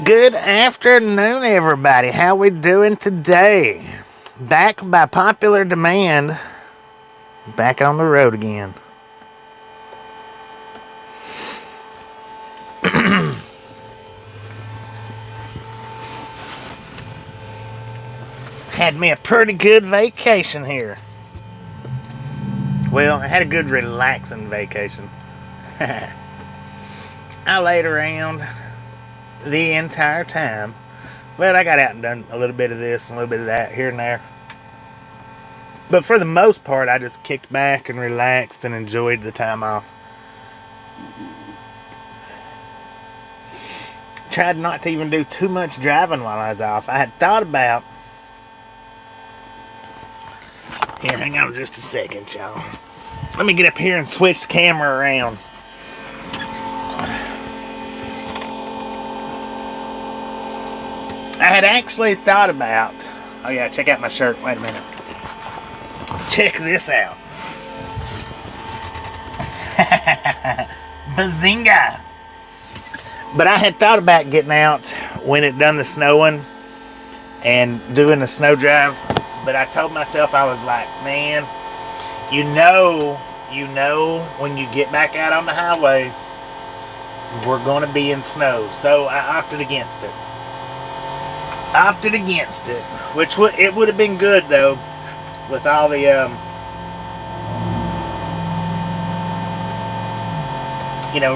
Good afternoon, everybody. How we doing today? Back by popular demand, back on the road again. Had me a pretty good vacation here. Well, I had a good relaxing vacation. I laid around the entire time. But I got out and done a little bit of this and a little bit of that here and there. But for the most part, I just kicked back and relaxed and enjoyed the time off. Tried not to even do too much driving while I was off. I had thought about... Here, hang on just a second, y'all. Let me get up here and switch the camera around. I had actually thought about... Oh yeah, check out my shirt. Wait a minute. Check this out. Bazinga! But I had thought about getting out when it done the snowing and doing a snow drive. But I told myself, I was like, man, you know when you get back out on the highway, we're going to be in snow. So I opted against it. Which it would have been good though, with all the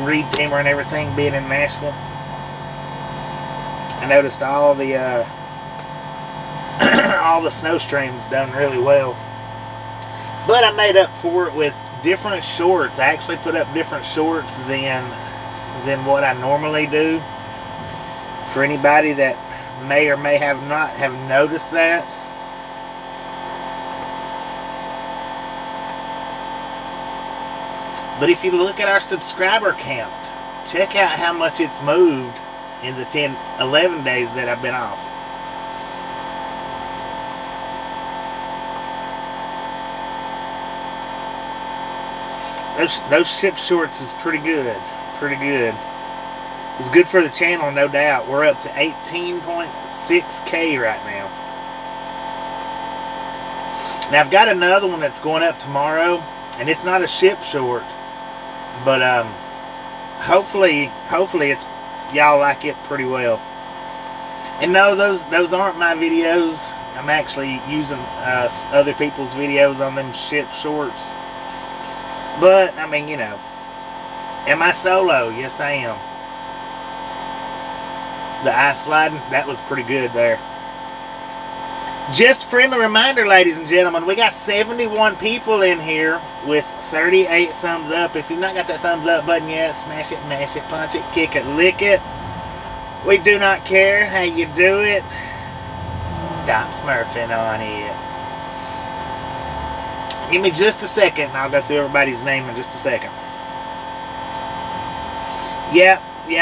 reed timber and everything being in Nashville. I noticed all the all the snow streams done really well, but I made up for it with different shorts. I actually put up different shorts than what I normally do. For anybody that may or may have not have noticed that. But if you look at our subscriber count, check out how much it's moved in the 11 days that I've been off. Those ship shorts is pretty good. It's good for the channel, no doubt. We're up to 18.6K right now. Now I've got another one that's going up tomorrow, and it's not a ship short, but hopefully it's y'all like it pretty well. And no, those aren't my videos. I'm actually using other people's videos on them ship shorts. But I mean, am I solo? Yes, I am. The ice sliding, that was pretty good there. Just friendly reminder, ladies and gentlemen, we got 71 people in here with 38 thumbs up. If you've not got that thumbs up button yet, smash it, mash it, punch it, kick it, lick it. We do not care how you do it. Stop smurfing on it. Give me just a second and I'll go through everybody's name in just a second. Yeah,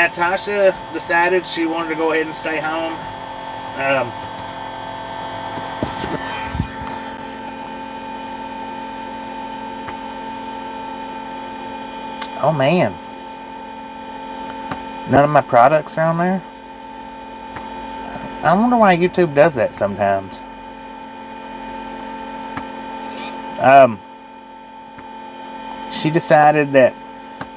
Tasha decided she wanted to go ahead and stay home. Oh man. None of my products are on there? I wonder why YouTube does that sometimes. She decided that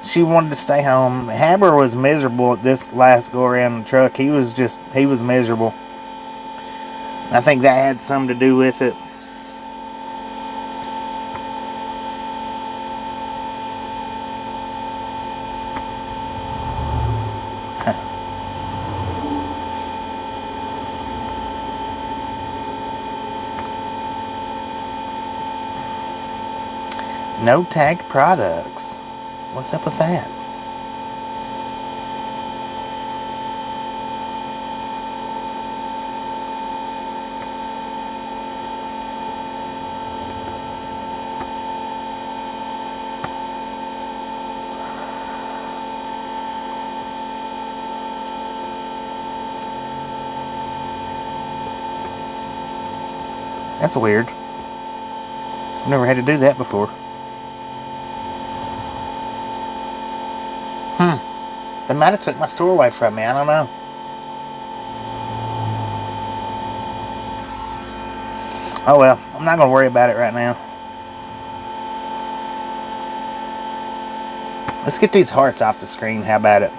she wanted to stay home. Haber was miserable at this last go around in the truck. He was miserable. I think that had something to do with it. No tagged products. What's up with that? That's weird. I've never had to do that before. They might have took my store away from me. I don't know. Oh well, I'm not going to worry about it right now. Let's get these hearts off the screen. How about it?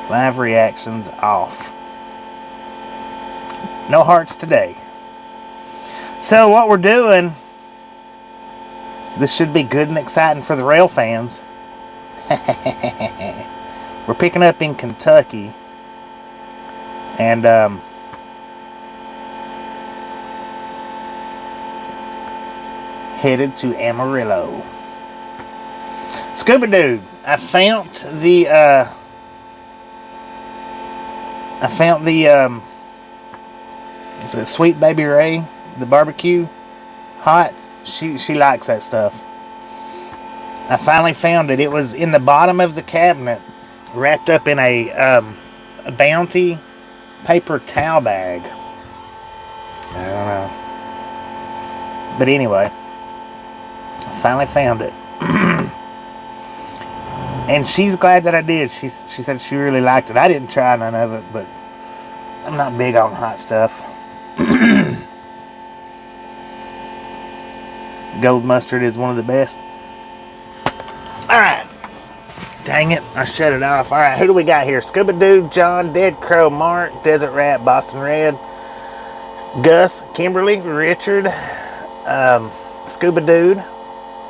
Live reactions off. No hearts today. So what we're doing, this should be good and exciting for the rail fans. We're picking up in Kentucky. And headed to Amarillo. Scuba Dude, I found the is it Sweet Baby Ray, the barbecue hot? She likes that stuff. I finally found it. It was in the bottom of the cabinet, wrapped up in a Bounty paper towel bag. I don't know. But anyway, I finally found it. And she's glad that I did. She said she really liked it. I didn't try none of it, but I'm not big on hot stuff. Gold mustard is one of the best. Alright. Dang it, I shut it off. Alright, who do we got here? Scuba Dude, John, Dead Crow, Mark, Desert Rat, Boston Red, Gus, Kimberly, Richard, Scuba Dude,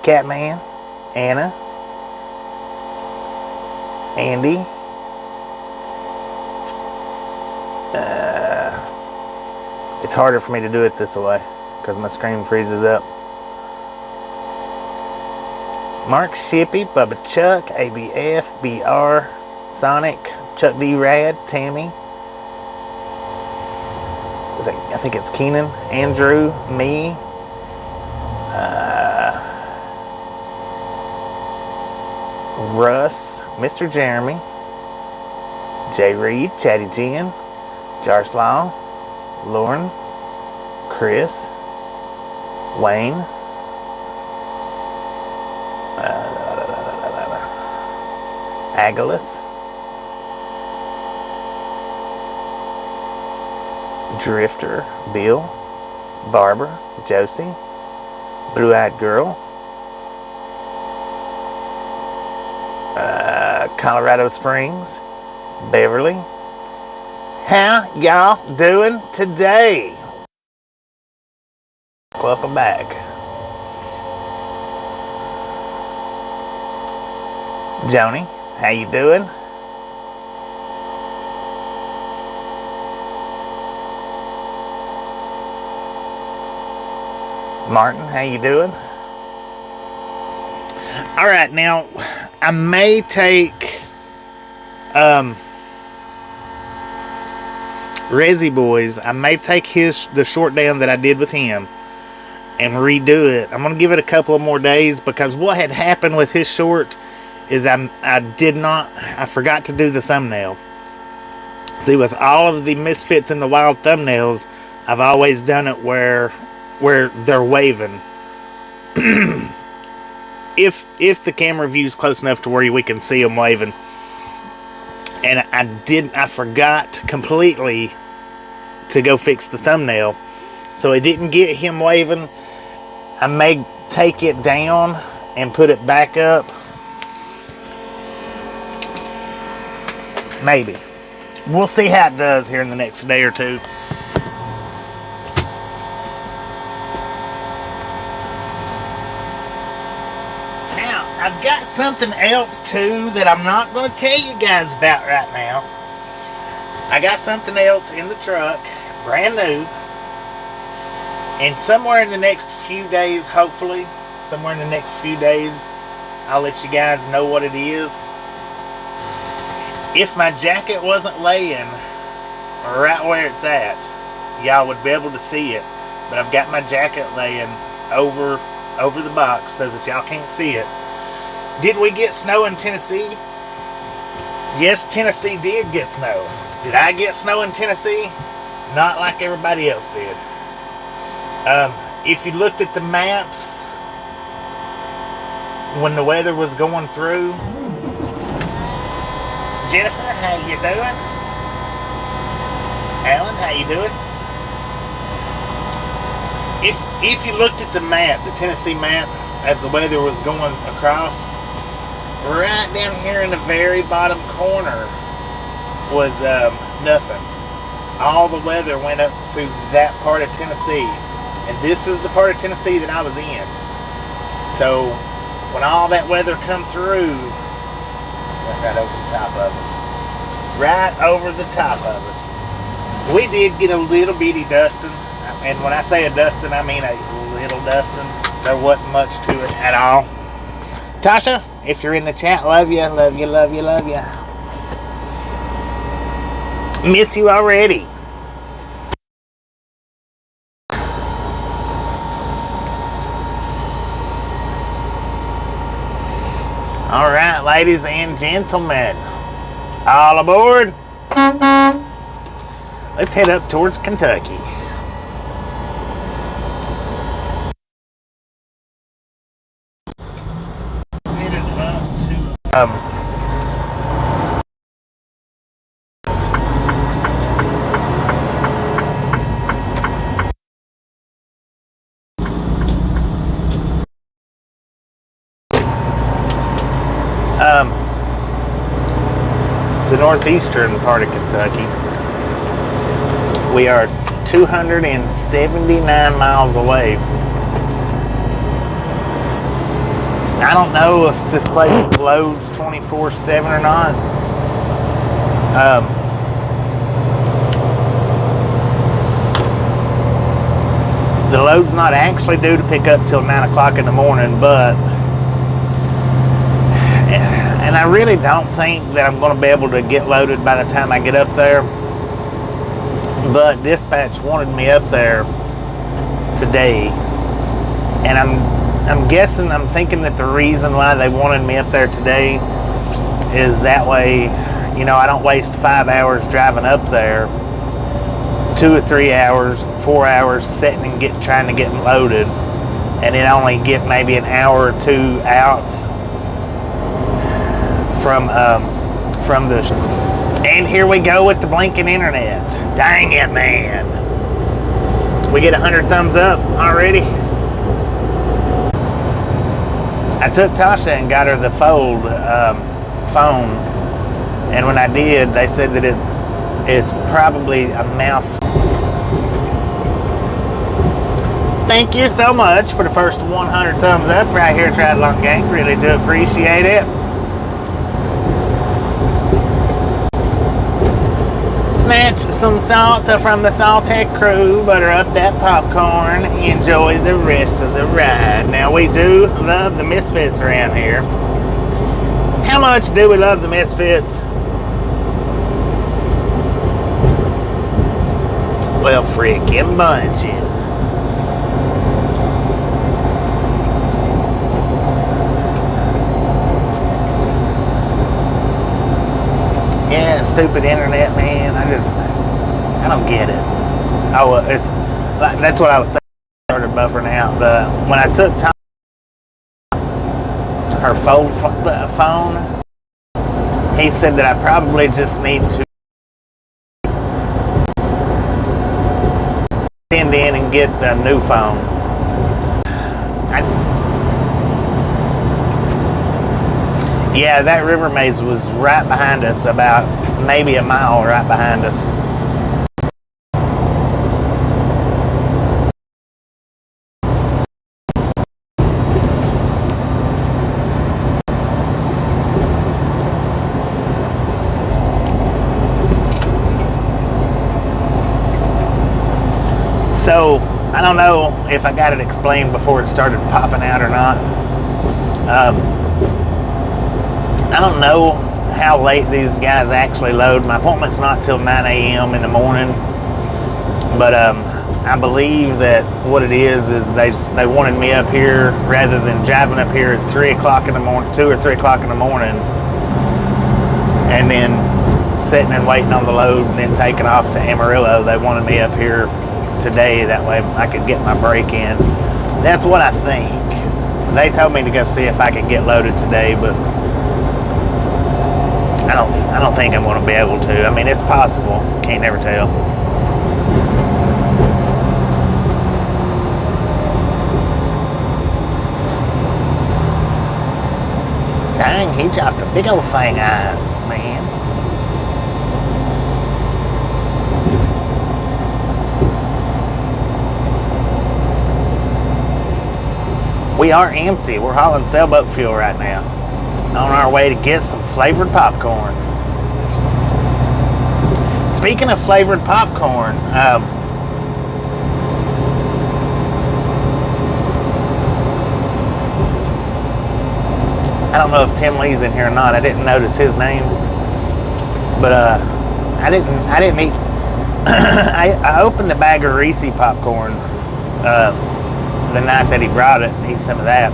Catman, Anna, Andy, it's harder for me to do it this way because my screen freezes up. Mark, Shippy, Bubba Chuck, ABF, BR, Sonic, Chuck D. Rad, Tammy. I think it's Keenan, Andrew, me, Russ, Mr. Jeremy, Jay Reed, Chatty Jen, Jarslaw, Lauren, Chris, Wayne, Agulus, Drifter, Bill, Barbara, Josie, Blue-Eyed Girl, Colorado Springs, Beverly. How y'all doing today? Welcome back. Joni, how you doing? Martin, how you doing? All right, now I may take Resi Boys. I may take the short down that I did with him and redo it. I'm gonna give it a couple of more days because what had happened with his short is I forgot to do the thumbnail. See, with all of the Misfits in the Wild thumbnails, I've always done it where they're waving. if the camera view's close enough to where we can see them waving. And I forgot completely to go fix the thumbnail. So I didn't get him waving. I may take it down and put it back up. Maybe. We'll see how it does here in the next day or two. Now, I've got something else too that I'm not going to tell you guys about right now. I got something else in the truck, brand new. And somewhere in the next few days, hopefully, somewhere in the next few days, I'll let you guys know what it is. If my jacket wasn't laying right where it's at, y'all would be able to see it. But I've got my jacket laying over the box so that y'all can't see it. Did we get snow in Tennessee? Yes, Tennessee did get snow. Did I get snow in Tennessee? Not like everybody else did. If you looked at the maps when the weather was going through, Jennifer, how you doing? Alan, how you doing? If you looked at the map, the Tennessee map, as the weather was going across, right down here in the very bottom corner was nothing. All the weather went up through that part of Tennessee, and this is the part of Tennessee that I was in. So when all that weather come through, right over the top of us, right over the top of us, we did get a little bitty dusting. And when I say a dusting, I mean a little dusting. There wasn't much to it at all. Tasha, if you're in the chat, love you, love you, love you, love you. Miss you already. All right, ladies and gentlemen, all aboard. Let's head up towards Kentucky. Headed up to the northeastern part of Kentucky. We are 279 miles away. I don't know if this place loads 24/7 or not. The load's not actually due to pick up till 9 o'clock in the morning, but and I really don't think that I'm going to be able to get loaded by the time I get up there. But dispatch wanted me up there today, and I'm guessing, I'm thinking that the reason why they wanted me up there today is that way, you know, I don't waste 5 hours driving up there, 2 or 3 hours, 4 hours sitting and trying to get loaded, and then only get maybe an hour or two out from the. And here we go with the blinking internet. Dang it, man! We get 100 thumbs up already. I took Tasha and got her the fold phone, and when I did, they said that it is probably a mouth. Thank you so much for the first 100 thumbs up right here, Triathlon Gang. Really do appreciate it. Snatch some salt from the Saltec crew, butter up that popcorn, enjoy the rest of the ride. Now, we do love the Misfits around here. How much do we love the Misfits? Well, freaking bunches. Yeah, stupid internet, man. I don't get it. Oh, that's what I was saying. Started buffering out, but when I took her fold phone, he said that I probably just need to send in and get a new phone. Yeah, that river maze was right behind us, about maybe a mile right behind us. So, I don't know if I got it explained before it started popping out or not. I don't know how late these guys actually load. My appointment's not till 9 a.m. in the morning, but I believe that what it is they wanted me up here rather than driving up here at 3 o'clock in the morning, 2 or 3 o'clock in the morning, and then sitting and waiting on the load and then taking off to Amarillo. They wanted me up here today, that way I could get my break in. That's what I think. They told me to go see if I could get loaded today, but I don't think I'm going to be able to. I mean, it's possible. Can't never tell. Dang, he dropped a big old thing eyes, man. We are empty. We're hauling sailboat fuel right now. On our way to get some flavored popcorn. Speaking of flavored popcorn, I don't know if Tim Lee's in here or not. I didn't notice his name, but I didn't eat. I opened a bag of Reese popcorn the night that he brought it and eat some of that.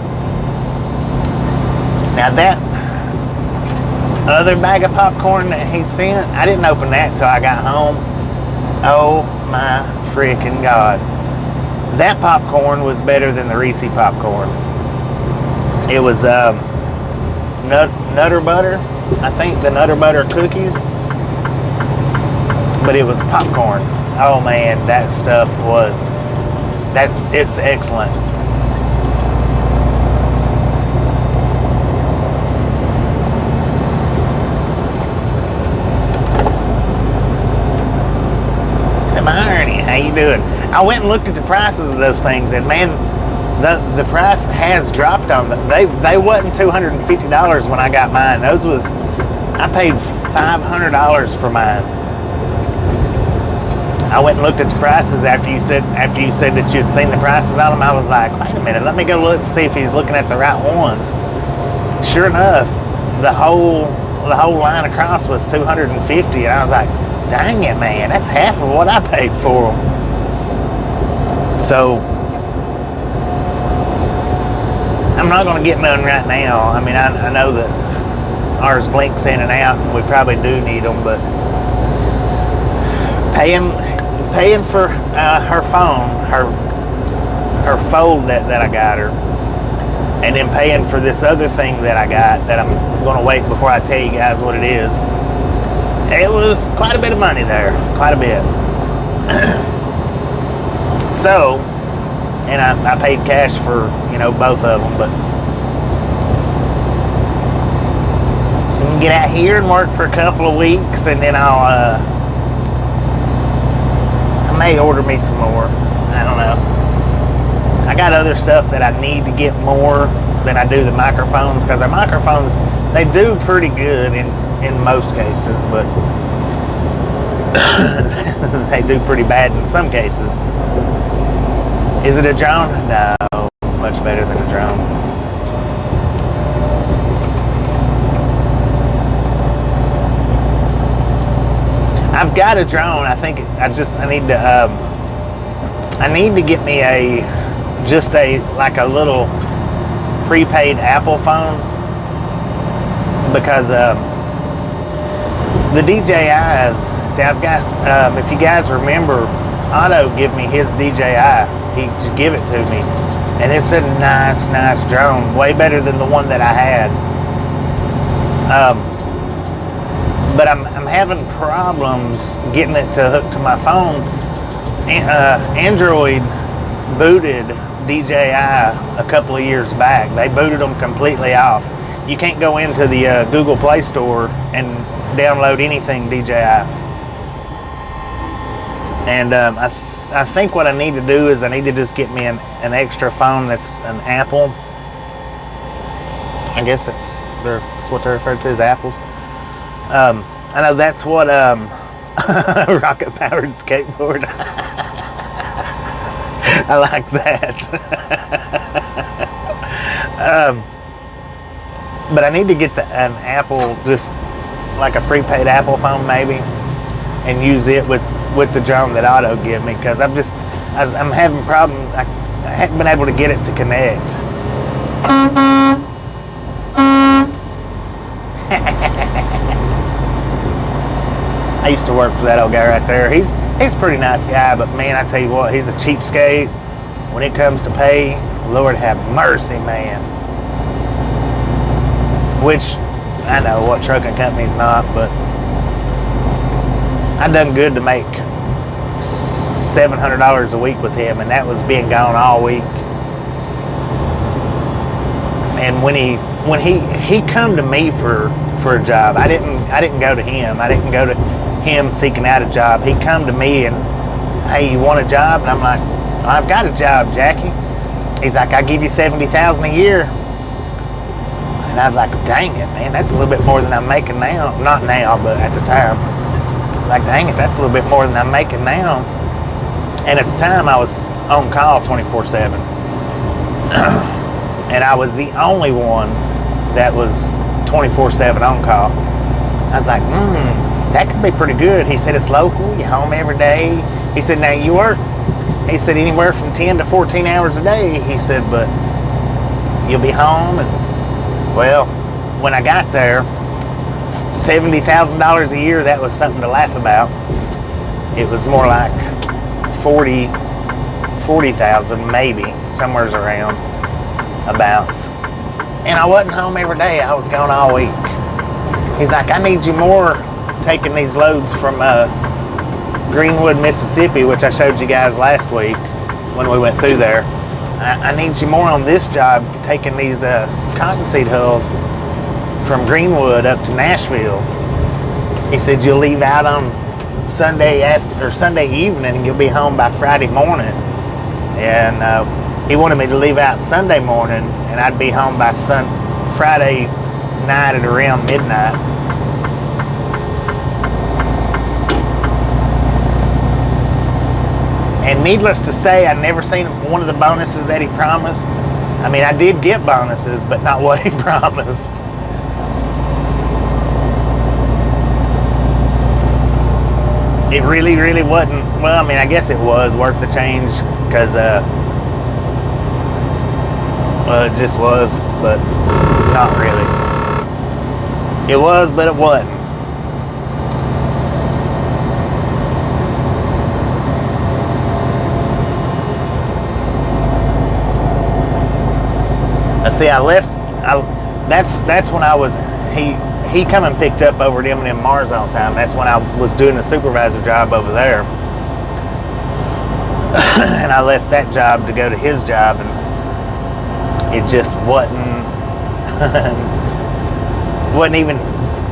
Now that other bag of popcorn that he sent, I didn't open that till I got home. Oh my freaking God. That popcorn was better than the Reese popcorn. It was Nutter Butter, I think, the Nutter Butter cookies, but it was popcorn. Oh man, that stuff it's excellent. Irony, how you doing? I went and looked at the prices of those things, and man, the price has dropped on them. They wasn't $250 when I got mine. I paid $500 for mine. I went and looked at the prices after you said that you'd seen the prices on them. I was like, wait a minute, let me go look and see if he's looking at the right ones. Sure enough, the whole line across was $250, and I was like, dang it, man, that's half of what I paid for them. So I'm not going to get none right now. I mean, I know that ours blinks in and out, and we probably do need them, but paying for her phone, her fold that I got her, and then paying for this other thing that I got that I'm going to wait before I tell you guys what it is. It was quite a bit of money there, quite a bit. So, and I paid cash for, both of them, but I'm gonna get out here and work for a couple of weeks, and then I may order me some more. I don't know. I got other stuff that I need to get more than I do the microphones, because our microphones, they do pretty good in most cases, but they do pretty bad in some cases. Is it a drone? No, it's much better than a drone. I've got a drone. I think I need to get me a little prepaid Apple phone, because the DJIs, see, I've got, if you guys remember, Otto gave me his DJI. He just gave it to me, and it's a nice drone, way better than the one that I had. But I'm having problems getting it to hook to my phone. Android booted DJI a couple of years back. They booted them completely off. You can't go into the Google Play Store and download anything DJI. And I think what I need to do is I need to just get me an extra phone that's an Apple. I guess that's what they're referred to as Apples. I know that's what rocket powered skateboard. I like that. But I need to get an Apple, just like a prepaid Apple phone maybe, and use it with the drone that Otto gave me, because I'm having problems. I haven't been able to get it to connect. I used to work for that old guy right there. He's a pretty nice guy, but man, I tell you what, he's a cheapskate when it comes to pay. Lord have mercy, man. Which I know what trucking company's not, but I done good to make $700 a week with him, and that was being gone all week. And when when he come to me for a job. I didn't go to him. I didn't go to him seeking out a job. He come to me and said, hey, you want a job? And I'm like, well, I've got a job, Jackie. He's like, I give you $70,000 a year. And I was like, dang it, man, that's a little bit more than I'm making now. Not now, but at the time. Like, dang it, that's a little bit more than I'm making now. And at the time, I was on call 24/7. And I was the only one that was 24/7 on call. I was like, that could be pretty good. He said, it's local, you're home every day. He said, now you work, he said, anywhere from 10 to 14 hours a day. He said, but you'll be home. And well, when I got there, $70,000 a year, that was something to laugh about. It was more like 40,000 maybe, somewhere's around about. And I wasn't home every day. I was gone all week. He's like, I need you more taking these loads from Greenwood, Mississippi, which I showed you guys last week when we went through there. I need you more on this job, taking these cottonseed hulls from Greenwood up to Nashville. He said, you'll leave out on Sunday evening and you'll be home by Friday morning. And he wanted me to leave out Sunday morning and I'd be home by Friday night at around midnight. And needless to say, I never seen one of the bonuses that he promised. I mean, I did get bonuses, but not what he promised. It really, really wasn't. Well, I mean, I guess it was worth the change because, well, it just was, but not really. It was, but it wasn't. See, I left. That's when I was. He come and picked up over at M&M Mars all the time. That's when I was doing the supervisor job over there, and I left that job to go to his job, and it just wasn't even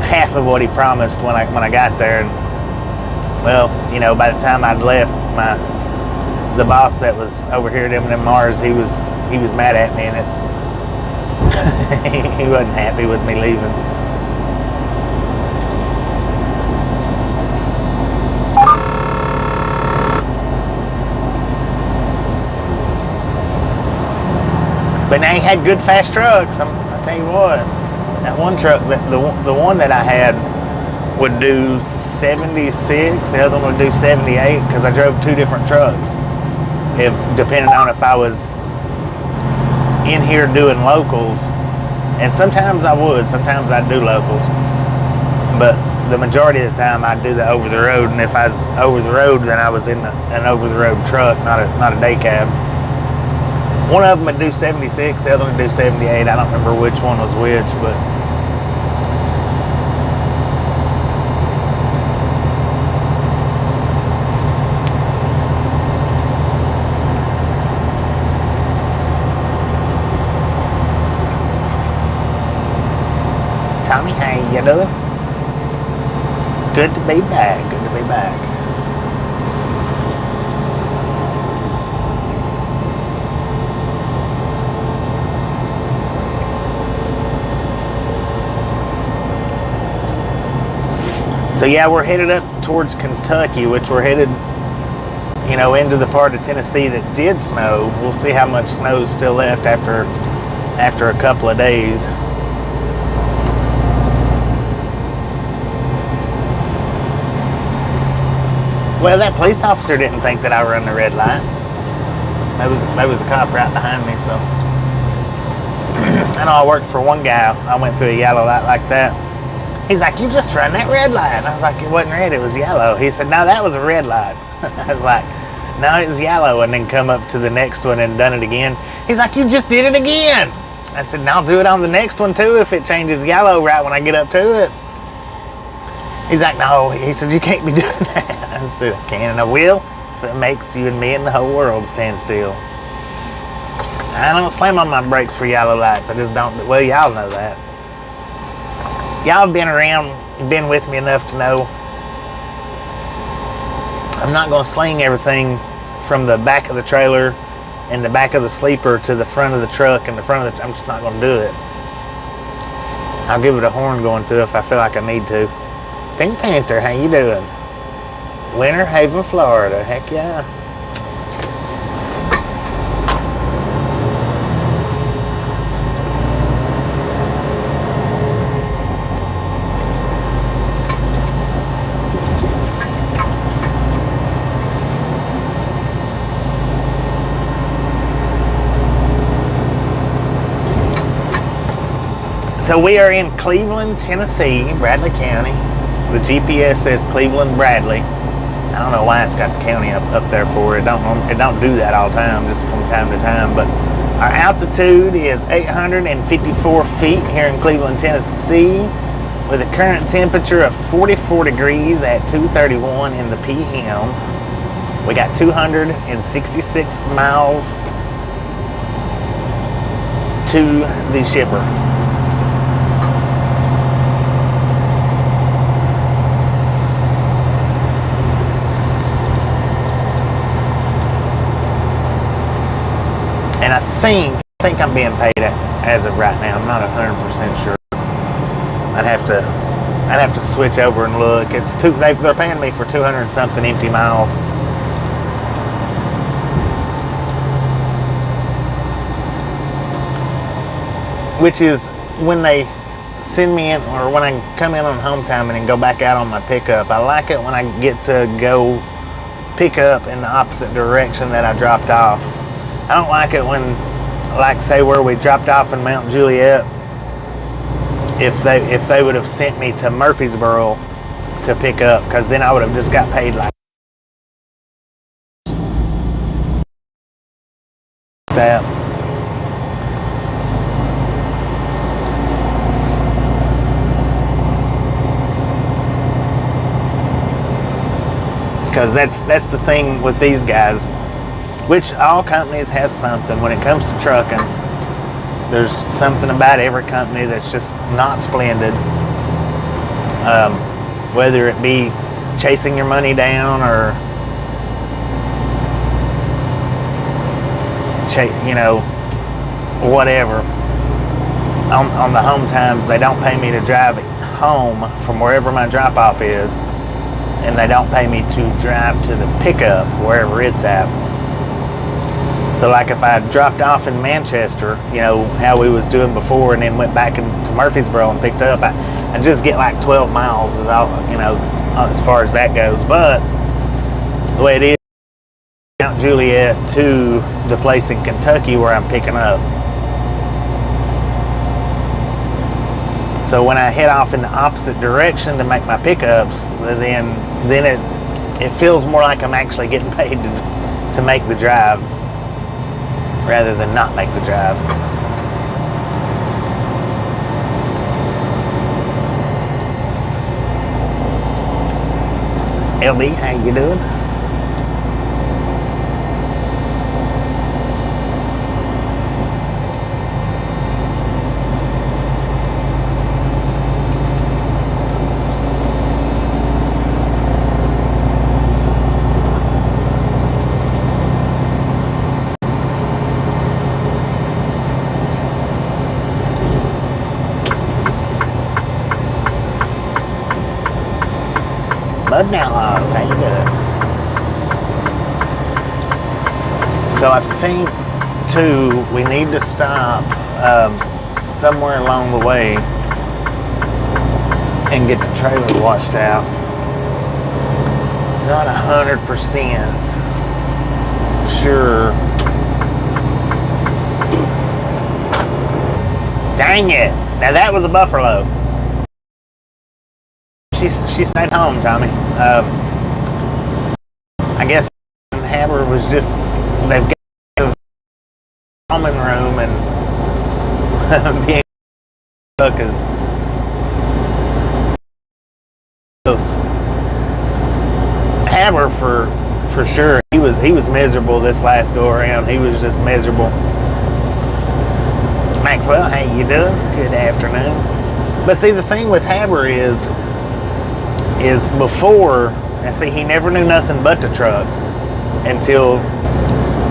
half of what he promised when I got there. And well, you know, by the time I'd left, the boss that was over here at M&M Mars, he was mad at me, and he wasn't happy with me leaving. But now he had good fast trucks. I tell you what, that one truck, the one that I had would do 76, the other one would do 78, because I drove two different trucks. Depending on if I was in here doing locals, and sometimes I would, sometimes I'd do locals, but the majority of the time I'd do the over the road. And if I was over the road, then I was in an over the road truck, not a day cab. One of them would do 76, the other one would do 78. I don't remember which one was which, but Tommy, how you doing? Good to be back. Good to be back. So yeah, we're headed up towards Kentucky, which we're headed, you know, into the part of Tennessee that did snow. We'll see how much snow is still left after a couple of days. Well, that police officer didn't think that I run the red light. There was a cop right behind me, so. I know I worked for one guy. I went through a yellow light like that. He's like, you just run that red light. And I was like, it wasn't red, it was yellow. He said, no, that was a red light. I was like, no, it was yellow. And then come up to the next one and done it again. He's like, you just did it again. I said, and I'll do it on the next one too if it changes yellow right when I get up to it. He's like, no. He said, you can't be doing that. I said, I can and I will if it makes you and me and the whole world stand still. I don't slam on my brakes for yellow lights. I just don't. Well, y'all know that. Y'all have been around, been with me enough to know I'm not going to sling everything from the back of the trailer and the back of the sleeper to the front of the truck and the front of the... I'm just not going to do it. I'll give it a horn going through if I feel like I need to. Pink Panther, how you doing? Winter Haven, Florida. Heck yeah. So we are in Cleveland, Tennessee, Bradley County. The GPS says Cleveland, Bradley. I don't know why it's got the county up there for it. It don't do that all the time, just from time to time. But our altitude is 854 feet here in Cleveland, Tennessee, with a current temperature of 44 degrees at 2:31 in the p.m. We got 266 miles to the shipper. And I think I'm being paid as of right now. I'm not 100% sure. I'd have to switch over and look. They're paying me for 200 and something empty miles. Which is when they send me in, or when I come in on home time and then go back out on my pickup. I like it when I get to go pick up in the opposite direction that I dropped off. I don't like it when, like say where we dropped off in Mount Juliet, if they would have sent me to Murfreesboro to pick up, because then I would have just got paid like that. Because that's the thing with these guys. Which all companies has something when it comes to trucking. There's something about every company that's just not splendid. Whether it be chasing your money down or whatever. On the home times, they don't pay me to drive home from wherever my drop off is, and they don't pay me to drive to the pickup wherever it's at. So like if I dropped off in Manchester, how we was doing before, and then went back to Murfreesboro and picked up, I just get like 12 miles is all, as far as that goes. But the way it is, Mount Juliet to the place in Kentucky where I'm picking up. So when I head off in the opposite direction to make my pickups, then it feels more like I'm actually getting paid to make the drive, rather than not make the drive. LB, how you doing? Bud Outlaws, how you doing? So I think too, we need to stop somewhere along the way and get the trailer washed out. Not 100% sure. Dang it! Now that was a buffalo. She stayed home, Tommy. I guess Haber was just, they've got the common room and being because Haber for sure, he was miserable this last go around. He was just miserable. Maxwell, how you doing? Good afternoon. But see, the thing with Haber is before, and see, he never knew nothing but the truck until,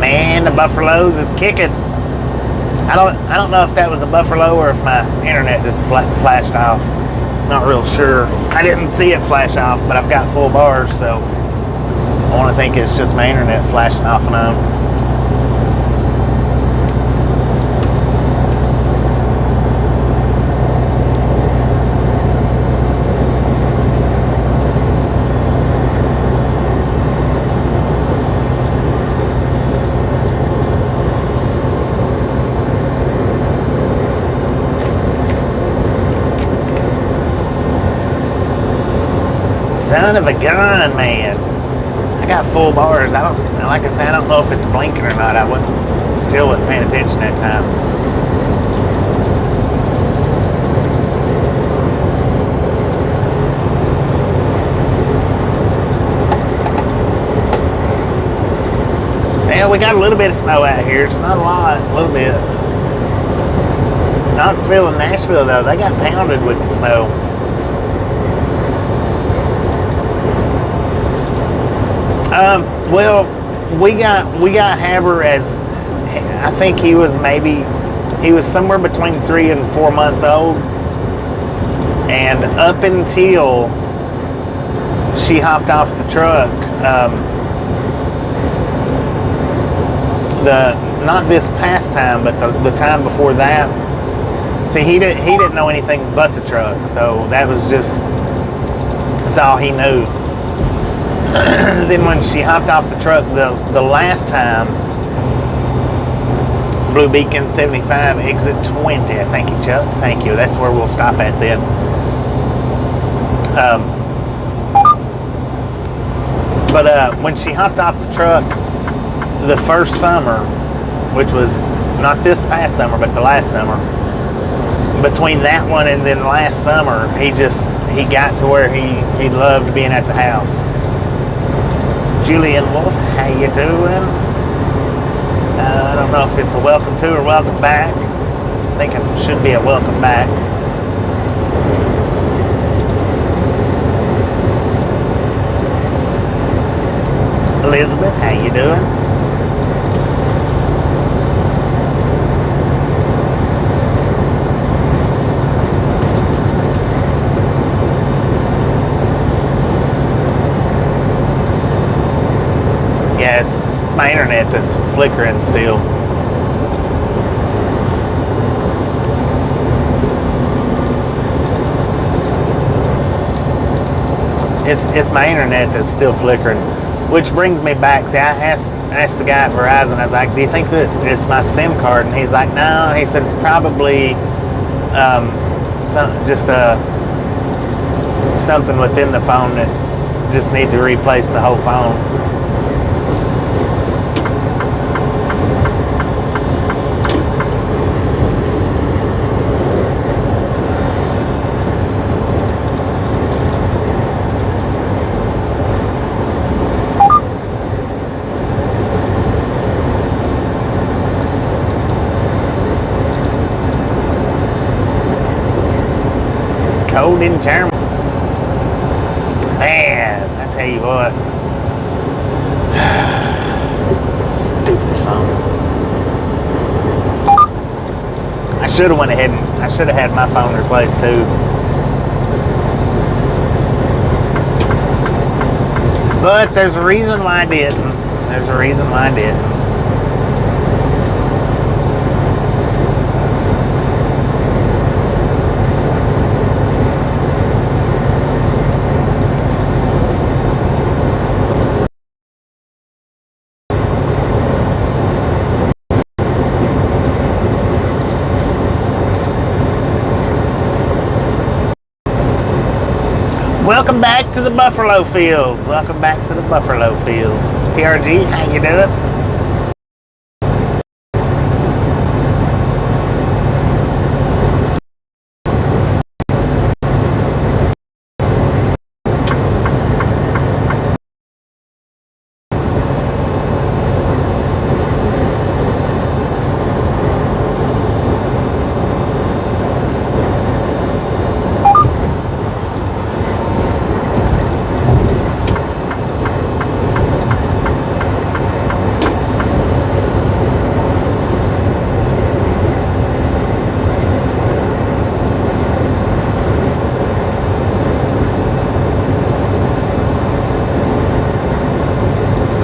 man, the Buffaloes is kicking. I don't know if that was a Buffalo or if my internet just flashed off. Not real sure. I didn't see it flash off, but I've got full bars, so I want to think it's just my internet flashing off and on. Son of a gun, man. I got full bars. Like I said, I don't know if it's blinking or not. I still wasn't paying attention that time. Yeah, we got a little bit of snow out here. It's not a lot, a little bit. Knoxville and Nashville, though, they got pounded with the snow. Well, we got Haber as, I think he was somewhere between 3 and 4 months old, and up until she hopped off the truck, not this past time, but the time before that. See, he didn't know anything but the truck, so that's all he knew. Then when she hopped off the truck the last time, Blue Beacon 75, exit 20. Thank you, Chuck. Thank you. That's where we'll stop at then. But when she hopped off the truck the first summer, which was not this past summer, but the last summer, between that one and then last summer, he got to where he loved being at the house. Julian Wolf, how you doing? I don't know if it's a welcome to or welcome back. I think it should be a welcome back. Elizabeth, how you doing? Yes, it's my internet that's flickering still. It's my internet that's still flickering, which brings me back. See, I asked the guy at Verizon. I was like, "Do you think that it's my SIM card?" And he's like, "No." He said it's probably something within the phone that just need to replace the whole phone. Cold in Germany. Man, I tell you what. Stupid phone. I should have went ahead and I should have had my phone replaced too. But there's a reason why I didn't. There's a reason why I didn't. Welcome back to the Buffalo Fields. Welcome back to the Buffalo Fields. TRG, how you doing?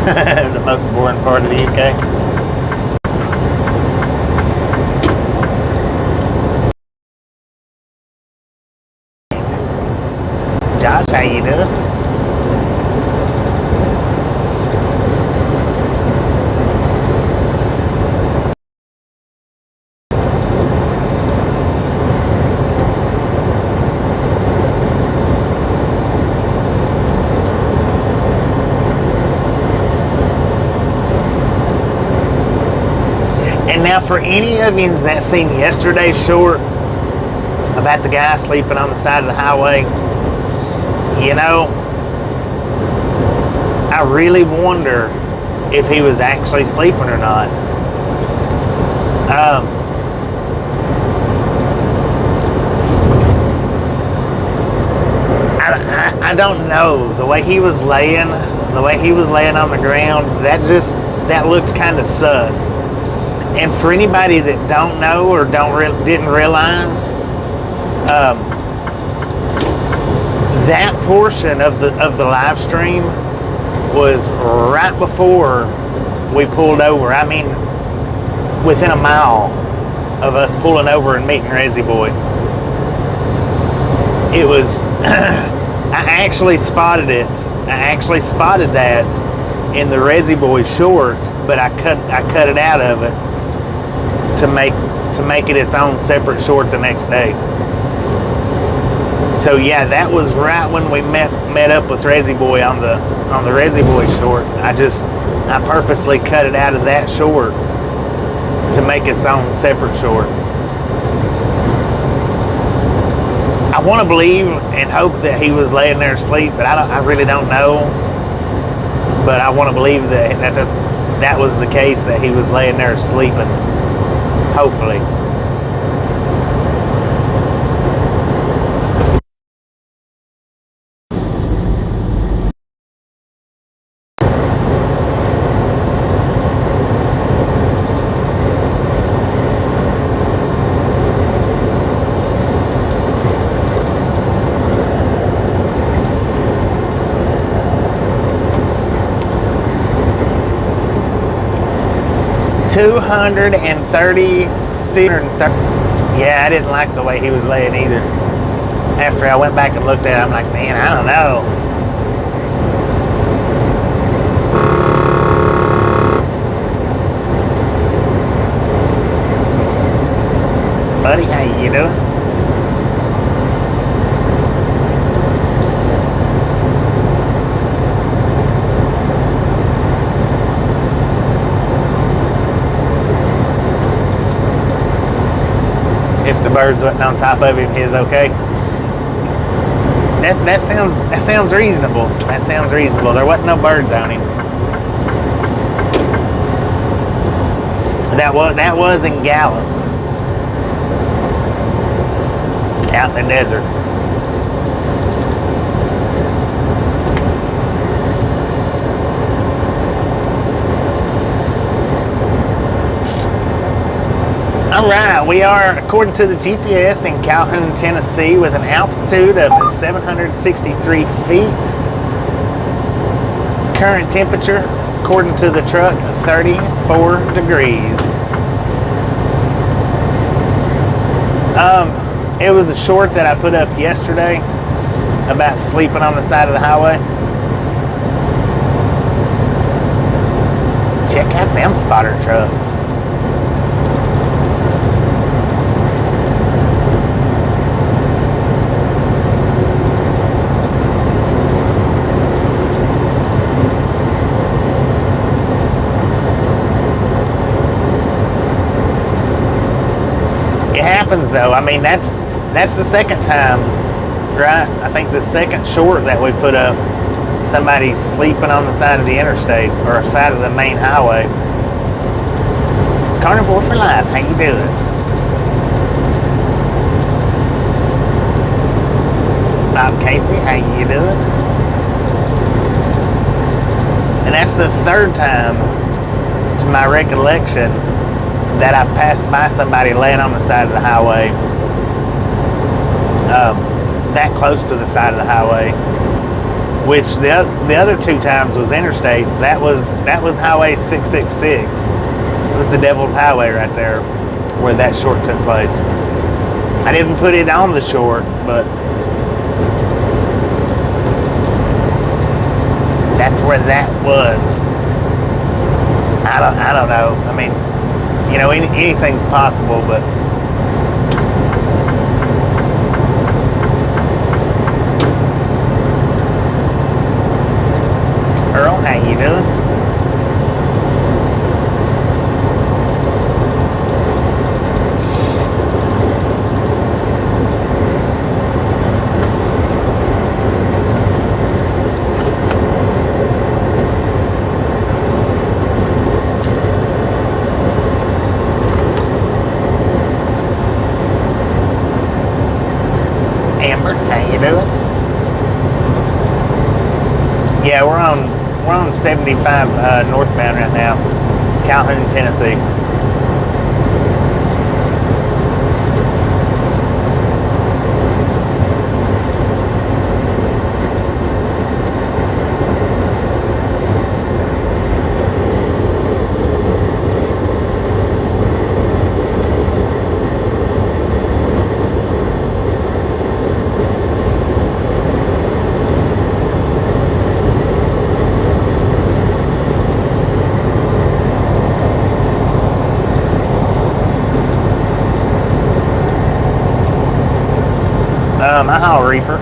The most boring part of the UK. Josh, how you doing? And now for any of you that seen yesterday's short about the guy sleeping on the side of the highway, you know, I really wonder if he was actually sleeping or not. I don't know. The way he was laying on the ground, that looked kind of sus. And for anybody that don't know or didn't realize, that portion of the live stream was right before we pulled over. I mean, within a mile of us pulling over and meeting Resi Boy. It was. I actually spotted it. I actually spotted that in the Resi Boy short, but I cut it out of it to make it its own separate short the next day. So yeah, that was right when we met up with Resi Boy on the Resi Boy short. I purposely cut it out of that short to make its own separate short. I want to believe and hope that he was laying there asleep, but I really don't know. But I want to believe that was the case, that he was laying there sleeping. Hopefully. Yeah, I didn't like the way he was laying either. After I went back and looked at it, I'm like, man, I don't know. Buddy, how you doing? If the birds wasn't on top of him, he's okay. That sounds reasonable. That sounds reasonable. There wasn't no birds on him. That was in Gallup, out in the desert. Alright, we are, according to the GPS, in Calhoun, Tennessee, with an altitude of 763 feet. Current temperature, according to the truck, 34 degrees. It was a short that I put up yesterday about sleeping on the side of the highway. Check out them spotter trucks. Though, I mean, that's the second time, right? I think the second short that we put up, somebody sleeping on the side of the interstate or side of the main highway. Carnivore for life, how you doing? Bob Casey, how you doing? And that's the third time, to my recollection, that I've passed by somebody laying on the side of the highway, that close to the side of the highway. which the other 2 times was interstates. That was Highway 666. It was the Devil's Highway right there where that short took place. I didn't put it on the short, but that's where that was. I don't know. I mean, you know, anything's possible, but Earl, how you doing? Amber, how you doing? Yeah, we're on 75 northbound right now, Calhoun, Tennessee. I haul reefer.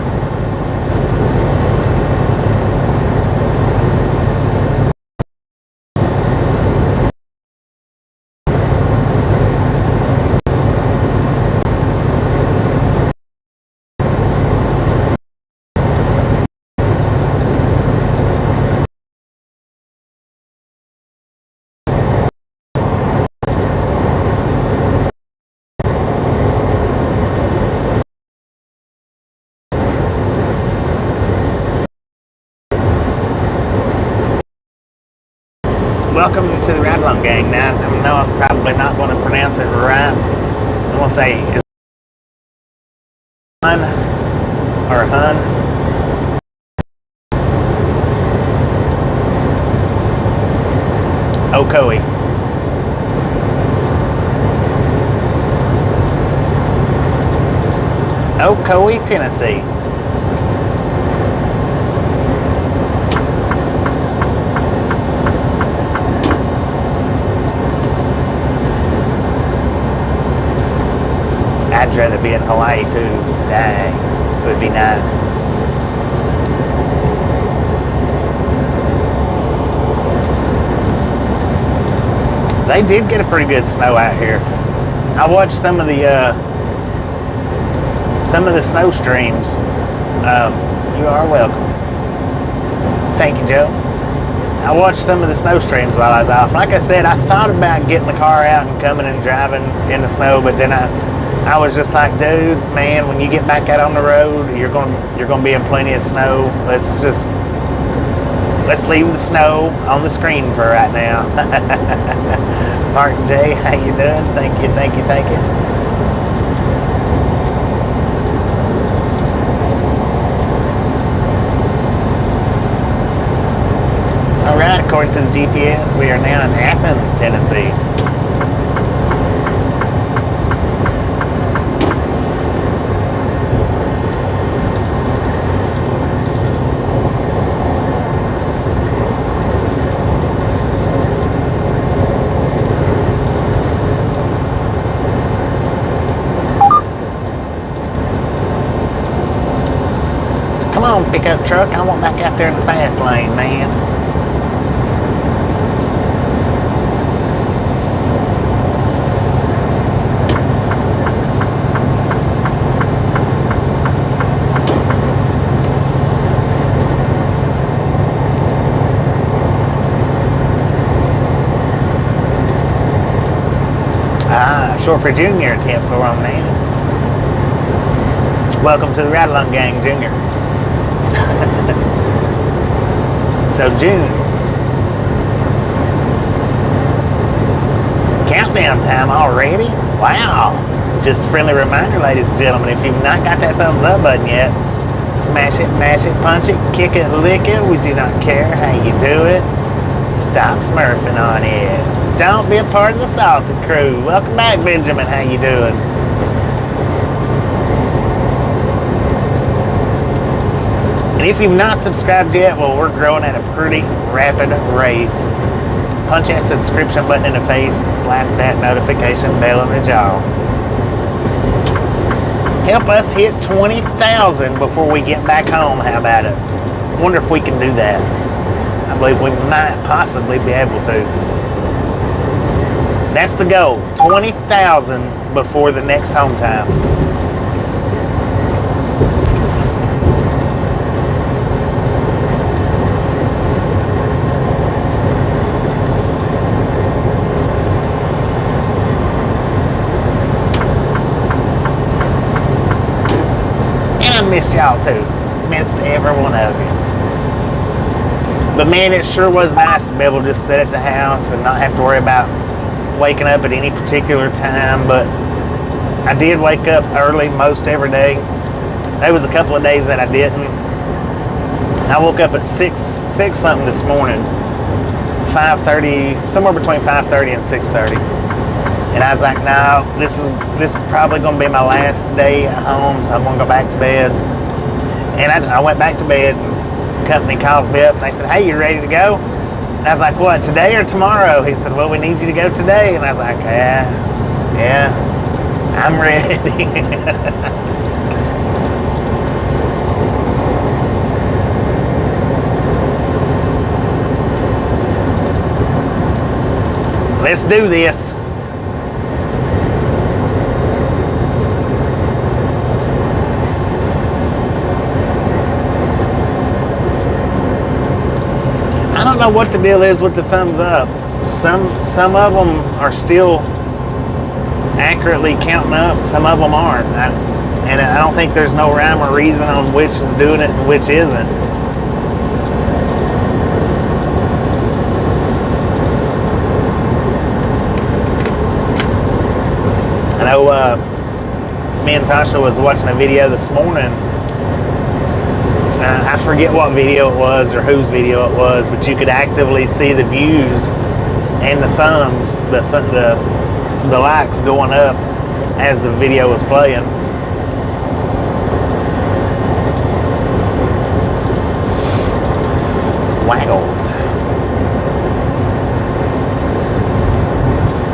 Welcome to the Ride Along Gang. Now, I know I'm probably not going to pronounce it right. I'm going to say is Hun or Hun. Ocoee. Ocoee, Tennessee. I'd rather be in Hawaii too. Dang, it would be nice. They did get a pretty good snow out here. I watched some of the snow streams. You are welcome. Thank you, Joe. I watched some of the snow streams while I was off. Like I said, I thought about getting the car out and coming and driving in the snow, but then I was just like, dude, man, when you get back out on the road, you're going to be in plenty of snow. Let's leave the snow on the screen for right now. Martin J, how you doing? Thank you. All right, according to the GPS, we are now in Athens, Tennessee. Come on, pickup truck. I want back out there in the fast lane, man. Short for Junior, 10th floor on man. Welcome to the Ride Along Gang, Junior. So June. Countdown time already? Wow. Just a friendly reminder, ladies and gentlemen, if you've not got that thumbs up button yet, Smash it, mash it, punch it, kick it, lick it. We do not care how you do it. Stop smurfing on it. Don't be a part of the salted crew. Welcome back, Benjamin. How you doing? And if you've not subscribed yet, well, we're growing at a pretty rapid rate. Punch that subscription button in the face, slap that notification bell in the jaw. Help us hit 20,000 before we get back home. How about it? Wonder if we can do that. I believe we might possibly be able to. That's the goal. 20,000 before the next home time. I missed y'all too. Missed every one of you. But man, it sure was nice to be able to just sit at the house and not have to worry about waking up at any particular time. But I did wake up early most every day. There was a couple of days that I didn't. I woke up at 6 something this morning. 5:30, somewhere between 5:30 and 6:30. And I was like, no, this is probably going to be my last day at home, so I'm going to go back to bed. And I went back to bed, and the company calls me up, and they said, hey, you ready to go? And I was like, what, today or tomorrow? He said, well, we need you to go today. And I was like, yeah, I'm ready. Let's do this. I don't know what the deal is with the thumbs up. Some of them are still accurately counting up. Some of them aren't. And I don't think there's no rhyme or reason on which is doing it and which isn't. I know me and Tasha was watching a video this morning. I forget what video it was or whose video it was, but you could actively see the views and the thumbs, the likes going up as the video was playing. Waggles.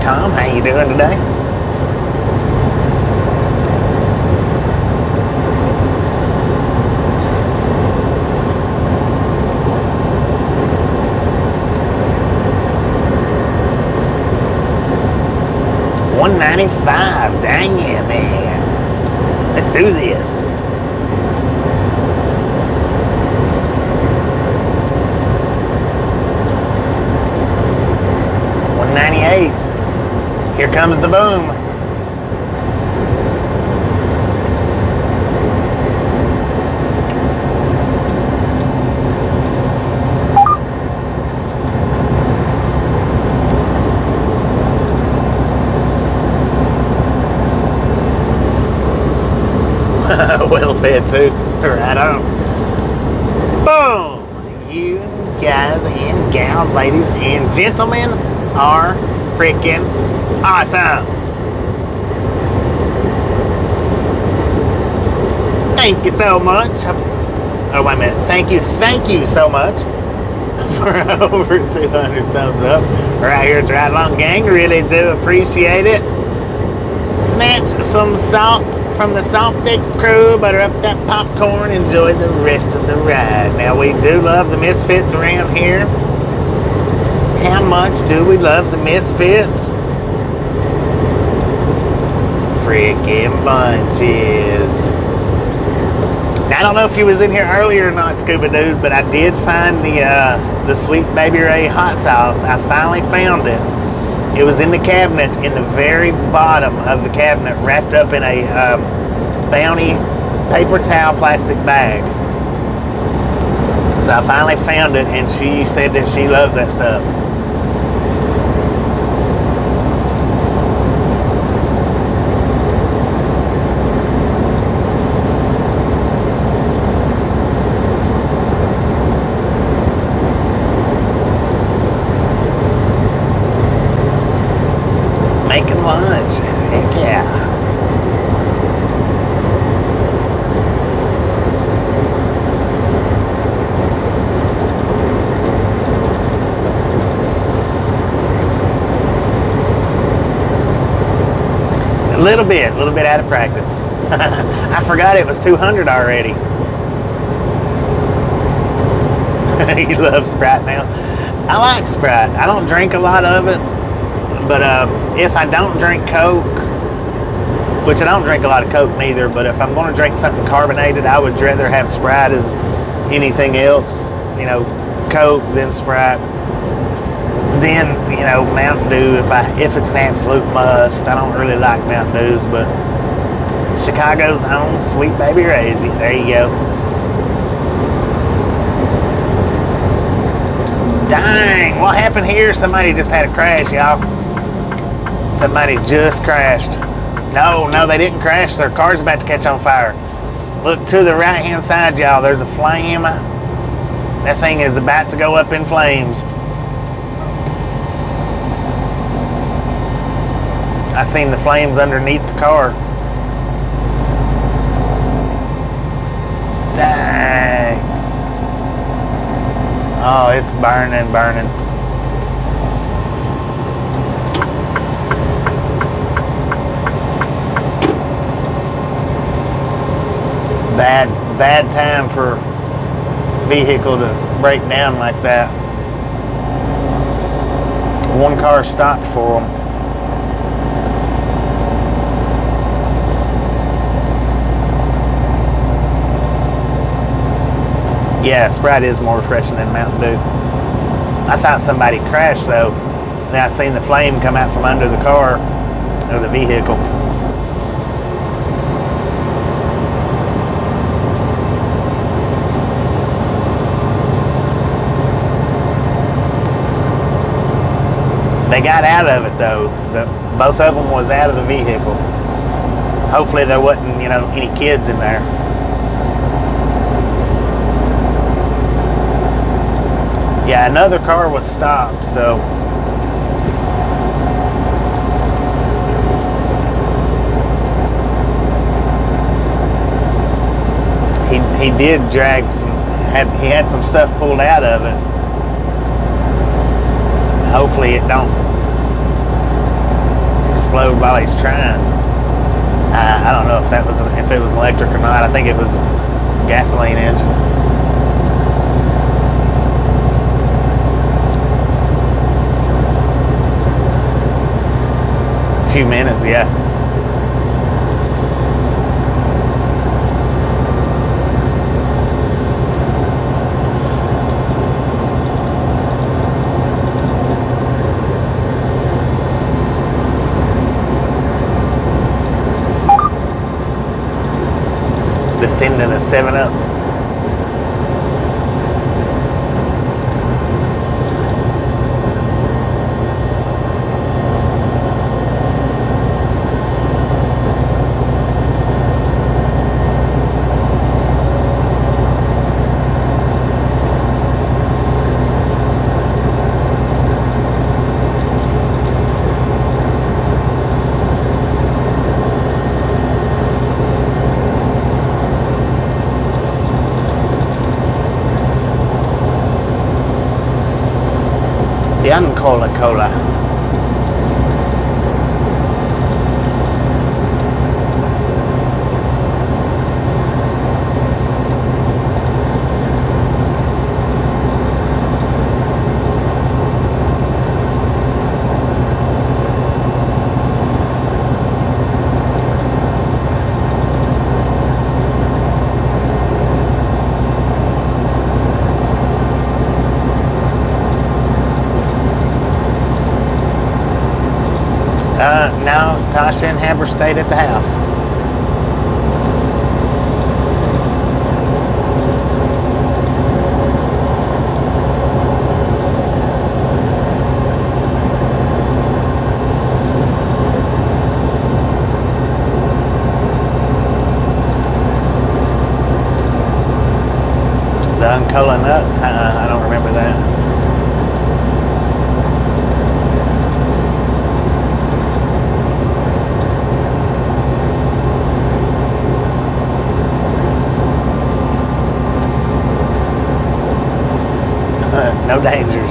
Tom, how you doing today? $195. Dang it, man. Let's do this. $198. Here comes the boom. Well fed too. Right on. Boom! You guys and gals, ladies and gentlemen are freaking awesome. Thank you so much. Oh, wait a minute. Thank you so much for over 200 thumbs up right here at the Ride Along Gang. Really do appreciate it. Snatch some salt from the salted crew, butter up that popcorn, enjoy the rest of the ride. Now, we do love the Misfits around here. How much do we love the Misfits? Freaking bunches. Now, I don't know if you was in here earlier or not, Scuba Dude, but I did find the Sweet Baby Ray hot sauce. I finally found it. It was in the cabinet, in the very bottom of the cabinet, wrapped up in a Bounty paper towel plastic bag. So I finally found it, and she said that she loves that stuff. little bit out of practice. I forgot it was 200 already. He loves Sprite now. I like Sprite. I don't drink a lot of it, but if I don't drink Coke, which I don't drink a lot of Coke neither, but if I'm going to drink something carbonated, I would rather have Sprite as anything else. You know, Coke, then Sprite, then, you know, Mountain Dew if it's an absolute must. I don't really like Mountain Dews, but Chicago's own Sweet Baby Raisy. There you go. Dang, what happened here? Somebody just had a crash, y'all. Somebody just crashed. No, they didn't crash. Their car's about to catch on fire. Look to the right-hand side, y'all. There's a flame. That thing is about to go up in flames. I seen the flames underneath the car. Dang. Oh, it's burning. Bad time for vehicle to break down like that. One car stopped for them. Yeah, Sprite is more refreshing than Mountain Dew. I thought somebody crashed though. Then I seen the flame come out from under the car or the vehicle. They got out of it though. Both of them was out of the vehicle. Hopefully there wasn't, you know, any kids in there. Yeah, another car was stopped, so he did drag he had some stuff pulled out of it. Hopefully it don't explode while he's trying. I don't know if it was electric or not. I think it was a gasoline engine. Few minutes, yeah. Descending a 7-Up. Young Cola. No, Tasha and Haber stayed at the house. The Uncola Nut? I don't remember that. No dangers.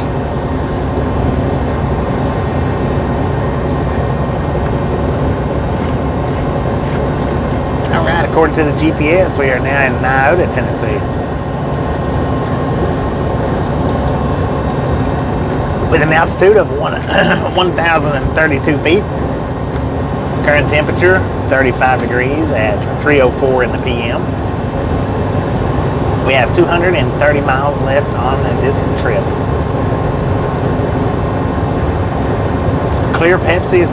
According to the GPS, we are now in Ocoee, Tennessee. With an altitude of 1,032 feet. Current temperature, 35 degrees at 3:04 in the p.m. We have 230 miles left on this trip. Clear Pepsis.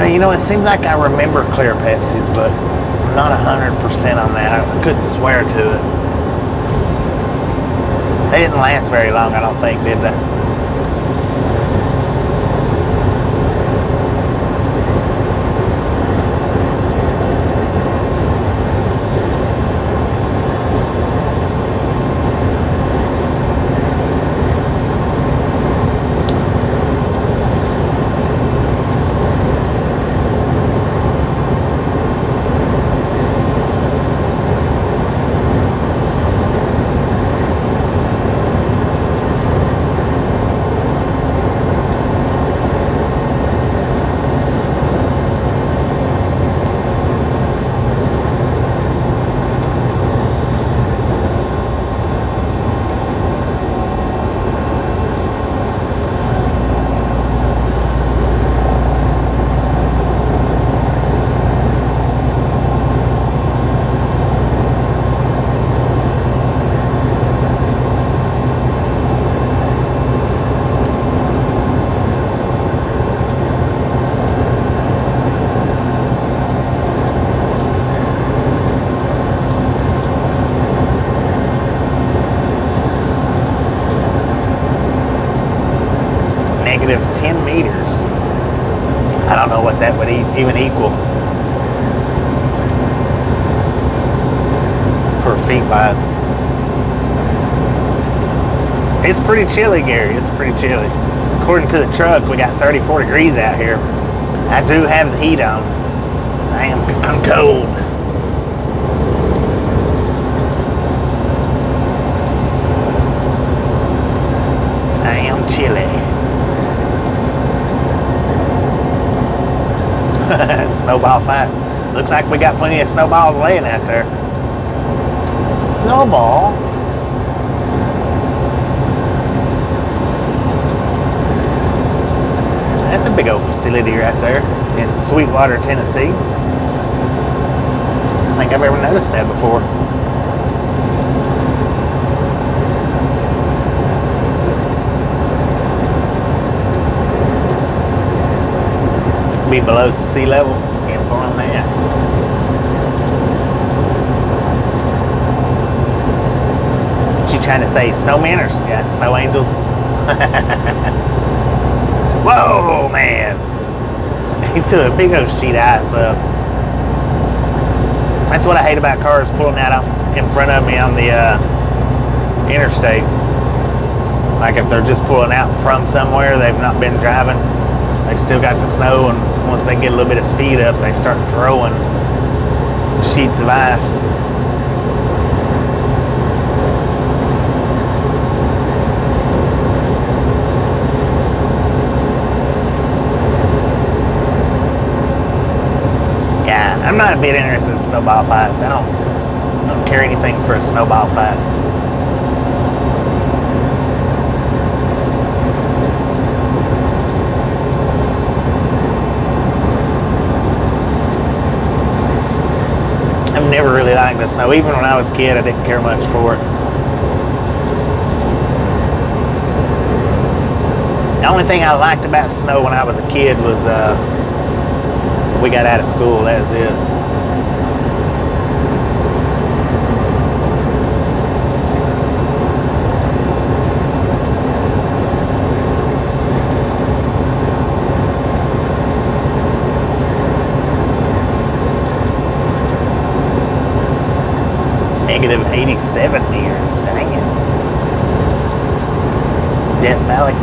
You know, it seems like I remember clear Pepsis, but I'm not 100% on that. I couldn't swear to it. They didn't last very long, I don't think, did they? -10 meters. I don't know what that would even equal for feet wise. It's pretty chilly, Gary. It's pretty chilly. According to the truck, we got 34 degrees out here. I do have the heat on. I'm cold. I am chilly. Snowball fight. Looks like we got plenty of snowballs laying out there. Snowball? That's a big old facility right there in Sweetwater, Tennessee. I don't think I've ever noticed that before. Be below sea level. 10-4 on that. What you trying to say? Snowmen or snow angels? Whoa, man! He threw a big old sheet of ice up. That's what I hate about cars pulling out in front of me on the interstate. Like if they're just pulling out from somewhere, they've not been driving. They still got the snow, and once they get a little bit of speed up, they start throwing sheets of ice. Yeah, I'm not a bit interested in snowball fights. I don't care anything for a snowball fight. I've never really liked the snow. Even when I was a kid, I didn't care much for it. The only thing I liked about snow when I was a kid was we got out of school. That was it. -87 meters. Dang it. Death Valley.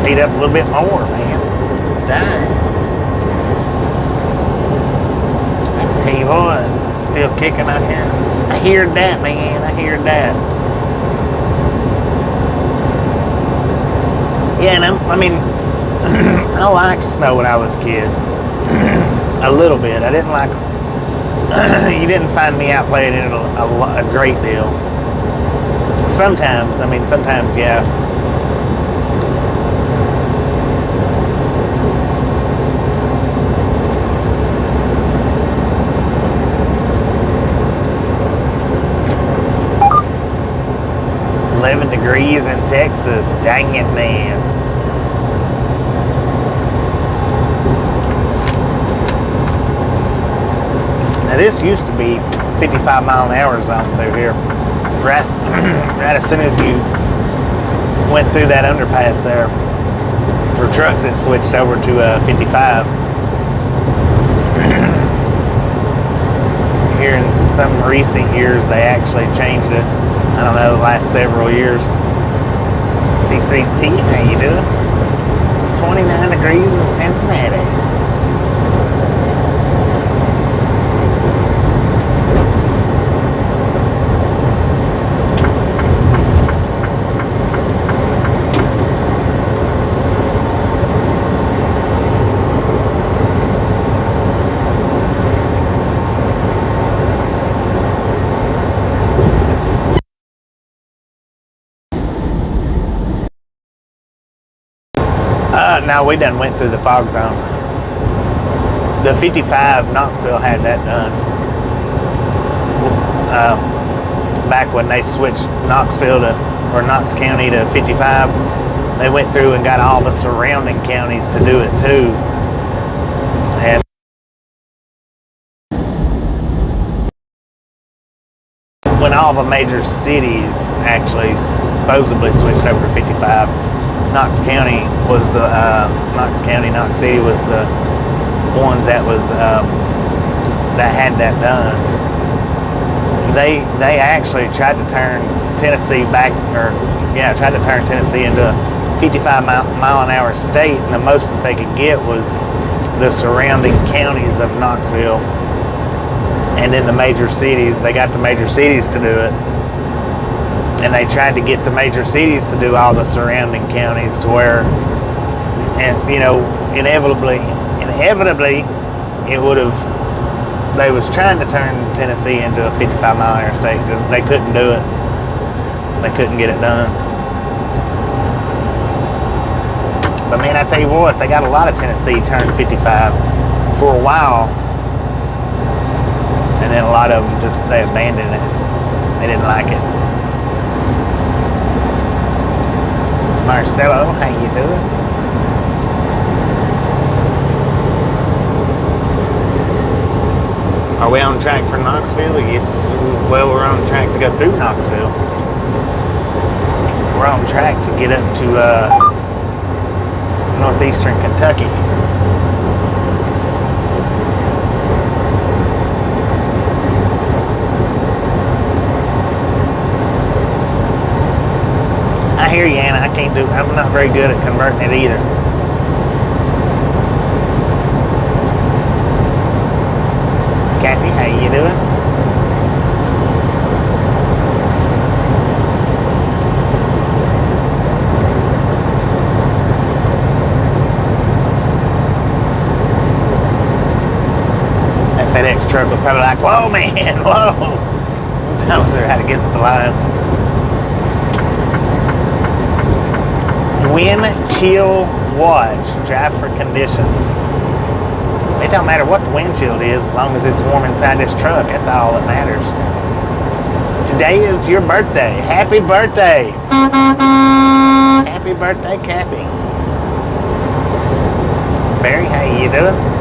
just heat up a little bit more, man. Dang. I tell you what, still kicking out here. I hear that, man. I hear that. Yeah, and I mean, I liked snow when I was a kid. A little bit. I didn't like. You didn't find me out playing it a great deal. Sometimes, yeah. Degrees in Texas. Dang it, man. Now this used to be 55 mile an hour zone through here. Right as soon as you went through that underpass there. For trucks it switched over to 55. Here in some recent years they actually changed it. I don't know, the last several years. C3T, how you doing? 29 degrees in Cincinnati. No, we done went through the fog zone. The 55, Knoxville had that done. Back when they switched Knoxville or Knox County to 55, they went through and got all the surrounding counties to do it too. And when all the major cities actually supposedly switched over to 55, Knox County was the Knox City was the ones that was that had that done. They actually tried to turn Tennessee tried to turn Tennessee into a 55 mile an hour state, and the most that they could get was the surrounding counties of Knoxville, and then the major cities. They got the major cities to do it. And they tried to get the major cities to do all the surrounding counties to where, and you know, inevitably, it would have. They was trying to turn Tennessee into a 55 mile an hour state because they couldn't do it. They couldn't get it done. But man, I tell you what, they got a lot of Tennessee turned 55 for a while, and then a lot of them they abandoned it. They didn't like it. Marcelo, how you doing? Are we on track for Knoxville? Yes, well, we're on track to go through Knoxville. We're on track to get up to northeastern Kentucky. I hear you, Anna. I'm not very good at converting it either. Kathy, how you doing? That FedEx truck was probably like, whoa, man, whoa. That was right against the line. Wind chill watch, drive for conditions. It don't matter what the windshield is as long as it's warm inside this truck. That's all that matters. Today is your birthday. Happy birthday. Happy birthday, Kathy. Barry, how you doing?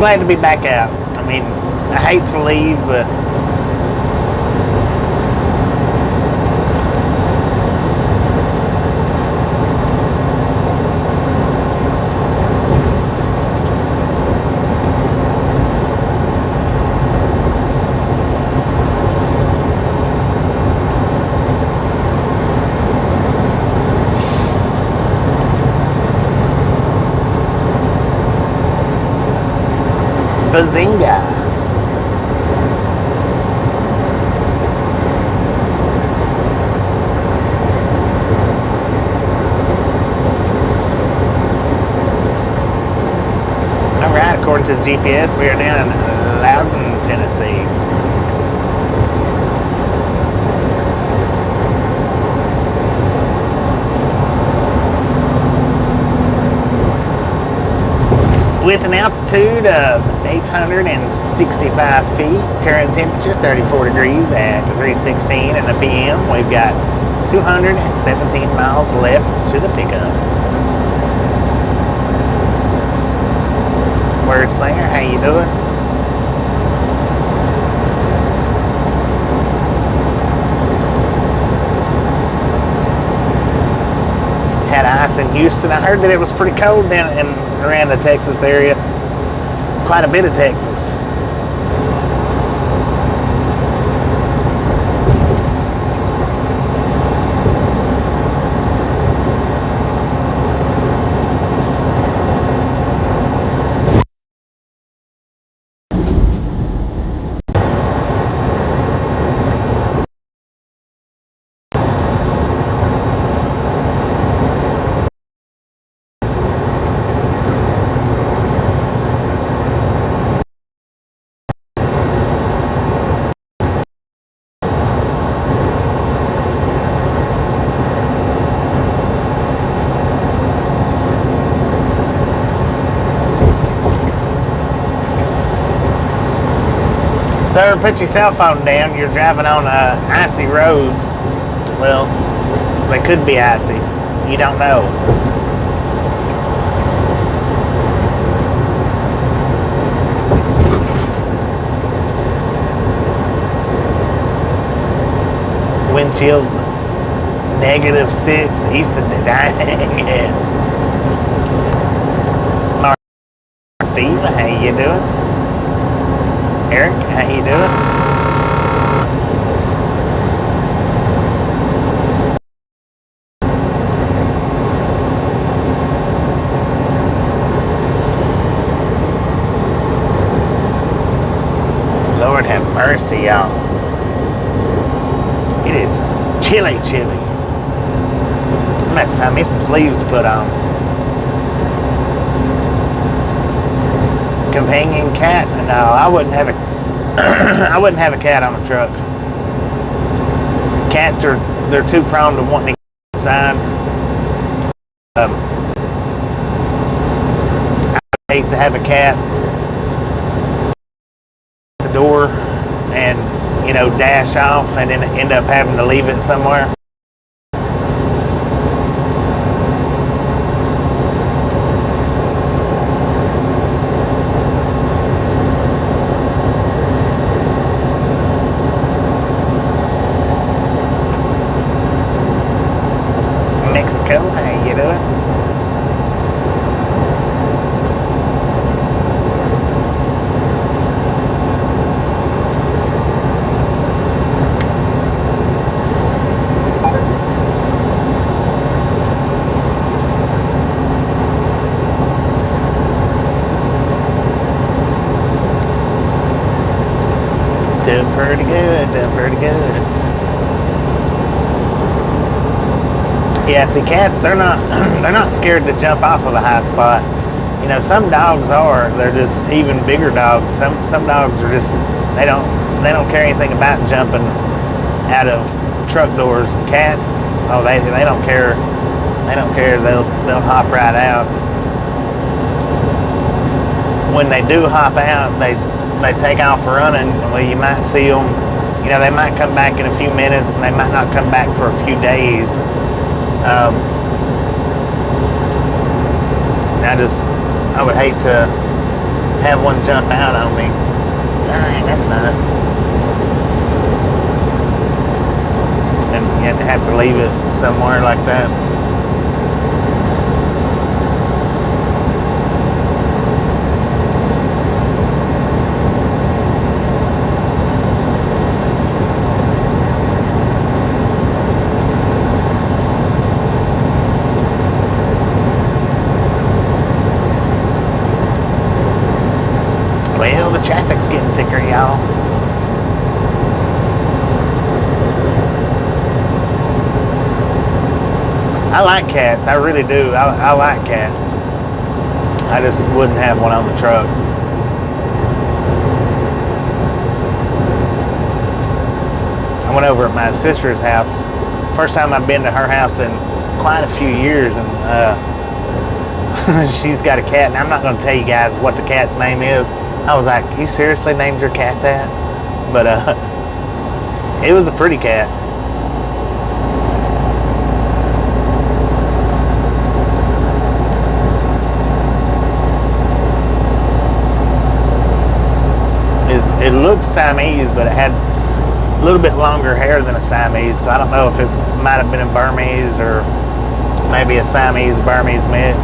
glad to be back out. I mean, I hate to leave, but bazinga. Alright, according to the GPS, we are now in Loudon, Tennessee. With an altitude of 865 feet, current temperature 34 degrees at 3:16 in the PM. We've got 217 miles left to the pickup. Word Slinger, how you doing? Had ice in Houston. I heard that it was pretty cold down in around the Texas area. Quite a bit of Texas. Sir, put your cell phone down. You're driving on icy roads. Well, they could be icy. You don't know. Wind chills -6 east of yeah. Mark, Steve, how you doing? Eric, how you doing? Lord have mercy, y'all. It is chilly. I'm gonna have to find me some sleeves to put on. Companion cat? No, I wouldn't have a I wouldn't have a cat on a truck. Cats they're too prone to wanting to get inside. I hate to have a cat at the door and dash off and then end up having to leave it somewhere. How you doing? Doing pretty good. Yeah, see, cats, they're not scared to jump off of a high spot. Some dogs are. They're just even bigger dogs. Some dogs are just they don't care anything about jumping out of truck doors. And cats, oh, they don't care. They don't care. They'll hop right out. When they do hop out, they take off running. Well, you might see them. They might come back in a few minutes, and they might not come back for a few days. I would hate have one jump out on me. Dang, that's nice. And you have to leave it somewhere like that. Well, the traffic's getting thicker, y'all. I like cats. I really do. I like cats. I just wouldn't have one on the truck. I went over at my sister's house. First time I've been to her house in quite a few years, and she's got a cat, and I'm not going to tell you guys what the cat's name is. I was like, you seriously named your cat that? But it was a pretty cat. It looked Siamese, but it had a little bit longer hair than a Siamese, so I don't know if it might have been a Burmese or maybe a Siamese-Burmese mix.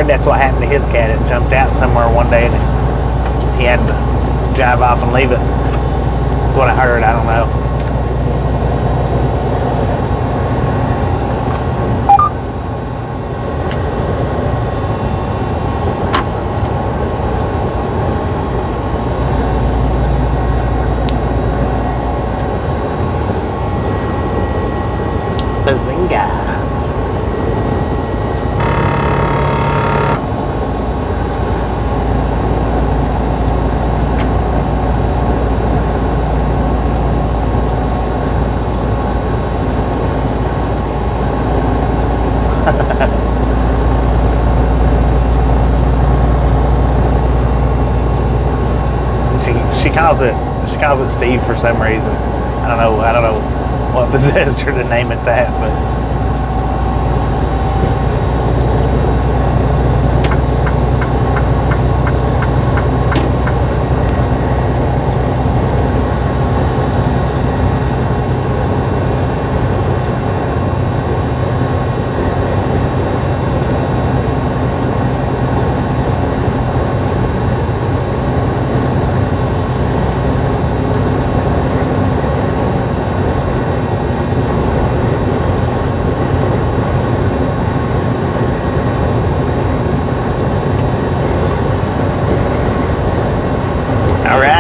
That's what happened to his cat. It jumped out somewhere one day and he had to drive off and leave it. That's what I heard. I don't know. Bazinga. She calls it Steve for some reason. I don't know what possessed her to name it that, but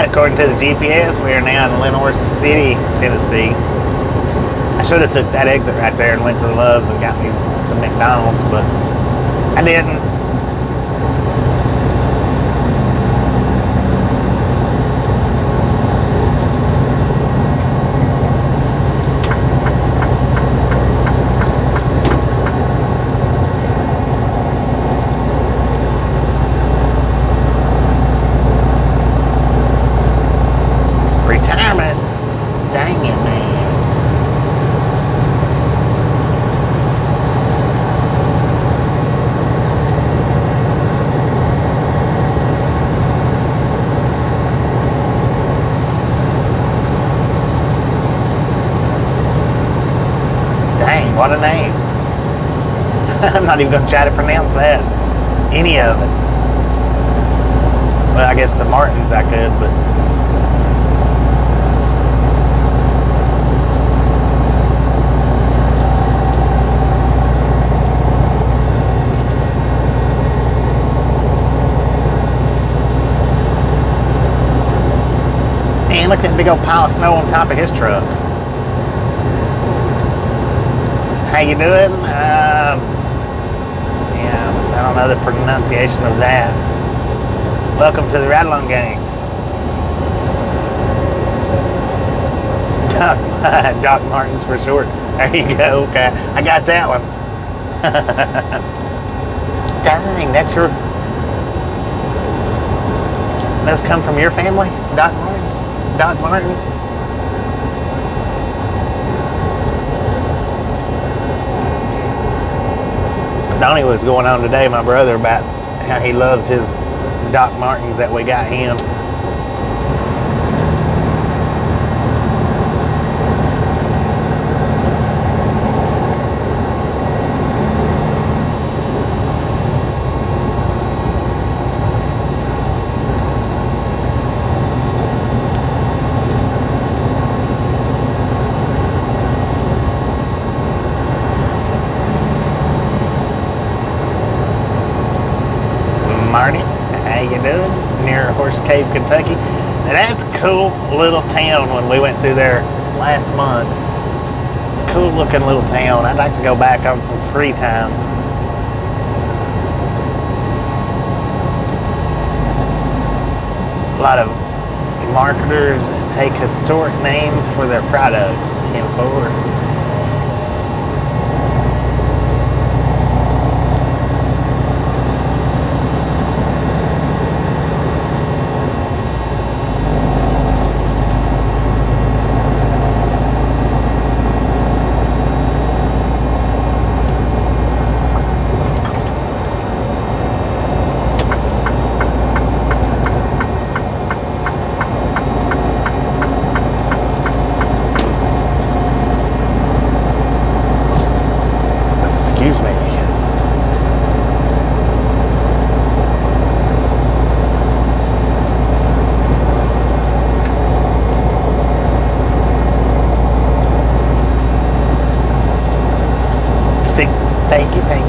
according to the GPS, we are now in Lenoir City, Tennessee. I should have took that exit right there and went to the Love's and got me some McDonald's, but I didn't. What a name. I'm not even going to try to pronounce that. Any of it. Well, I guess the Martins I could, but... Man, look at that big old pile of snow on top of his truck. How you doing? don't know the pronunciation of that. Welcome to the Ride-Along Gang. Doc Martens for short. There you go. Okay, I got that one. Dang, that's your... Those come from your family? Doc Martens? Doc Martens? Donnie was going on today, my brother, about how he loves his Doc Martens that we got him. How you doing? Near Horse Cave, Kentucky. And that's a cool little town when we went through there last month. Cool looking little town. I'd like to go back on some free time. A lot of marketers take historic names for their products. 10-4.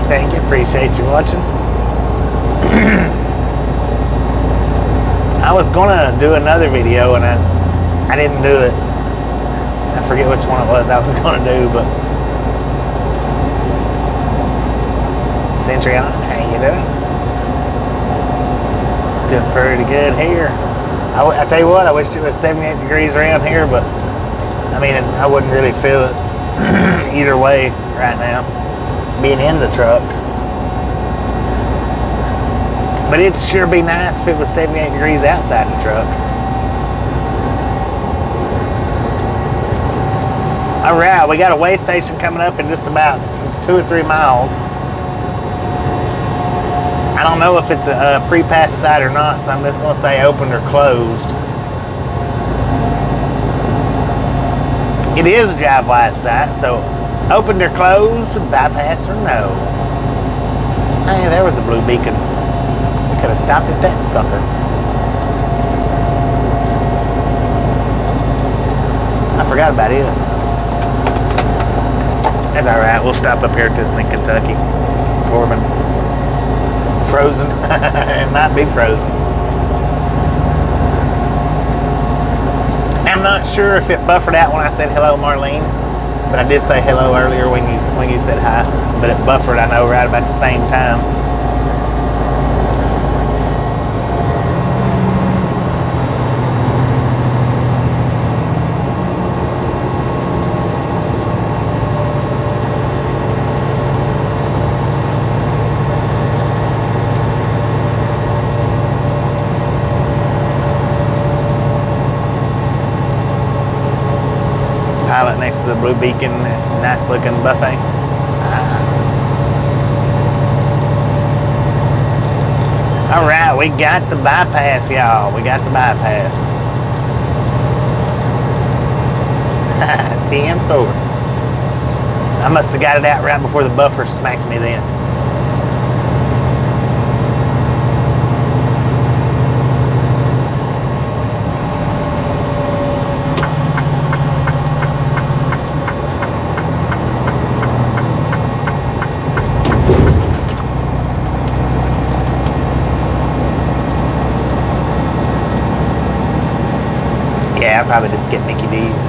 Thank you. Appreciate you watching. I was gonna do another video and I didn't do it. I forget which one it was I was gonna do, but Century on, how you doing? Doing pretty good here. I tell you what, I wish it was 78 degrees around here, but I mean, I wouldn't really feel it either way right now, being in the truck. But it'd sure be nice if it was 78 degrees outside the truck. Alright, we got a way station coming up in just about 2 or 3 miles. I don't know if it's a pre-pass site or not, so I'm just going to say opened or closed. It is a drive-wise site, so opened or closed, bypass or no. Hey, there was a blue beacon. We could have stopped at that sucker. I forgot about it. That's alright, we'll stop up here at this in Kentucky. Corbin. Frozen. It might be frozen. I'm not sure if it buffered out when I said hello, Marlene, but I did say hello earlier when you said hi. But it buffered, I know, right about the same time. Pilot next to the blue beacon, nice looking buffet. Alright, we got the bypass, y'all. We got the bypass. 10-4. I must have got it out right before the buffer smacked me then. Yeah, I'll probably just get Mickey D's.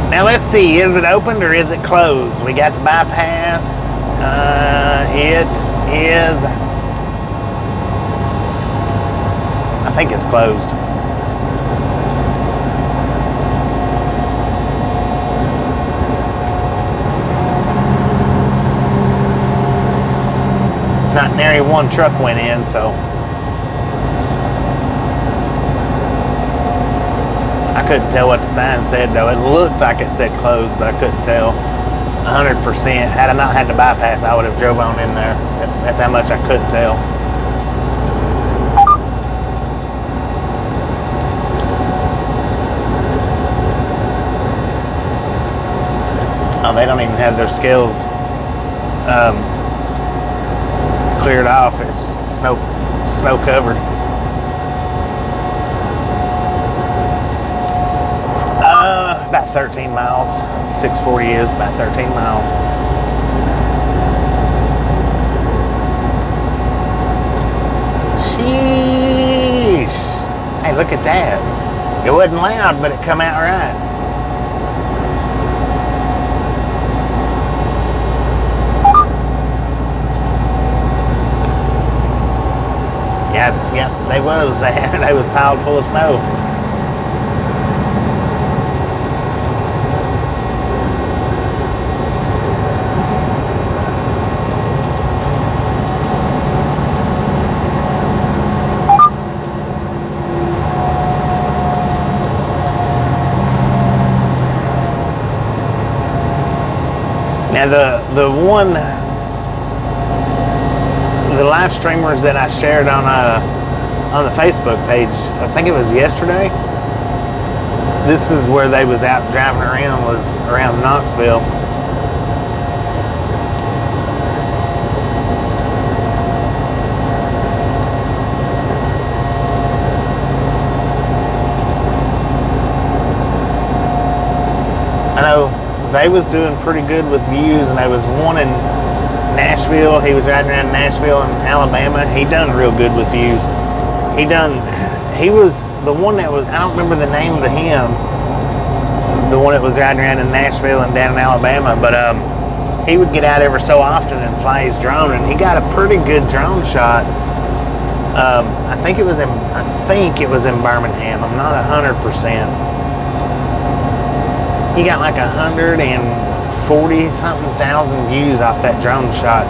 Now let's see, is it opened or is it closed? We got the bypass. It is, I think it's closed. Not nary one truck went in, so I couldn't tell what the sign said though. It looked like it said closed, but I couldn't tell 100%. Had I not had to bypass, I would have drove on in there. That's how much I couldn't tell. Oh, they don't even have their scales cleared off. It's snow covered. About 13 miles. 640 is about 13 miles. Sheesh. Hey, look at that. It wasn't loud, but it come out right. Yep, they was. They was piled full of snow. Now the live streamers that I shared on the Facebook page, I think it was yesterday. This is where they was out driving around, was around Knoxville. I know they was doing pretty good with views, and there was one in Nashville. He was riding around Nashville and Alabama. He done real good with views. He was the one that was, I don't remember the name of him, the one that was riding around in Nashville and down in Alabama, but he would get out ever so often and fly his drone, and he got a pretty good drone shot. I think it was in Birmingham. I'm not 100%. He got like 140 something thousand views off that drone shot,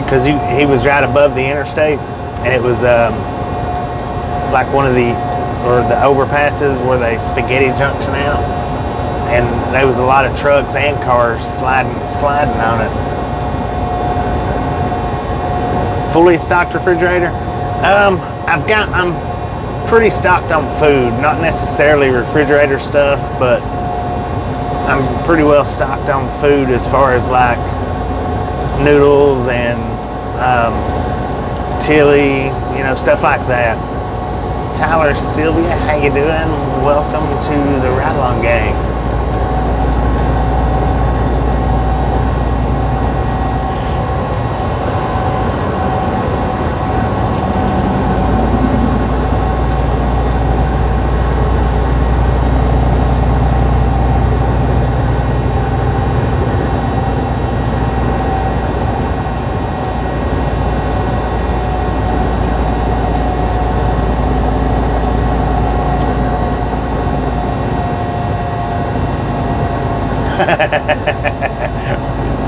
because he was right above the interstate, and it was like one of the overpasses where they spaghetti junction out, and there was a lot of trucks and cars sliding on it. Fully stocked refrigerator. I'm pretty stocked on food, not necessarily refrigerator stuff, but I'm pretty well stocked on food as far as like noodles and chili, stuff like that. Tyler, Sylvia, how you doing? Welcome to the Ride Along Gang.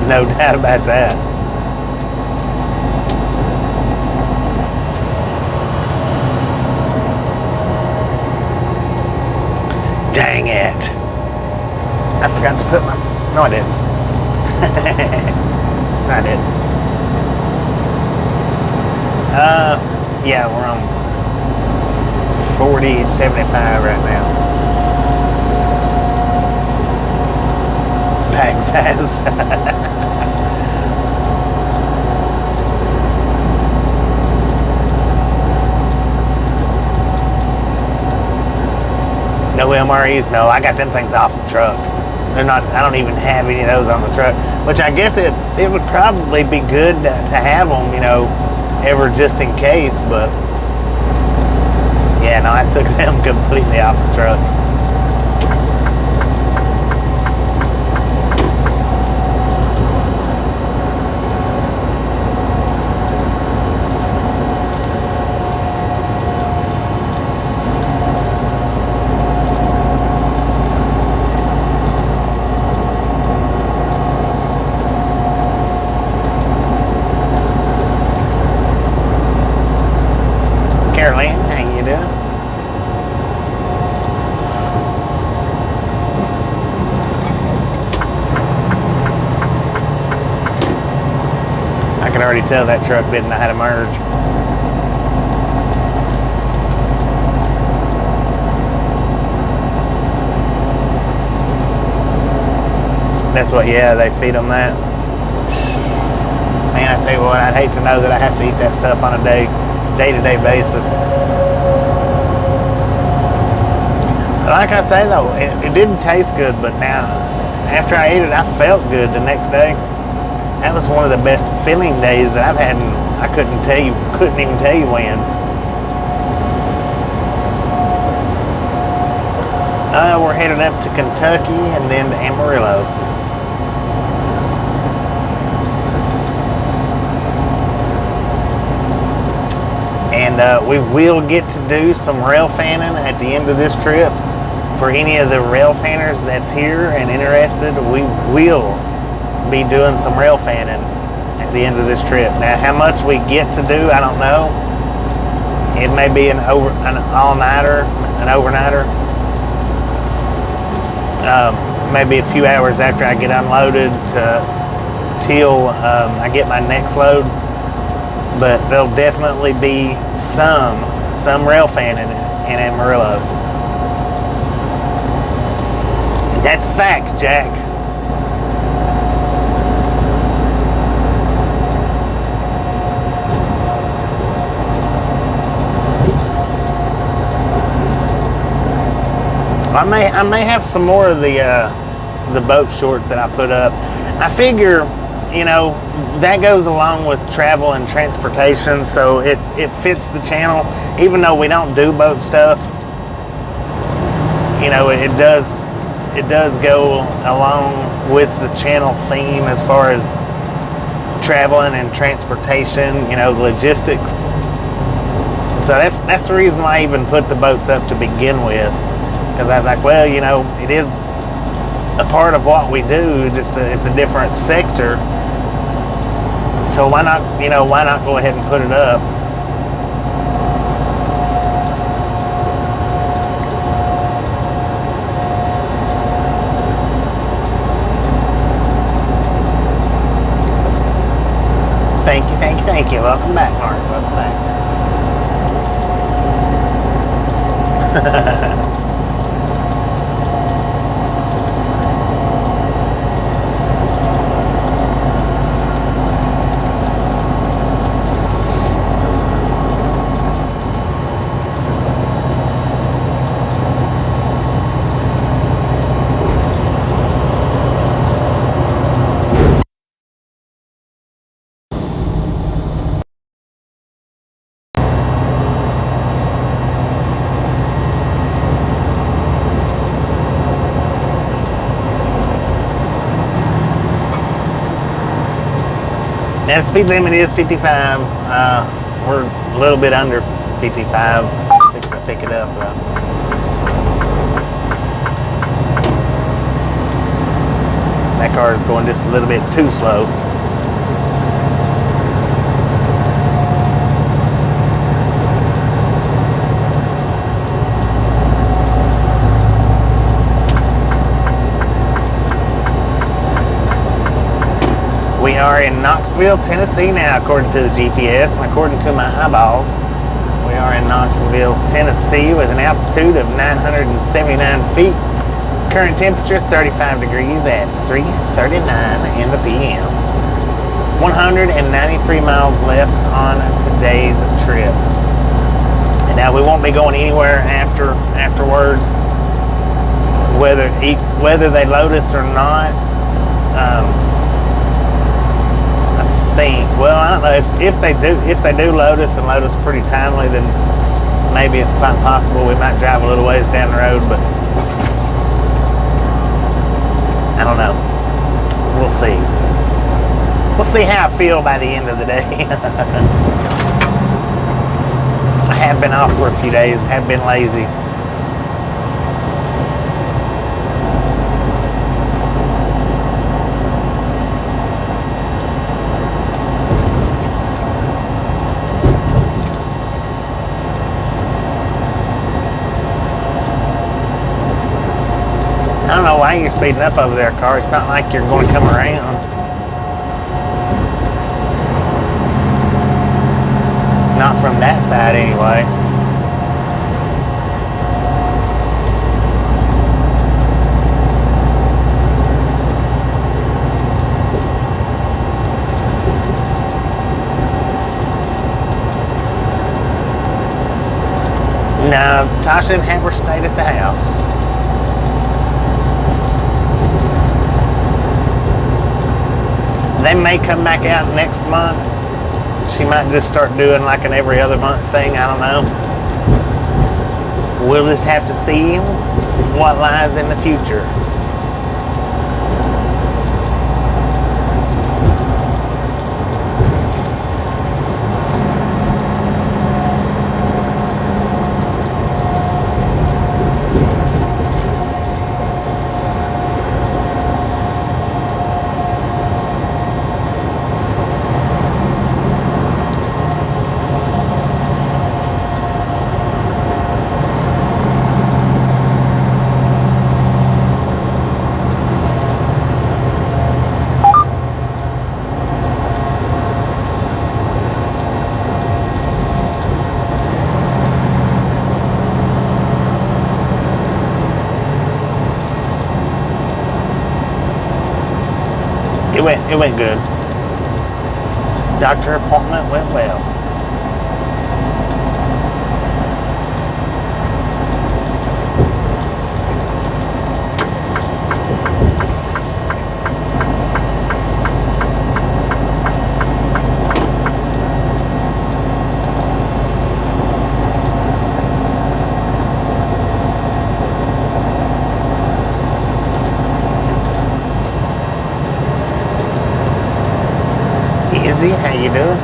No doubt about that. Dang it. I forgot to put my... No, I didn't. No, I didn't. Yeah, we're on 40.75 right now. Pags has. No MREs? No, I got them things off the truck. They're not, I don't even have any of those on the truck, which I guess it would probably be good to have them, ever just in case, but yeah, no, I took them completely off the truck. can already tell that truck didn't know how to merge. That's what, yeah, they feed them that. Man, I tell you what, I'd hate to know that I have to eat that stuff on a day-to-day basis. Like I say though, it didn't taste good, but now, after I ate it, I felt good the next day. That was one of the best filling days that I've had, and I couldn't even tell you when. We're headed up to Kentucky and then to Amarillo. And we will get to do some rail fanning at the end of this trip. For any of the rail fanners that's here and interested, we will be doing some rail fanning at the end of this trip. Now, how much we get to do, I don't know. It may be an all-nighter, an overnighter. Maybe a few hours after I get unloaded till I get my next load. But there'll definitely be some rail fanning in Amarillo. That's fact, Jack. I may have some more of the boat shorts that I put up. I figure, you know, that goes along with travel and transportation, so it fits the channel. Even though we don't do boat stuff, you know, it does go along with the channel theme as far as traveling and transportation, you know, logistics. So that's the reason why I even put the boats up to begin with, because I was like, well, you know, it is a part of what we do, just it's a different sector. So why not go ahead and put it up? Thank you. Welcome back, Mark. Welcome back. Now the speed limit is 55. We're a little bit under 55. Fix to pick it up though. That car is going just a little bit too slow. We are in Knoxville, Tennessee now, according to the GPS and according to my eyeballs. We are in Knoxville, Tennessee with an altitude of 979 feet. Current temperature 35 degrees at 3:39 in the p.m. 193 miles left on today's trip. And now we won't be going anywhere afterwards, whether they load us or not. Well, I don't know if they do load us and load us pretty timely, then maybe it's quite possible we might drive a little ways down the road, but I don't know. We'll see. We'll see how I feel by the end of the day. I have been off for a few days, have been lazy. I don't know why you're speeding up over there, car. It's not like you're going to come around. Not from that side anyway. No, Tasha and Haber stayed at the house. They may come back out next month. She might just start doing like an every other month thing. I don't know. We'll just have to see what lies in the future. It went good. Doctor appointment went well. Izzy, how you doing?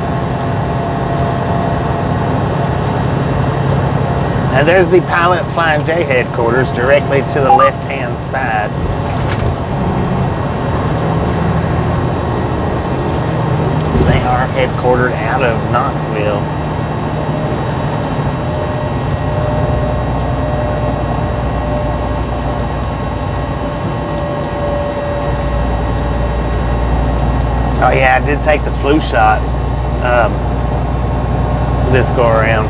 And there's the Pilot Flying J headquarters directly to the left-hand side. They are headquartered out of Knoxville. Oh yeah, I did take the flu shot this go around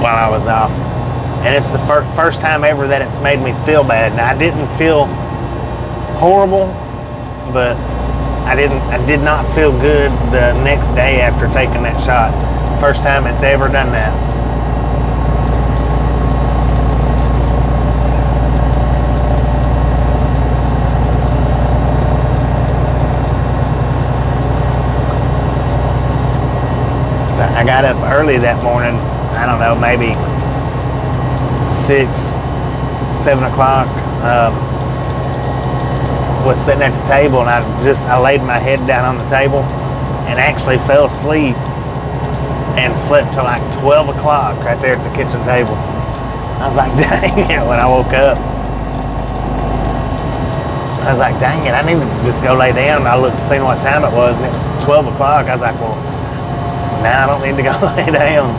while I was off, and it's the first time ever that it's made me feel bad. Now I didn't feel horrible, but I did not feel good the next day after taking that shot. First time it's ever done that. I got up early that morning, I don't know, maybe 6, 7 o'clock, was sitting at the table, and I laid my head down on the table and actually fell asleep and slept till like 12 o'clock right there at the kitchen table. I was like, dang it, when I woke up. I was like, dang it, I need to just go lay down. I looked to see what time it was, and it was 12 o'clock. I was like, well, now I don't need to go lay down.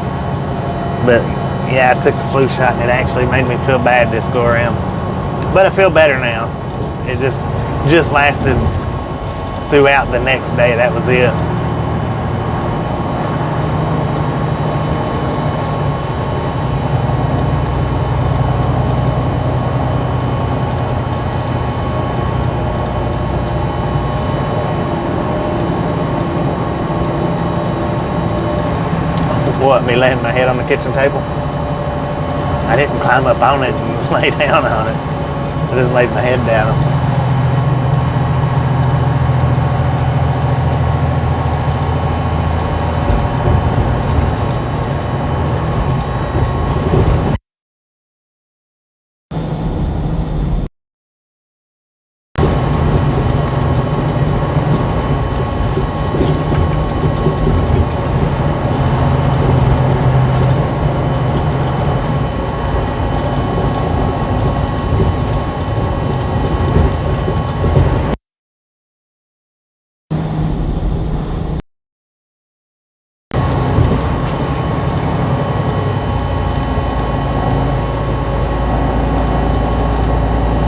But yeah, I took the flu shot, and it actually made me feel bad this go around. But I feel better now. It just lasted throughout the next day. That was it. What, me laying my head on the kitchen table? I didn't climb up on it and lay down on it. I just laid my head down.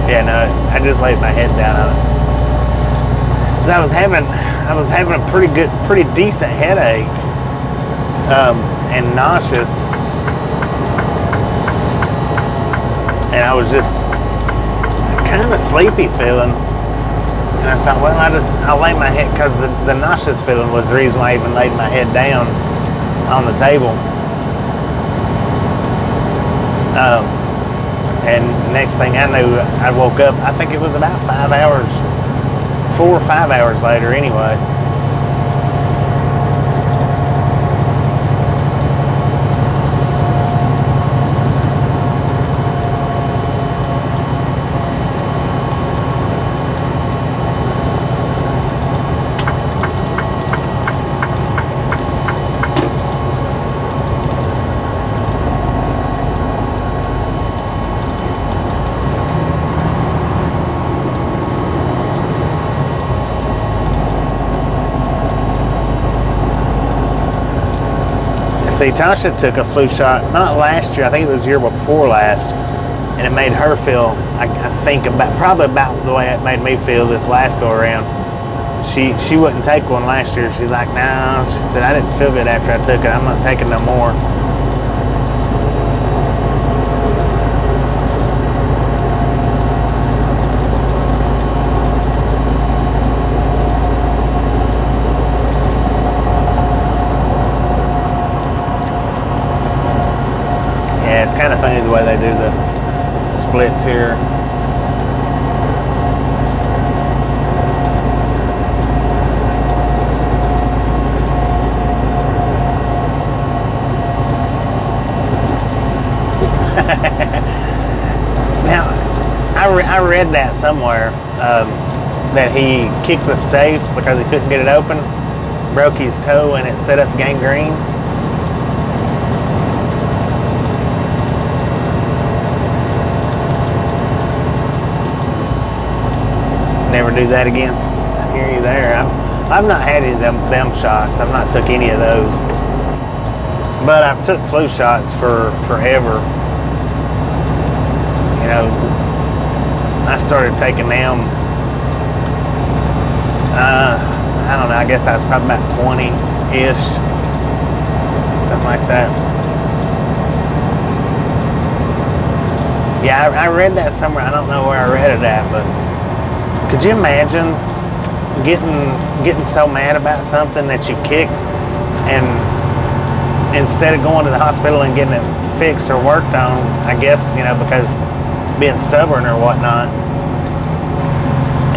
Yeah, no, I just laid my head down on it. I was having a pretty decent headache. and nauseous. And I was just kind of sleepy feeling. And I thought, well, I'll lay my head, because the nauseous feeling was the reason why I even laid my head down on the table. And next thing I knew, I woke up, I think it was about 5 hours, 4 or 5 hours later anyway. See, Tasha took a flu shot, not last year, I think it was the year before last, and it made her feel, I think, probably about the way it made me feel this last go around. She wouldn't take one last year. She's like, no, she said, I didn't feel good after I took it. I'm not taking no more. It's kind of funny the way they do the splits here. Now, I read that somewhere, that he kicked the safe because he couldn't get it open, broke his toe, and it set up gangrene. Never do that again. I hear you there. I've not had any of them shots. I've not took any of those. But I've took flu shots for forever. You know, I started taking them, I don't know, I guess I was probably about 20-ish. Something like that. Yeah, I read that somewhere. I don't know where I read it at, but could you imagine getting so mad about something that you kicked, and instead of going to the hospital and getting it fixed or worked on, I guess, you know, because being stubborn or whatnot,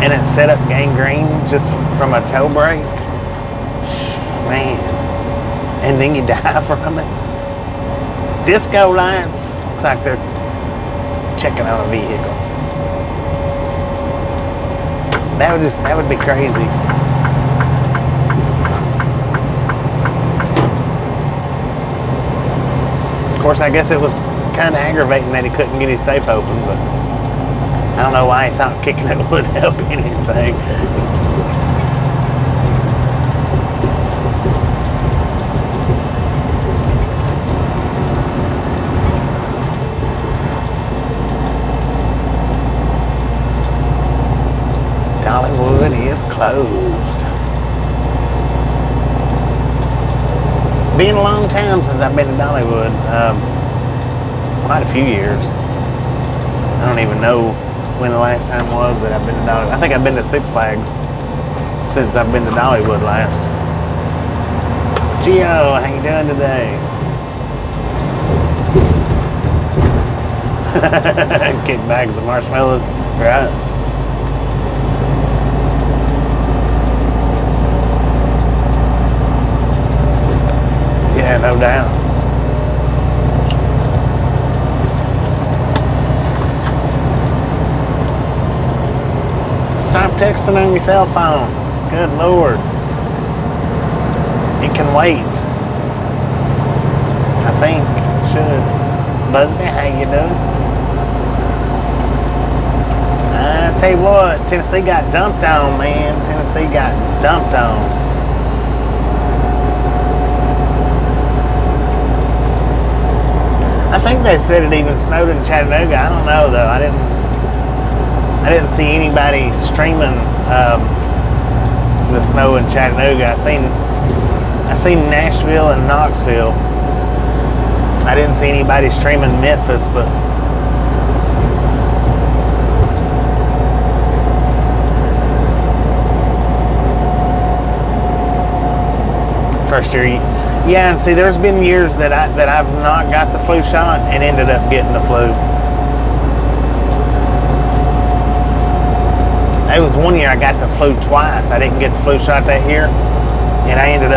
and it set up gangrene just from a toe break? Man. And then you die from it. Disco lights. Looks like they're checking out a vehicle. That would be crazy. Of course, I guess it was kind of aggravating that he couldn't get his safe open, but I don't know why he thought kicking it would help anything. Dollywood is closed. Been a long time since I've been to Dollywood. Quite a few years. I don't even know when the last time was that I've been to Dollywood. I think I've been to Six Flags since I've been to Dollywood last. Gio, how you doing today? Kick bags of marshmallows, right? Yeah, no doubt. Stop texting on your cell phone. Good Lord. It can wait. I think it should. Busby, how you doing? I tell you what, Tennessee got dumped on, man. Tennessee got dumped on. I think they said it even snowed in Chattanooga. I don't know though. I didn't see anybody streaming the snow in Chattanooga. I seen I seen Nashville and Knoxville. I didn't see anybody streaming Memphis, but first year, yeah. And see, there's been years that I've not got the flu shot and ended up getting the flu. It was one year I got the flu twice. I didn't get the flu shot that year, and I ended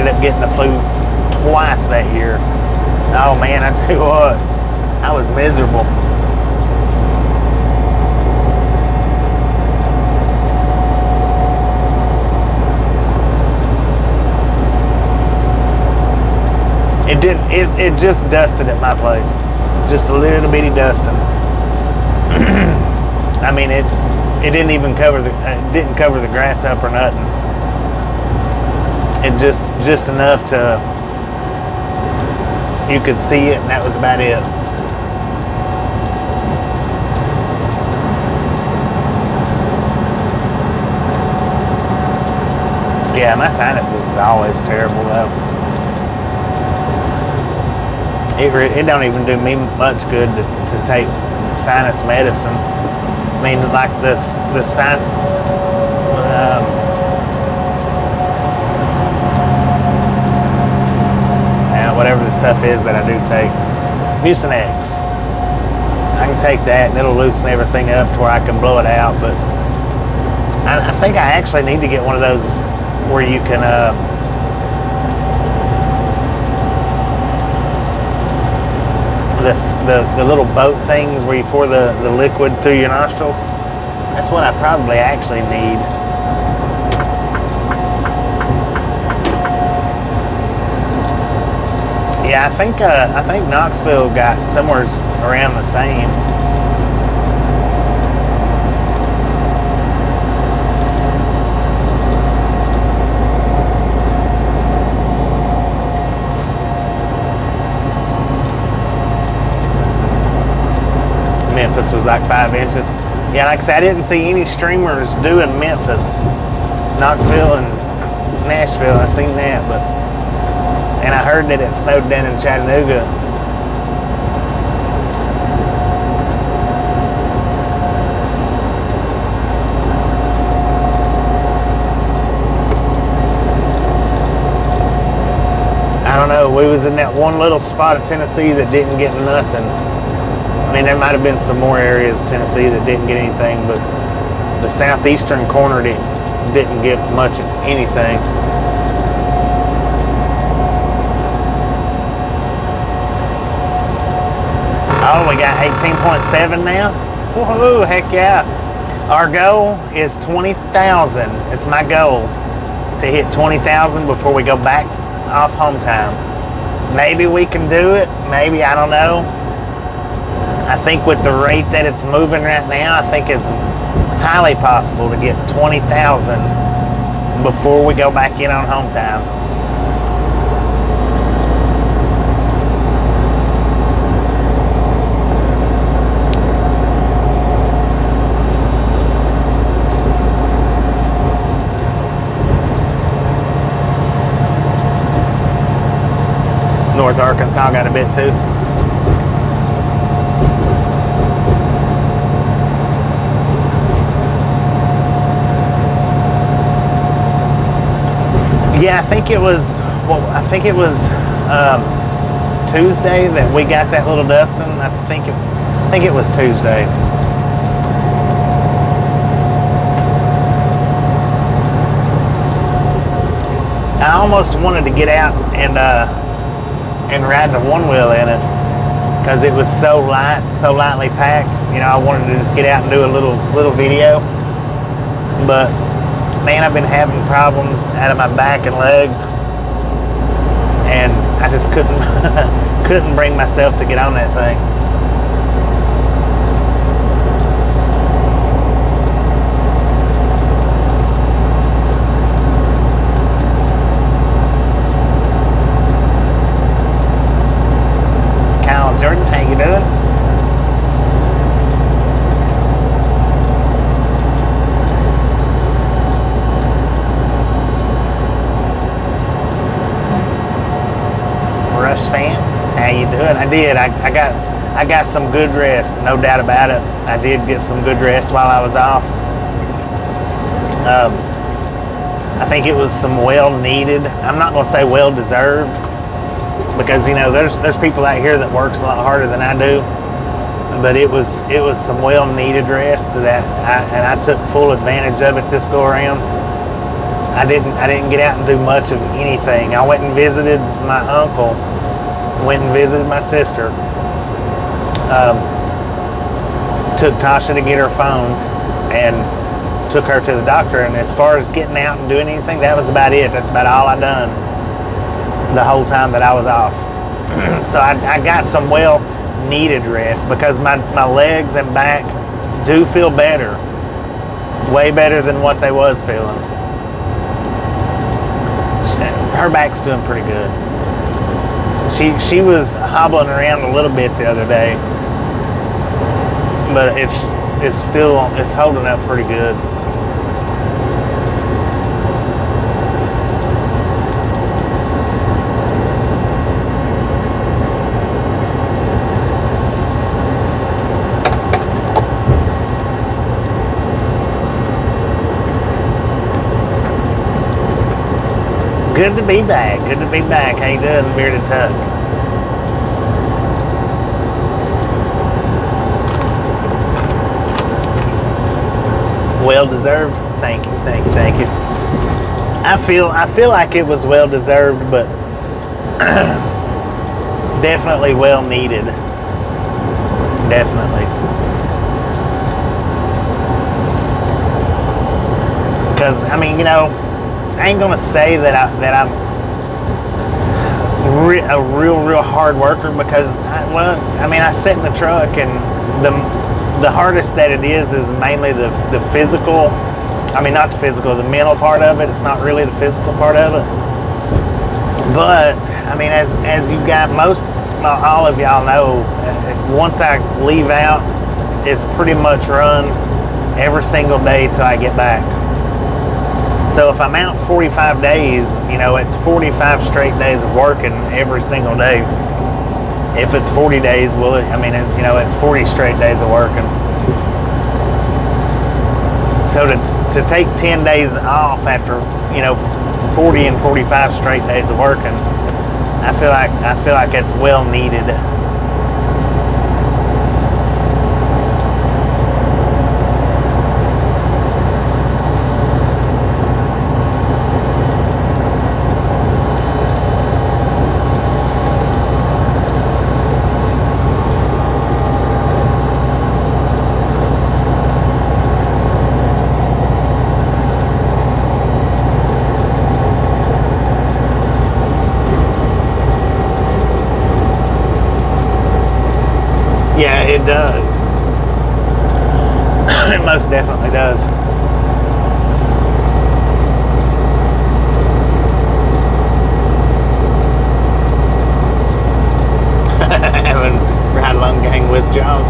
up getting the flu twice that year. Oh man, I tell you what, I was miserable. It just dusted at my place, just a little bitty dusting. I mean, it didn't even cover the grass up or nothing. It just enough to, you could see it, and that was about it. Yeah, my sinuses is always terrible though. It don't even do me much good to take sinus medicine. I mean, like the whatever the stuff is that I do take, Mucinex. I can take that and it'll loosen everything up to where I can blow it out. But I think I actually need to get one of those where you can the little boat things where you pour the liquid through your nostrils. That's what I probably actually need. Yeah, I think Knoxville got somewhere around the same. Memphis was like 5 inches. Yeah, like I said, I didn't see any streamers doing Memphis. Knoxville and Nashville, I seen that, and I heard that it snowed down in Chattanooga. I don't know, we was in that one little spot of Tennessee that didn't get nothing. I mean, there might have been some more areas of Tennessee that didn't get anything, but the southeastern corner didn't get much of anything. Oh, we got 18.7 now? Woohoo, heck yeah. Our goal is 20,000. It's my goal to hit 20,000 before we go back off home time. Maybe we can do it, maybe, I don't know. I think with the rate that it's moving right now, I think it's highly possible to get 20,000 before we go back in on home time. North Arkansas got a bit too. Yeah, I think it was Tuesday that we got that little dusting. I think it was Tuesday. I almost wanted to get out and ride the one wheel in it because it was so light, so lightly packed. You know, I wanted to just get out and do a little video, but man, I've been having problems out of my back and legs, and I just couldn't bring myself to get on that thing. Kyle Jordan, how you doing? good. I did. I got some good rest, no doubt about it. I did get some good rest while I was off. I think it was some well needed. I'm not gonna say well deserved, because you know there's people out here that works a lot harder than I do. But it was some well needed rest that I took full advantage of it this go around. I didn't get out and do much of anything. I went and visited my uncle, went and visited my sister. Took Tasha to get her phone and took her to the doctor. And as far as getting out and doing anything, that was about it. That's about all I done the whole time that I was off. So I got some well needed rest, because my legs and back do feel better, way better than what they was feeling. Her back's doing pretty good. She was hobbling around a little bit the other day, but it's holding up pretty good. Good to be back. Good to be back. How you doing, Bearded Tuck? Well deserved. Thank you. I feel like it was well deserved, but definitely well needed. Definitely. Because I mean, you know, I ain't gonna say that I'm a real hard worker, because I sit in the truck, and the hardest that it is mainly the physical. I mean, not the physical, the mental part of it. It's not really the physical part of it. But I mean, as you got all of y'all know, once I leave out, it's pretty much run every single day till I get back. So if I'm out 45 days, you know, it's 45 straight days of working every single day. If it's 40 days, it's 40 straight days of working. So to take 10 days off after, you know, 40 and 45 straight days of working, I feel like it's well needed. Yeah, it does. It most definitely does. Having ride along gang with Jaws.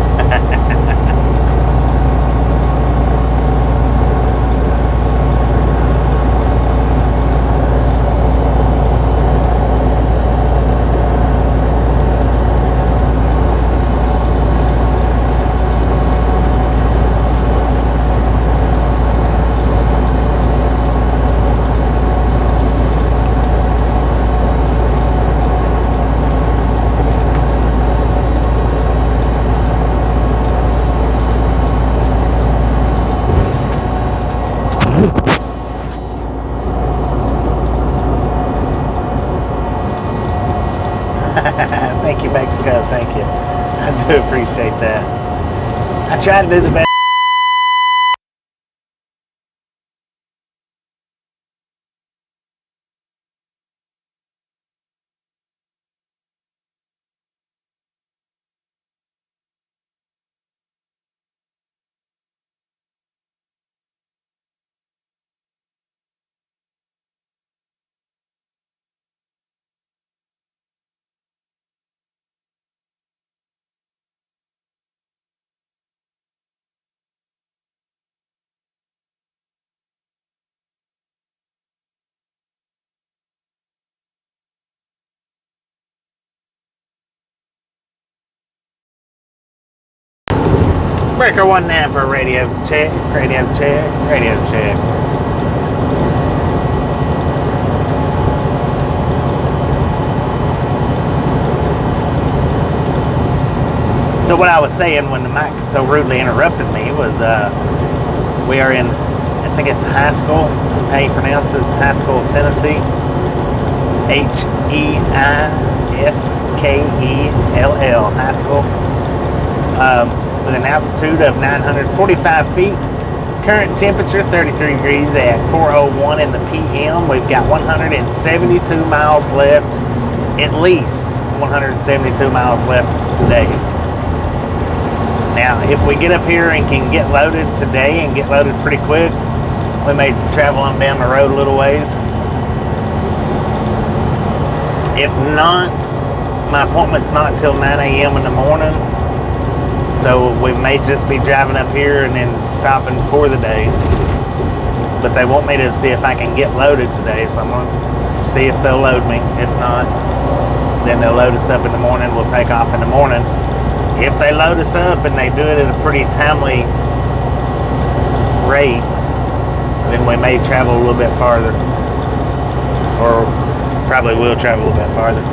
Thank you, Mexico. Thank you. I do appreciate that. I try to do the best. Breaker 19 for radio check, radio check, radio check. So what I was saying when the mic so rudely interrupted me was we are in, I think it's Haskell, is how you pronounce it, Haskell, Tennessee. Heiskell, Haskell. With an altitude of 945 feet. Current temperature 33 degrees at 4:01 in the PM. We've got 172 miles left, at least 172 miles left today. Now, if we get up here and can get loaded today and get loaded pretty quick, we may travel on down the road a little ways. If not, my appointment's not till 9 a.m. in the morning. So we may just be driving up here and then stopping for the day. But they want me to see if I can get loaded today, so I'm going to see if they'll load me. If not, then they'll load us up in the morning. We'll take off in the morning. If they load us up and they do it at a pretty timely rate, then we may travel a little bit farther. Or probably will travel a little bit farther.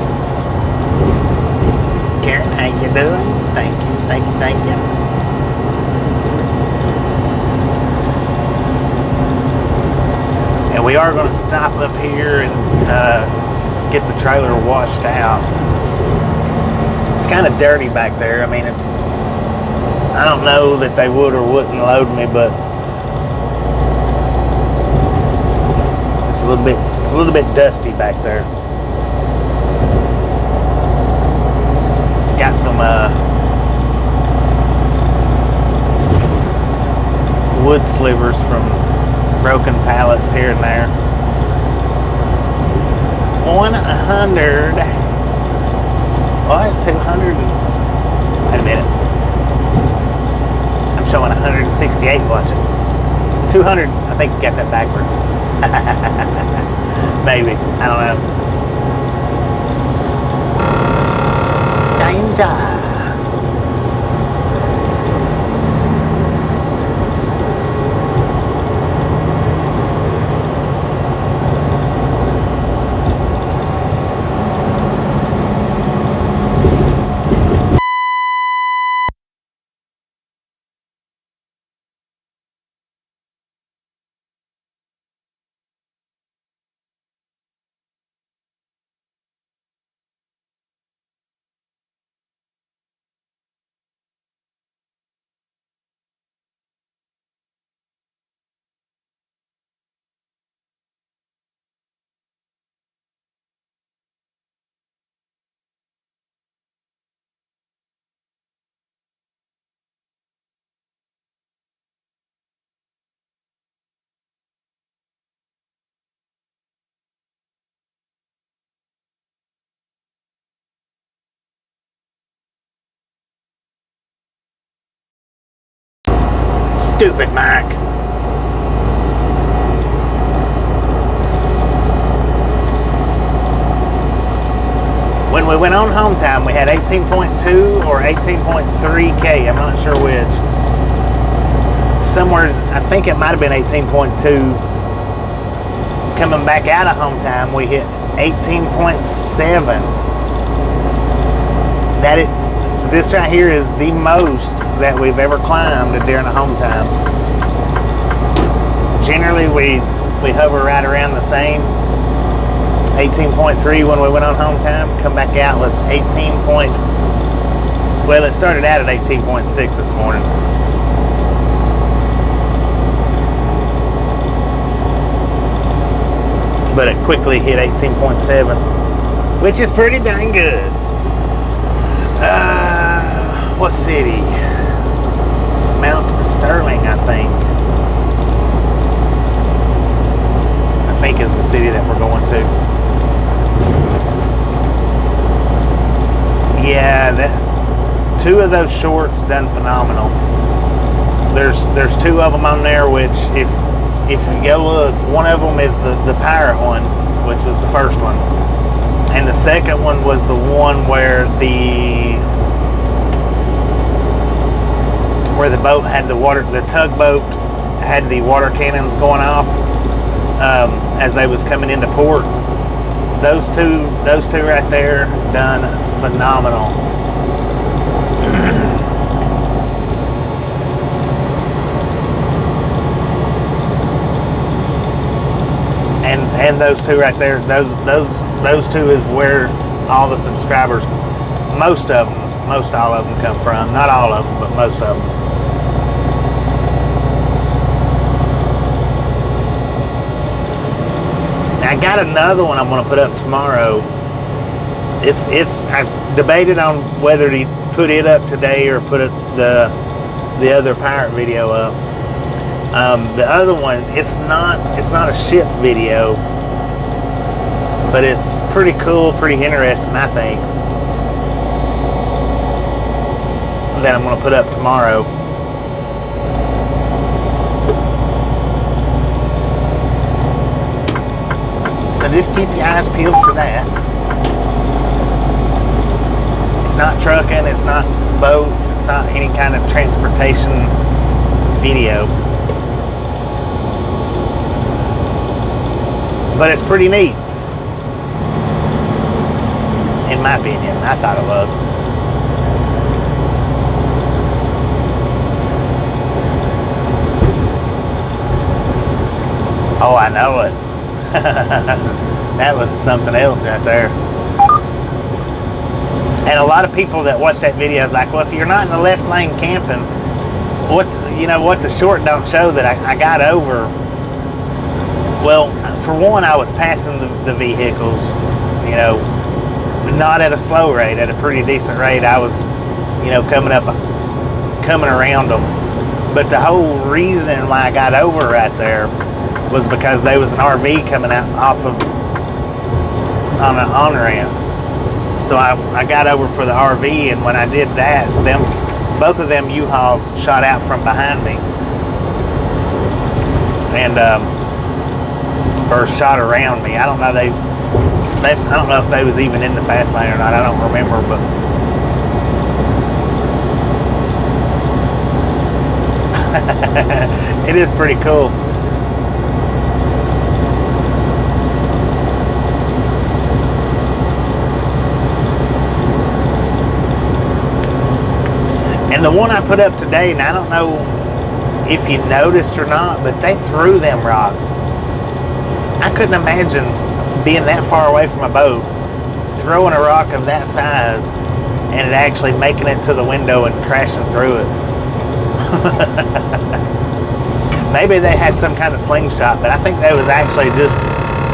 Karen, how you doing? Thank you. Thank you, thank you. And we are going to stop up here and get the trailer washed out. It's kind of dirty back there. I mean, I don't know that they would or wouldn't load me, but it's a little bit dusty back there. Got some wood slivers from broken pallets here and there. 100. What? 200? Wait a minute. I'm showing 168 watching. 200. I think you got that backwards. Maybe. I don't know. Danger. Stupid Mike. When we went on home time, we had 18.2 or 18.3K. I'm not sure which. Somewhere, I think it might have been 18.2. Coming back out of home time, we hit 18.7. This right here is the most that we've ever climbed during a home time. Generally, we hover right around the same. 18.3 when we went on home time. Come back out with 18. Well, it started out at 18.6 this morning. But it quickly hit 18.7, which is pretty dang good. What city? Mount Sterling, I think is the city that we're going to. Yeah, two of those shorts done phenomenal. There's two of them on there, which if you go look, one of them is the pirate one, which was the first one, and the second one was the one where the where the boat had the tugboat had the water cannons going off as they was coming into port. Those two right there done phenomenal. and those two right there, those two is where all the subscribers, most all of them come from. Not all of them, but most of them. I got another one I'm going to put up tomorrow. I debated on whether to put it up today or put the other pirate video up. The other one, it's not a ship video, but it's pretty cool, pretty interesting, I think, that I'm going to put up tomorrow. So just keep your eyes peeled for that. It's not trucking, it's not boats, it's not any kind of transportation video. But it's pretty neat. In my opinion, I thought it was. Oh, I know it. That was something else right there. And a lot of people that watch that video is like, well, if you're not in the left lane camping, what the short don't show that I got over. Well, for one, I was passing the vehicles, not at a slow rate, at a pretty decent rate. I was, coming around them. But the whole reason why I got over right there was because there was an RV coming out off of on an on-ramp. So I got over for the RV, and when I did that, both of them U-Hauls shot out from behind me, and or shot around me. I don't know. I don't know if they was even in the fast lane or not. I don't remember, but it is pretty cool. And the one I put up today, and I don't know if you noticed or not, but they threw them rocks. I couldn't imagine being that far away from a boat, throwing a rock of that size, and it actually making it to the window and crashing through it. Maybe they had some kind of slingshot, but I think they was actually just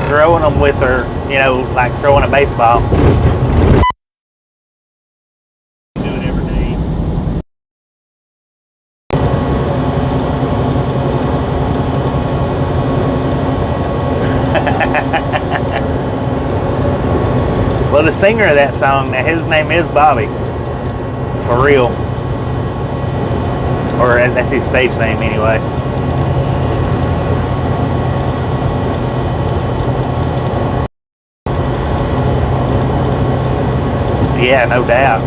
throwing them with her, like throwing a baseball. Well, the singer of that song, now his name is Bobby, for real, or that's his stage name anyway. Yeah, no doubt.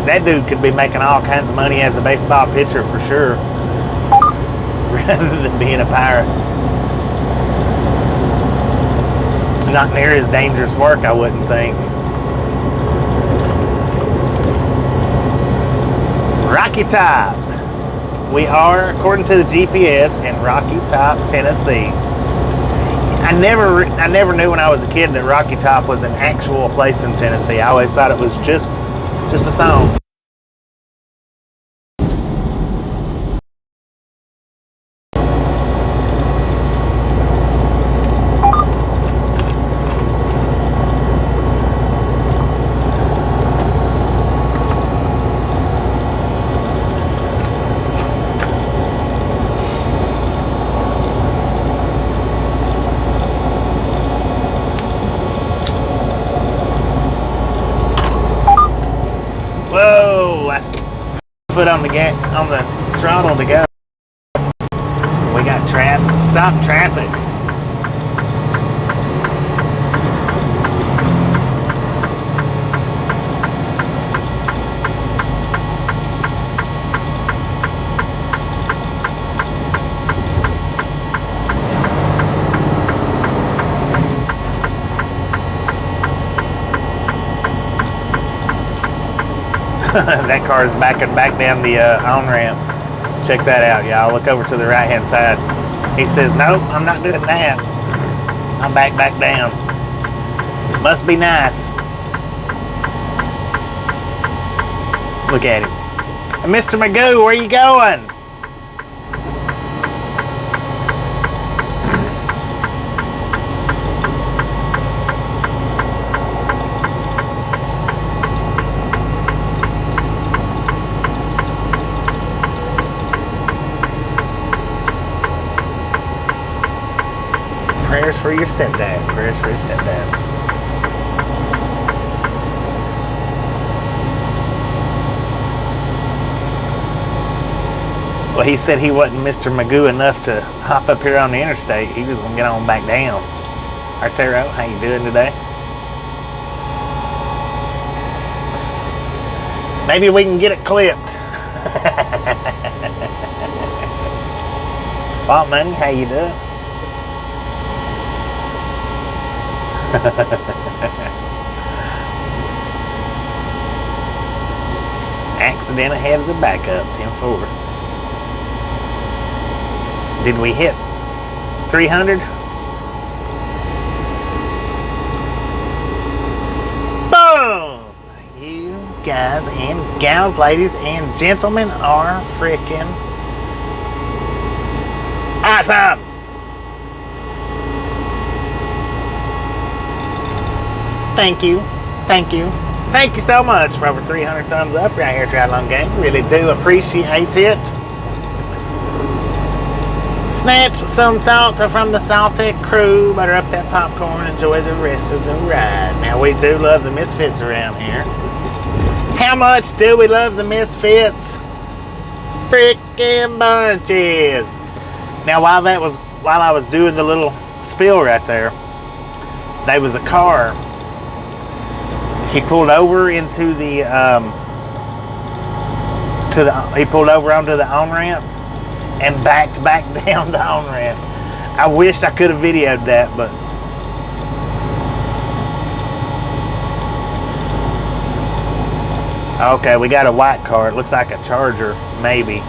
That dude could be making all kinds of money as a baseball pitcher for sure, rather than being a pirate. Not near as dangerous work, I wouldn't think. Rocky Top. We are, according to the GPS, in Rocky Top, Tennessee. I never knew when I was a kid that Rocky Top was an actual place in Tennessee. I always thought it was just a song. Foot on the throttle to go. We got stop traffic. That car is backing back down the on-ramp. Check that out, y'all. Look over to the right-hand side. He says, nope, I'm not doing that. I'm back down. Must be nice. Look at him. Mr. Magoo, where you going? Prayers for your stepdad. Prayers for your stepdad. Well, he said he wasn't Mr. Magoo enough to hop up here on the interstate. He was going to get on back down. Arturo, how you doing today? Maybe we can get it clipped. Walt Money, how you doing? Accident ahead of the backup, 10-4. Did we hit 300? Boom! You guys and gals, ladies and gentlemen are freaking awesome! Thank you. Thank you. Thank you so much for over 300 thumbs up right here at Triathlon Game. Really do appreciate it. Snatch some salt from the salty crew. Butter up that popcorn. Enjoy the rest of the ride. Now, we do love the Misfits around here. How much do we love the Misfits? Freaking bunches. Now, while I was doing the little spill right there, there was a car. He pulled over into the he pulled over onto the on-ramp and backed back down the on-ramp. I wished I could have videoed that, but okay, we got a white car. It looks like a Charger, maybe.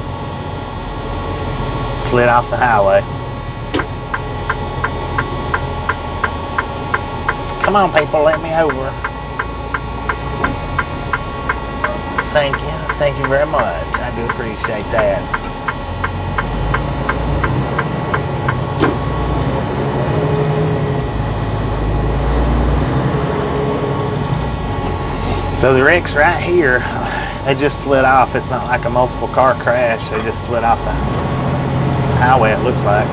Slid off the highway. Come on, people, let me over. Thank you. Thank you very much. I do appreciate that. So the wreck's right here. They just slid off. It's not like a multiple car crash. They just slid off the highway, it looks like.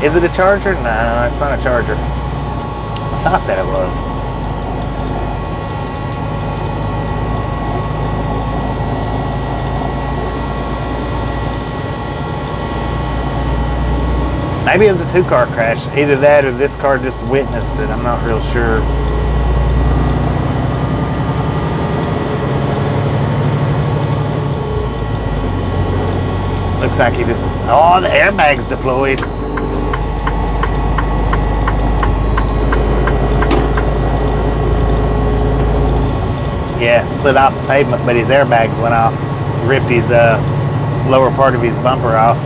Is it a Charger? No, it's not a Charger. I thought that it was. Maybe it was a two-car crash. Either that or this car just witnessed it. I'm not real sure. Looks like he just... Oh, the airbag's deployed. Yeah, slid off the pavement, but his airbags went off. Ripped his lower part of his bumper off.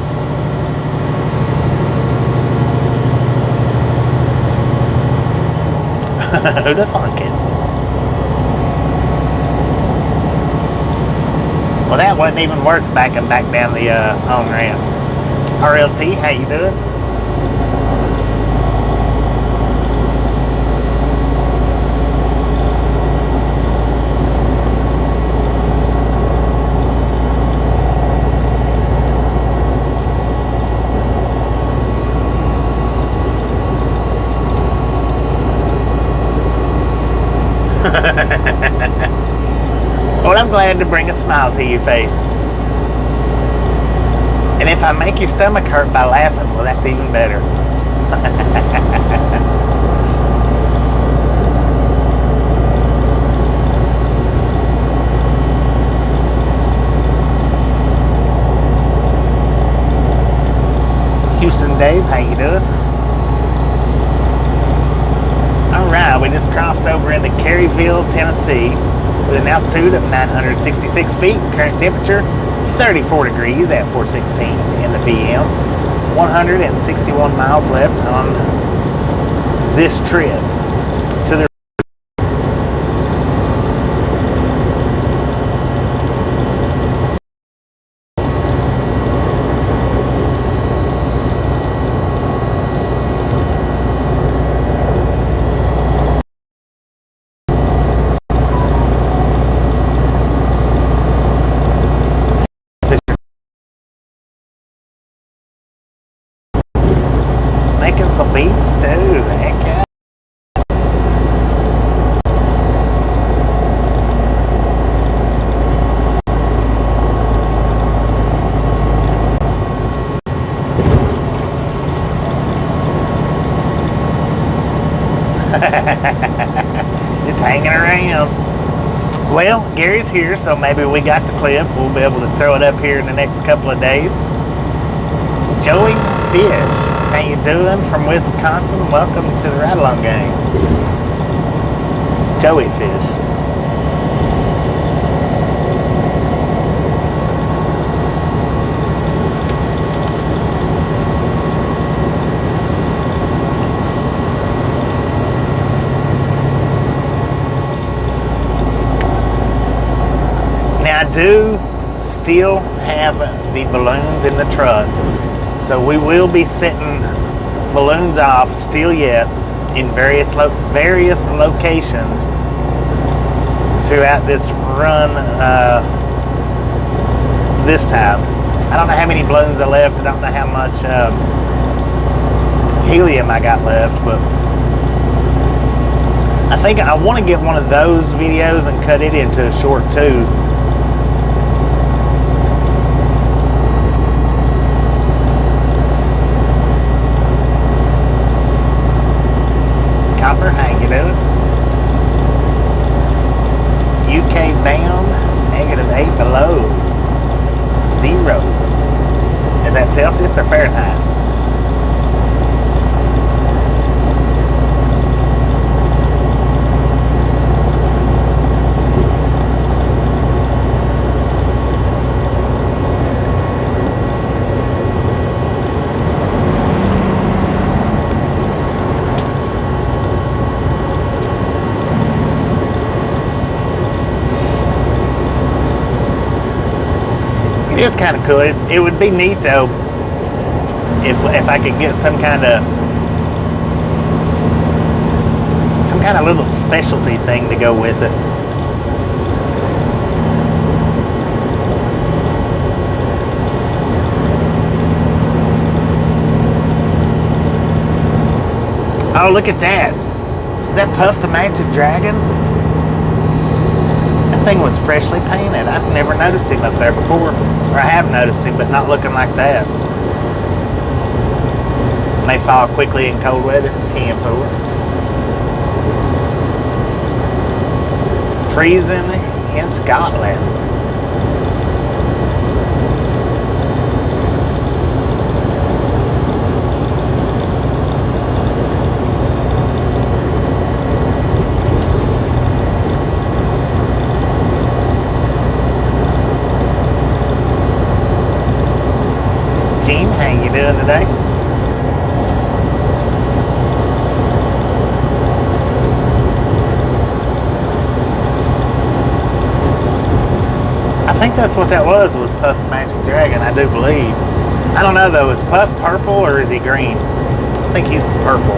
Who'd have thunk it? Well, that wasn't even worth backing back down the on-ramp. RLT, how you doing? Well, I'm glad to bring a smile to your face. And if I make your stomach hurt by laughing, well, that's even better. Houston Dave, how you doing? Alright, we just crossed over into Caryville, Tennessee. with an altitude of 966 feet. Current temperature 34 degrees at 4:16 in the PM. 161 miles left on this trip to the making some beef stew. Heck yeah. Just hanging around. Well, Gary's here, so maybe we got the clip. We'll be able to throw it up here in the next couple of days. Joey Fish, how you doing from Wisconsin? Welcome to the Ride Along Gang. Joey Fish. Now I do still have the balloons in the truck. So we will be setting balloons off still yet in various locations throughout this run this time. I don't know how many balloons are left. I don't know how much helium I got left, but I think I want to get one of those videos and cut it into a short too. Copper, how you doing? UK bound, -8 below. 0. Is that Celsius or Fahrenheit? It is kind of cool. It would be neat though if I could get some kind of little specialty thing to go with it. Oh, look at that! Is that Puff the Magic Dragon? That thing was freshly painted. I've never noticed him up there before. Or I have noticed him, but not looking like that. May fall quickly in cold weather. 10-4. Freezing in Scotland. Gene, how you doing today? I think that's what that was Puff Magic Dragon, I do believe. I don't know though, is Puff purple or is he green? I think he's purple.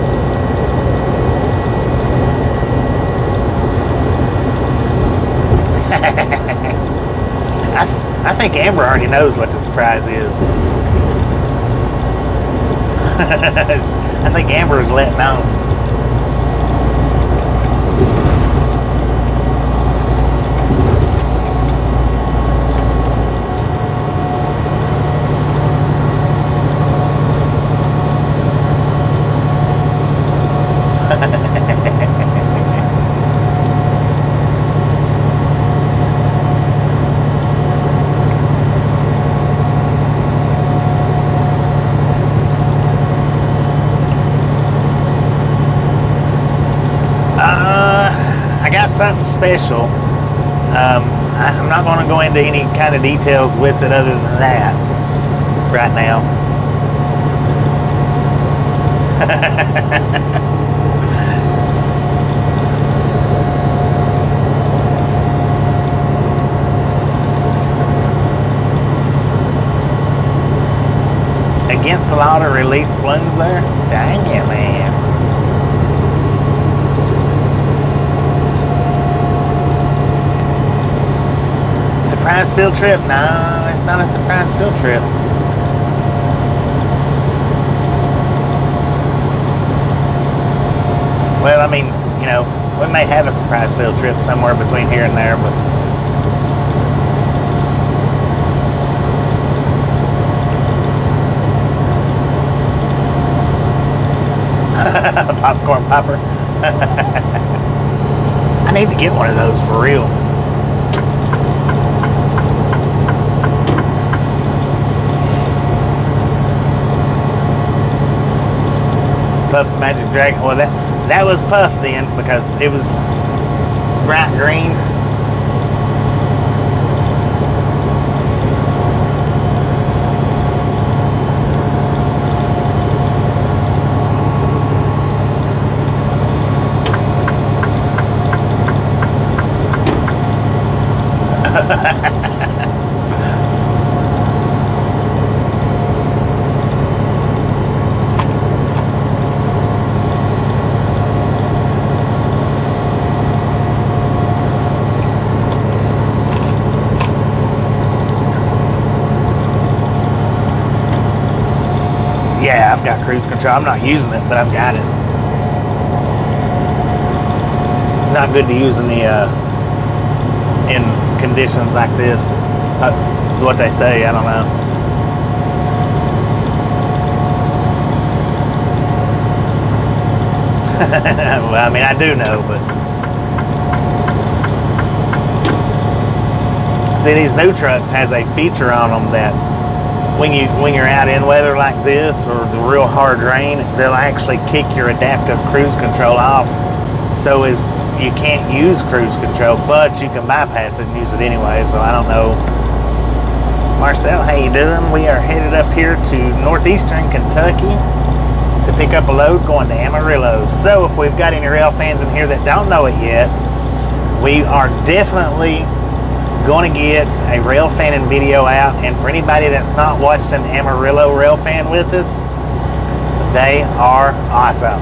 I think Amber already knows what the surprise is. I think Amber is letting on. I got something special I'm not going to go into any kind of details with it other than that right now. Against the law to release balloons there? Dang it, man. Surprise field trip? No, it's not a surprise field trip. Well, I mean, you know, we may have a surprise field trip somewhere between here and there, but popcorn popper. I need to get one of those for real. Puff Magic Dragon. Well, that was Puff then, because it was bright green. Yeah, I've got cruise control. I'm not using it, but I've got it. Not good to use in the in conditions like this, is what they say. I don't know. Well, I mean, I do know, but see, these new trucks has a feature on them that when you're out in weather like this or the real hard rain, they'll actually kick your adaptive cruise control off, so as you can't use cruise control, but you can bypass it and use it anyway. So I don't know. Marcel, how you doing? We are headed up here to northeastern Kentucky to pick up a load going to Amarillo. So if we've got any rail fans in here that don't know it yet, we are definitely going to get a rail fanning video out. And for anybody that's not watched an Amarillo rail fan with us, they are awesome.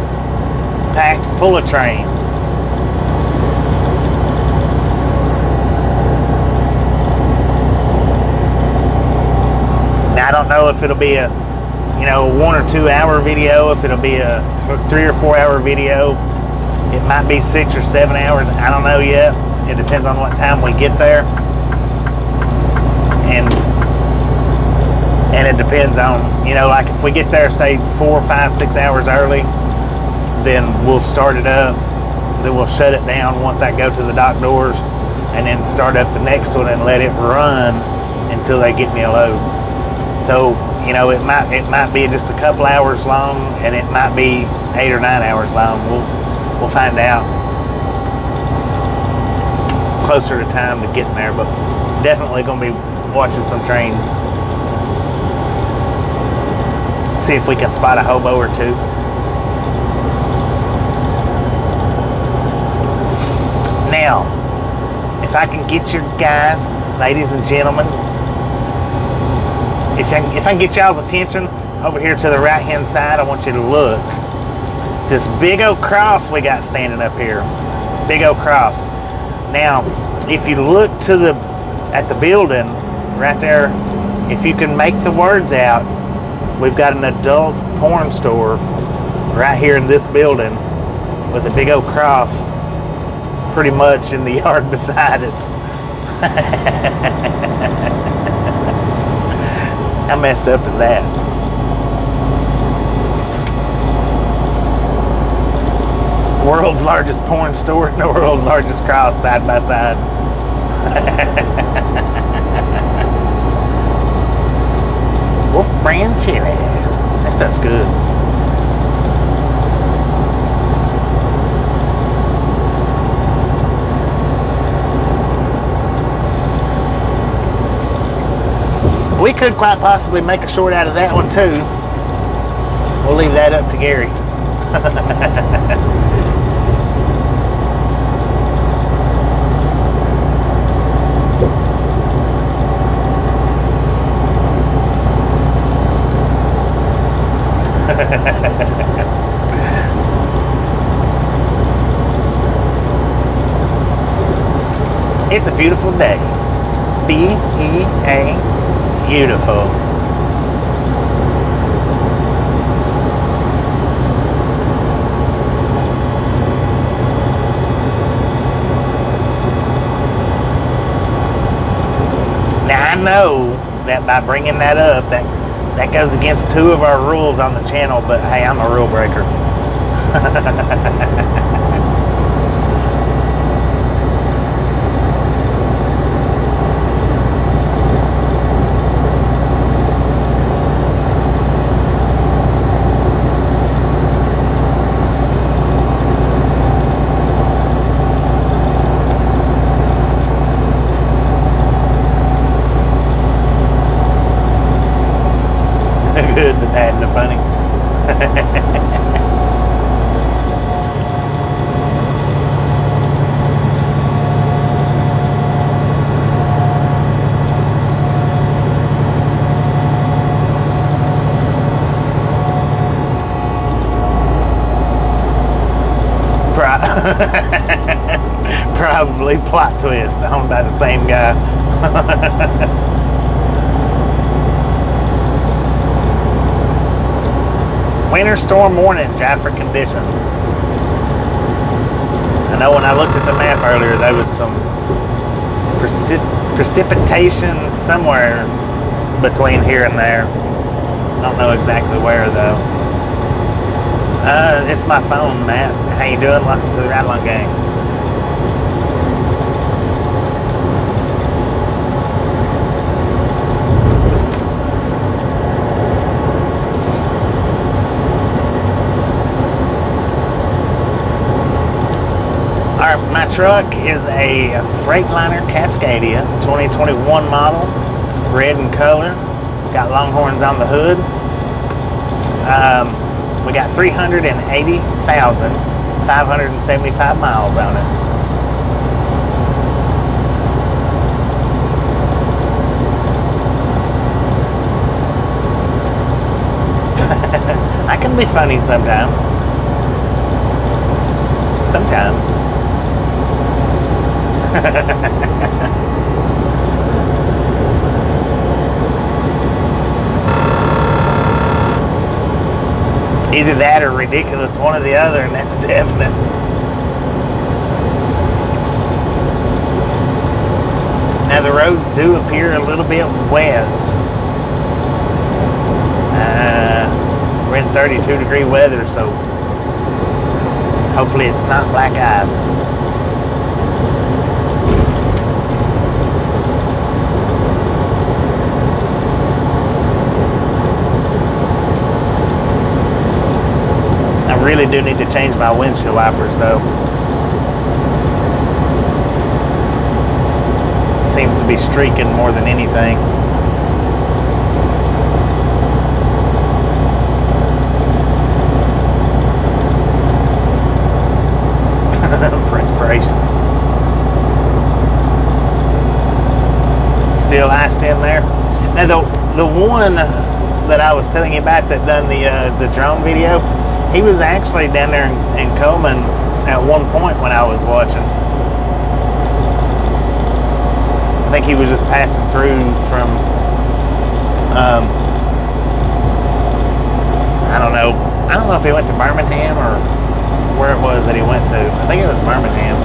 Packed full of trains. Now I don't know if it'll be a 1 or 2 hour video, if it'll be a 3 or 4 hour video. It might be 6 or 7 hours. I don't know yet. It depends on what time we get there. And it depends on, like if we get there, say 4, 5, 6 hours early, then we'll start it up. Then we'll shut it down once I go to the dock doors, and then start up the next one and let it run until they get me a load. So, it might be just a couple hours long, and it might be 8 or 9 hours long. We'll find out closer to time to getting there, but definitely going to be watching some trains. See if we can spot a hobo or two. Now, if I can get your guys, ladies and gentlemen, if I can get y'all's attention over here to the right hand side, I want you to look. This big old cross we got standing up here. Big old cross. Now, if you look at the building right there, if you can make the words out, we've got an adult porn store right here in this building with a big old cross pretty much in the yard beside it. How messed up is that? World's largest porn store and the world's largest cross side by side. Wolf brand chili. That stuff's good. we could quite possibly make a short out of that one too. We'll leave that up to Gary. It's a beautiful day. B-E-A, beautiful. Now I know that by bringing that up, that goes against 2 of our rules on the channel, but hey, I'm a rule breaker. Good, the bad, and the funny. Probably plot twist owned by the same guy. Winter storm warning, Jaffa conditions. I know when I looked at the map earlier, there was some precipitation somewhere between here and there. I don't know exactly where though. It's my phone, Matt. How you doing? Welcome to the Ride Along Gang. My truck is a Freightliner Cascadia 2021 model, red in color, got Longhorns on the hood. We got 380,575 miles on it. I can be funny sometimes. Sometimes. Either that or ridiculous, one or the other, and that's definite. Now the roads do appear a little bit wet. We're in 32-degree weather, so hopefully it's not black ice. I really do need to change my windshield wipers though. Seems to be streaking more than anything. Perspiration. Still iced in there. Now the one that I was telling you about that done the drone video, he was actually down there in Coleman at one point when I was watching. I think he was just passing through from, I don't know if he went to Birmingham or where it was that he went to. I think it was Birmingham.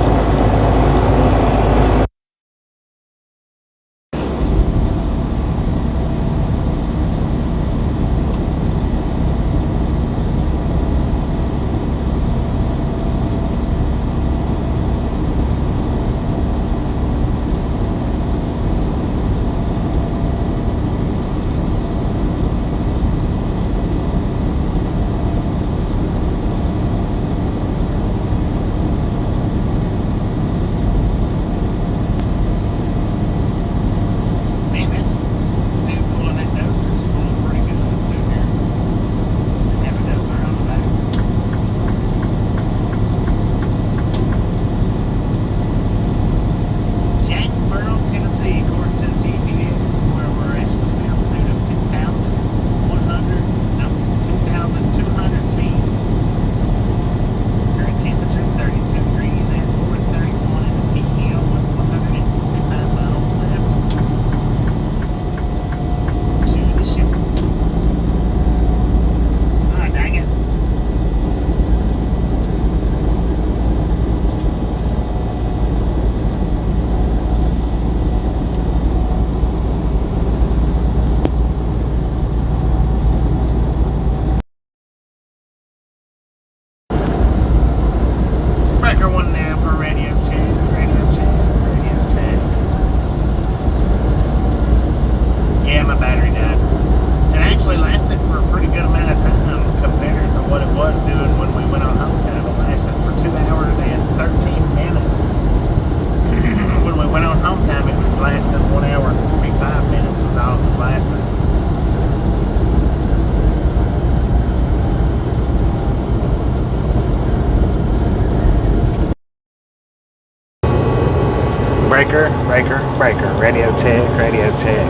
breaker, breaker, breaker. Radio check, radio check.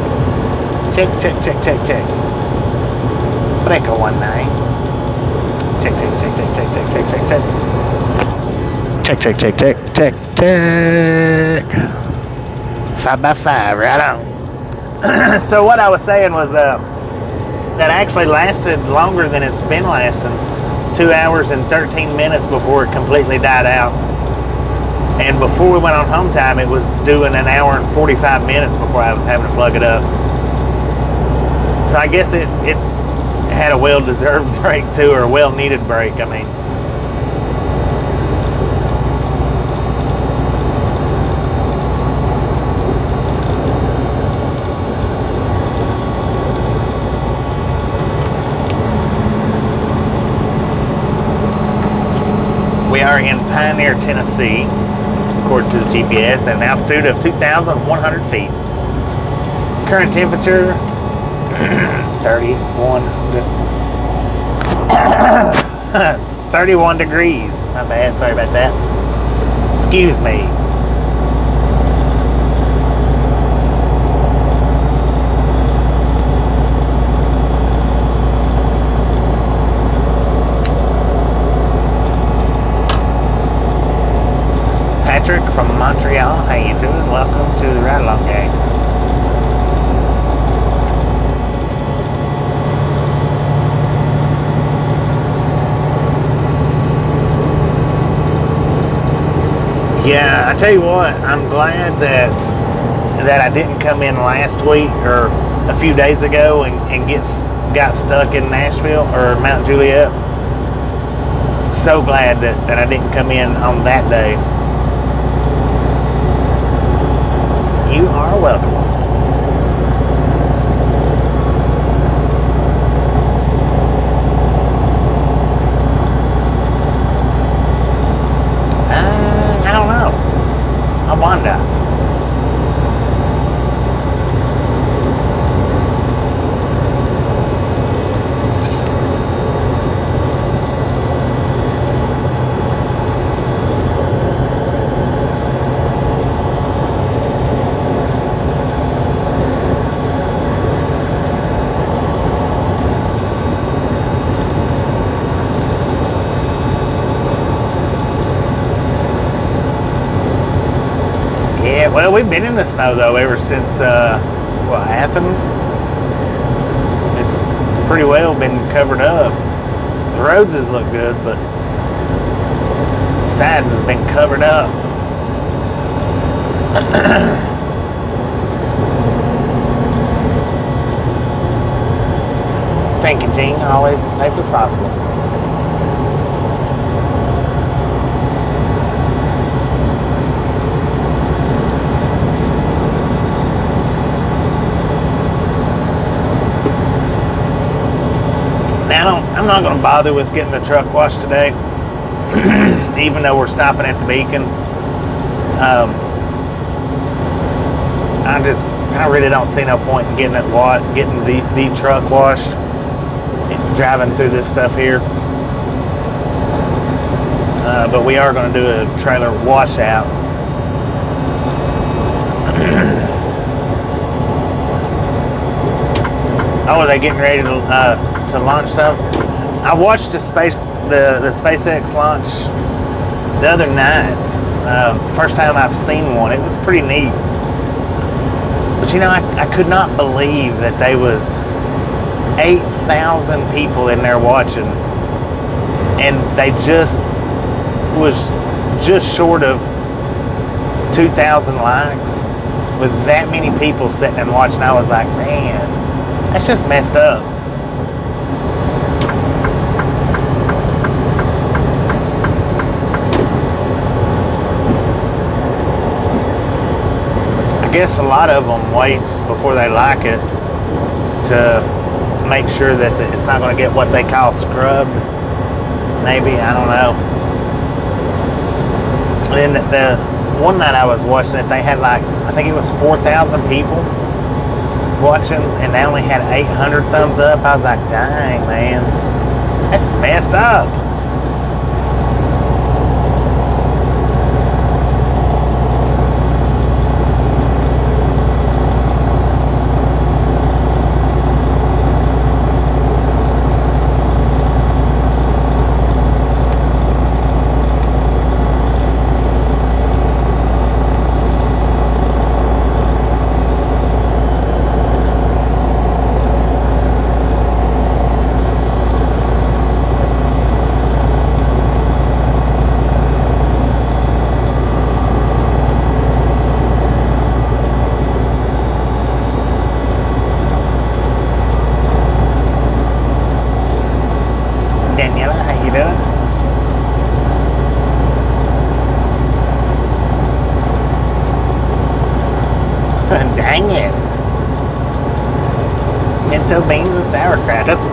Check, check, check, check, check. Breaker 19. Check, check, check, check, check, check, check, check, check. Check, check, check, check, check, check. 5x5, right on. So what I was saying was that actually lasted longer than it's been lasting. 2 hours and 13 minutes before it completely died out. And before we went on home time, it was doing an hour and 45 minutes before I was having to plug it up. So I guess it had a well-deserved break too, or a well-needed break, I mean. We are in Pioneer, Tennessee, according to the GPS, at an altitude of 2,100 feet. Current temperature, 31 degrees. My bad, sorry about that. Excuse me. Patrick from Montreal, how you doing? Welcome to the Ride Along Gang. Yeah, I tell you what, I'm glad that I didn't come in last week or a few days ago and got stuck in Nashville or Mount Juliet. So glad that I didn't come in on that day. You are welcome. I don't know. I wonder. Well, we've been in the snow though ever since Athens. It's pretty well been covered up. The roads has looked good, but sides has been covered up. Thank you, Gene. Always as safe as possible. I'm not going to bother with getting the truck washed today, even though we're stopping at the Beacon. I really don't see no point in getting the truck washed, driving through this stuff here. But we are going to do a trailer washout. Oh, are they getting ready to launch something? I watched the SpaceX launch the other night. First time I've seen one. It was pretty neat. But you know, I could not believe that there was 8,000 people in there watching, and they was just short of 2,000 likes with that many people sitting and watching. I was like, man, that's just messed up. I guess a lot of them waits before they like it to make sure that it's not going to get what they call scrubbed. Maybe, I don't know. And then the one night I was watching it, they had like, I think it was 4,000 people watching, and they only had 800 thumbs up. I was like, dang, man, that's messed up. Dang it. Pinto beans and sauerkraut. That's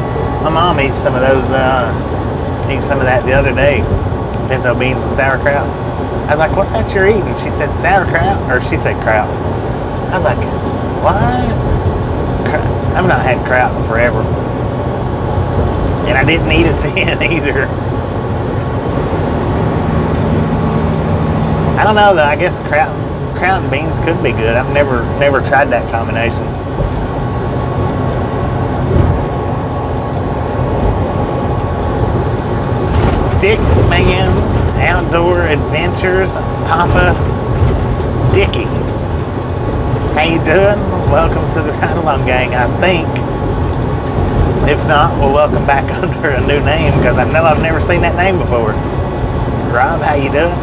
my mom eats some of those. Ate some of that the other day. Pinto beans and sauerkraut. I was like, "What's that you're eating?" She said sauerkraut, or she said kraut. I was like, "What?" I've not had kraut in forever, and I didn't eat it then either. I don't know though. I guess kraut and beans could be good. I've never tried that combination. Stickman Outdoor Adventures, Papa Sticky. How you doing? Welcome to the Ride Along Gang, I think. If not, we'll welcome back under a new name, because I know I've never seen that name before. Rob, how you doing?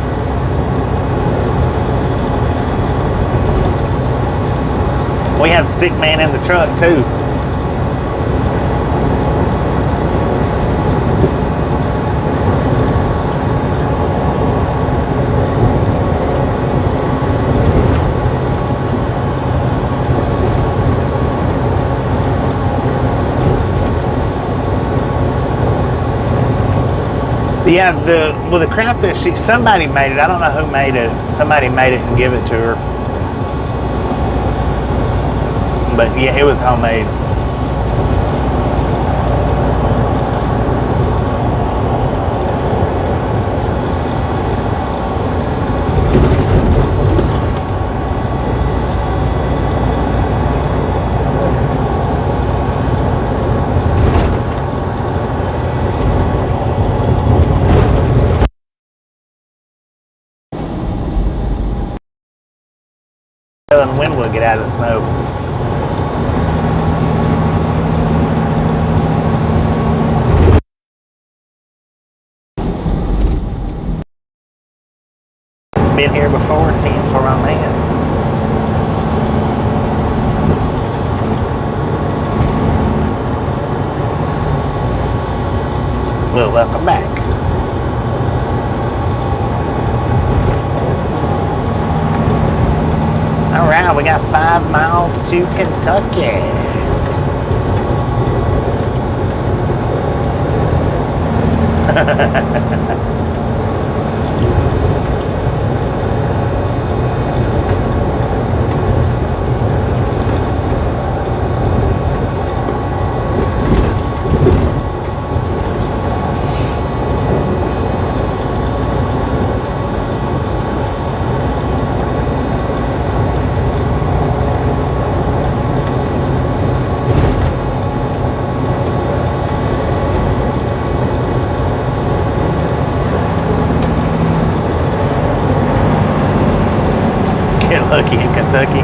We have Stickman in the truck too. Yeah, the craft that somebody made it. I don't know who made it. Somebody made it and give it to her. But yeah, it was homemade. And when we'll get out of the snow. Been here before, 10 for my man. Well, welcome back. All right, we got 5 miles to Kentucky. Lucky in Kentucky.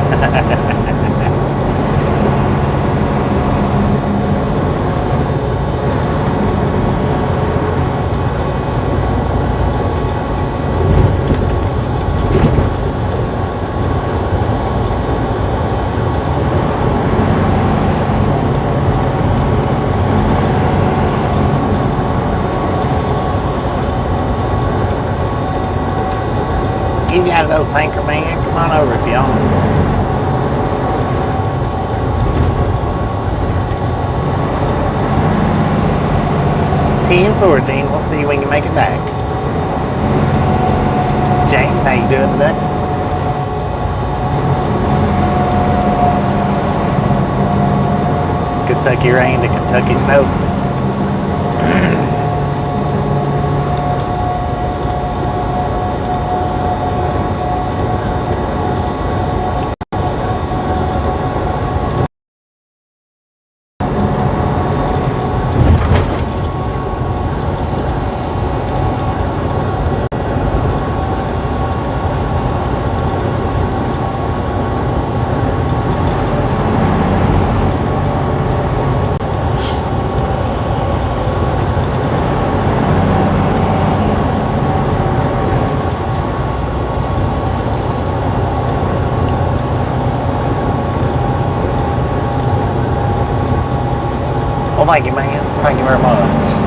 You got it, old tanker man. Come on over if you want. 10-4, Gene. We'll see when you make it back. James, how you doing today? Kentucky rain to Kentucky snow. Well, thank you, man. Thank you very much.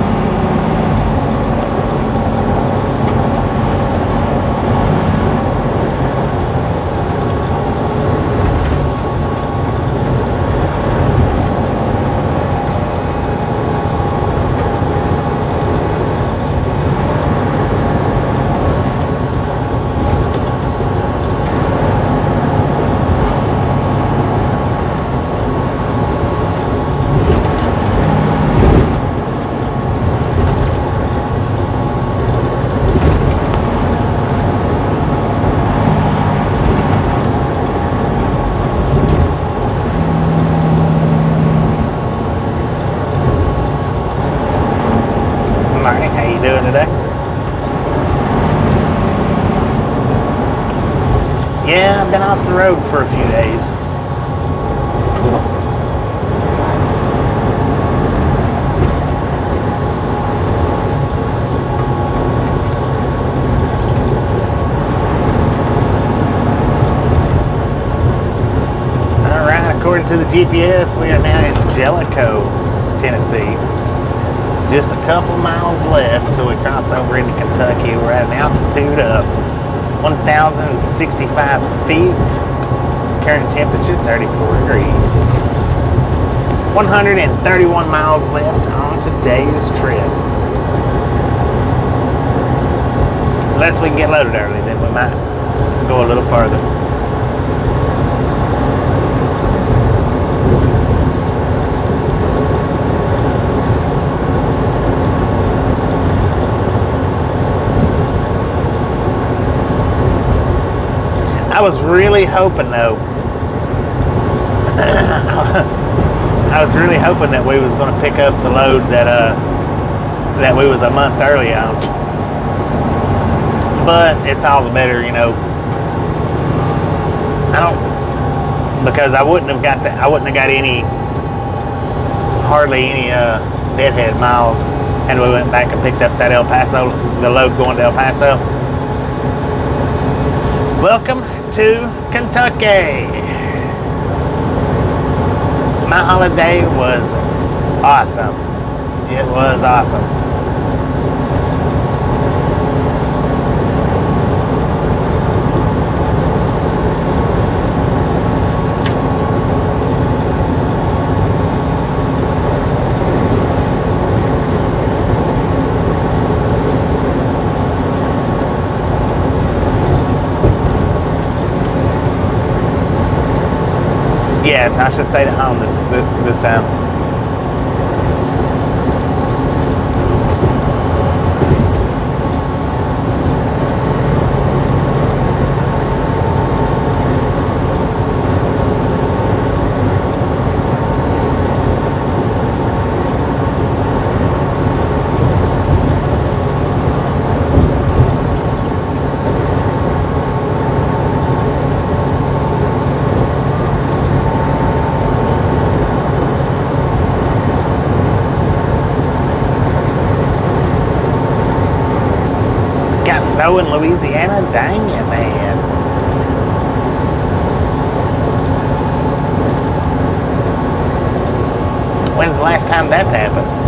today. Yeah, I've been off the road for a few days. Alright, according to the GPS, we are now in Jellicoe, Tennessee. Just a couple miles left till we cross over into Kentucky. We're at an altitude of 1,065 feet. Current temperature 34 degrees. 131 miles left on today's trip. Unless we can get loaded early, then we might go a little farther. I was really hoping though, I was really hoping that we was going to pick up the load that we was a month early on. But it's all the better, you know. Because I wouldn't have got hardly any deadhead miles, and we went back and picked up that El Paso, the load going to El Paso. Welcome to Kentucky. My holiday was awesome. It was awesome. Yeah, Tasha stayed at home this time. Snow in Louisiana? Dang it, man. When's the last time that's happened?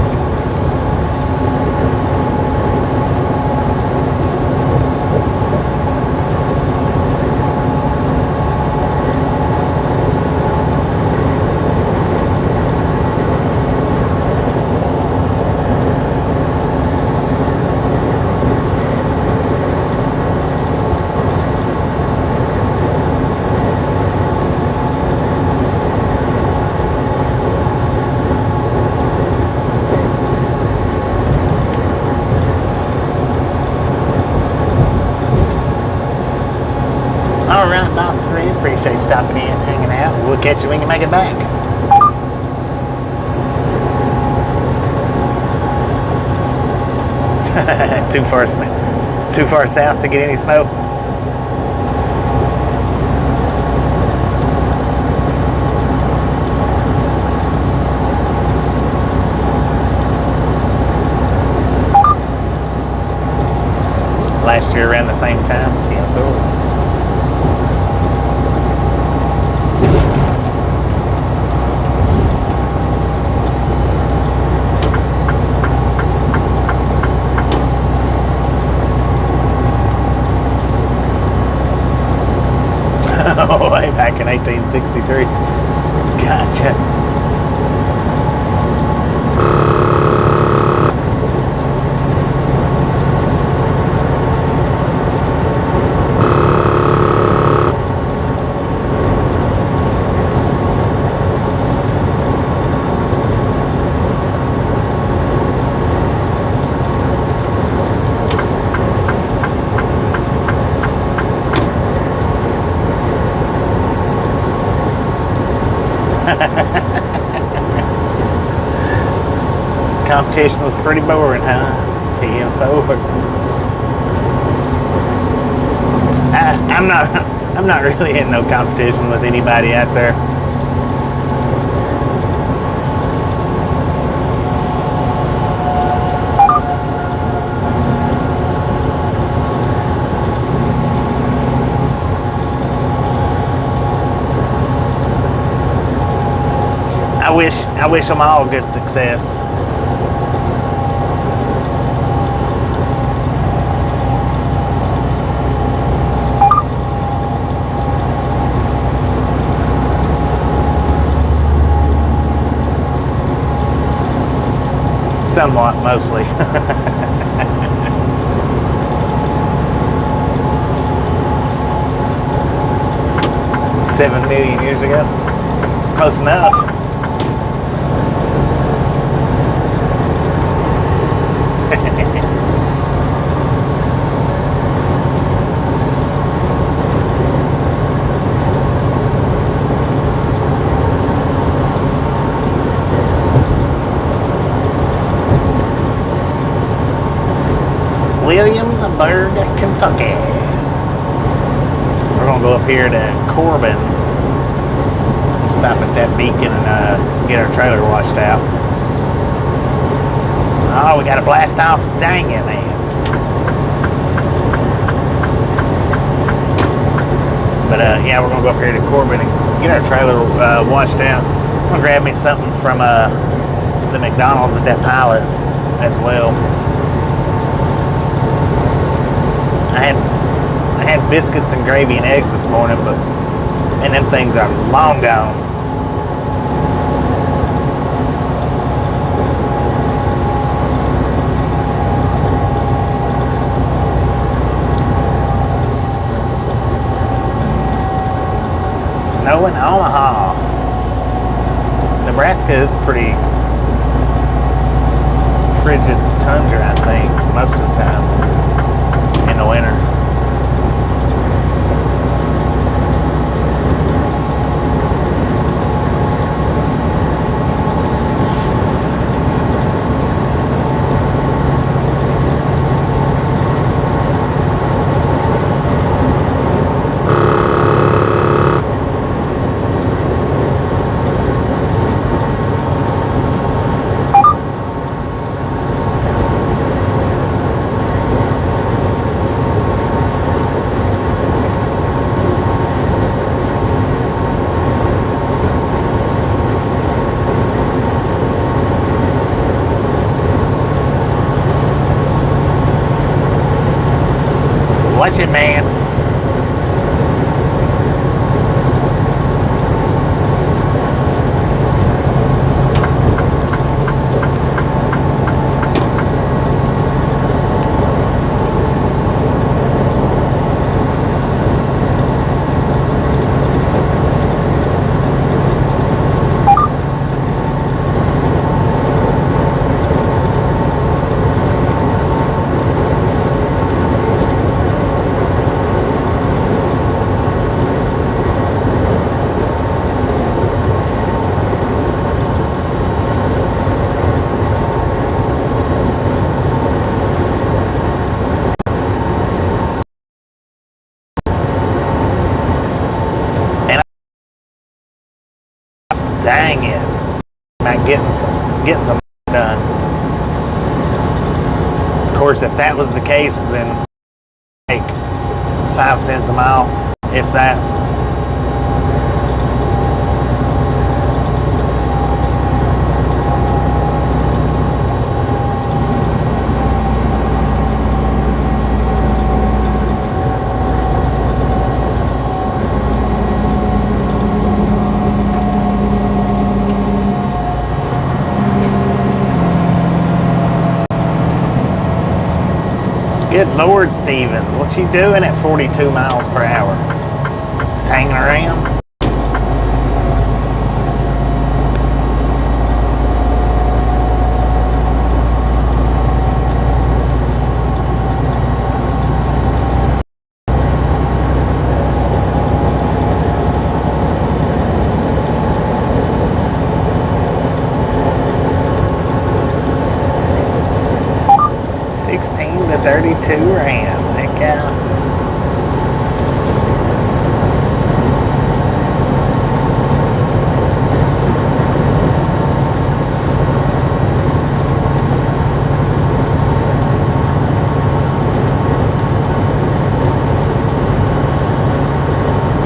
Alright, Boston Red, appreciate you stopping in, hanging out. We'll catch you when you make it back. Too far south to get any snow. Last year around the same time, 10th. Oh, way back in 1863. Gotcha. Competition was pretty boring, huh? TM4. I'm not really in no competition with anybody out there. I wish them all good success. Somewhat, mostly. 7 million years ago. Close enough. Williamsburg, Kentucky. We're gonna go up here to Corbin, stop at that beacon and get our trailer washed out. Oh, we got a blast off. Dang it, man. But yeah, we're gonna go up here to Corbin and get our trailer washed out. I'm gonna grab me something from the McDonald's at that pilot as well. I had biscuits and gravy and eggs this morning, but man, them things are long gone. Snow in Omaha. Nebraska is pretty frigid tundra, I think, most of the time in the winter. Watch it, man. Dang it. Not getting some done. Of course, if that was the case, then take 5 cents a mile, if that. Good Lord, Stevens, what you doing at 42 miles per hour? Just hanging around? 22 Ram. Heck yeah.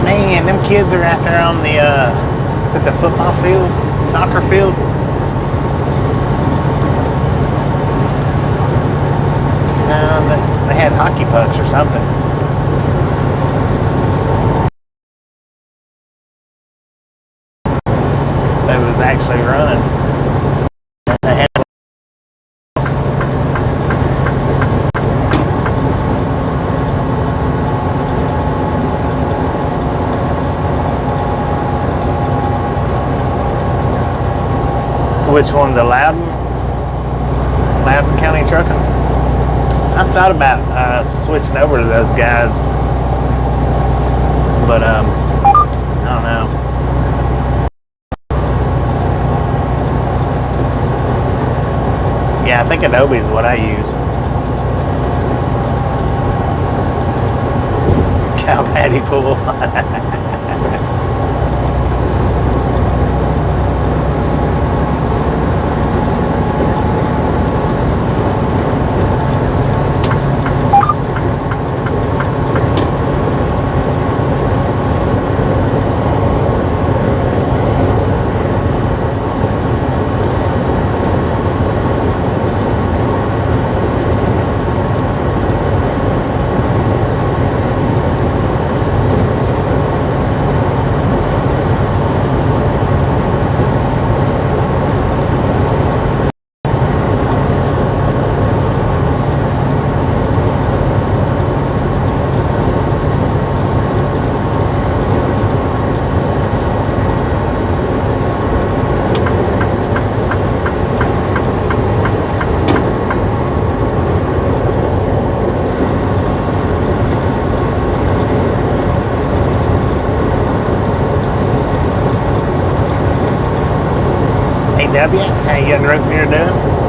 Man, them kids are out there on the, is it the football field? Soccer field? No, they had hockey pucks or something. They was actually running. They had which one? The Loudon County Trucking? I thought about switching over to those guys, but I don't know. Yeah, I think Adobe is what I use. Cow patty pool. W, how you young rope here doing?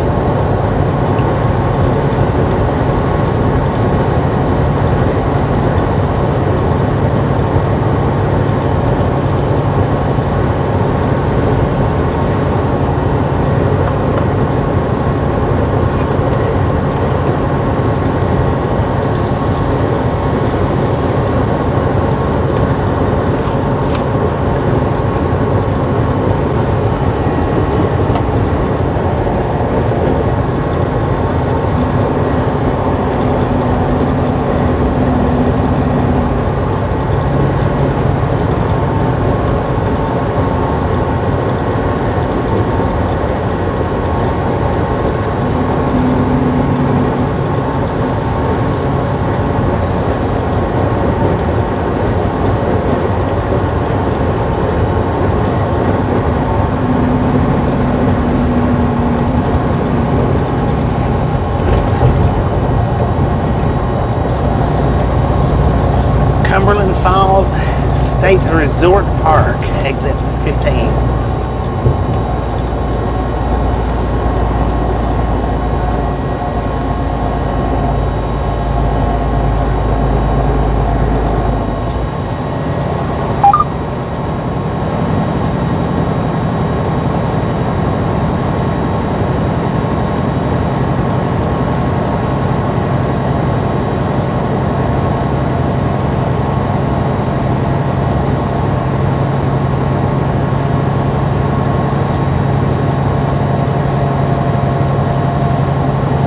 State Resort Park, exit 15.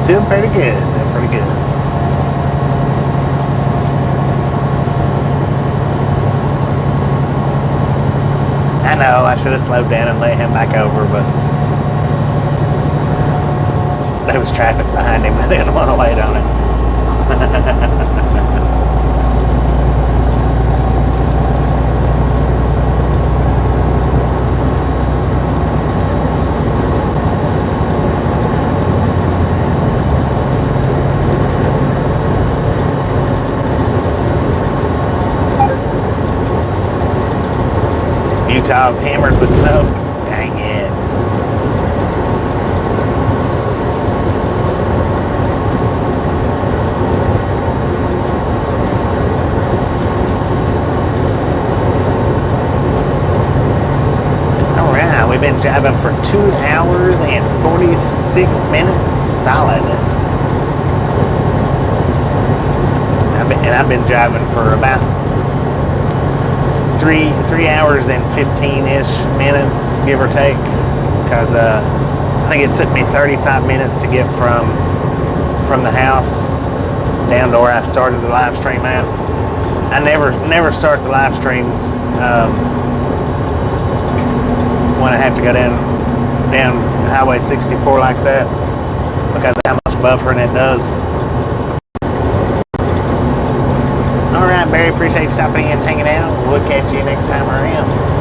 Doing pretty good, doing pretty good. I know, I should have slowed down and let him back over, but there was traffic behind him. I didn't want to wait on it. Utah's hammered with snow. Dang it. 2 hours and 46 minutes solid. I've been driving for about 3 hours and 15-ish minutes, give or take, because I think it took me 35 minutes to get from the house down to where I started the live stream at. I never start the live streams when I have to go down Highway 64 like that, because of how much buffering it does. Alright, Barry, appreciate you stopping in and hanging out. We'll catch you next time around.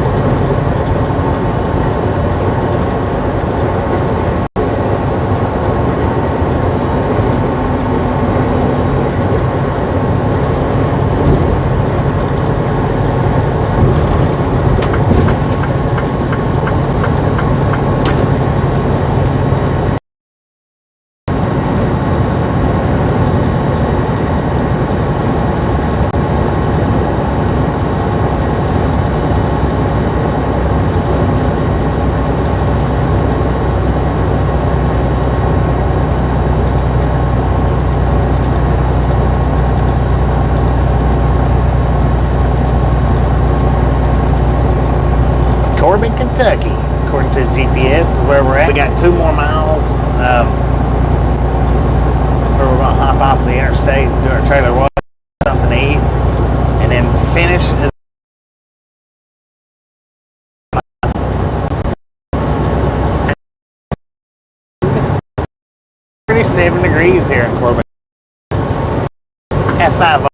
Kentucky, according to the GPS, is where we're at. We got 2 more miles where we're going to hop off the interstate, do our trailer wash, something to eat, and then finish. 37 degrees here in Corbin. F5 on it.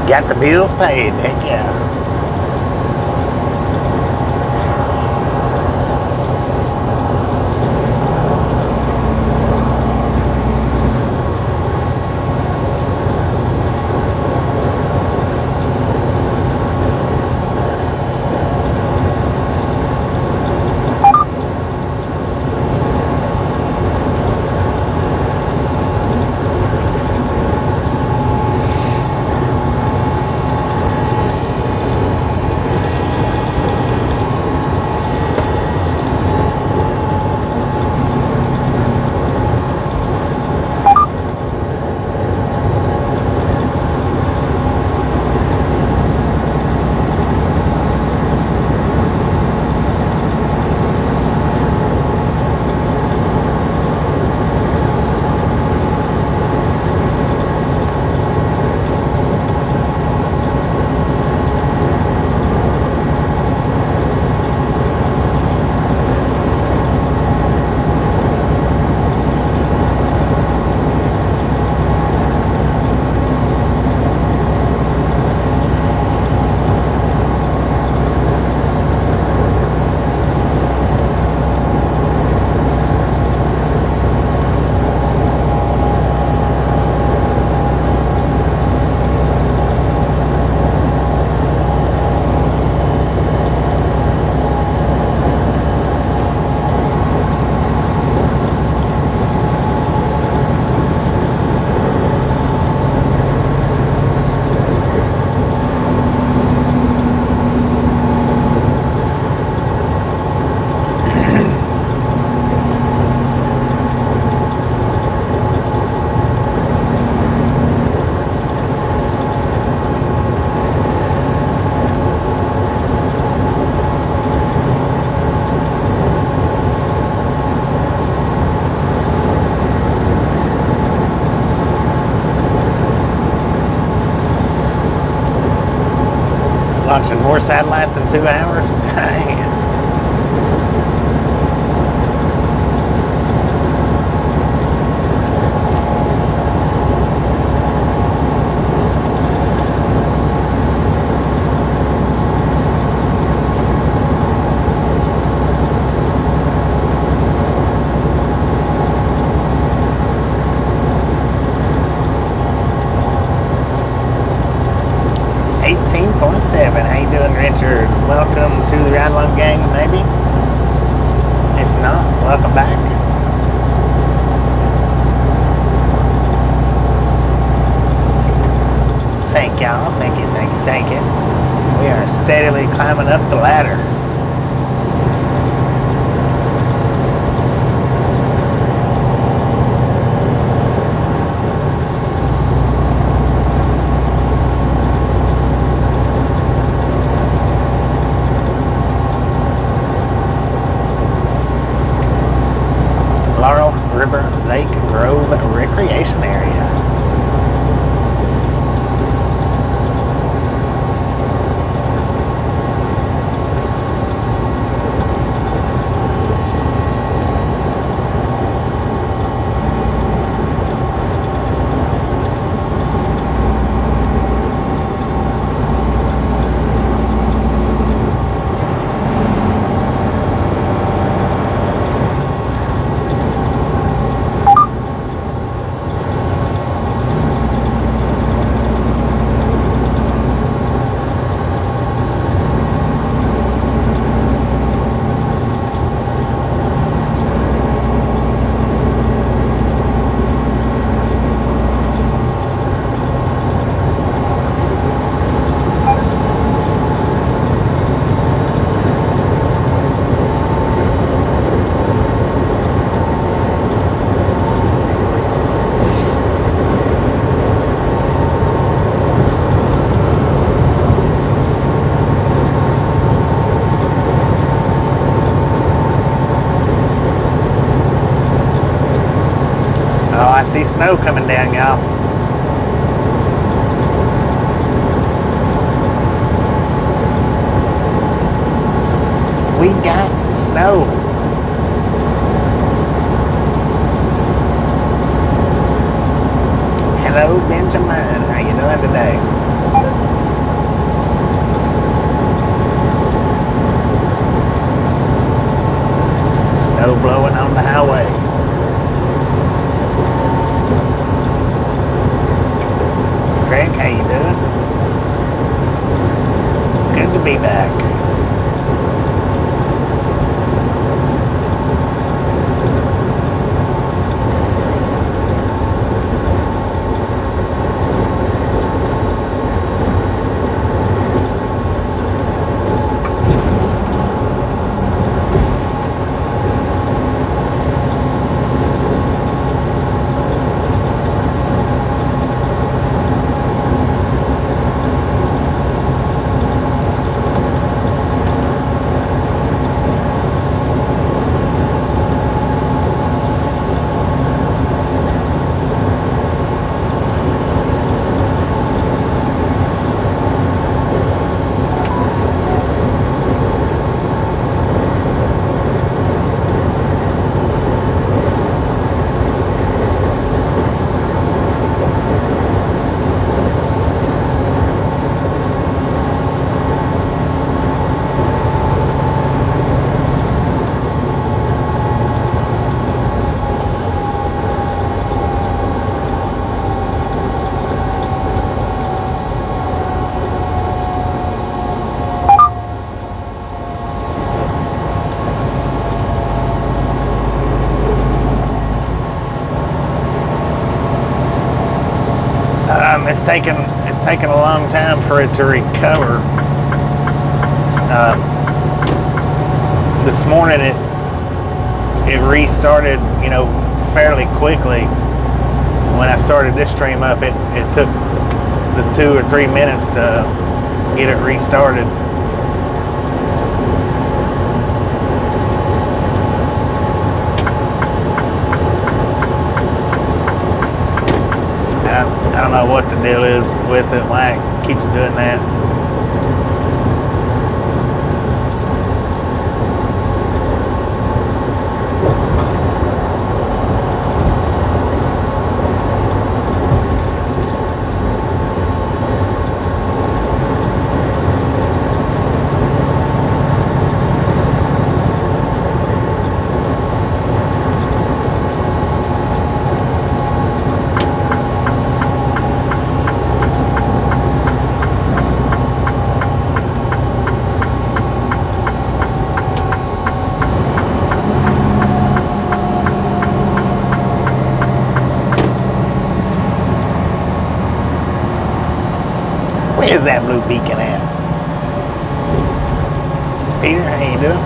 Got the bills paid, heck yeah. Launching more satellites in 2 hours? Dang. Richard, welcome to the Ride Along Gang, maybe. If not, welcome back. Thank y'all, thank you, thank you, thank you. We are steadily climbing up the ladder. Lake Grove Recreation Area. I see snow coming down, y'all. We got some snow. Hello, Benjamin. How you doing today? Snow blowing on the highway. Craig, how you doing? Good to be back. It's taken a long time for it to recover. This morning it restarted, you know, fairly quickly. When I started this stream up, it took the 2 or 3 minutes to get it restarted. I don't know what the deal is with it, why it keeps doing that. Peter. How you doing?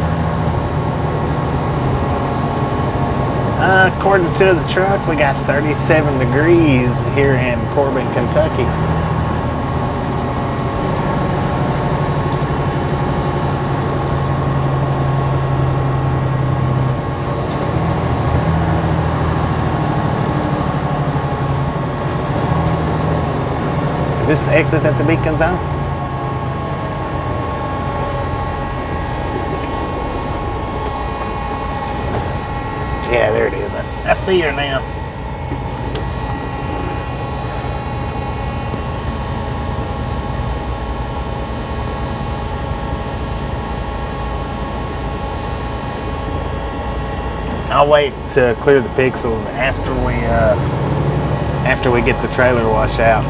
According to the truck, we got 37 degrees here in Corbin, Kentucky. Is this the exit that the beacon's on? Yeah, there it is. I see her now. I'll wait to clear the pixels after we get the trailer washed out,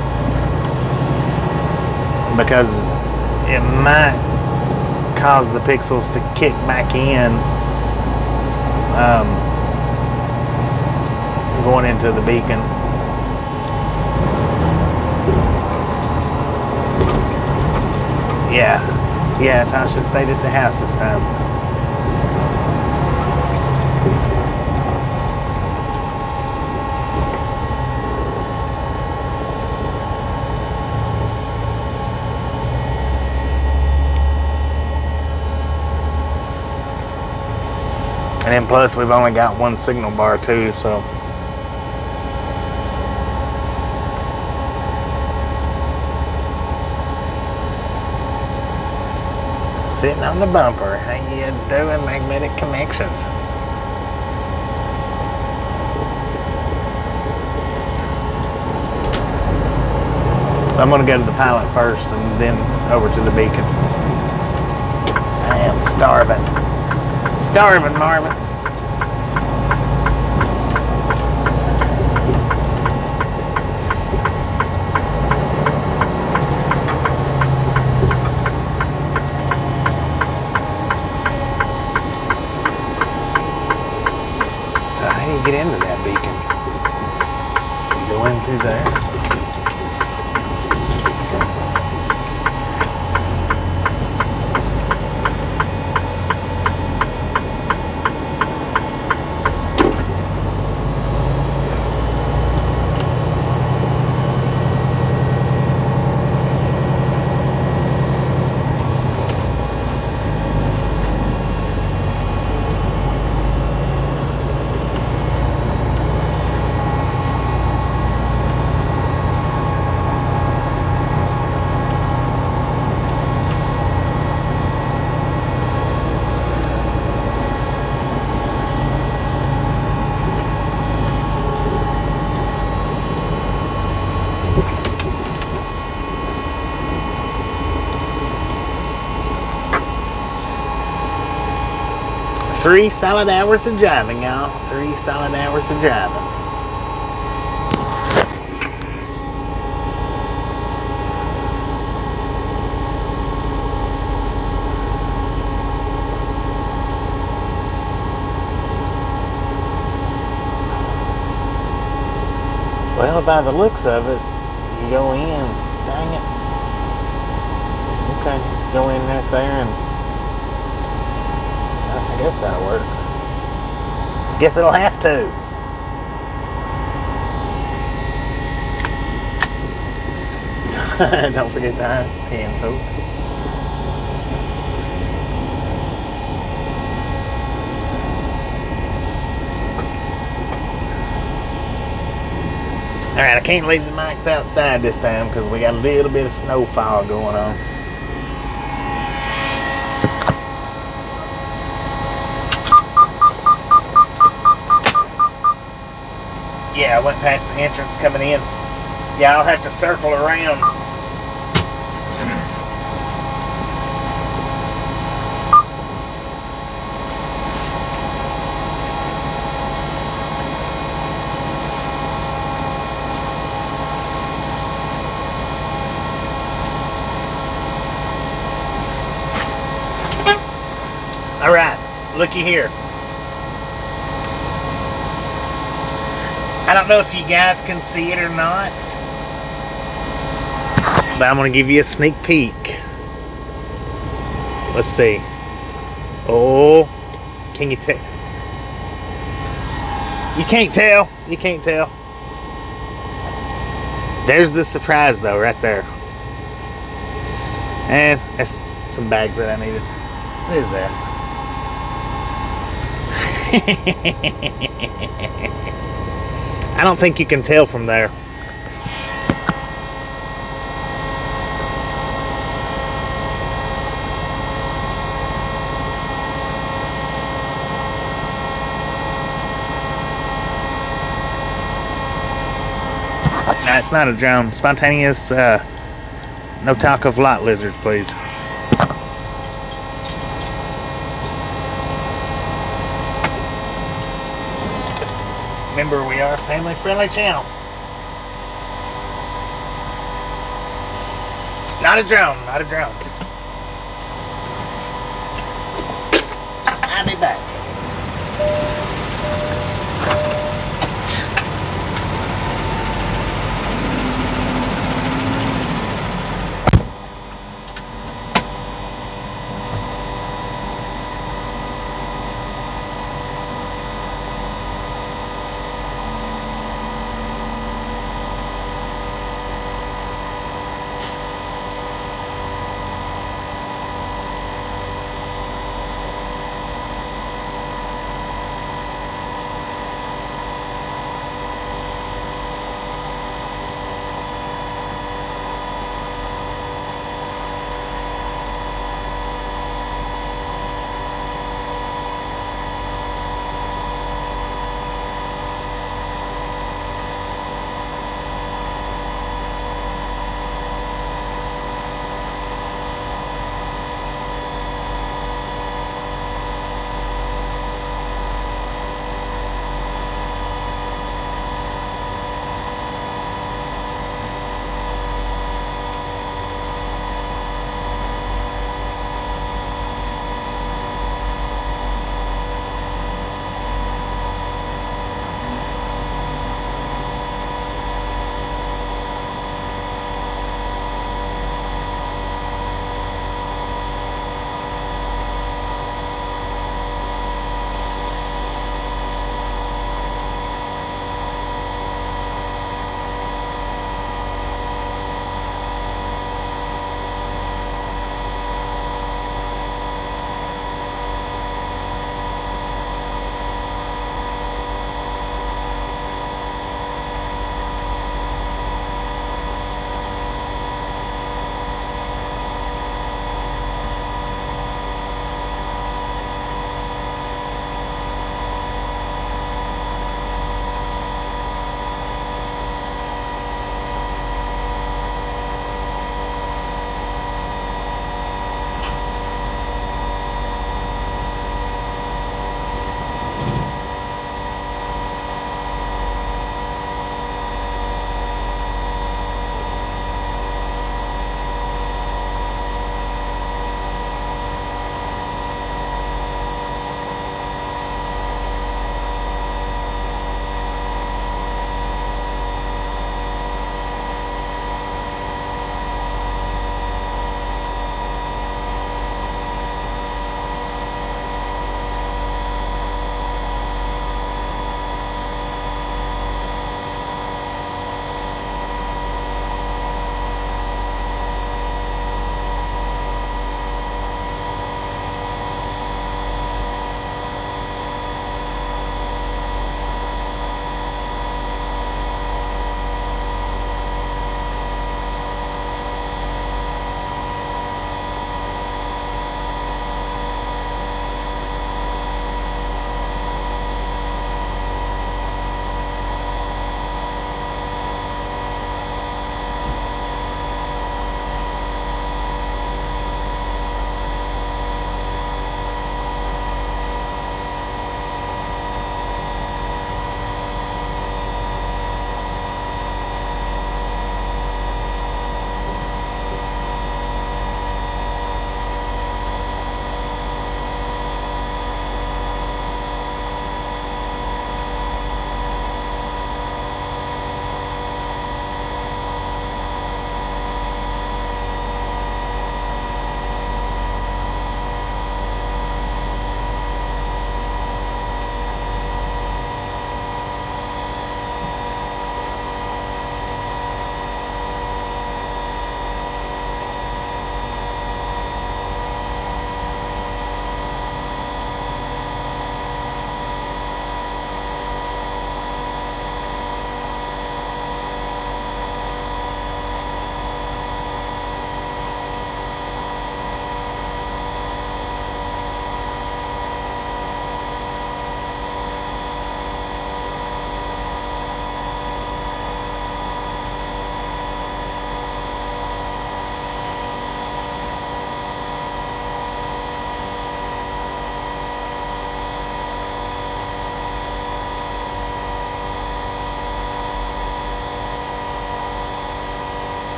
because it might cause the pixels to kick back in. Going into the beacon. Yeah, Tasha stayed at the house this time. And then plus we've only got one signal bar too, so sitting on the bumper. How you doing, Magnetic Connections? I'm gonna go to the pilot first and then over to the beacon. I am starving. Starving, Marvin. Get into that beacon. You go in through there. Three solid hours of driving, y'all. 3 solid hours of driving. Well, by the looks of it, you go in. Dang it. Okay, go in right there and I guess that'll work. Guess it'll have to. Don't forget the ice 10, folks. Alright, I can't leave the mics outside this time because we got a little bit of snowfall going on. Yeah, I went past the entrance coming in. Yeah, I'll have to circle around. All right, looky here. I don't know if you guys can see it or not, but I'm going to give you a sneak peek. Let's see. Oh, can you tell? You can't tell. You can't tell. There's the surprise, though, right there. And that's some bags that I needed. What is that? I don't think you can tell from there. No, it's not a drone. Spontaneous, no talk of lot lizards, please. Remember, we are a family-friendly channel. Not a drone, not a drone. I'll be back.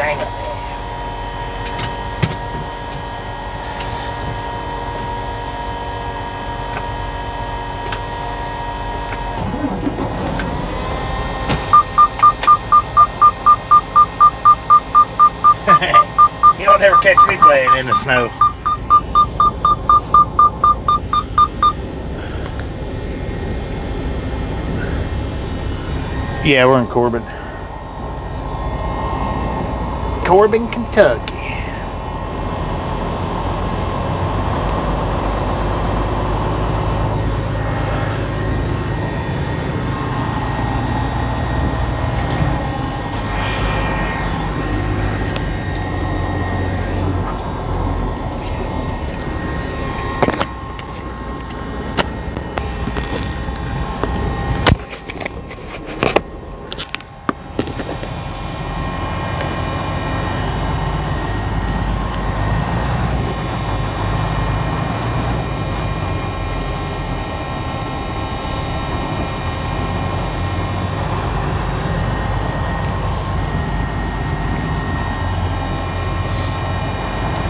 Dang it. You don't ever catch me playing in the snow. Yeah, we're in Corbin, Kentucky.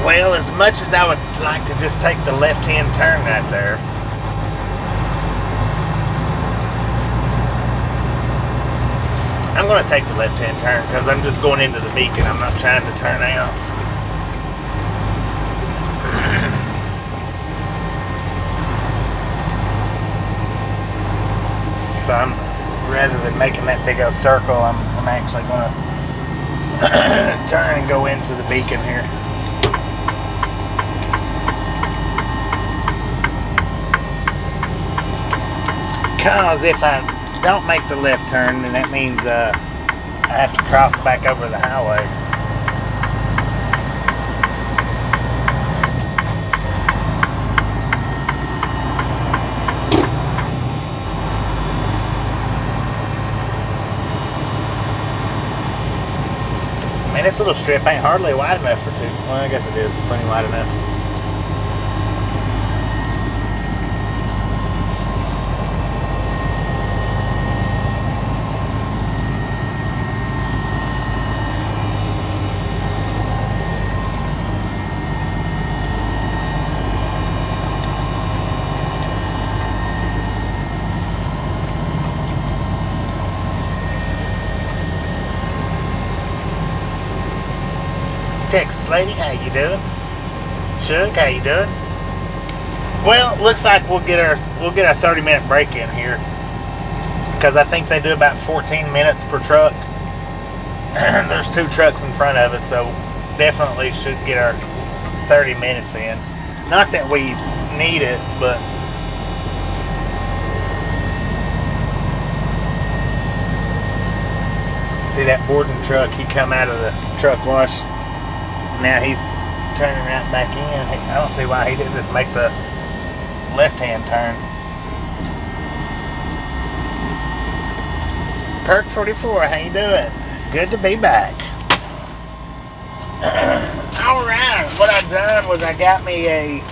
Well, as much as I would like to just take the left-hand turn right there, I'm going to take the left-hand turn because I'm just going into the beacon. I'm not trying to turn out. So rather than making that big old circle, I'm actually going to turn and go into the beacon here. Because if I don't make the left turn, then that means I have to cross back over the highway. Man, this little strip ain't hardly wide enough for two. Well, I guess it is plenty wide enough. Texas lady, how you doing? Shug, how you doing? Well, looks like we'll get our 30-minute break in here because I think they do about 14 minutes per truck. There's 2 trucks in front of us, so definitely should get our 30 minutes in. Not that we need it, but see that Borden truck? He come out of the truck wash. Now he's turning right back in. I don't see why he didn't just make the left-hand turn. Perk 44, how you doing? Good to be back. Alright, what I done was I got me a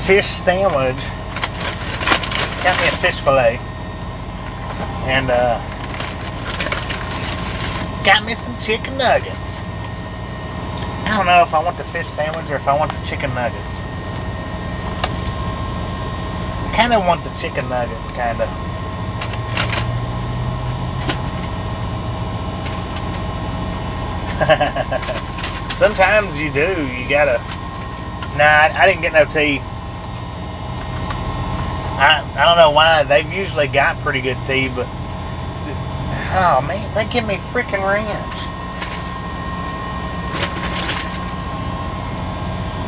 fish sandwich. Got me a fish fillet and got me some chicken nuggets. I don't know if I want the fish sandwich or if I want the chicken nuggets. I kind of want the chicken nuggets, kind of. Sometimes you do. You gotta. Nah, I didn't get no tea. I don't know why. They've usually got pretty good tea, but oh man, they give me freaking ranch.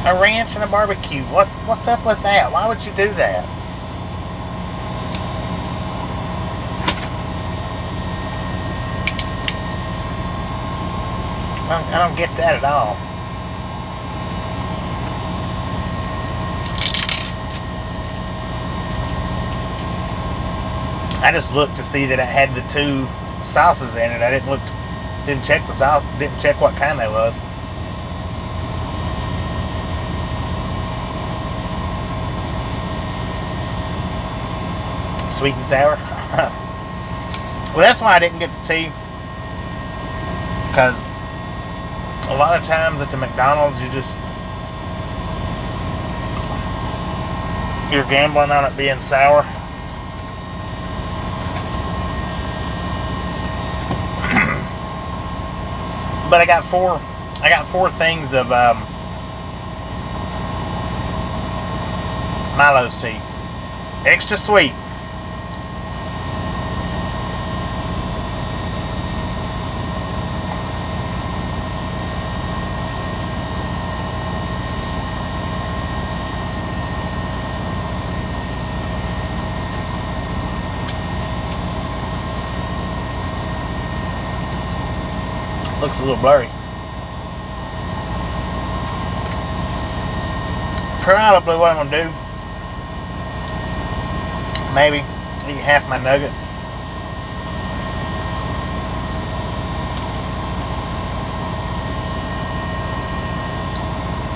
A ranch and a barbecue. What's up with that? Why would you do that? I don't get that at all. I just looked to see that it had the 2 sauces in it. I didn't check the sauce, didn't check what kind they was. Sweet and sour. Well, that's why I didn't get the tea. Because a lot of times at the McDonald's, you're gambling on it being sour. But I got four things of Milo's tea. Extra sweet. Looks a little blurry. Probably what I'm gonna do, maybe eat half my nuggets.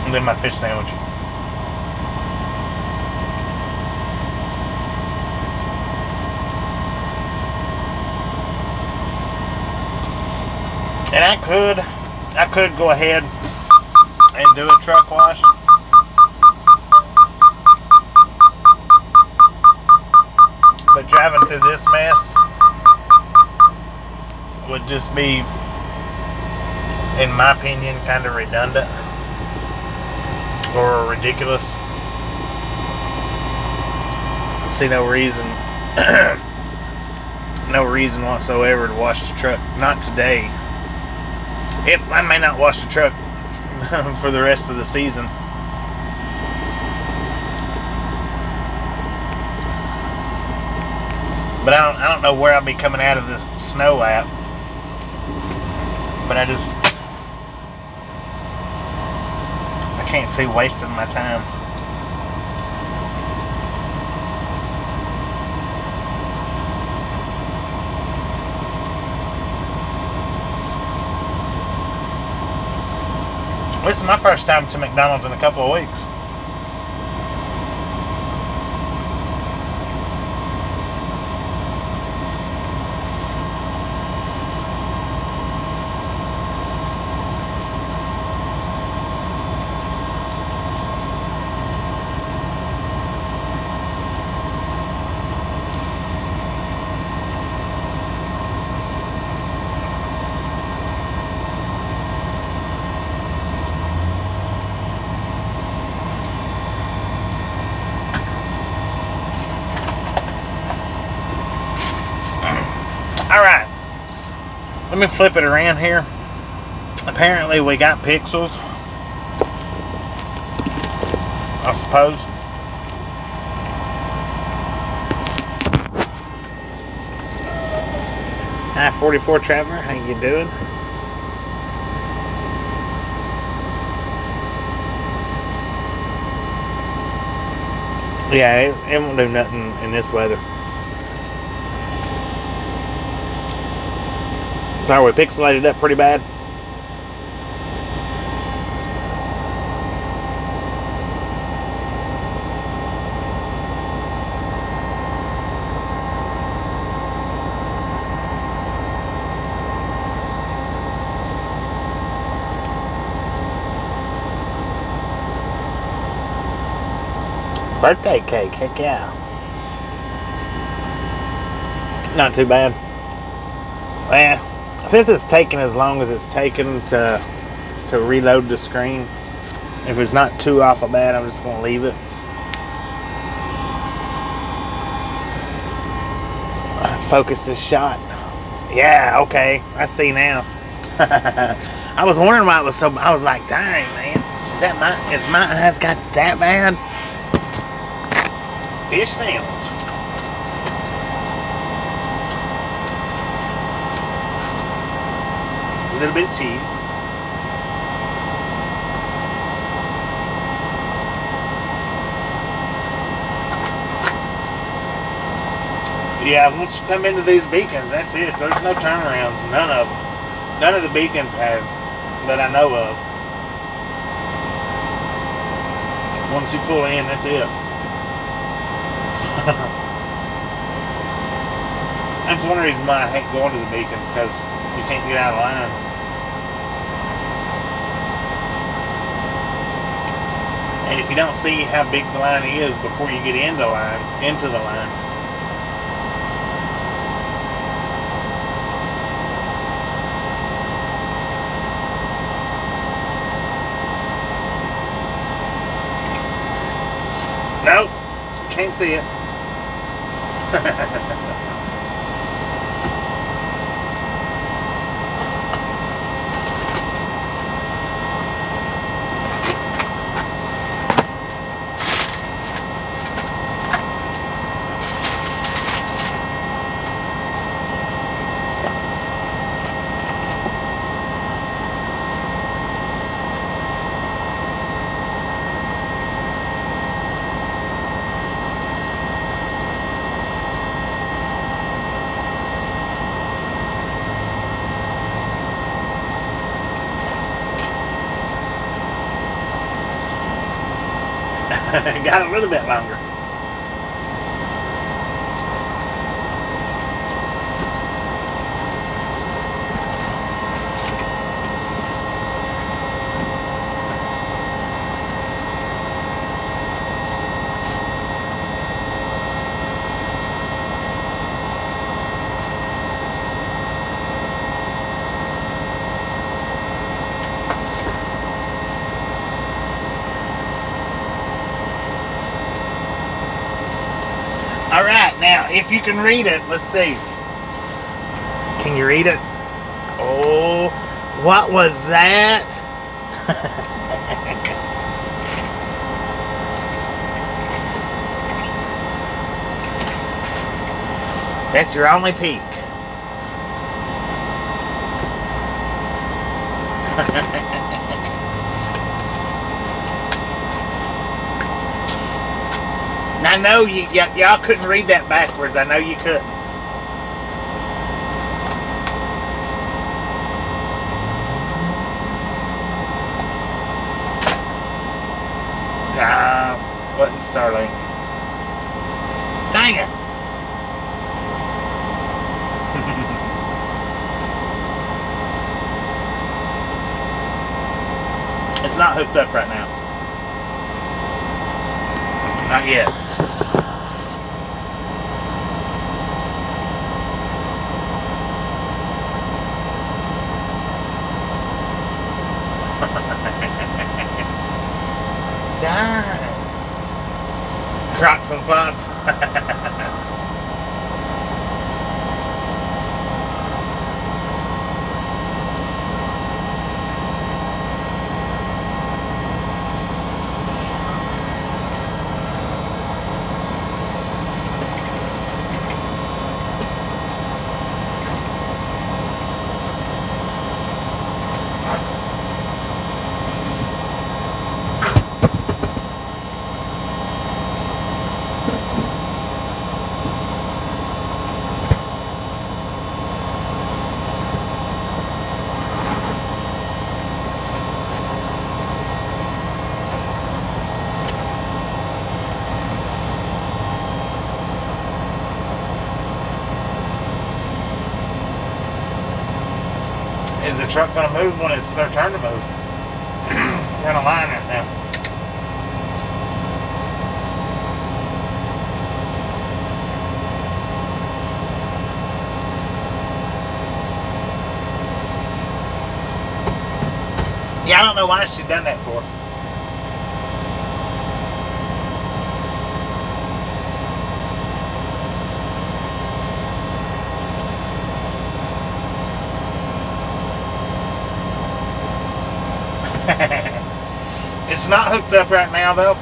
And then my fish sandwich. And I could go ahead and do a truck wash. But driving through this mess would just be, in my opinion, kind of redundant or ridiculous. See no reason no reason whatsoever to wash the truck. Not today. I may not wash the truck for the rest of the season. But I don't know where I'll be coming out of the snow at. But I can't see wasting my time. This is my first time to McDonald's in a couple of weeks. Alright, let me flip it around here. Apparently we got pixels, I suppose. I-44 Traveler, how you doing? Yeah, it won't do nothing in this weather. Sorry, we pixelated up pretty bad. Birthday cake, heck yeah. Not too bad. Well, since it's taken as long as it's taken to reload the screen, if it's not too awful bad, I'm just going to leave it. Focus this shot. Yeah, okay. I see now. I was wondering why it was so... I was like, dang, man. Is my eyes got that bad? Fish sandwich. A little bit of cheese. Yeah, once you come into these beacons, that's it. There's no turnarounds. None of them. None of the beacons has, that I know of. Once you pull in, that's it. That's one reason why I hate going to the beacons, because you can't get out of line. And if you don't see how big the line is before you get into the line. Nope, can't see it. Got a little bit longer. Alright, now if you can read it, let's see. Can you read it? Oh, what was that? That's your only peek. I know y'all couldn't read that backwards. I know you couldn't. Nah, wasn't Starlink. Dang it. It's not hooked up right now. Not yet. Darn. Crocs and flops. Is the truck going to move when it's their turn to move? We're in a line right now. Yeah, I don't know why she done that for. It's not hooked up right now though.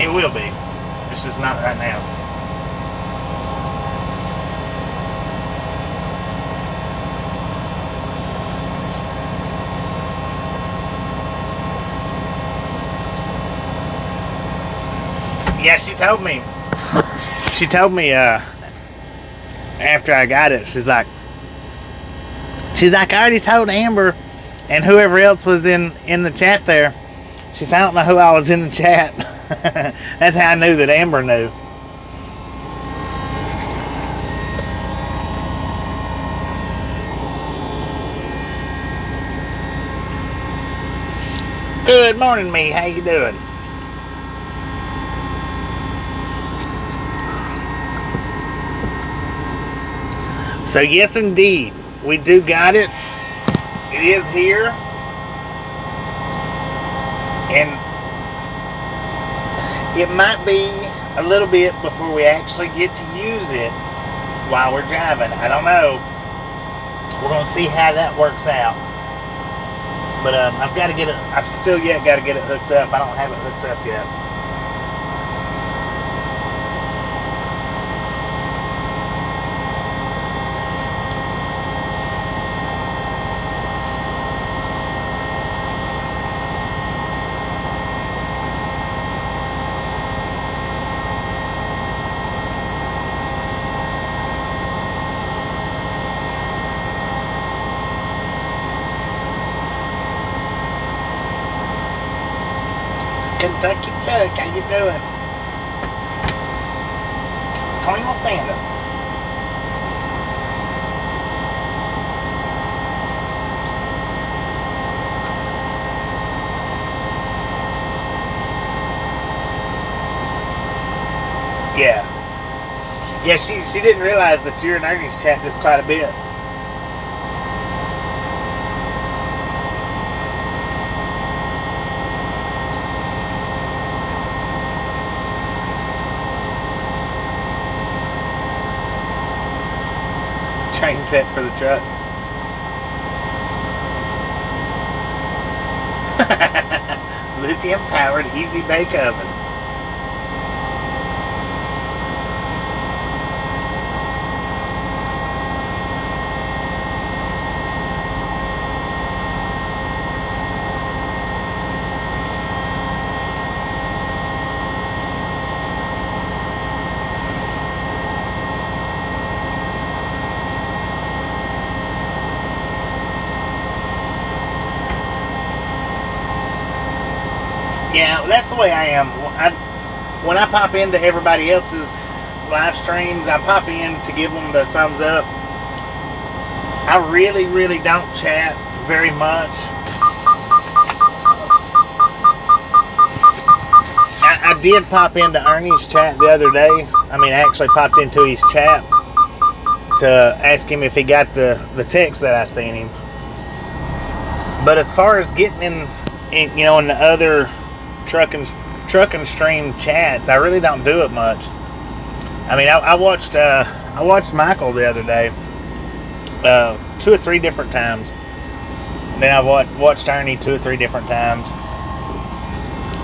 It will be. It's just not right now. Yeah, she told me after I got it, she's like, She's like, I already told Amber and whoever else was in the chat there. She said, I don't know who I was in the chat. That's how I knew that Amber knew. Good morning, me. How you doing? So yes, indeed, we do got it. It is here, and it might be a little bit before we actually get to use it while we're driving. I don't know. We're gonna see how that works out. But I've got to get it. I've still yet got to get it hooked up. I don't have it hooked up yet. Kentucky Chuck, how you doing? Colonel Sanders. Yeah, she didn't realize that you're in Ernie's chat just quite a bit. Train set for the truck. Lithium powered easy bake oven. Yeah, that's the way I am. When I pop into everybody else's live streams, I pop in to give them the thumbs up. I really, really don't chat very much. I did pop into Ernie's chat the other day. I mean, I actually popped into his chat to ask him if he got the text that I sent him. But as far as getting in the other truck and stream chats, I really don't do it much. I mean, I watched Michael the other day 2 or 3 different times. Then I watched Ernie 2 or 3 different times.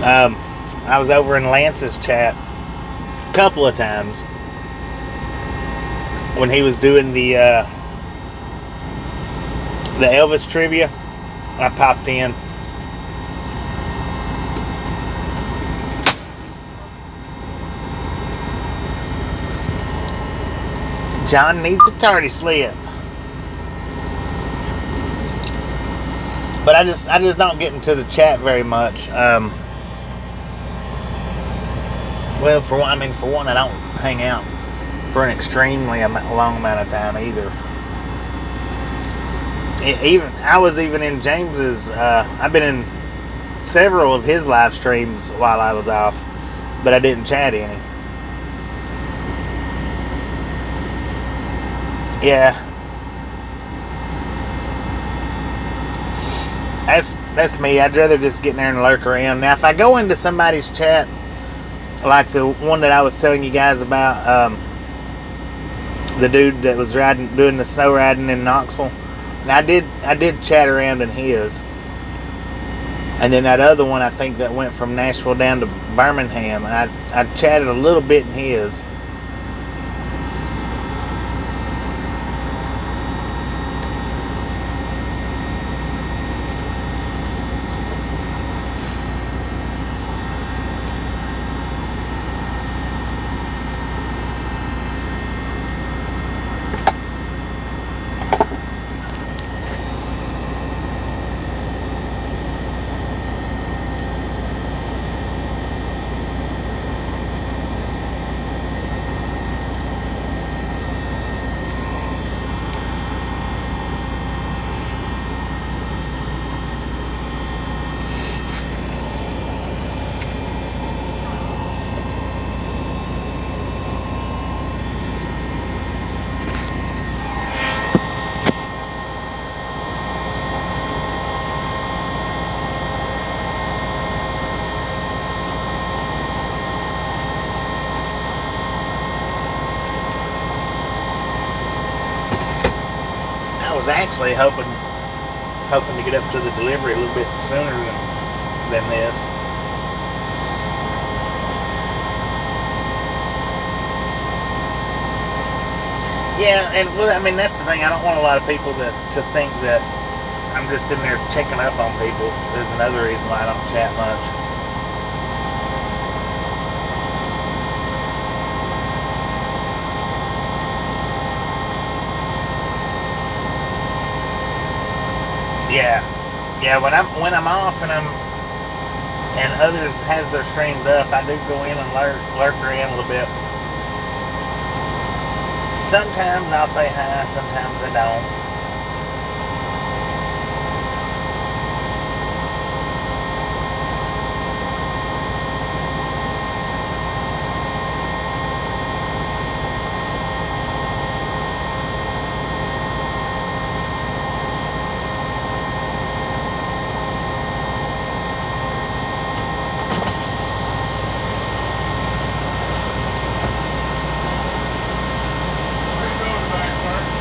I was over in Lance's chat a couple of times when he was doing the Elvis trivia. I popped in. John needs a tardy slip. But I just don't get into the chat very much. Well, for one, I don't hang out for an extremely long amount of time either. I was even in James's. I've been in several of his live streams while I was off, but I didn't chat any. Yeah, that's me. I'd rather just get in there and lurk around. Now, if I go into somebody's chat, like the one that I was telling you guys about, the dude that was doing the snow riding in Knoxville, and I did chat around in his. And then that other one, I think that went from Nashville down to Birmingham, and I chatted a little bit in his. was actually hoping to get up to the delivery a little bit sooner than this. Yeah, and well, I mean, that's the thing. I don't want a lot of people to think that I'm just in there checking up on people. Is another reason why I don't chat much. Yeah, when I'm off and others has their streams up, I do go in and lurk around a little bit. Sometimes I'll say hi, sometimes I don't.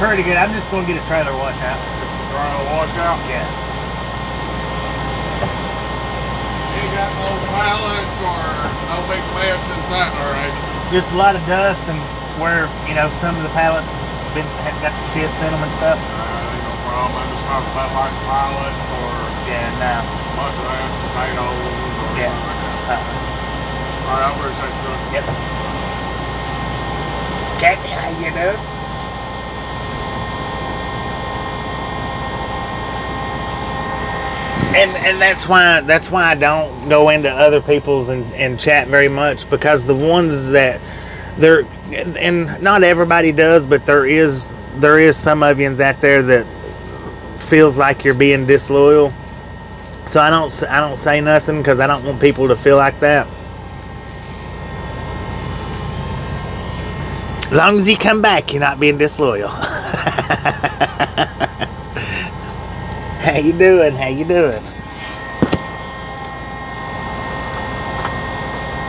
Pretty good. I'm just going to get a trailer washout. Just a trailer washout? Yeah. You got no pallets or no big mess inside, all right? Just a lot of dust and where, some of the pallets have got the chips in them and stuff. Ain't no problem. I'm just talking about like pallets or no. bunch of ass potatoes or anything like that. All right, I appreciate it, son. Yep. Kathy, how you doing? And that's why I don't go into other people's and chat very much, because the ones that they're, and not everybody does, but there is some of yous out there that feels like you're being disloyal. So I don't say nothing, because I don't want people to feel like that. As long as you come back, you're not being disloyal. How you doing?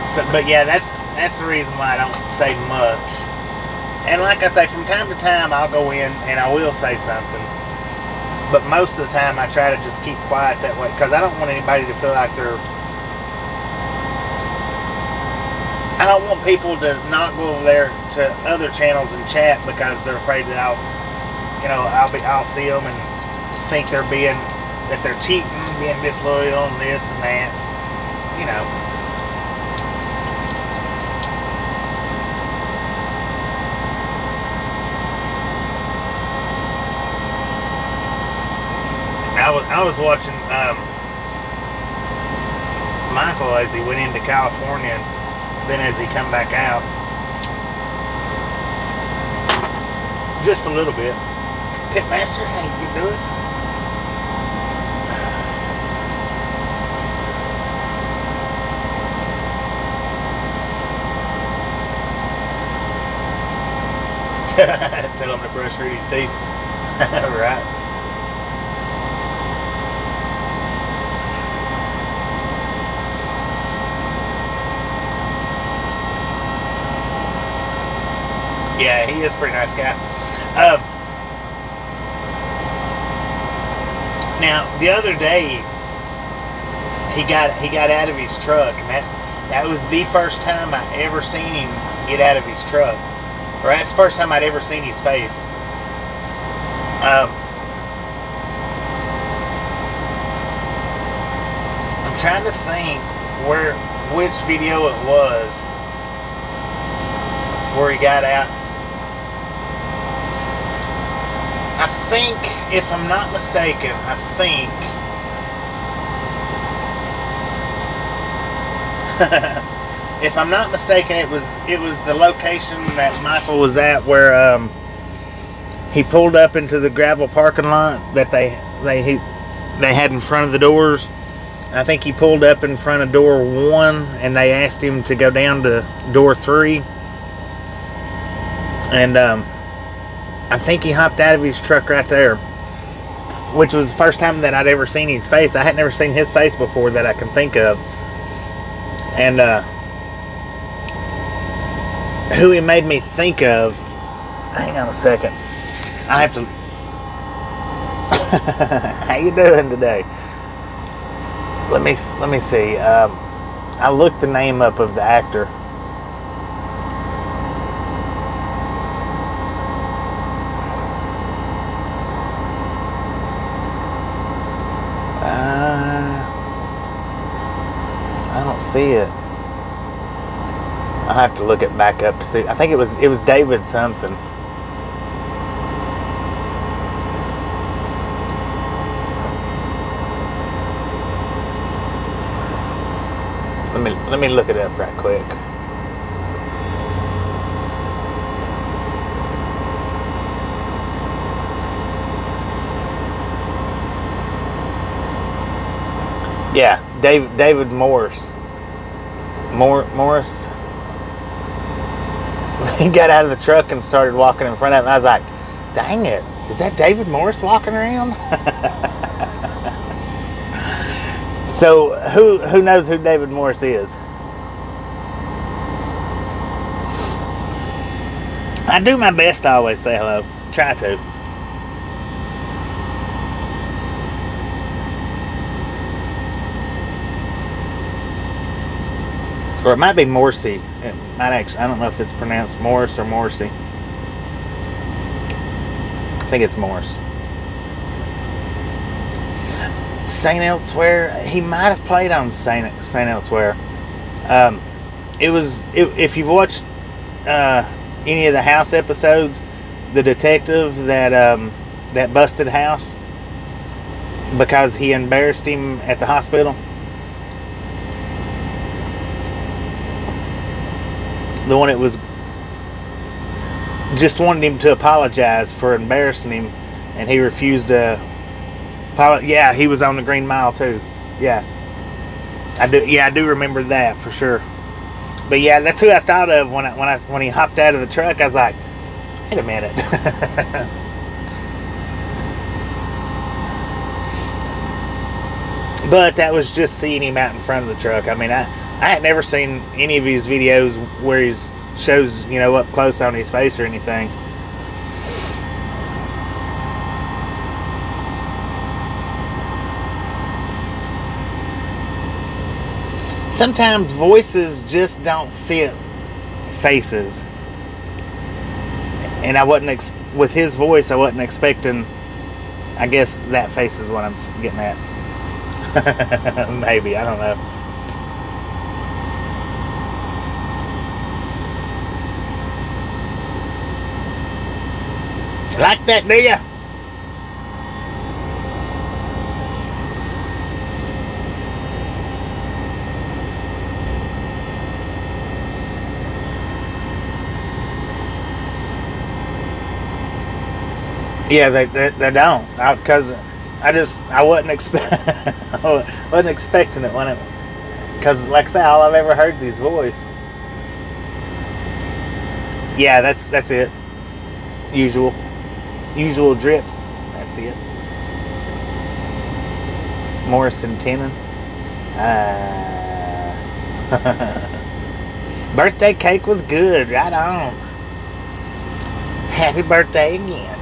So, but yeah, that's the reason why I don't say much. And like I say, from time to time I'll go in and I will say something. But most of the time I try to just keep quiet that way, because I don't want anybody to feel like I don't want people to not go over there to other channels and chat because they're afraid that I'll see them and think that they're cheating, being disloyal, and this and that. I was watching Michael as he went into California, and then as he come back out, just a little bit. Pitmaster, how you doing? Tell him to brush Rudy's teeth. Right. Yeah, he is a pretty nice guy. Now, the other day, he got out of his truck, and that was the first time I ever seen him get out of his truck. Or that's the first time I'd ever seen his face. I'm trying to think which video it was where he got out. I think, if I'm not mistaken, if I'm not mistaken, it was the location that Michael was at where he pulled up into the gravel parking lot that they had in front of the doors. I think he pulled up in front of door 1, and they asked him to go down to door 3. And I think he hopped out of his truck right there, which was the first time that I'd ever seen his face. I had never seen his face before that I can think of. And who he made me think of, hang on a second, I have to How you doing today? Let me see. I looked the name up of the actor. I don't see it. I'll have to look it back up to see. I think it was David something. Let me look it up right quick. Yeah, David Morris. Morris. He got out of the truck and started walking in front of him. I was like, dang it, is that David Morris walking around? So who knows who David Morris is? I do my best to always say hello. Try to. Or it might be Morrissey. It might actually, I don't know if it's pronounced Morris or Morrissey. I think it's Morris. Saint Elsewhere. He might have played on Saint Elsewhere. If you've watched any of the House episodes, the detective that busted House because he embarrassed him at the hospital. The one that was just wanted him to apologize for embarrassing him, and he refused to. Yeah, he was on the Green Mile too. Yeah, I do. Yeah, I do remember that for sure. But yeah, that's who I thought of when he hopped out of the truck. I was like, wait a minute. But that was just seeing him out in front of the truck. I mean, I had never seen any of his videos where he shows, up close on his face or anything. Sometimes voices just don't fit faces. And I wasn't, with his voice, I wasn't expecting, I guess that face is what I'm getting at. Maybe, I don't know. Like that, do ya? Yeah, they don't. Because I wasn't wasn't expecting it when it. Because like I say, all I've ever heard is his voice. Yeah, that's it. Usual drips. That's it. Morrison Tn. Birthday cake was good. Right on. Happy birthday again.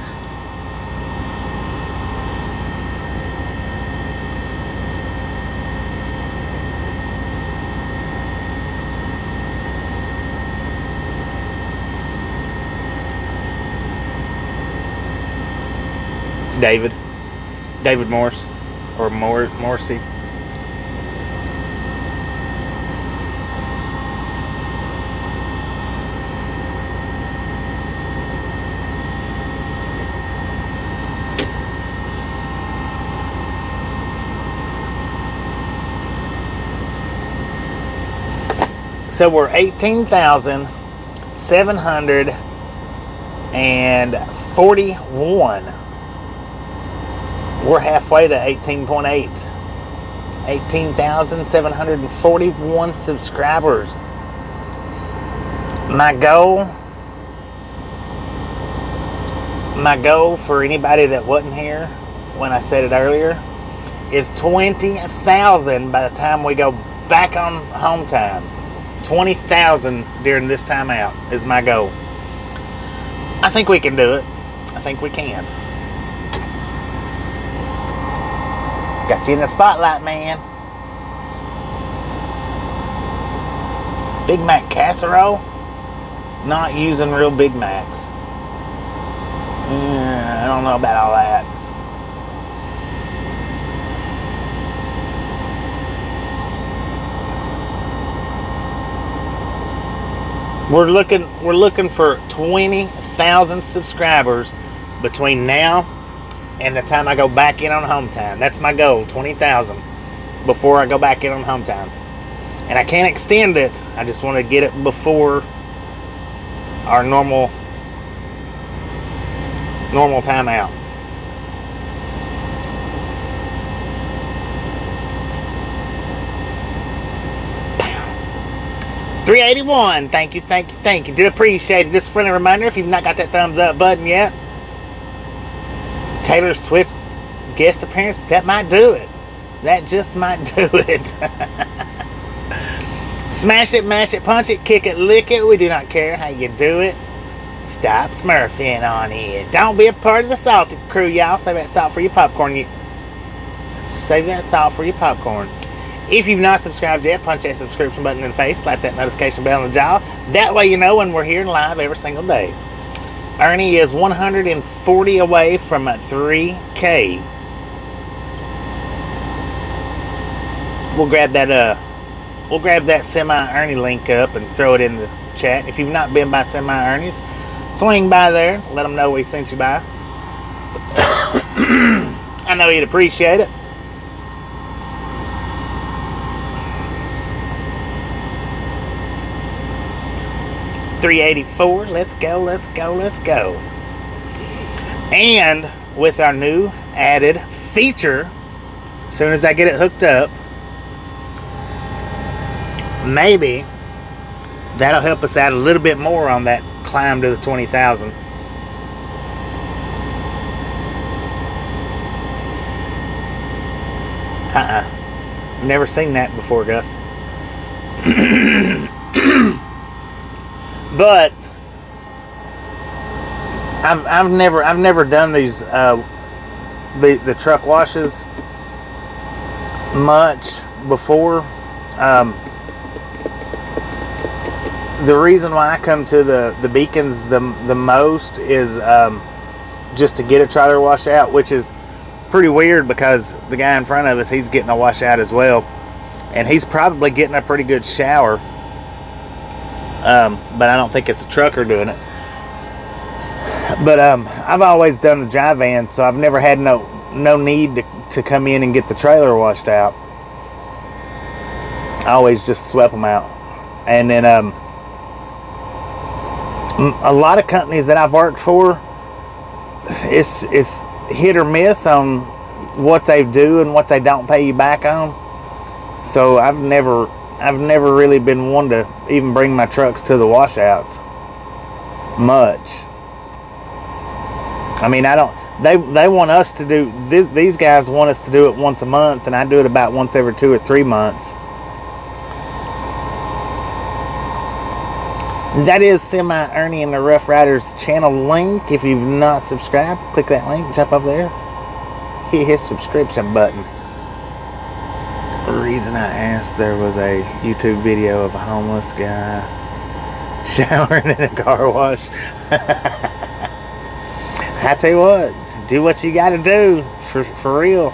David Morris or Morrissey. So we're 18,741. We're halfway to 18.8. 18,741 subscribers. My goal for anybody that wasn't here when I said it earlier is 20,000 by the time we go back on home time. 20,000 during this time out is my goal. I think we can do it. I think we can. Got you in the spotlight, man. Big Mac casserole? Not using real Big Macs. I don't know about all that. We're looking for 20,000 subscribers between now and the time I go back in on home time. That's my goal, 20,000 before I go back in on home time. And I can't extend it. I just want to get it before our normal time out. $381. Thank you. Do appreciate it. Just a friendly reminder, if you've not got that thumbs up button yet, Taylor Swift guest appearance, that might do it. That just might do it. Smash it, mash it, punch it, kick it, lick it. We do not care how you do it. Stop smurfing on it. Don't be a part of the salted crew, y'all. Save that salt for your popcorn. Save that salt for your popcorn. If you've not subscribed yet, punch that subscription button in the face. Slap that notification bell in the jaw. That way you know when we're here live every single day. Ernie is 140 away from a 3K. We'll grab that Semi Ernie link up and throw it in the chat. If you've not been by Semi Ernie's, swing by there. Let them know we sent you by. I know you'd appreciate it. $384. Let's go. And with our new added feature, as soon as I get it hooked up, maybe that'll help us out a little bit more on that climb to the 20,000. Never seen that before, Gus. But I've never done these the truck washes much before. The reason why I come to the Beacons the most is just to get a trailer wash out, which is pretty weird because the guy in front of us, he's getting a wash out as well, and he's probably getting a pretty good shower. But I don't think it's a trucker doing it. But I've always done the dry van, so I've never had no need to come in and get the trailer washed out. I always just swept them out. And then a lot of companies that I've worked for, it's hit or miss on what they do and what they don't pay you back on. So I've never really been one to even bring my trucks to the washouts much. I mean, they want us to do this. These guys want us to do it once a month, and I do it about once every 2 or 3 months. That is Semi Ernie and the Rough Riders channel link. If you've not subscribed, click that link, jump over there, hit his subscription button. The reason I asked, there was a YouTube video of a homeless guy showering in a car wash. I tell you what, do what you gotta do for real.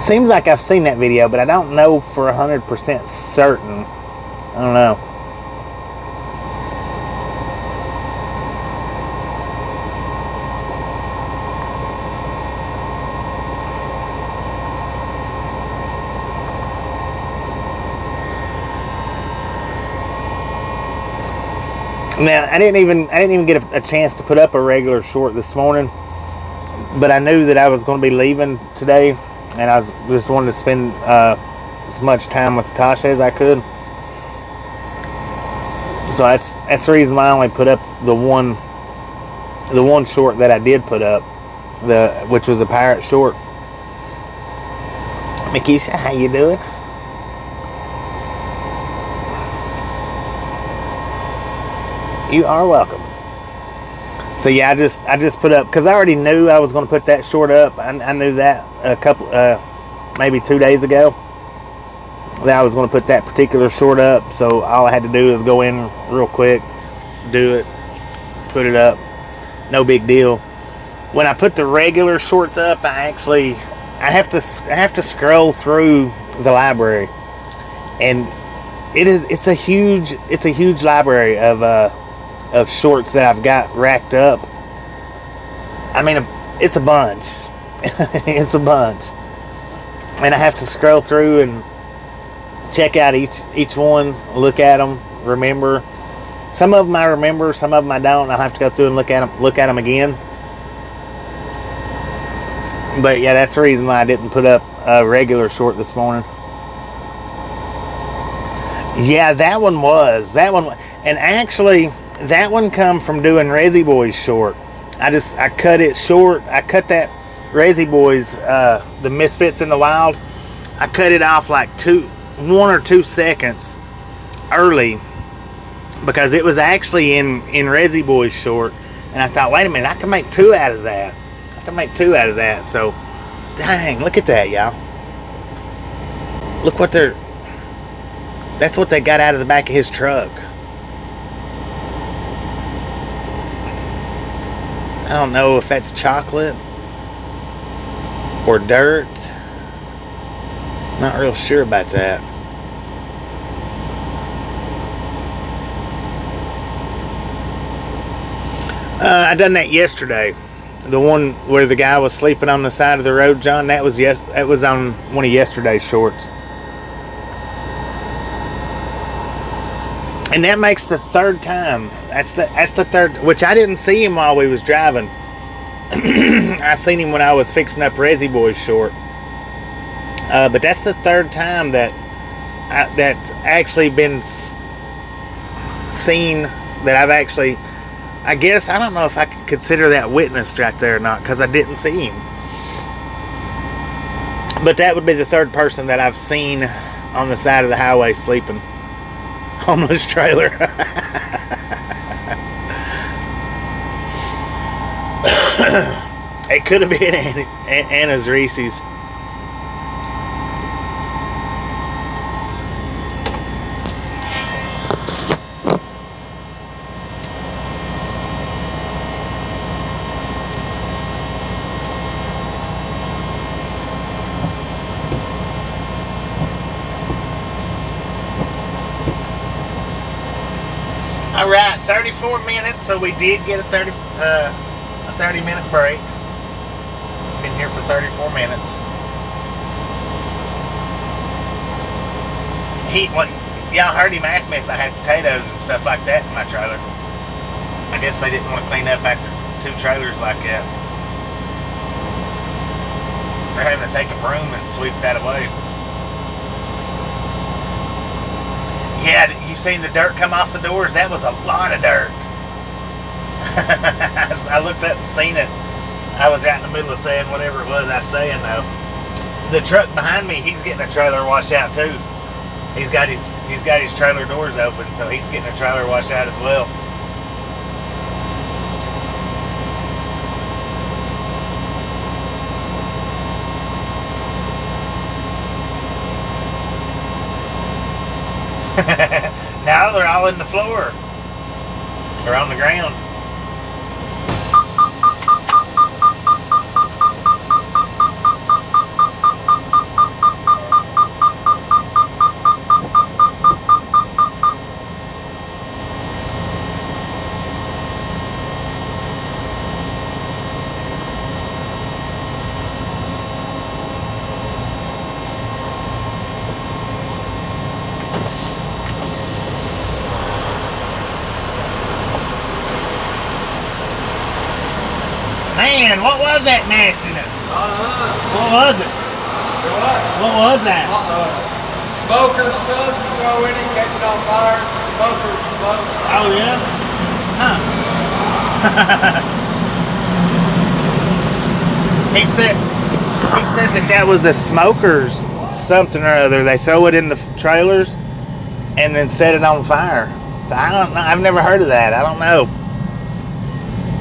Seems like I've seen that video, but I don't know for 100% certain. I don't know. Now, I didn't even get a chance to put up a regular short this morning, but I knew that I was going to be leaving today. And I just wanted to spend as much time with Tasha as I could. So that's the reason why I only put up the one short that I did put up, which was a pirate short. Makisha, how you doing? You are welcome. So yeah, I just put up because I already knew I was going to put that short up. I knew that a couple, maybe 2 days ago, that I was going to put that particular short up. So all I had to do is go in real quick, do it, put it up, no big deal. When I put the regular shorts up, I have to scroll through the library, and it's a huge library of shorts that I've got racked up. I mean, it's a bunch. It's a bunch, and I have to scroll through and check out each one, look at them, remember. Some of them I remember, some of them I don't. I'll have to go through and look at them again. But yeah, that's the reason why I didn't put up a regular short this morning. Yeah, that one, and actually that one come from doing Resi Boys short. I cut it short. I cut that Resi Boys, the Misfits in the Wild. I cut it off like 1 or 2 seconds early because it was actually in Resi Boys short, and I thought, wait a minute, I can make 2 out of that. So, dang, look at that, y'all. Look what that's what they got out of the back of his truck. I don't know if that's chocolate or dirt. Not real sure about that. I done that yesterday. The one where the guy was sleeping on the side of the road, John, that was on one of yesterday's shorts. And that makes the 3rd time. That's the 3rd, which I didn't see him while we was driving. I seen him when I was fixing up Resi Boys short. But that's the 3rd time that's actually been seen, that I've actually, I guess, I don't know if I can consider that witnessed right there or not, because I didn't see him. But that would be the 3rd person that I've seen on the side of the highway sleeping on this trailer. It could have been Anna's Reese's. All right, 34 minutes, so we did get a 30-minute break. Been here for 34 minutes. Y'all heard him ask me if I had potatoes and stuff like that in my trailer. I guess they didn't want to clean up after 2 trailers like that. They're having to take a broom and sweep that away. Yeah, you seen the dirt come off the doors? That was a lot of dirt. I looked up and seen it. I was out in the middle of saying whatever it was I was saying, though. The truck behind me, he's getting a trailer washed out too. He's got his trailer doors open, so he's getting a trailer washed out as well. Now they're all in the floor. They're on the ground. Man, what was that nastiness? What was it? What was that? Smoker stuff you throw in it, catch it on fire. Smoker smoke. Oh yeah? Huh. He said that was a smoker's something or other. They throw it in the trailers and then set it on fire. So I don't know. I've never heard of that. I don't know.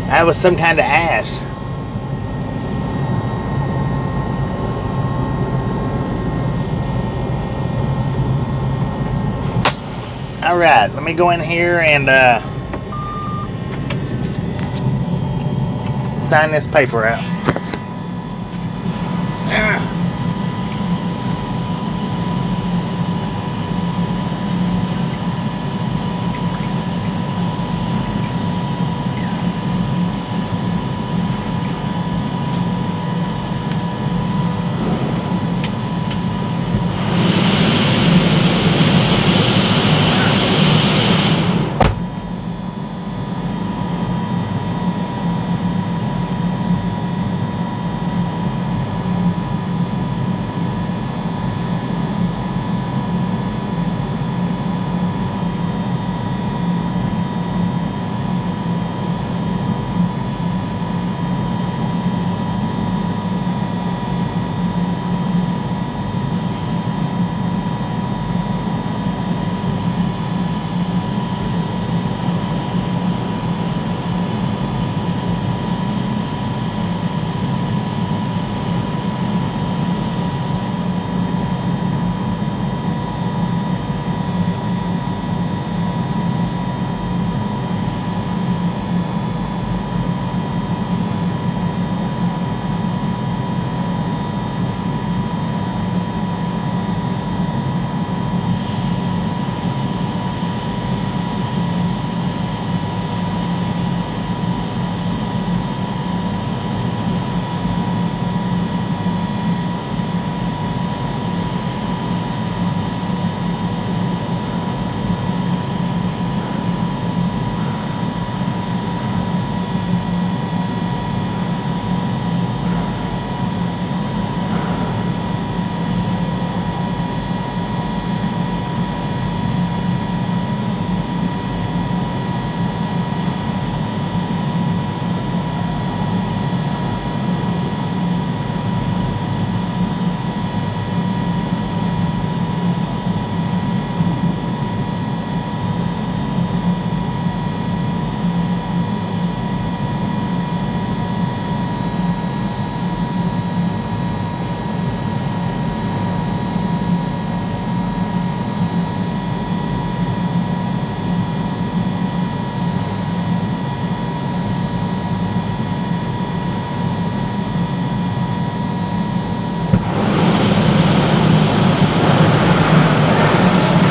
That was some kind of ash. All right, let me go in here and sign this paper out.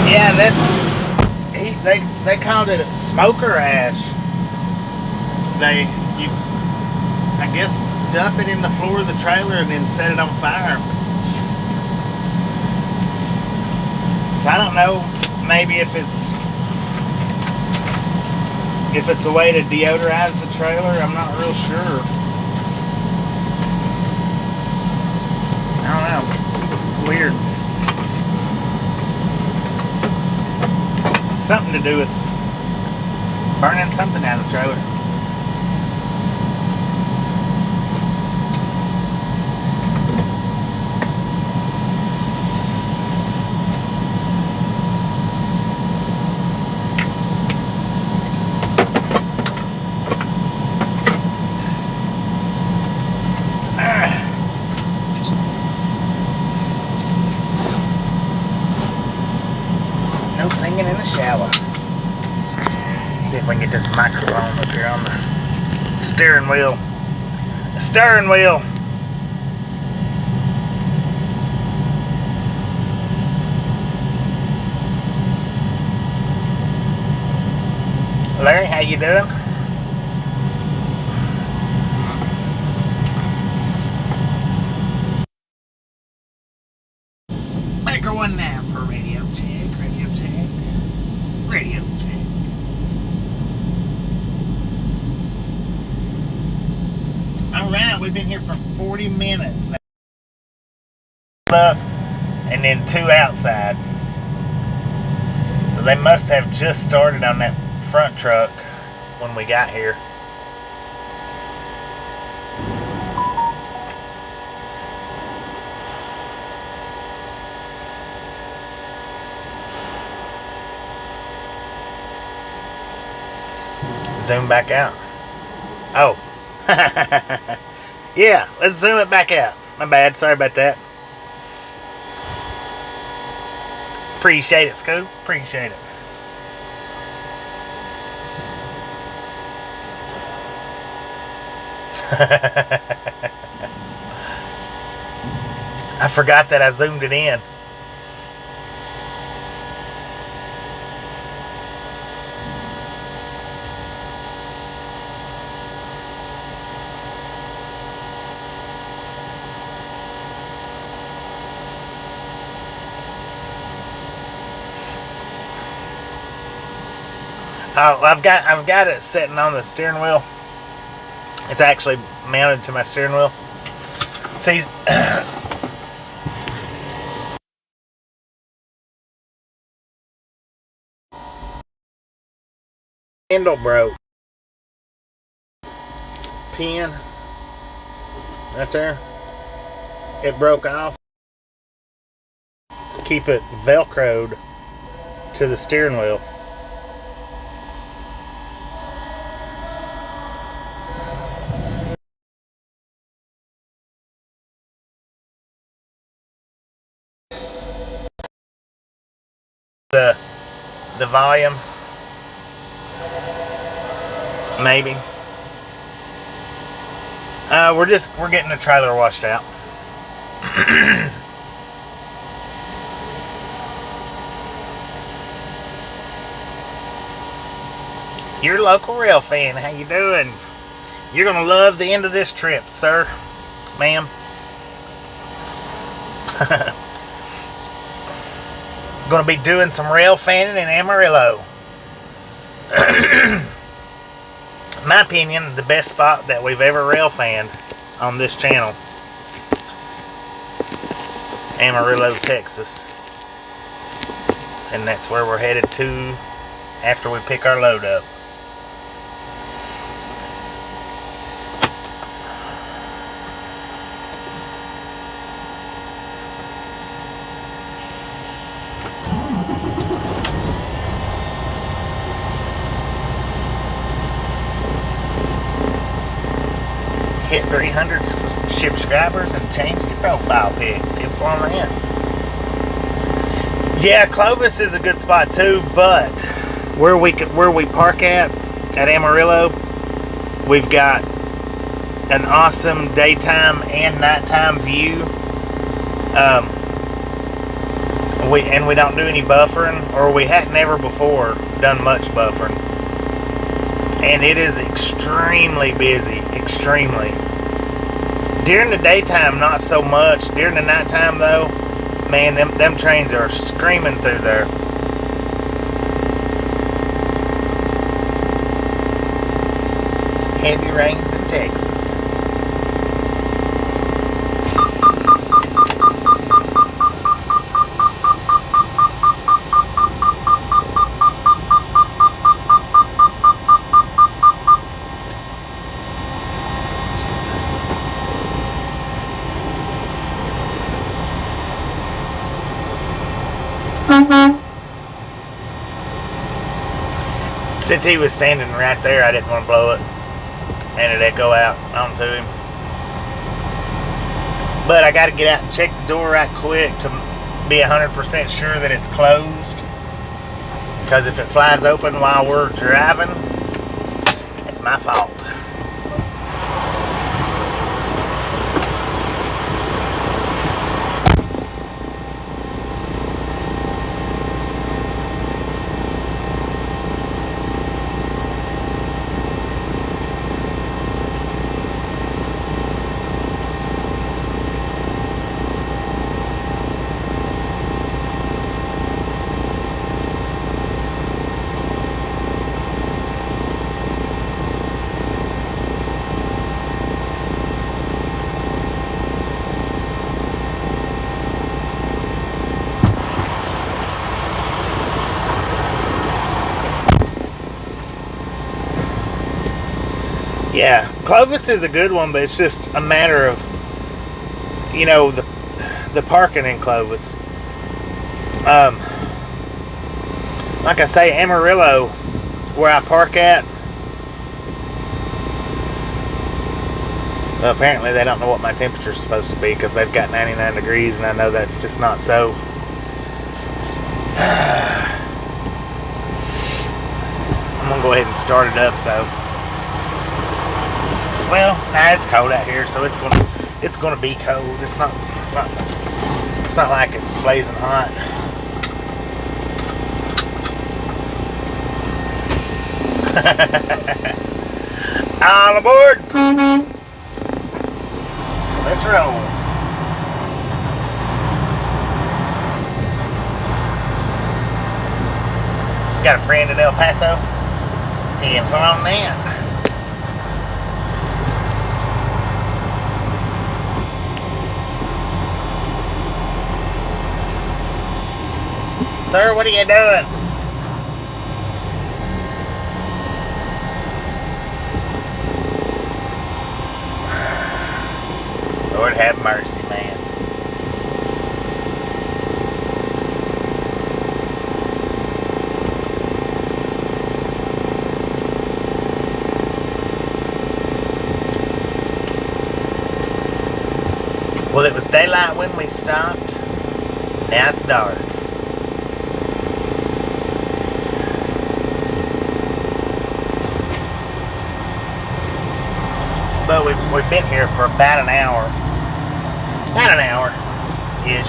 Yeah, they called it smoker ash. I guess, dump it in the floor of the trailer and then set it on fire. So I don't know, maybe if it's a way to deodorize the trailer. I'm not real sure. I don't know. Weird. Something to do with burning something out of the trailer. No singing in the shower. See if we can get this microphone up here on the steering wheel. The steering wheel. Larry, how you doing? Maker 1 now for radio check, radio check, radio check. Alright, we've been here for 40 minutes. Up and then 2 outside. So they must have just started on that front truck when we got here. Zoom back out. Oh. Yeah, let's zoom it back out. My bad, sorry about that. Appreciate it, Scoop. Appreciate it. I forgot that I zoomed it in. Oh, I've got it sitting on the steering wheel. It's actually mounted to my steering wheel. See, handle broke. Pin right there. It broke off. Keep it velcroed to the steering wheel. The volume, maybe. We're getting the trailer washed out. Your local rail fan, how you doing? You're gonna love the end of this trip, sir, ma'am. Gonna be doing some rail fanning in Amarillo. In my opinion, the best spot that we've ever rail fanned on this channel, Amarillo, Texas. And that's where we're headed to after we pick our load up. Hit 300 subscribers and change your profile pic. Tip Farmer in. Yeah, Clovis is a good spot too, but where we park at Amarillo, we've got an awesome daytime and nighttime view. We don't do any buffering, or we hadn't ever before done much buffering. And it is extremely busy, extremely. During the daytime, not so much. During the nighttime, though, man, them trains are screaming through there. Heavy rains in Texas. Since he was standing right there, I didn't want to blow it and it echo out onto him. But I got to get out and check the door right quick to be 100% sure that it's closed. Because if it flies open while we're driving, it's my fault. Yeah, Clovis is a good one, but it's just a matter of, you know, the parking in Clovis. Like I say, Amarillo, where I park at, Well, apparently they don't know what my temperature is supposed to be because they've got 99 degrees, and I know that's just not so. I'm gonna go ahead and start it up though. Well, nah, it's cold out here, so it's gonna be cold. It's not like it's blazing hot. All aboard! Let's roll. Got a friend in El Paso? 10 for on that. Sir, what are you doing? Lord have mercy, man. Well, it was daylight when we stopped. Now it's dark. But we've been here for about an hour. About an hour-ish.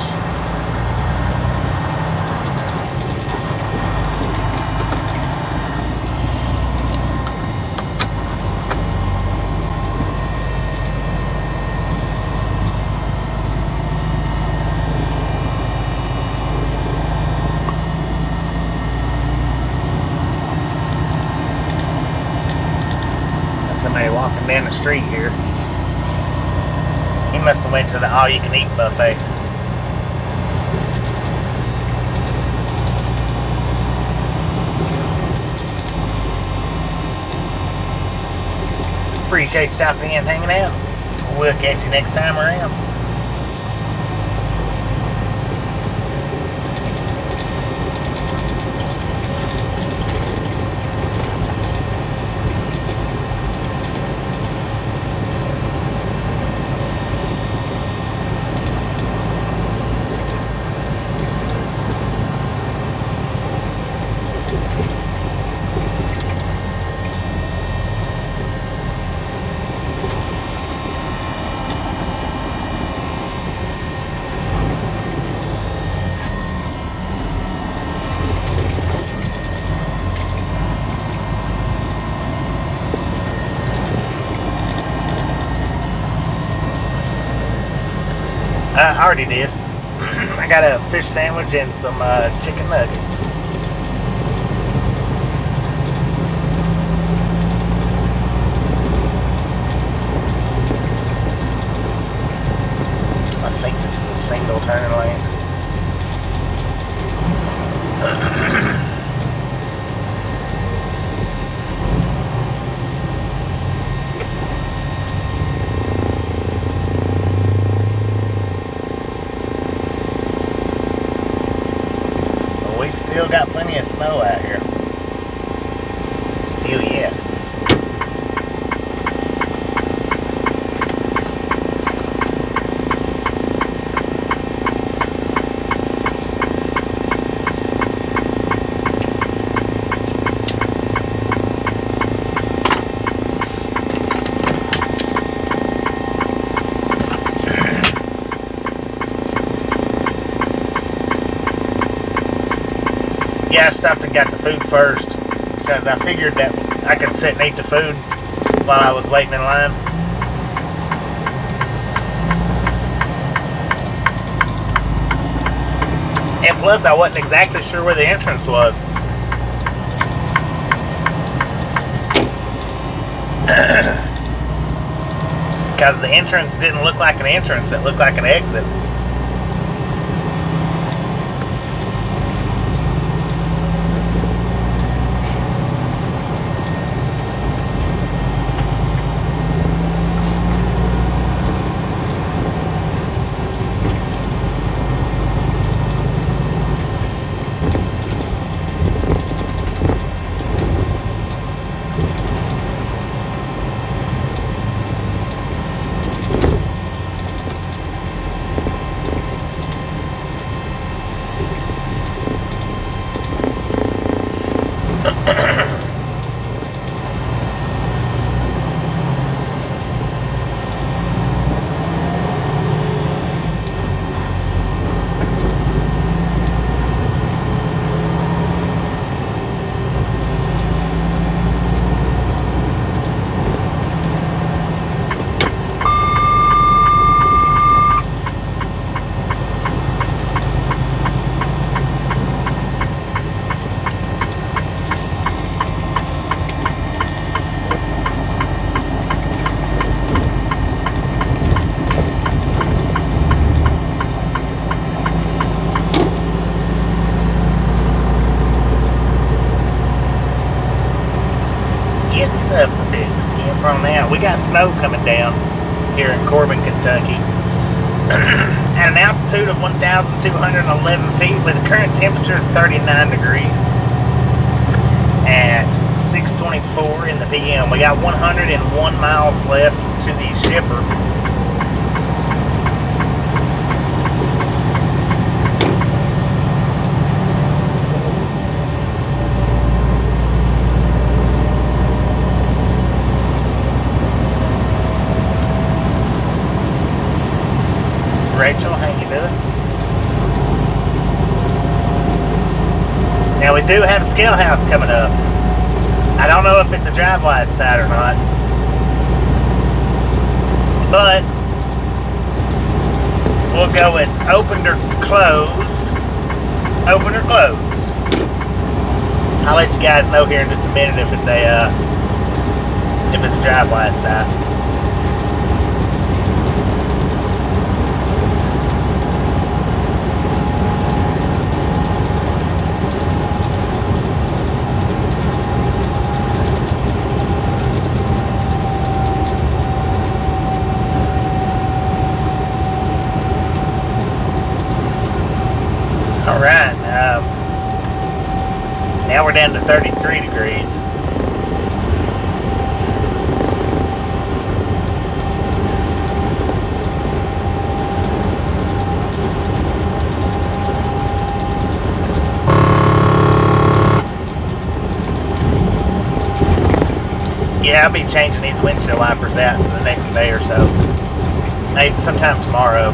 Somebody walking down the street here. He must have went to the all-you-can-eat buffet. Appreciate you stopping in and hanging out. We'll catch you next time around. I already did. I got a fish sandwich and some chicken nuggets. I think this is a single turn lane. We still got plenty of snow out here. Still yet. Yeah, I stopped and got the food first because I figured that I could sit and eat the food while I was waiting in line. And plus, I wasn't exactly sure where the entrance was. Because the entrance didn't look like an entrance, it looked like an exit. got snow coming down here in Corbin, Kentucky. At an altitude of 1,211 feet with a current temperature of 39 degrees at 6:24 in the p.m. We got 101 miles left to the shipper. Rachel, how you doing? Now we do have a scale house coming up. I don't know if it's a drive-wise side or not, but we'll go with opened or closed. Open or closed. I'll let you guys know here in just a minute if it's a drive-wise side. Alright, now we're down to 33 degrees. Yeah, I'll be changing these windshield wipers out for the next day or so. Maybe sometime tomorrow.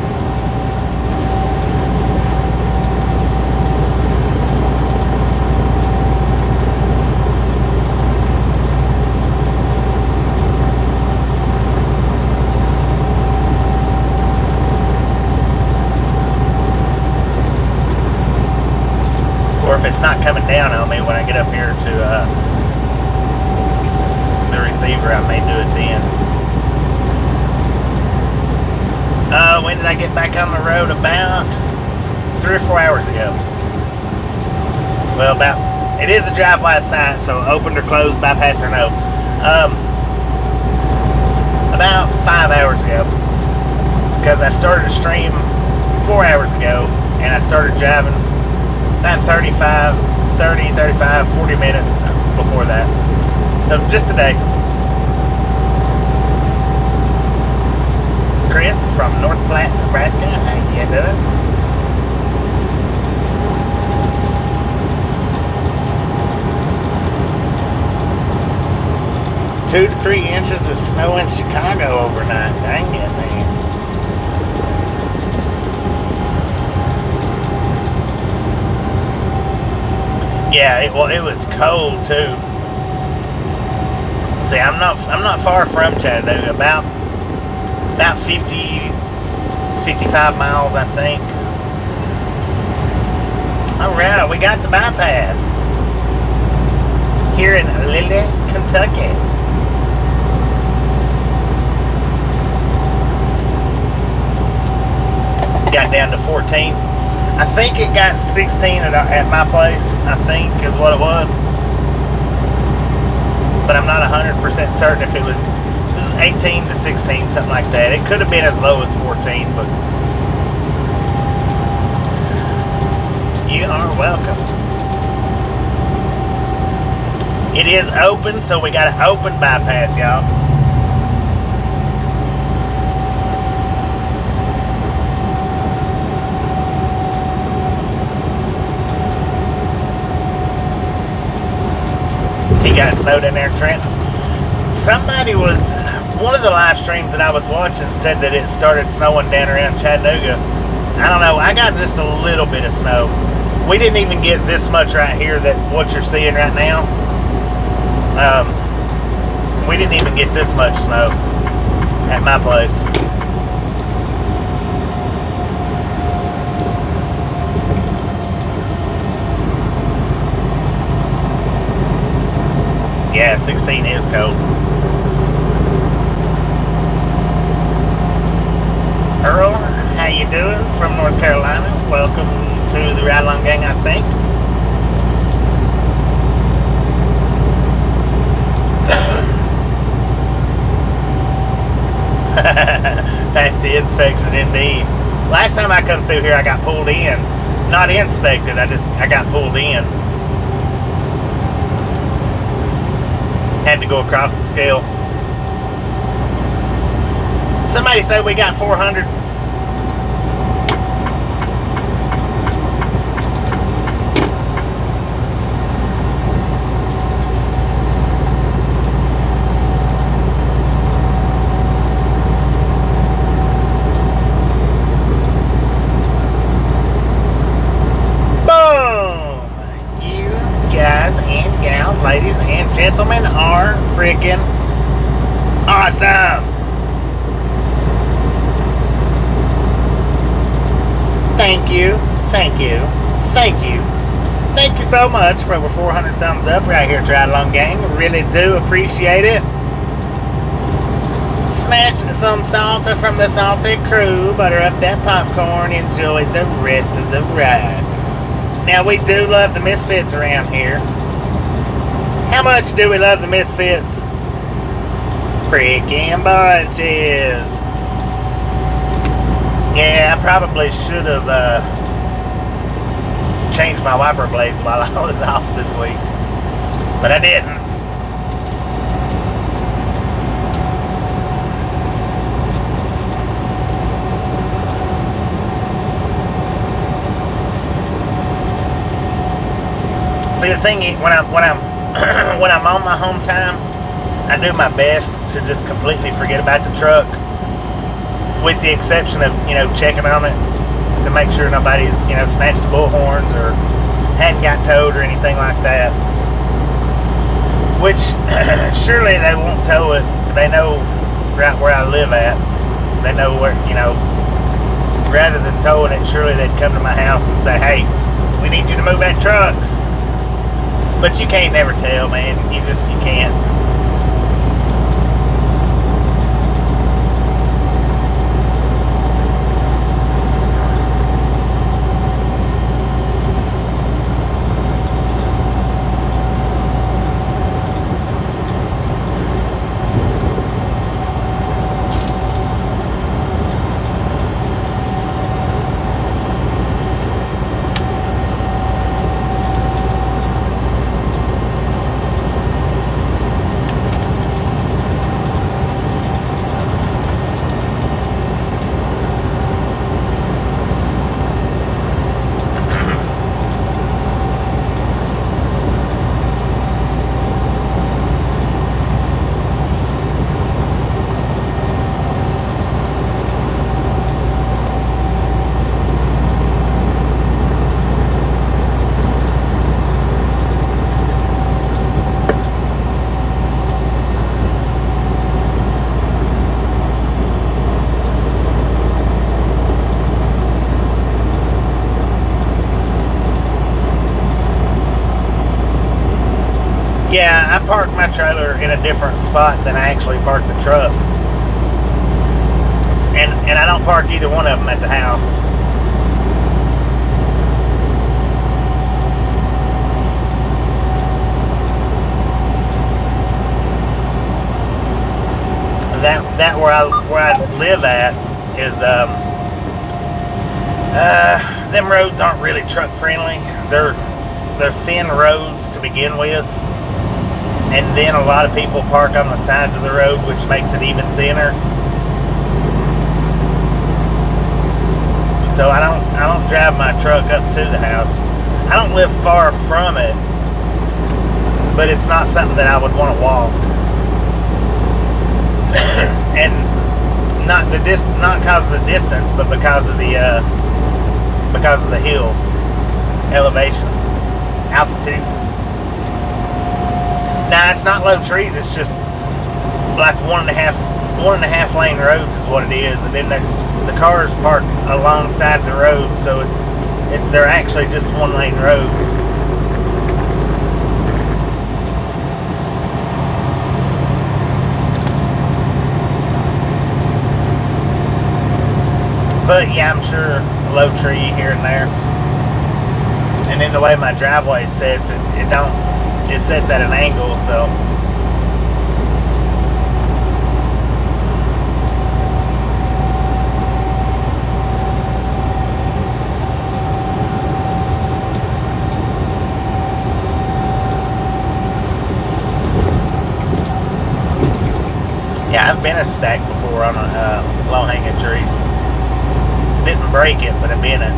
Or if it's not coming down on me when I get up here to the receiver, I may do it then. When did I get back on the road? About 3 or 4 hours ago. Well, it is a drive-by sign, so opened or closed, bypass or no. About 5 hours ago. Because I started a stream 4 hours ago, and I started driving about 40 minutes before that. So just today. Chris from North Platte, Nebraska. How you doing? Two to 3 inches of snow in Chicago overnight. Dang it, man. Yeah, it was cold too. See, I'm not far from Chattanooga, about 55 miles, I think. All right, we got the bypass here in Lily, Kentucky. Got down to 14. I think it got 16 at my place, I think is what it was. But I'm not 100% certain if it was 18 to 16, something like that. It could have been as low as 14, but you are welcome. It is open, so we got an open bypass, y'all. He got snowed in there, Trenton. One of the live streams that I was watching said that it started snowing down around Chattanooga. I don't know, I got just a little bit of snow. We didn't even get this much right here, that what you're seeing right now. We didn't even get this much snow at my place. Yeah, 16 is cold. Earl, how you doing from North Carolina? Welcome to the Ride Along Gang, I think. Passed the inspection indeed. Last time I come through here, I got pulled in. Not inspected, I got pulled in. Had to go across the scale. Somebody said we got 400. Ladies and gentlemen are freaking awesome. Thank you, thank you, thank you. Thank you so much for over 400 thumbs up right here, Ride Along Gang. Really do appreciate it. Snatch some salsa from the salty crew, butter up that popcorn, enjoy the rest of the ride. Now, we do love the Misfits around here. How much do we love the Misfits? Freaking bunches. Yeah, I probably should have changed my wiper blades while I was off this week, but I didn't. See, the thing is, when I'm on my home time, I do my best to just completely forget about the truck, with the exception of, checking on it to make sure nobody's, snatched the bullhorns or hadn't got towed or anything like that. Which, surely they won't tow it. They know right where I live at. They know where, rather than towing it, surely they'd come to my house and say, hey, we need you to move that truck. But you can't never tell, man. You can't. Yeah, I parked my trailer in a different spot than I actually parked the truck. And I don't park either one of them at the house. That where I live at is them roads aren't really truck friendly. They're thin roads to begin with. And then a lot of people park on the sides of the road, which makes it even thinner. So I don't drive my truck up to the house. I don't live far from it, but it's not something that I would want to walk. And not because of the distance, but because of the hill elevation, altitude. Now, it's not low trees, it's just like one and a half lane roads is what it is, and then the cars park alongside the road, so they're actually just one lane roads. But yeah, I'm sure a low tree here and there. And then the way my driveway sits, it sits at an angle, so Yeah, I've been a stack before on low-hanging trees. Didn't break it, but I've been it.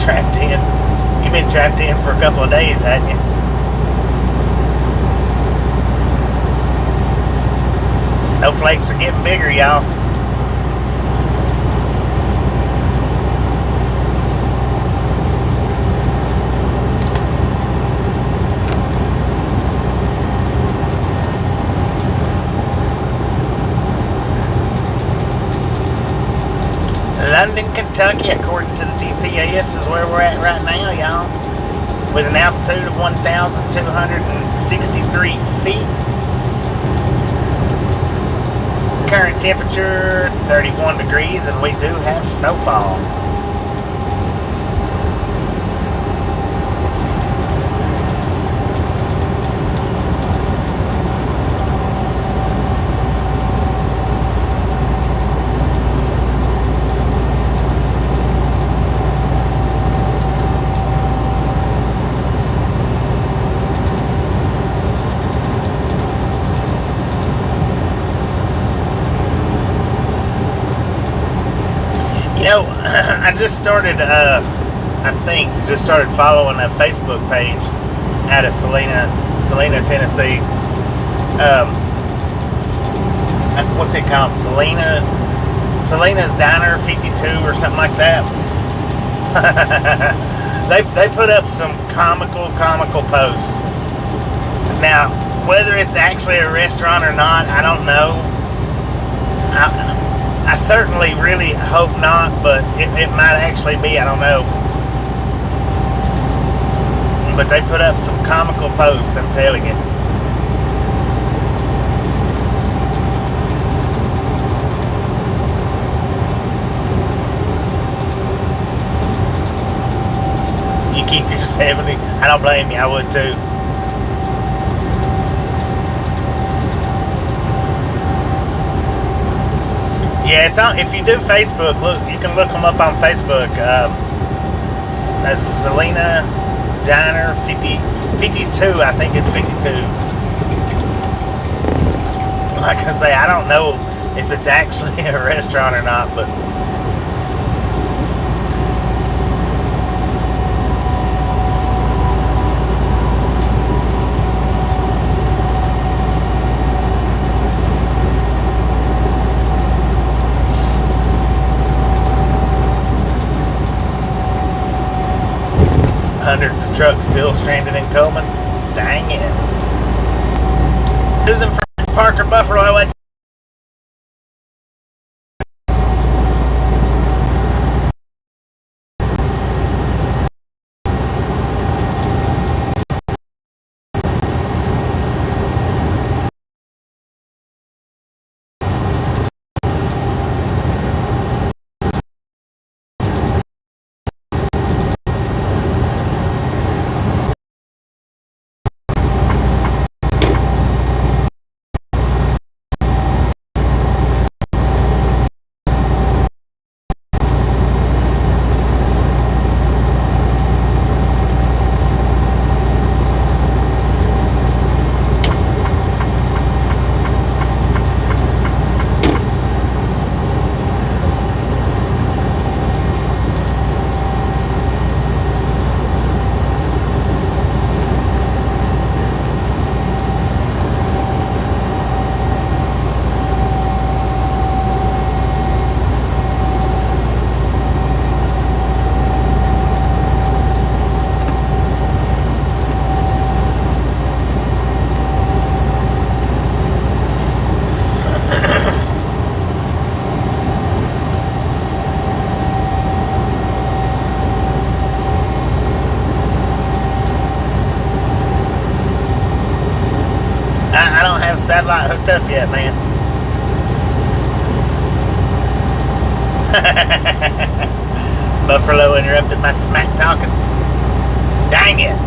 Trapped in. You've been trapped in for a couple of days, hadn't you? Snowflakes are getting bigger, y'all. London, Kentucky, according to the GPS, is where we're at right now, y'all. With an altitude of 1,263 feet. Current temperature 31 degrees, and we do have snowfall. You know, I just started, just started following a Facebook page out of Salina, Tennessee. What's it called? Selena's Diner 52 or something like that. They put up some comical posts. Now, whether it's actually a restaurant or not, I don't know. I certainly really hope not, but it might actually be, I don't know. But they put up some comical posts, I'm telling you. You keep your 70. I don't blame you, I would too. Yeah, it's on. If you do Facebook, look, you can look them up on Facebook. Salina Diner 52. I think it's 52. Like I say, I don't know if it's actually a restaurant or not, but hundreds of trucks still stranded in Coleman. Dang it. Susan Francis Parker, Buffalo. Satellite hooked up yet, man. Buffalo interrupted my smack talking. Dang it.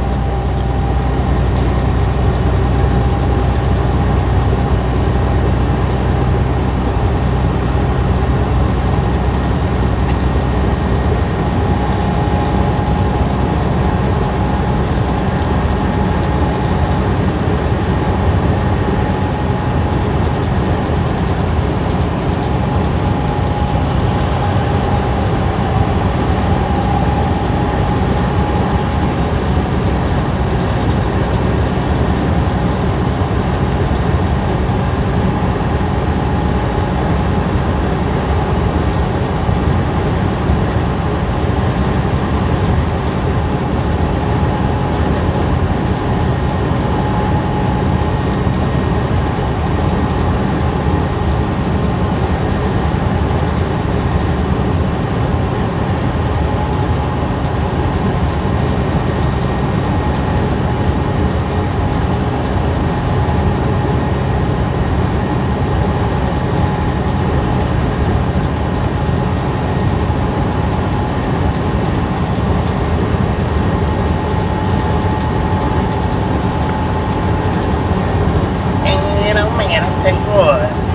tell you what.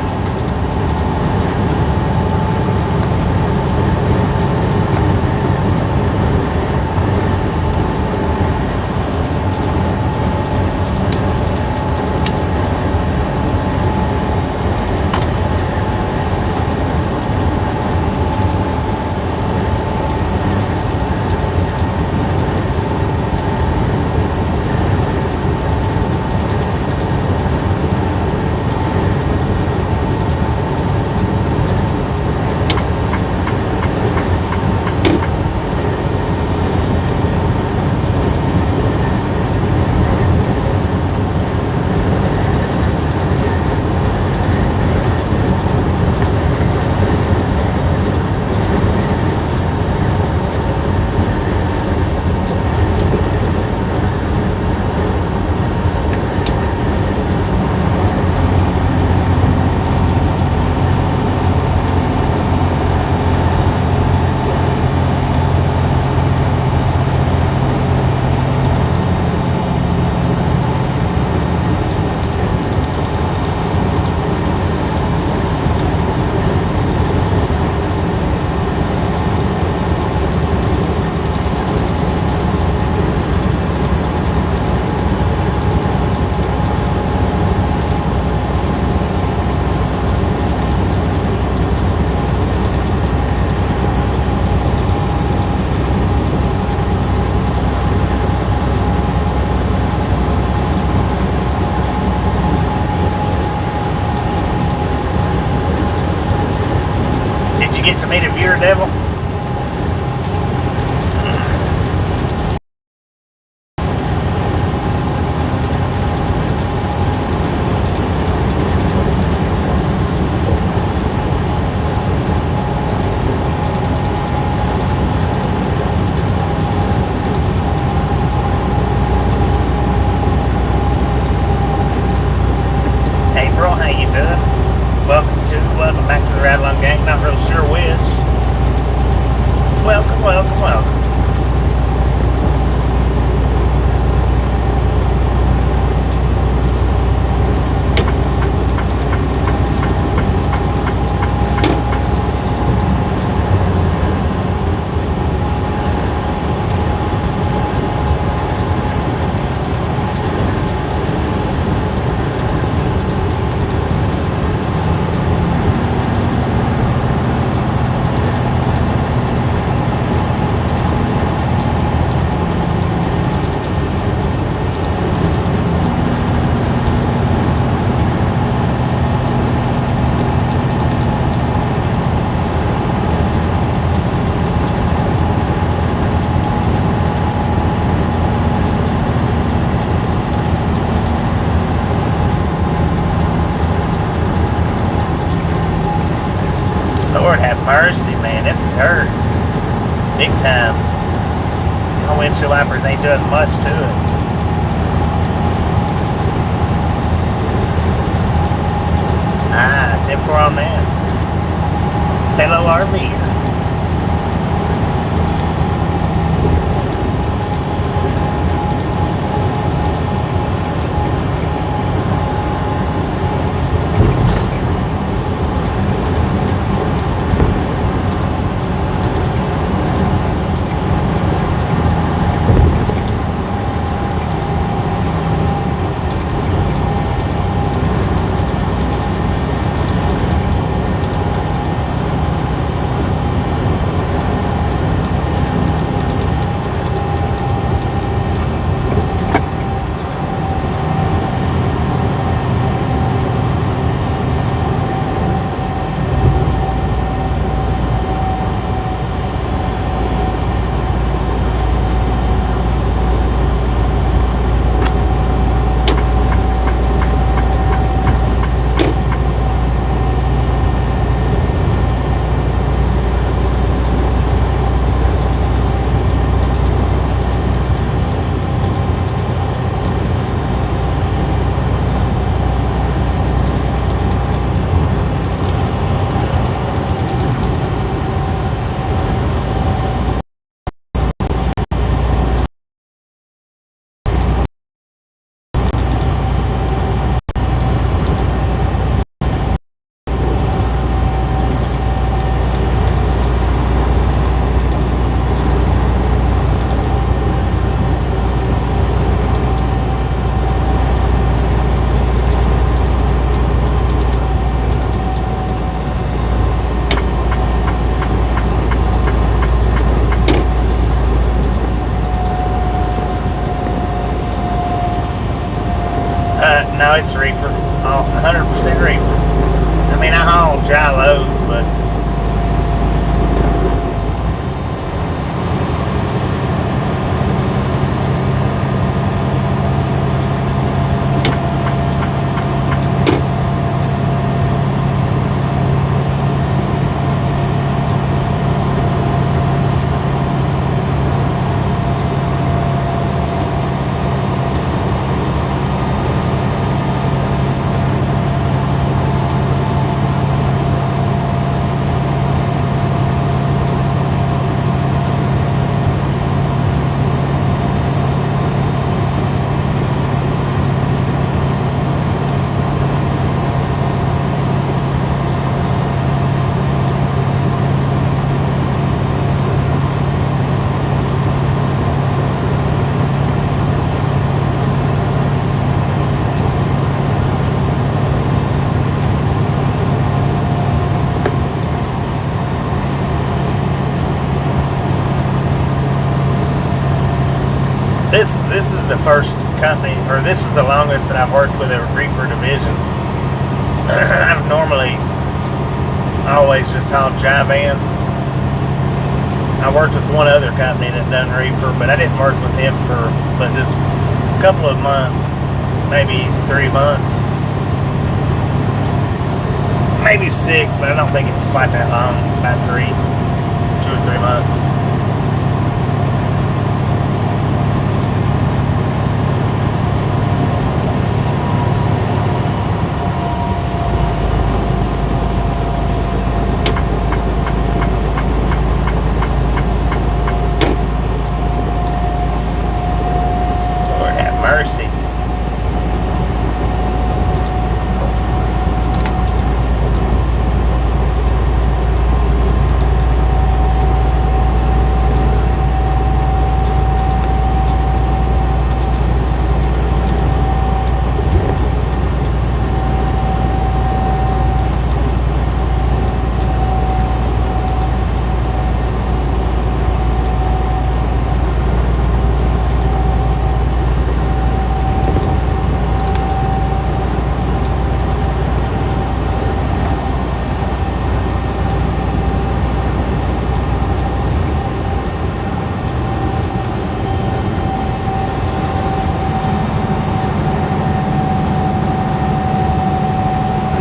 Get to meet a viewer devil. April, how you doing? Welcome back to the Ride Along Gang. Not real sure which. Welcome, welcome, welcome. Lord have mercy, man. It's dirt. Big time. My windshield wipers ain't doing much to it. Ah, 10-4 on that. Fellow RVer. No, it's reefer. 100% reefer. I mean, I haul dry loads, but this is the first company, or this is the longest that I've worked with a reefer division. I've normally always just hauled dry van. I worked with one other company that done reefer, but I didn't work with him for but just a couple of months, maybe 3 months, maybe 6, but I don't think it was quite that long. About 2 or 3 months. Mercy.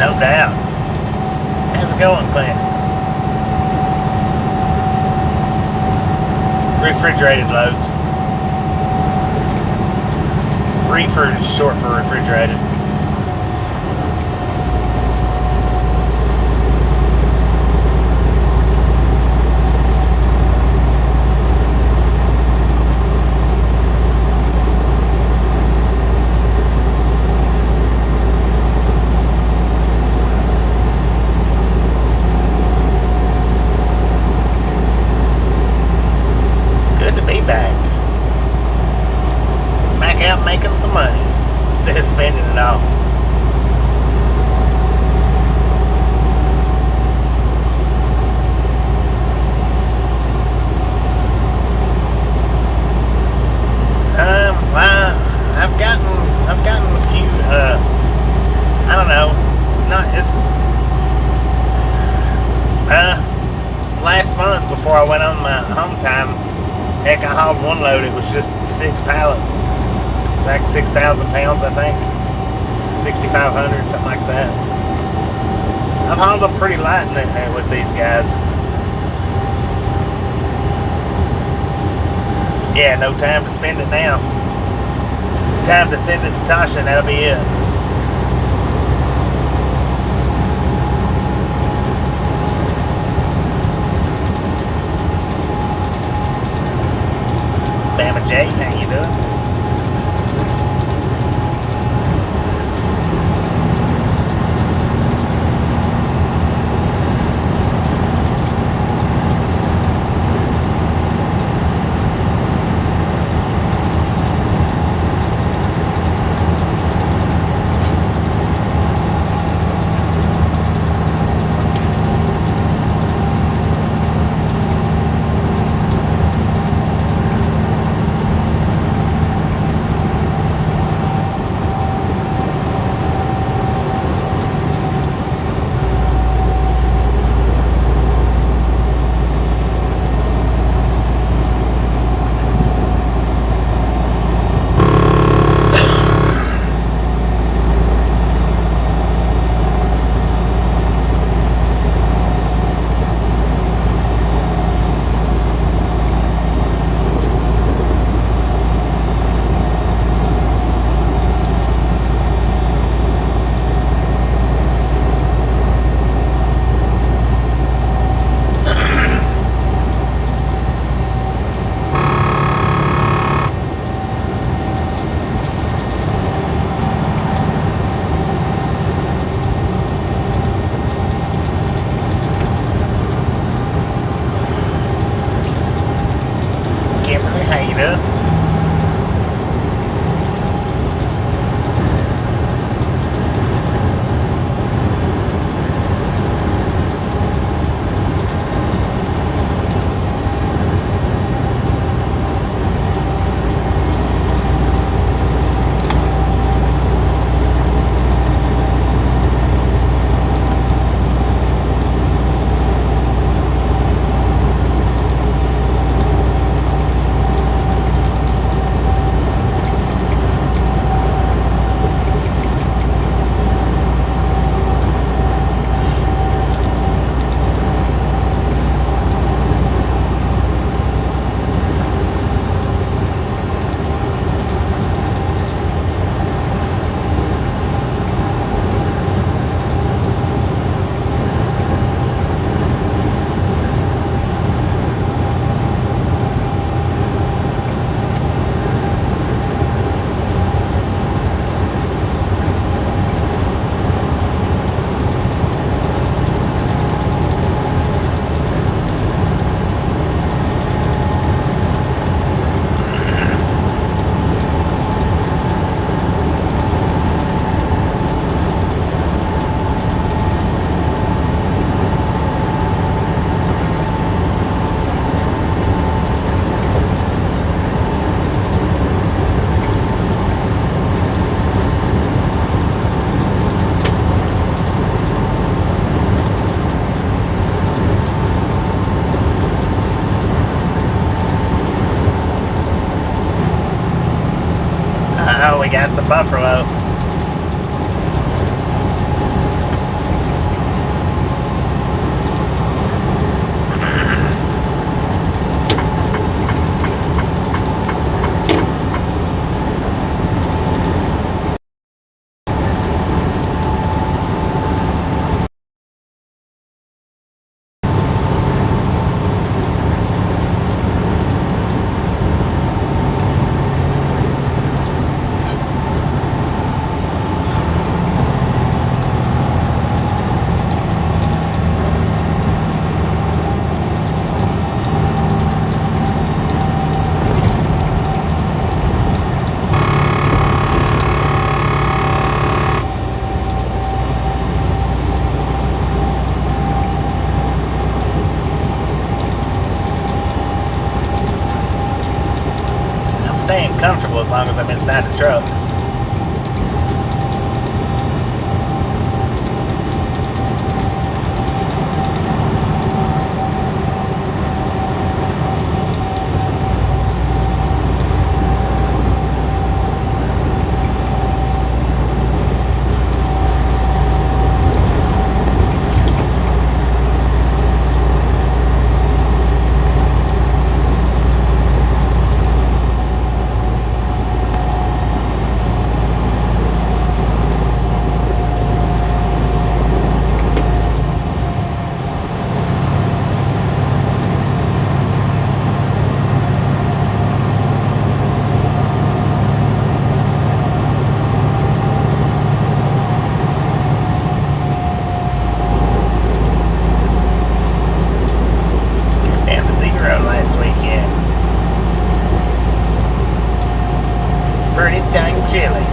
No doubt. How's it going, Clint? Refrigerated loads. Reefer is short for refrigerated. Back out making some money instead of spending it all. Well, I've gotten a few. I don't know. Last month before I went on my home time, heck, I hauled one load. It was just 6 pallets. Like 6,000 pounds, I think. 6,500, something like that. I've hauled them pretty light in there with these guys. Yeah, no time to spend it now. Time to send it to Tasha and that'll be it. Bama J, how you doing? Oh, we got some buffalo. Staying comfortable as long as I'm inside the truck. Last weekend. Pretty dang chilly.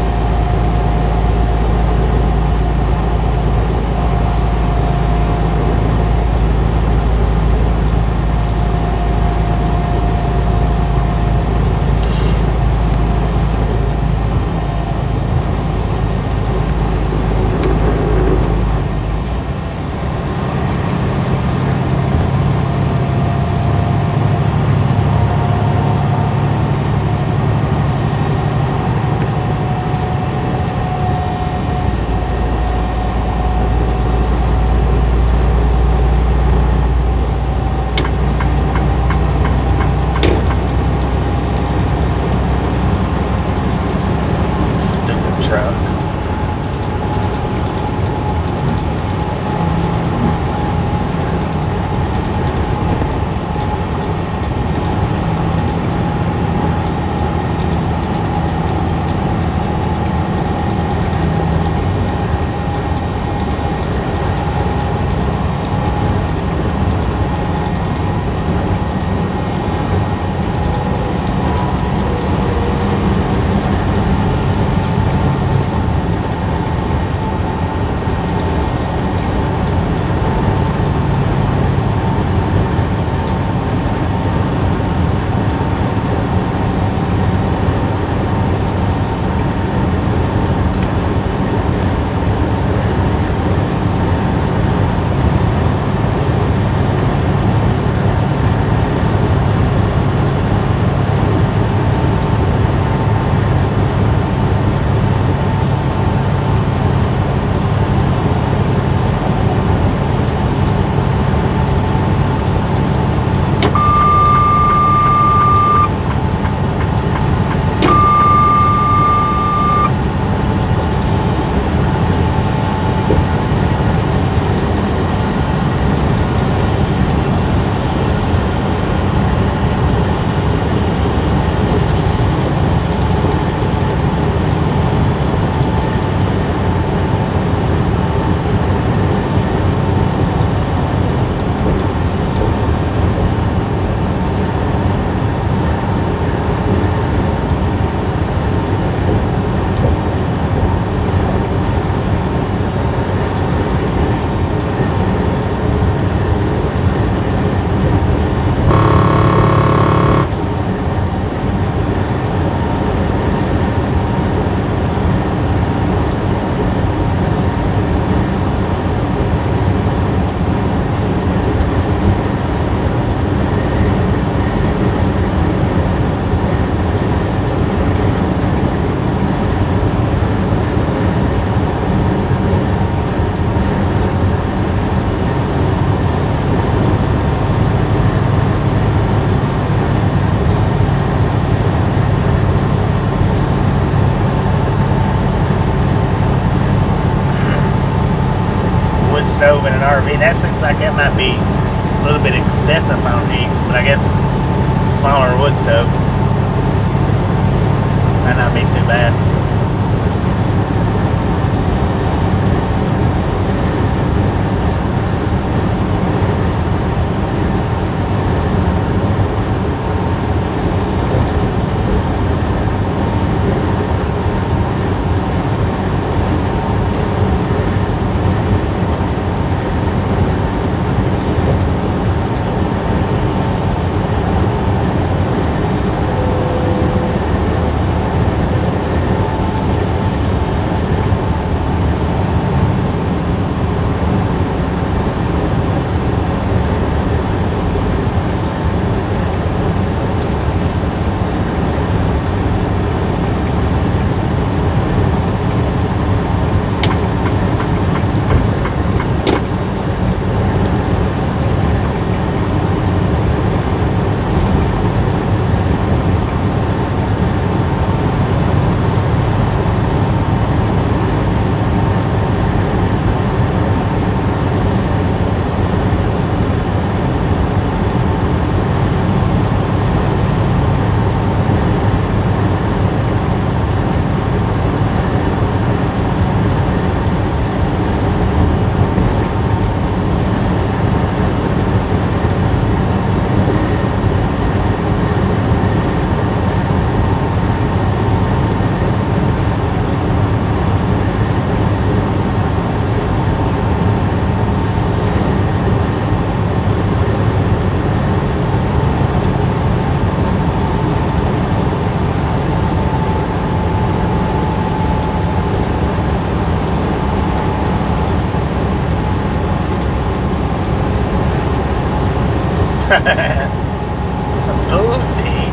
stove in an RV. That seems like that might be a little bit excessive on heat, but I guess smaller wood stove might not be too bad. Oopsie.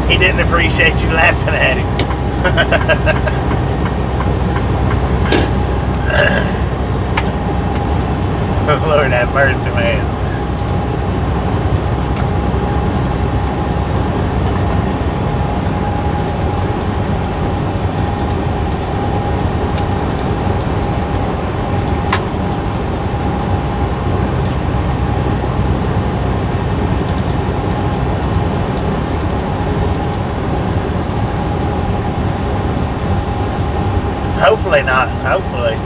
he didn't appreciate you laughing at him. Lord have mercy, man. Hopefully not. Hopefully.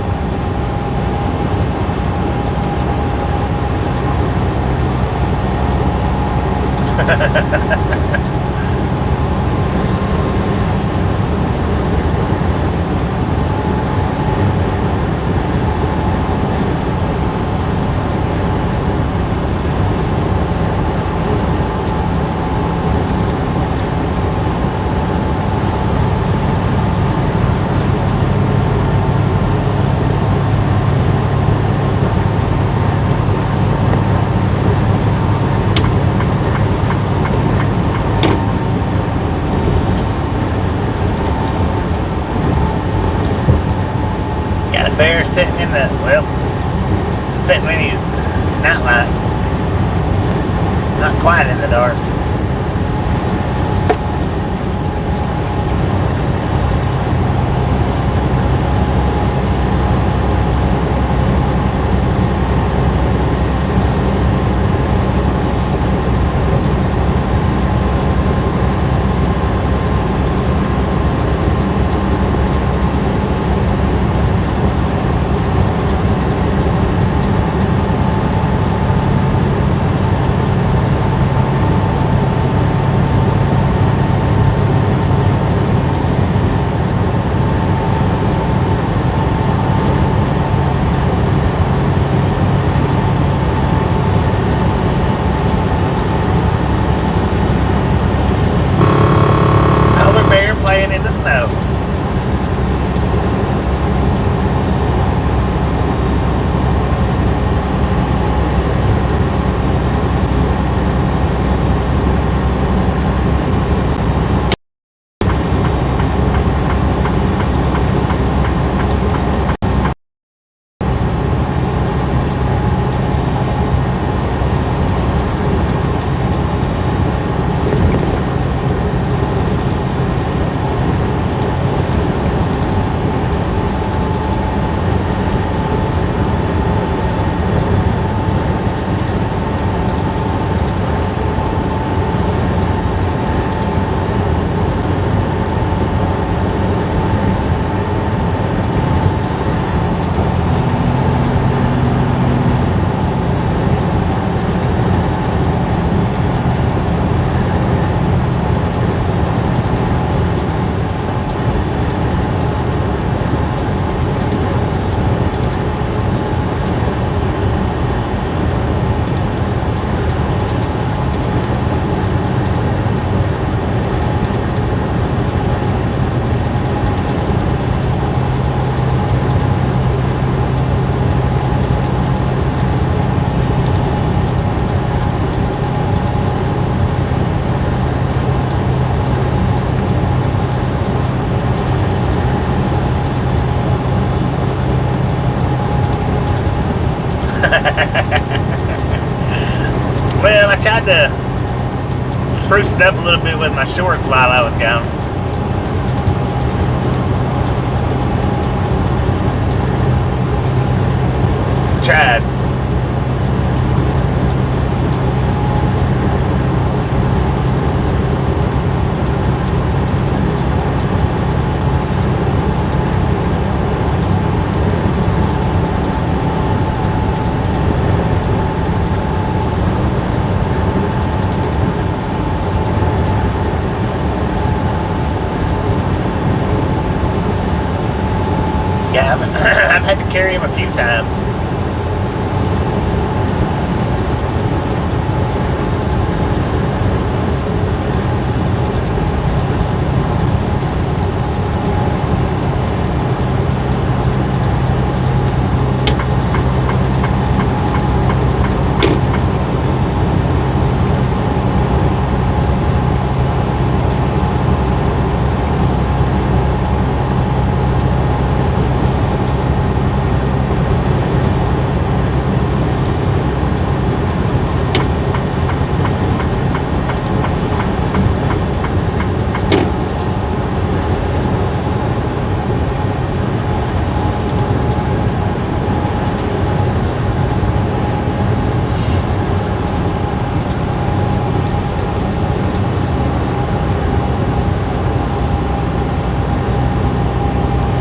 Bear sitting in the, well, sitting in his nightlight. Not quite in the dark. tried to spruce it up a little bit with my shorts while I was gone. Tried. Yeah, I've had to carry him a few times.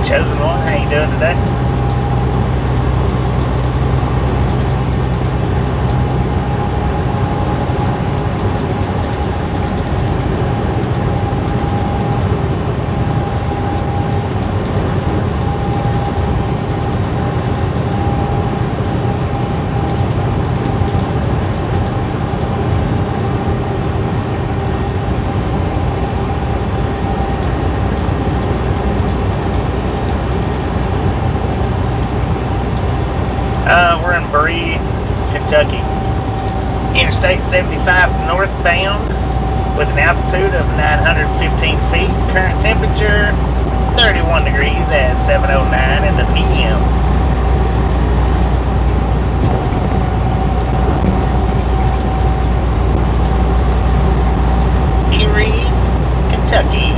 Chosen one, how you doing today? We're in Bree, Kentucky. Interstate 75 northbound with an altitude of 915 feet. Current temperature 31 degrees at 7:09 in the PM. Erie, Kentucky.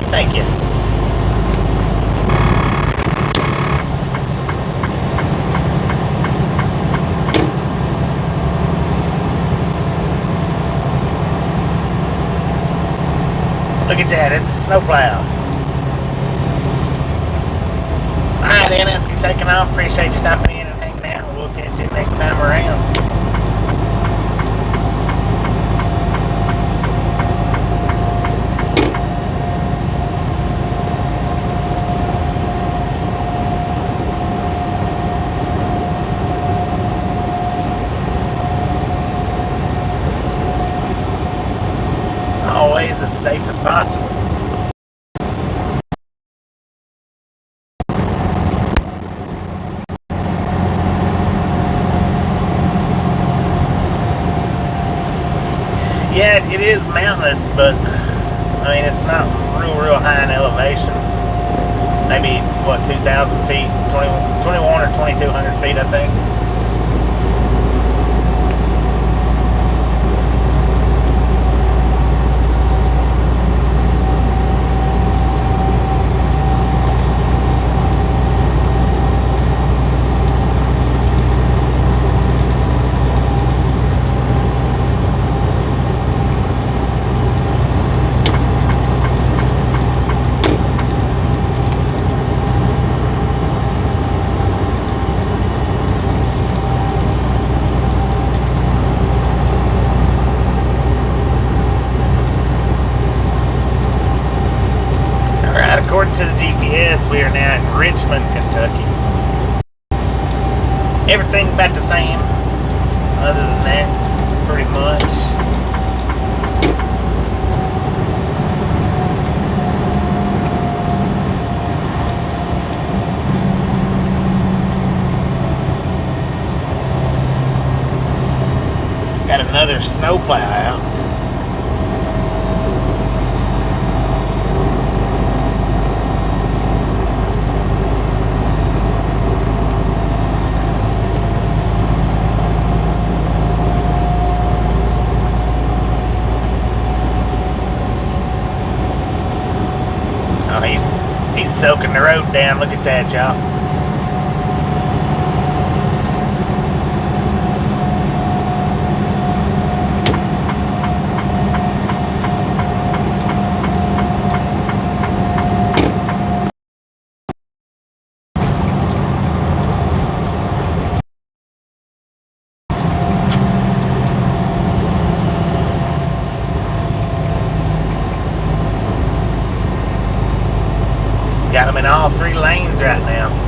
Thank you. Look at that, it's a snowplow. Alright, Anna, if you're taking off, appreciate you stopping in and hanging out. We'll catch you next time around. Always as safe as possible. Yeah, it is mountainous, but I mean it's not real high in elevation. Maybe what, 2,000 feet, 21 or 2,200 feet, I think. According to the GPS, we are now in Richmond, Kentucky. Everything about the same. Other than that, pretty much. Got another snowplow out. Oh, he's soaking the road down. Look at that, y'all. Got them in all 3 lanes right now.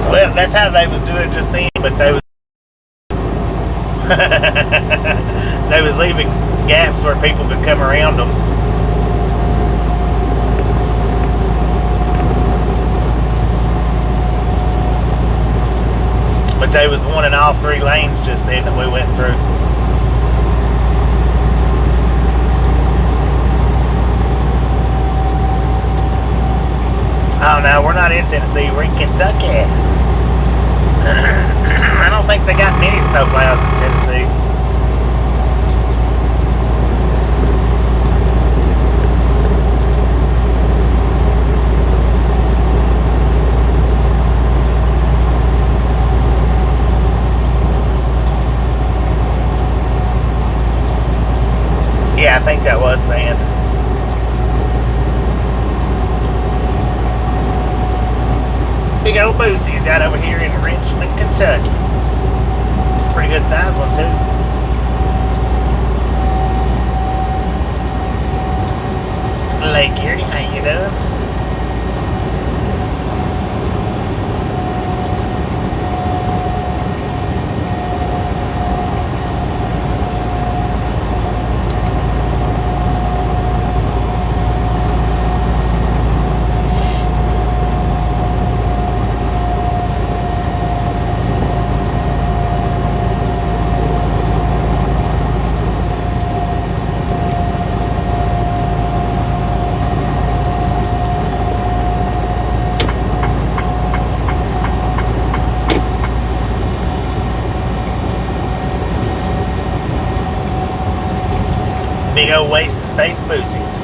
Well, that's how they was doing it just then, but they was they was leaving gaps where people could come around them. But they was one in all 3 lanes just then that we went through. Oh no, we're not in Tennessee, we're in Kentucky. I don't think they got many snowplows in Tennessee. Yeah, I think that was sand. Big old Boosie's out over here in Richmond, Kentucky. Pretty good size one too. Lake Erie, how you doing? Big old waste of space Boosies.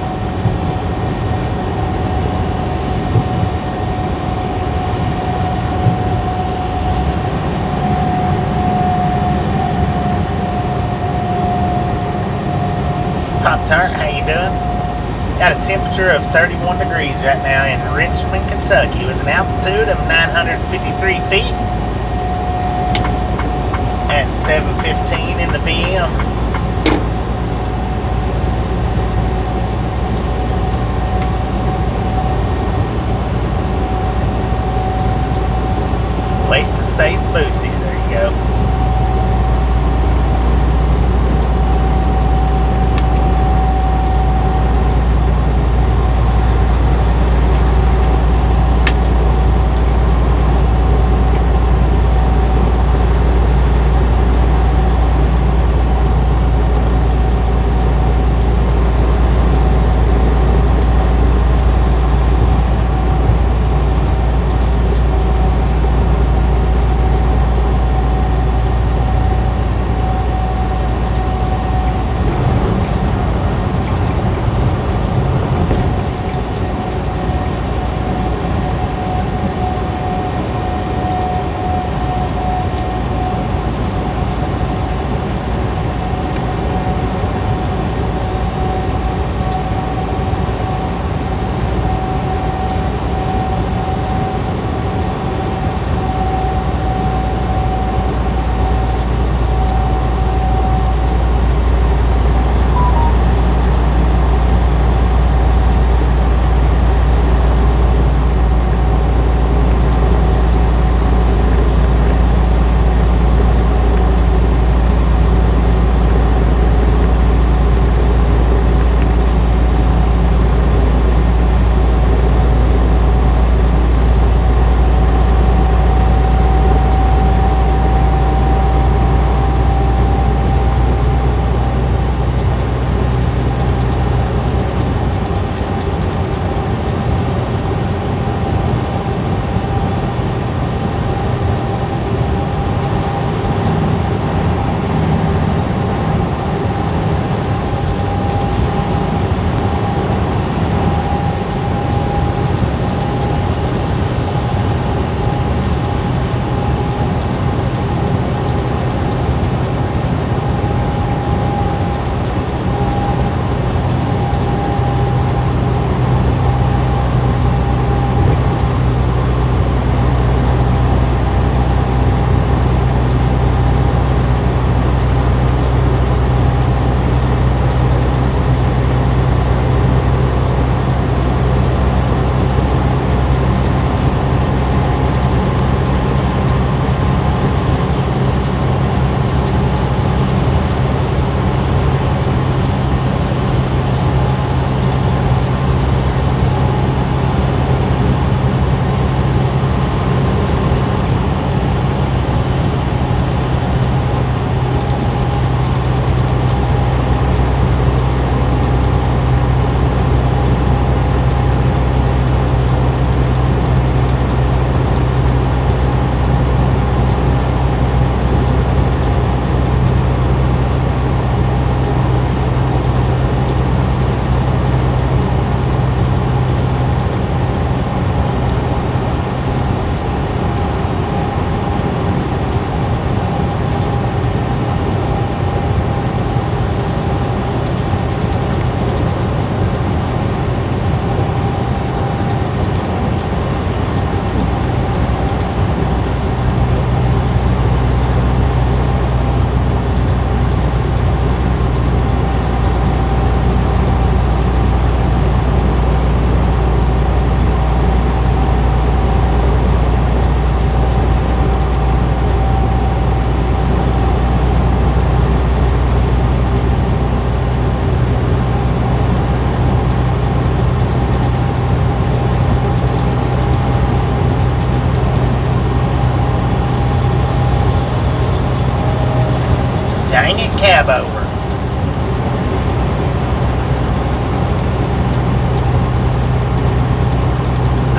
Pop-Tart, how you doing? Got a temperature of 31 degrees right now in Richmond, Kentucky with an altitude of 953 feet at 7:15 in the p.m. Waste of space Boosie, there you go.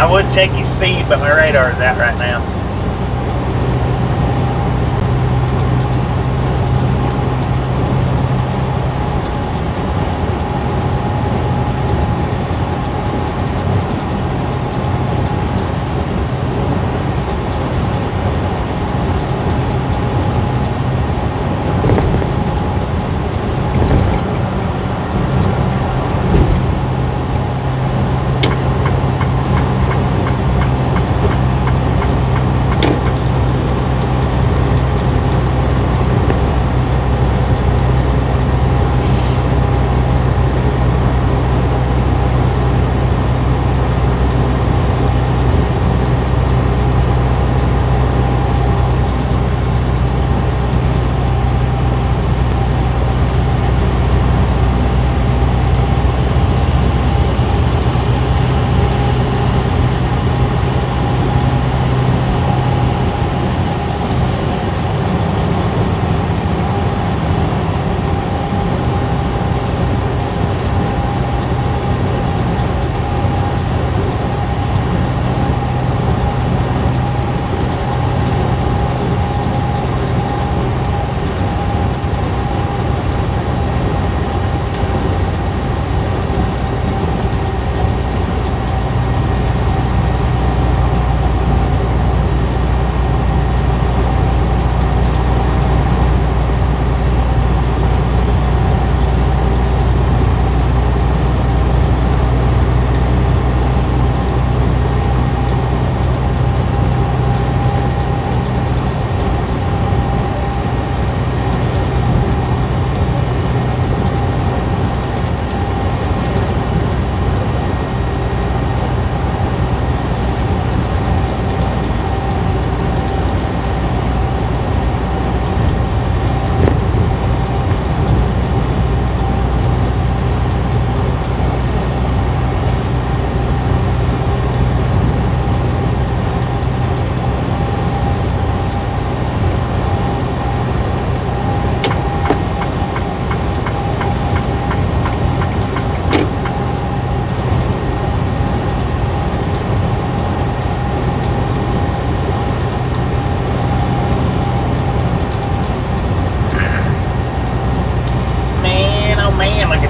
I would check his speed, but my radar is out right now.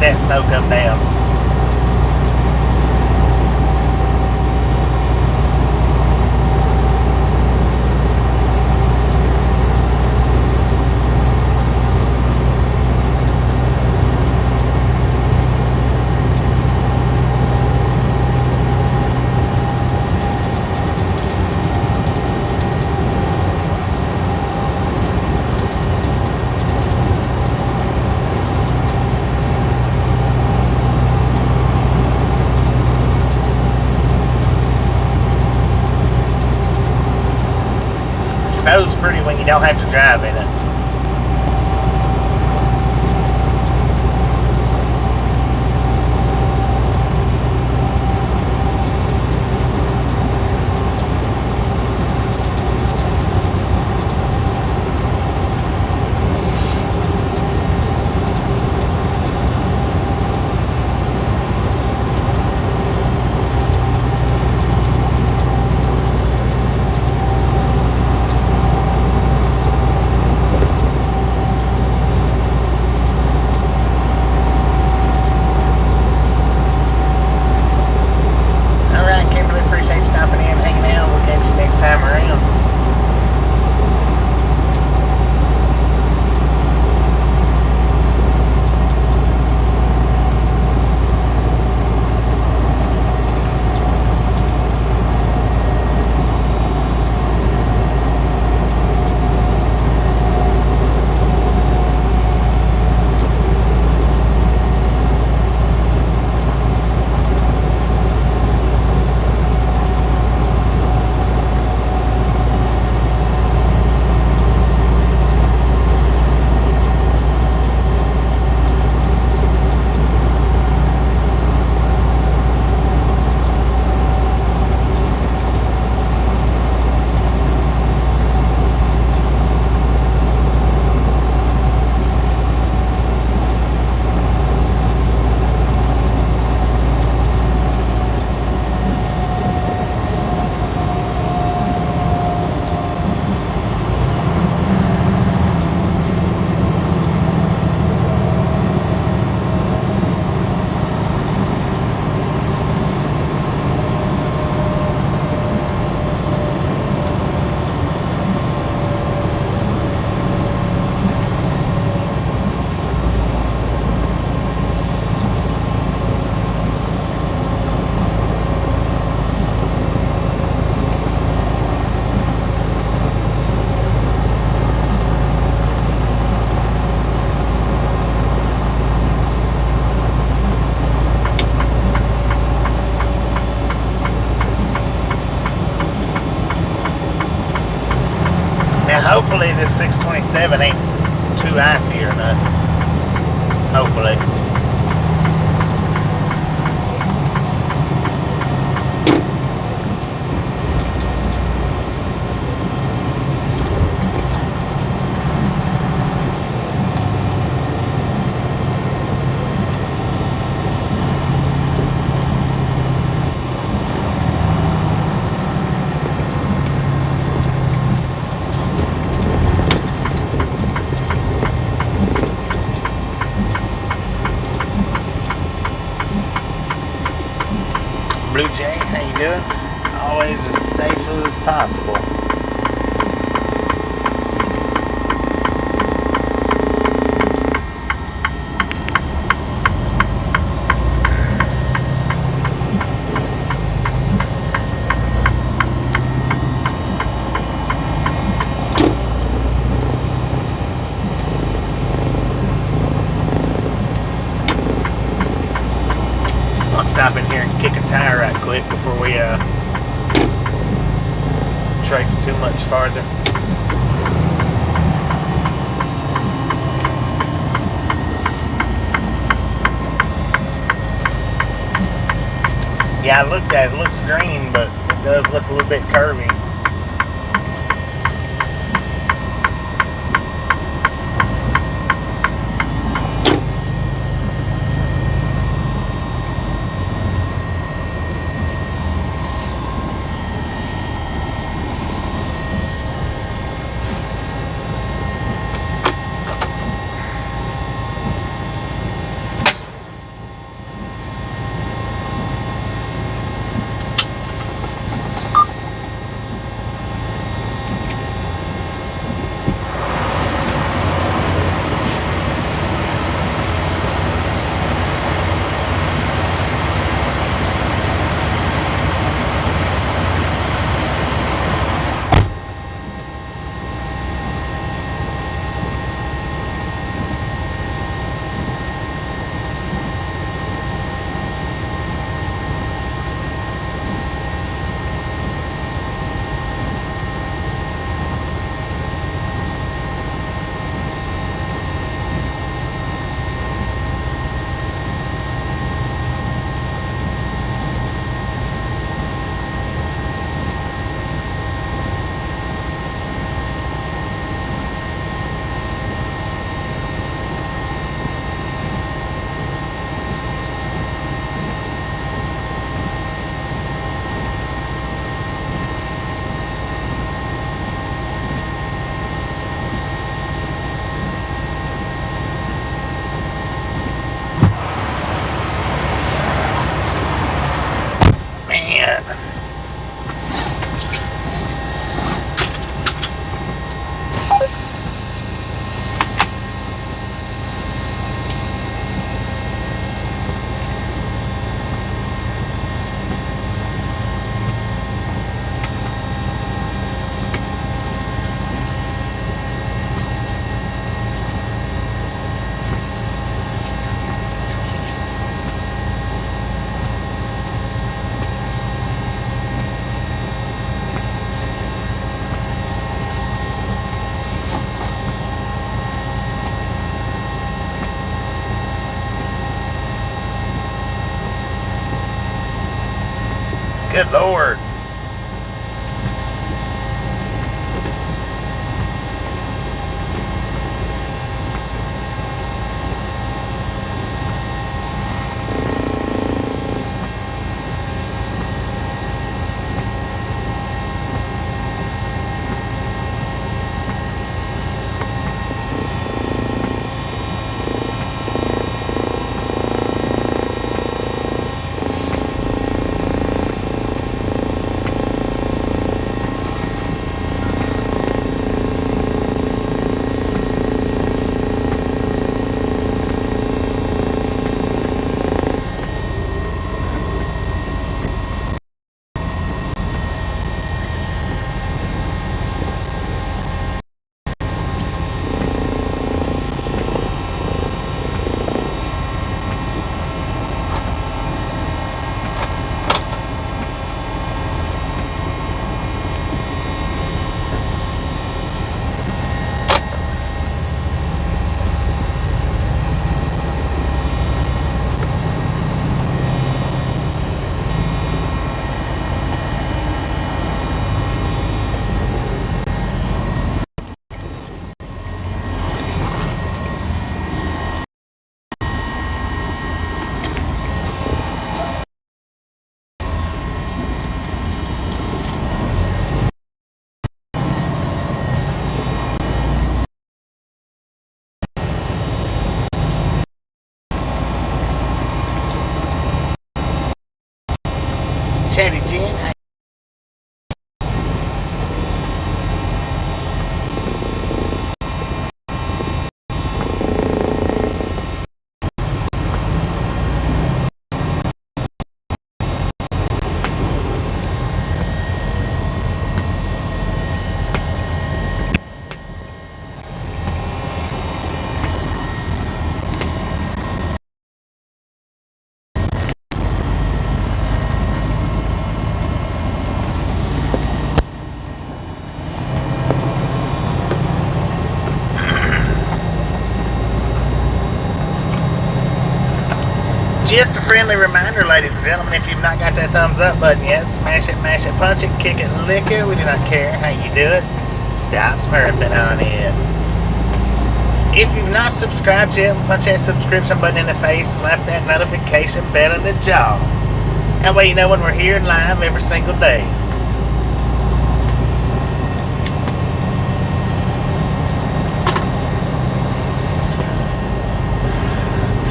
That snow come down. Snow's pretty when you don't have to drive in it. this 627 ain't too icy or nothing. Hopefully. Blue Jay, how you doing? Always as safe as possible. I'll stop in here and kick a tire right quick before we traipse too much farther. Yeah, I looked at it. It looks green, but it does look a little bit curvy. Good Lord. Chatty Jen. Just a friendly reminder, ladies and gentlemen, if you've not got that thumbs up button yet, smash it, mash it, punch it, kick it, lick it. We do not care how you do it. Stop smurfing on it. If you've not subscribed yet, punch that subscription button in the face, slap that notification bell in the jaw. That way you know when we're here live every single day.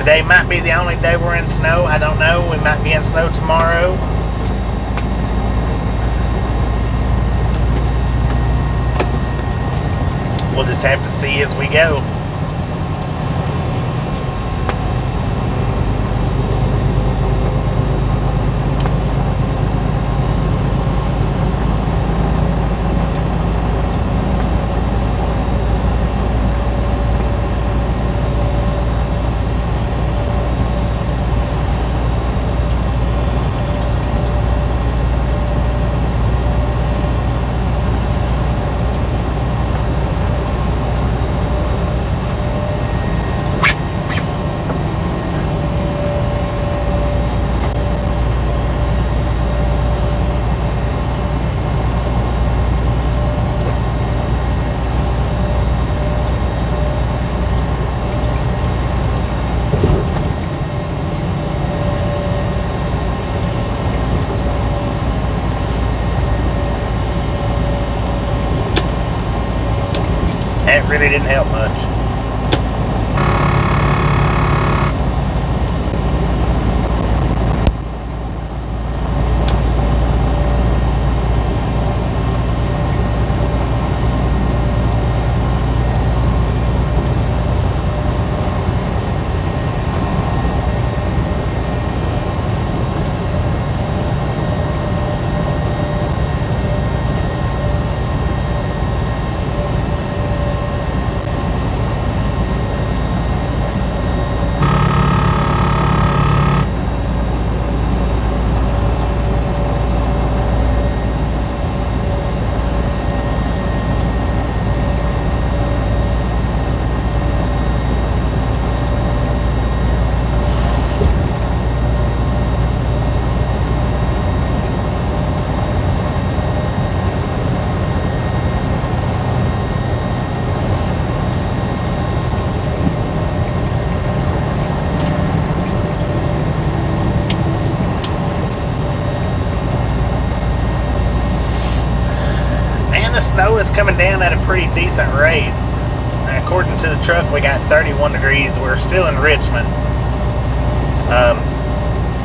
Today might be the only day we're in snow. I don't know. We might be in snow tomorrow. We'll just have to see as we go. That really didn't help much. Snow is coming down at a pretty decent rate. According to the truck, we got 31 degrees. We're still in Richmond.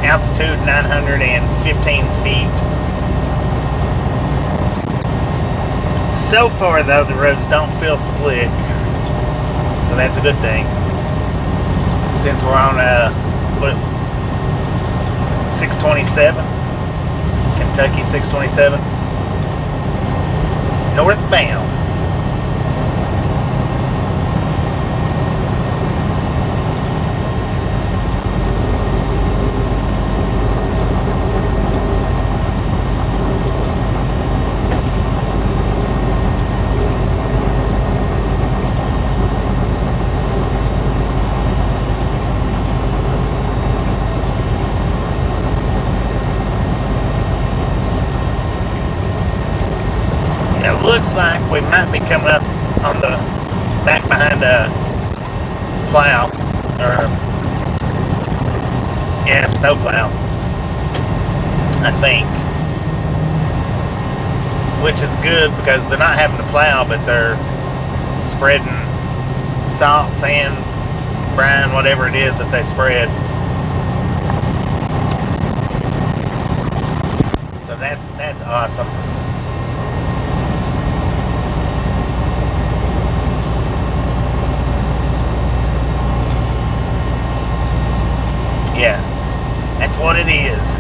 Altitude 915 feet. So far, though, the roads don't feel slick, so that's a good thing. Since we're on 627, Kentucky 627. Northbound. Looks like we might be coming up on the back behind a plow, or yeah, snow plow, I think, which is good because they're not having to plow, but they're spreading salt, sand, brine, whatever it is that they spread. awesome. Yeah, that's what it is.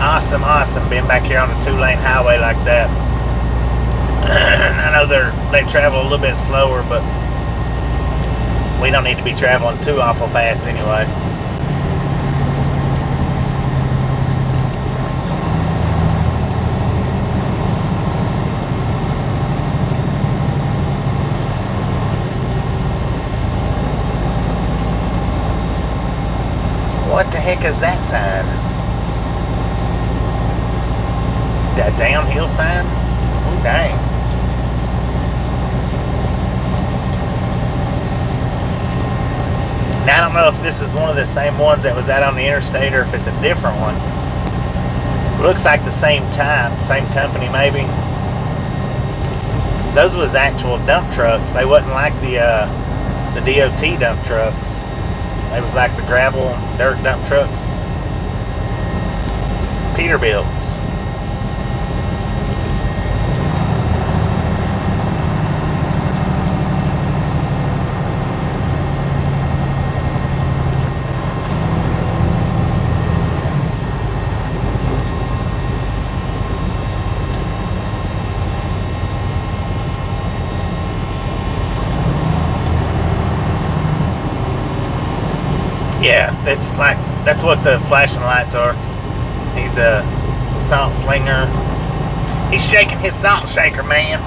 Awesome, awesome. Being back here on a 2-lane highway like that. I know they travel a little bit slower, but we don't need to be traveling too awful fast anyway. What the heck is that sign? That downhill sign? Oh, dang. Now, I don't know if this is one of the same ones that was out on the interstate or if it's a different one. Looks like the same type, same company maybe. Those was actual dump trucks. They wasn't like the DOT dump trucks. They was like the gravel and dirt dump trucks. Peterbilt's. Yeah, that's what the flashing lights are. He's a salt slinger. He's shaking his salt shaker, man.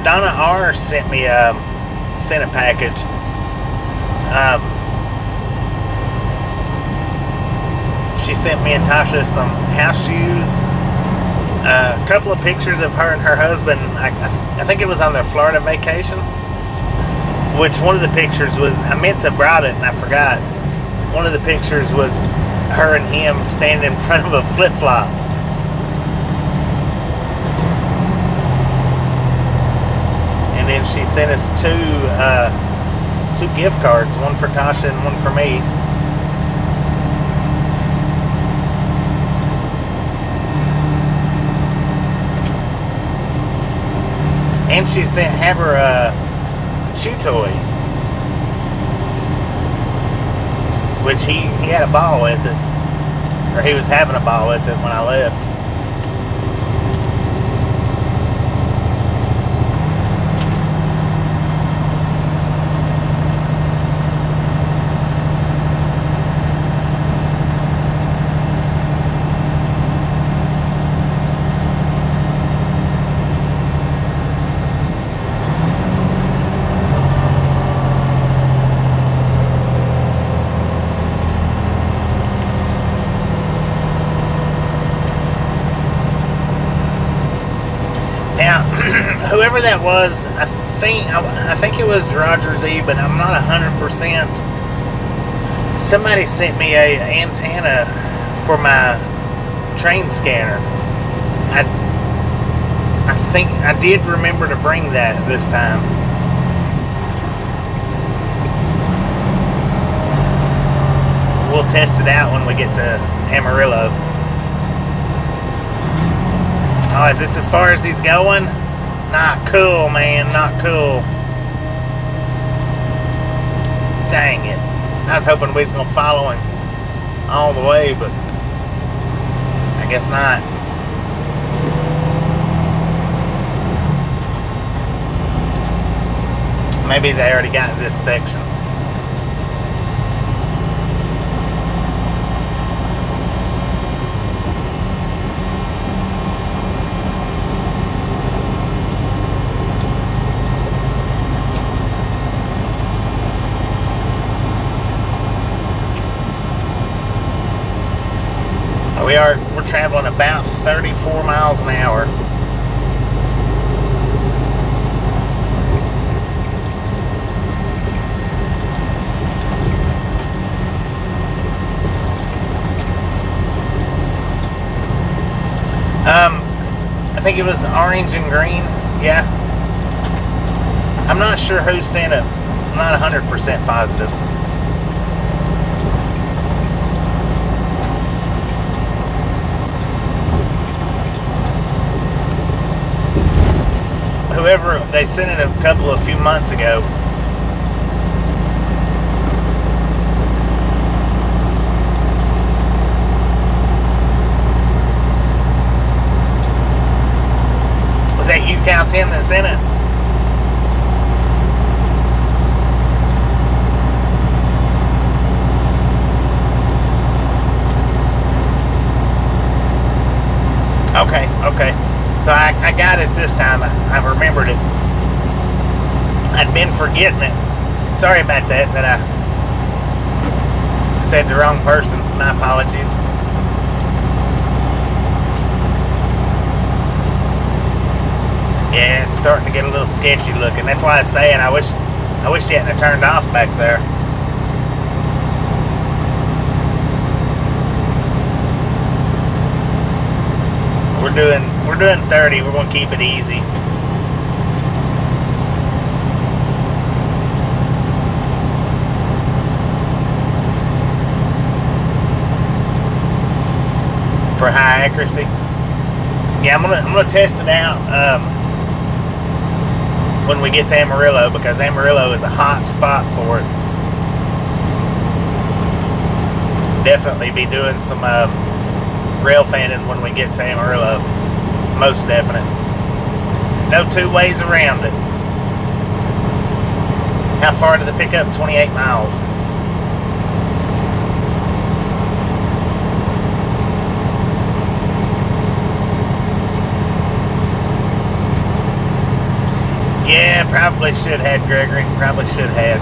Donna R sent me a package. She sent me and Tasha some house shoes, a couple of pictures of her and her husband. I think it was on their Florida vacation. Which one of the pictures was, I meant to brought it and I forgot. One of the pictures was her and him standing in front of a flip-flop. And then she sent us two gift cards, one for Tasha and one for me. And she sent Haber a chew toy, which he had a ball with it, or he was having a ball with it when I left. Whoever that was, I think it was Roger Z, but I'm not 100%. Somebody sent me a antenna for my train scanner. I think I did remember to bring that this time. We'll test it out when we get to Amarillo. Oh, is this as far as he's going? Not cool, man. Not cool. Dang it. I was hoping we was going to follow him all the way, but I guess not. Maybe they already got this section. We're traveling about 34 miles an hour. I think it was orange and green. Yeah. I'm not sure who sent it. I'm not 100% positive. Whoever, they sent it a few months ago. Was that you, Cal Tim, that sent it? Okay. So I got it this time. I remembered it. I'd been forgetting it. Sorry about that I said the wrong person. My apologies. Yeah, it's starting to get a little sketchy looking. That's why I was saying I wish you hadn't have turned off back there. We're doing 30. We're gonna keep it easy. For high accuracy. Yeah, I'm gonna test it out when we get to Amarillo, because Amarillo is a hot spot for it. Definitely be doing some rail fanning when we get to Amarillo. Most definite. No two ways around it. How far did the pickup? 28 miles. Yeah, probably should have, Gregory. Probably should have.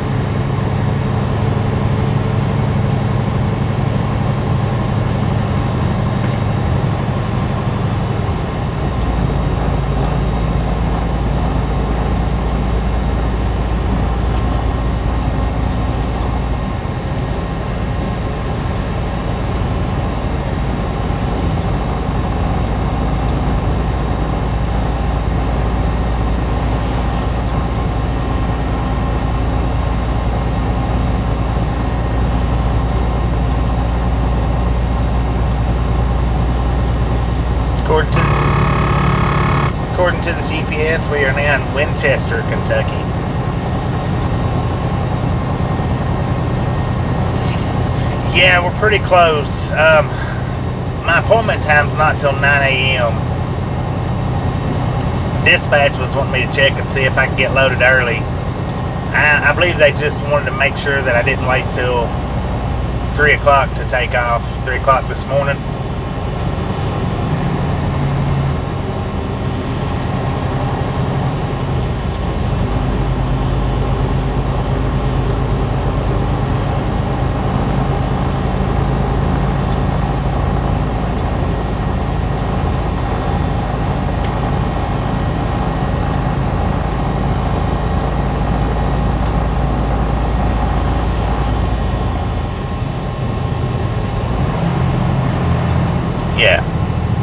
According to the GPS, we are now in Winchester, Kentucky. Yeah, we're pretty close. My appointment time's not till 9 a.m. Dispatch was wanting me to check and see if I could get loaded early. I believe they just wanted to make sure that I didn't wait till 3 o'clock to take off. 3 o'clock this morning.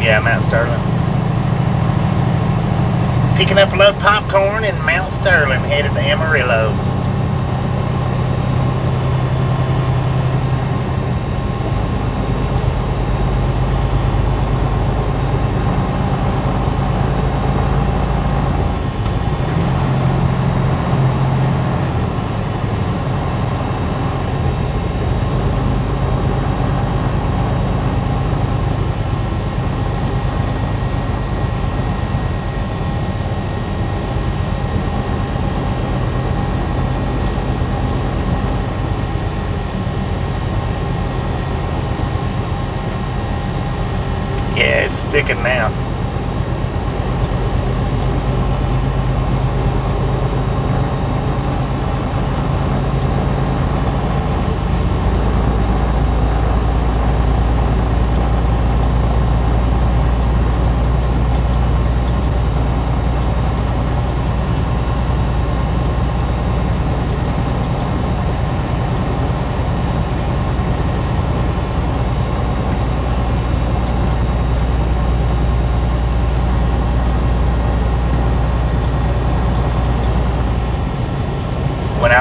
Yeah, Mount Sterling. Picking up a load of popcorn in Mount Sterling, headed to Amarillo. Yeah, it's sticking now.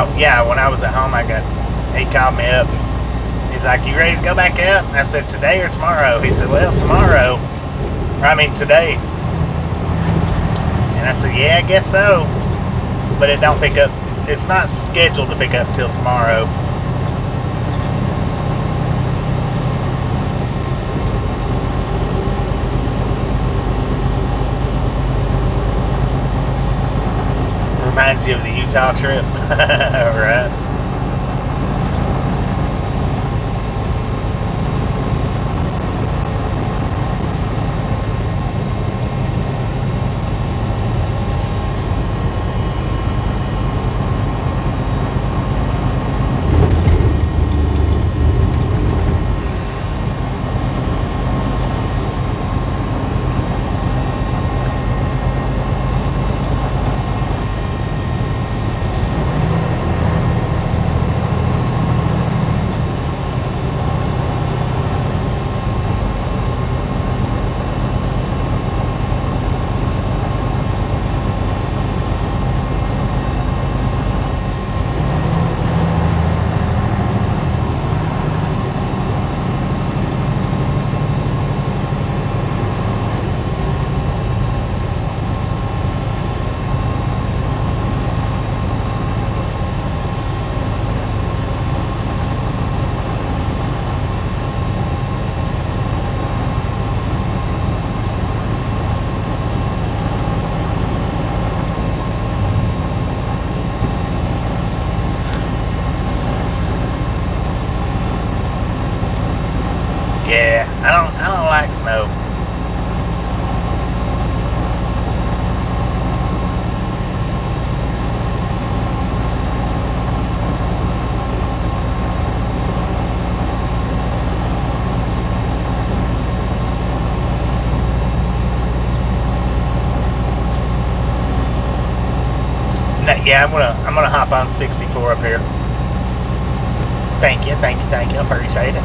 when I was at home, he called me up. He's like, "You ready to go back out?" And I said, "Today or tomorrow?" He said, "Well, tomorrow." Today. And I said, "Yeah, I guess so." But it don't pick up. It's not scheduled to pick up till tomorrow. Reminds you of the Utah trip. Right? Yeah, I don't like snow. Yeah, I'm gonna hop on 64 up here. Thank you. I appreciate it.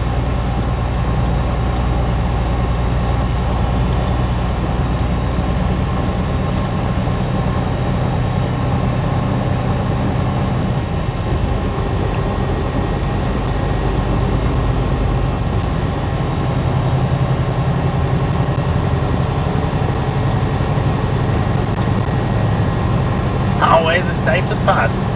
Always as safe as possible.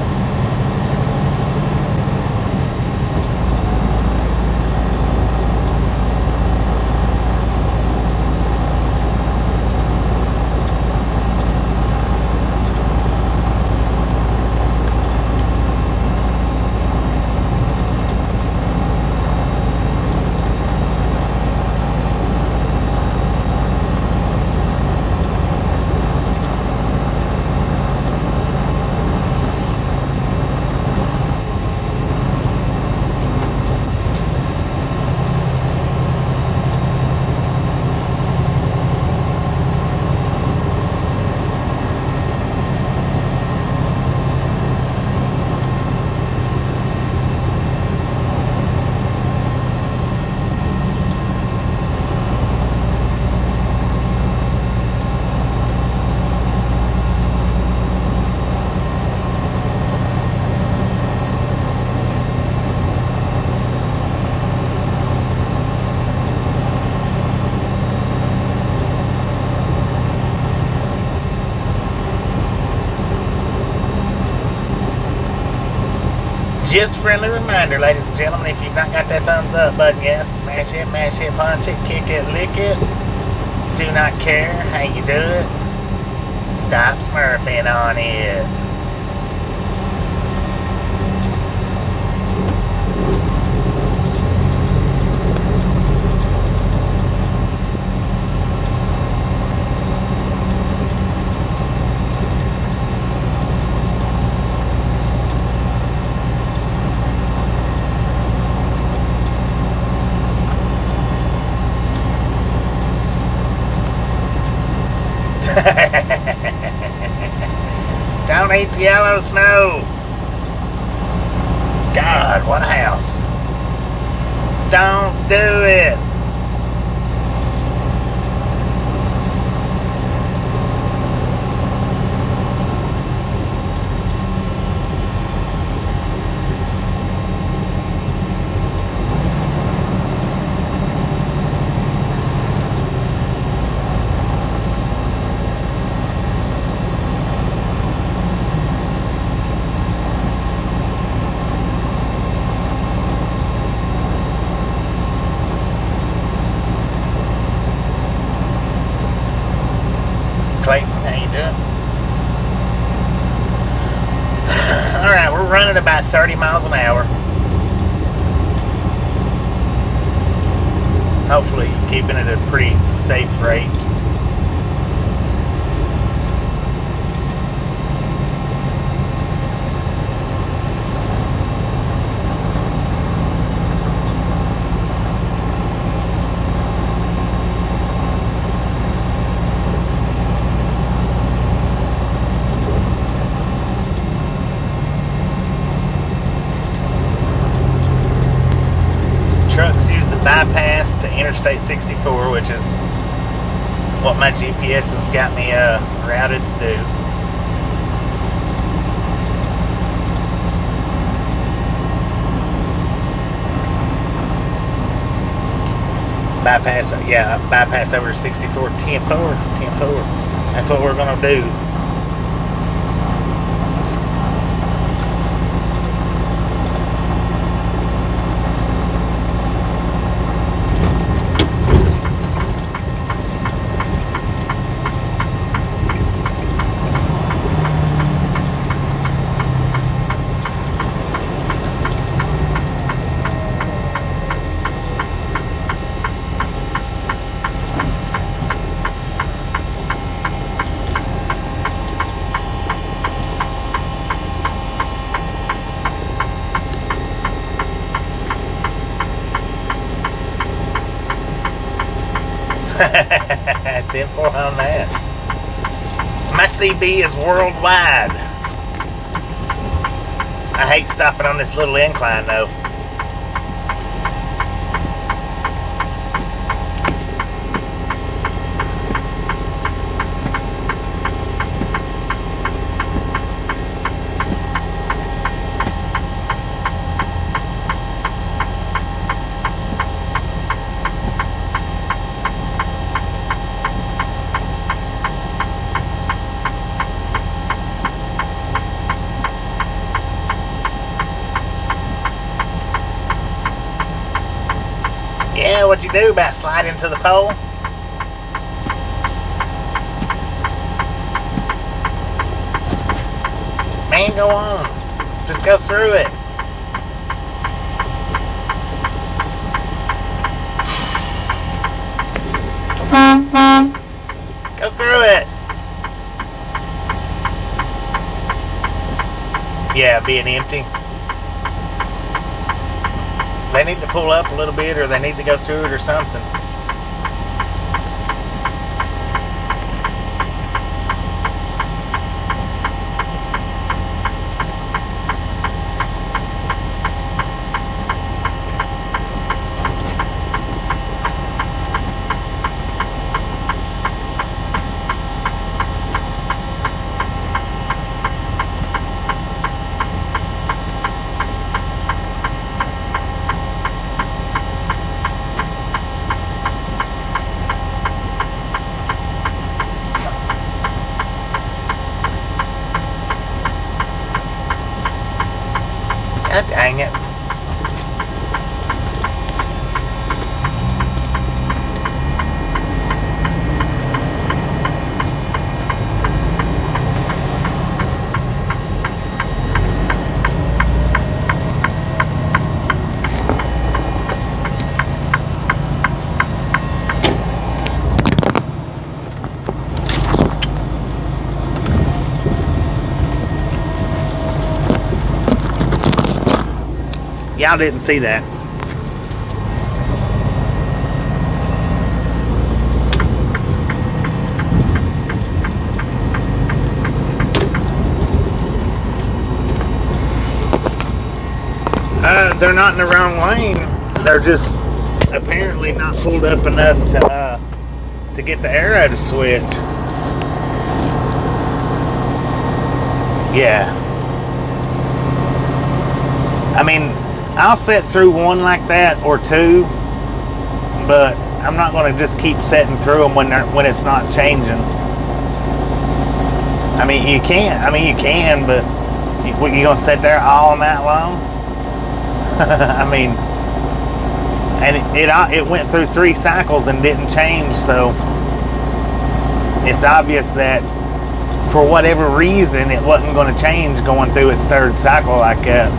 Just a friendly reminder, ladies and gentlemen, if you've not got that thumbs up button yet, smash it, mash it, punch it, kick it, lick it. Do not care how you do it. Stop smurfing on it. Don't eat the yellow snow. God, what a house. Don't do it. Alright, we're running about 30 miles an hour. Hopefully keeping it at a pretty safe rate. Trucks use the bypass to Interstate 64, which is what my GPS has got me routed to do. Bypass, yeah, bypass over 64, 10-4. That's what we're gonna do. It's info on that. My CB is worldwide. I hate stopping on this little incline though. Yeah, what'd you do about sliding to the pole? Man, go on. Just go through it. Go through it. Yeah, being empty. They need to pull up a little bit, or they need to go through it or something. God dang it. Y'all didn't see that. They're not in the wrong lane. They're just apparently not pulled up enough to get the arrow to switch. Yeah. I mean, I'll sit through one like that or two, but I'm not going to just keep sitting through them when it's not changing. I mean, you can, but you going to sit there all night long? I mean, and it went through 3 cycles and didn't change, so it's obvious that for whatever reason, it wasn't going to change going through its third cycle like that.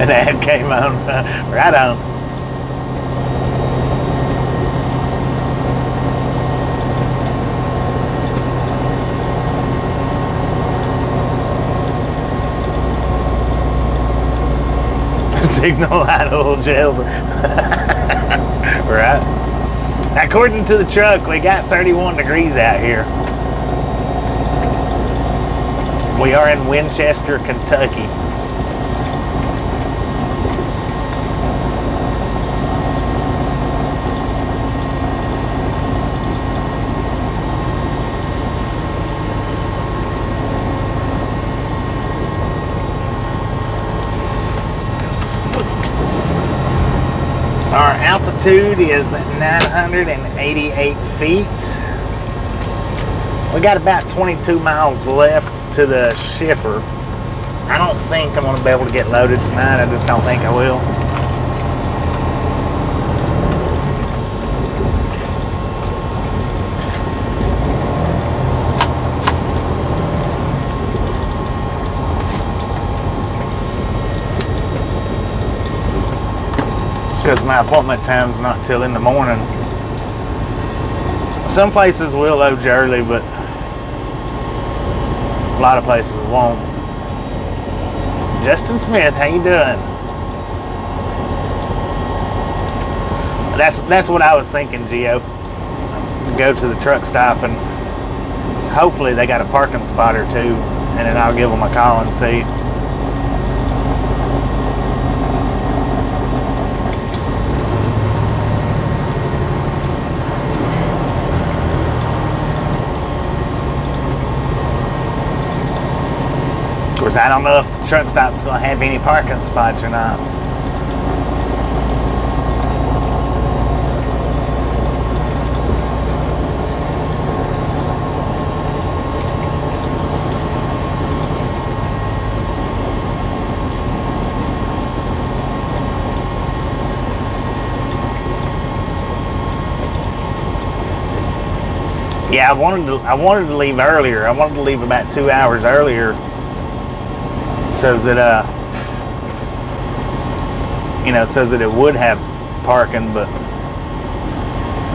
An ad came on. Right on. Signal light oil gel. Right. According to the truck, we got 31 degrees out here. We are in Winchester, Kentucky. Our altitude is 988 feet. We got about 22 miles left to the shipper. I don't think I'm going to be able to get loaded tonight. I just don't think I will. Because my appointment time's not till in the morning. Some places will load you early, but a lot of places won't. Justin Smith, how you doing? That's what I was thinking, Gio. Go to the truck stop and hopefully they got a parking spot or two, and then I'll give them a call and see. Of course, I don't know if the truck stop's going to have any parking spots or not. Yeah, I wanted to leave earlier. I wanted to leave about 2 hours earlier, so that so that it would have parking, but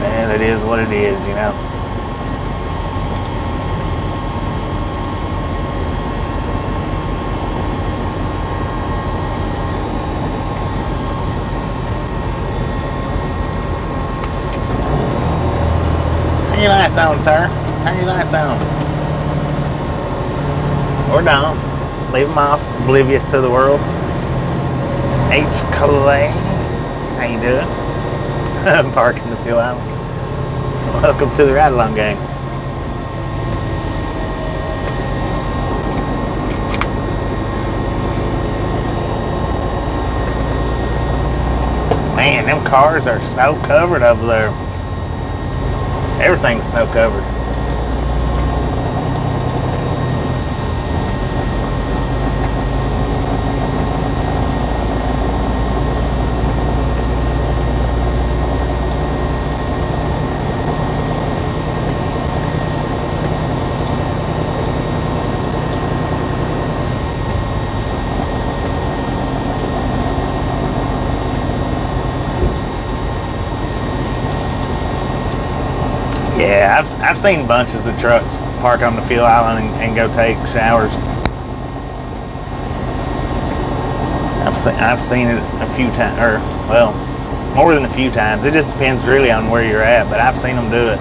man, it is what it is, you know. Turn your lights on, sir. Turn your lights on. Or don't. Leave them off, oblivious to the world. H. Clay, how you doing? I'm parking the fuel island. Welcome to the ride along gang. Man, them cars are snow covered over there. Everything's snow covered. Yeah, I've seen bunches of trucks park on the fuel island and go take showers. I've seen it a few times, or well, more than a few times. It just depends really on where you're at, but I've seen them do it.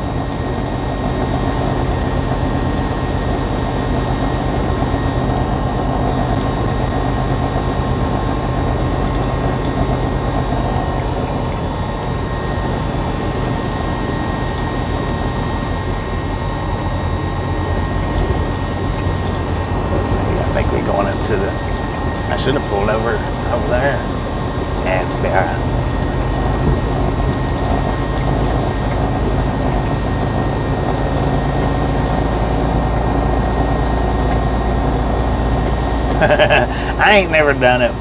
I should have pulled over there. Yeah, it'll be alright. I ain't never done it.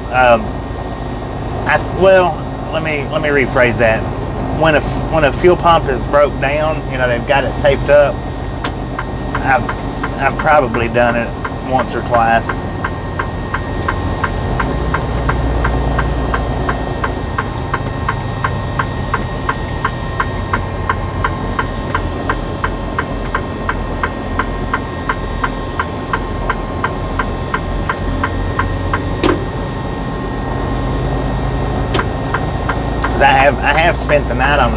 Well, let me rephrase that. When a fuel pump is broke down, you know, they've got it taped up. I've probably done it once or twice. I have spent the night on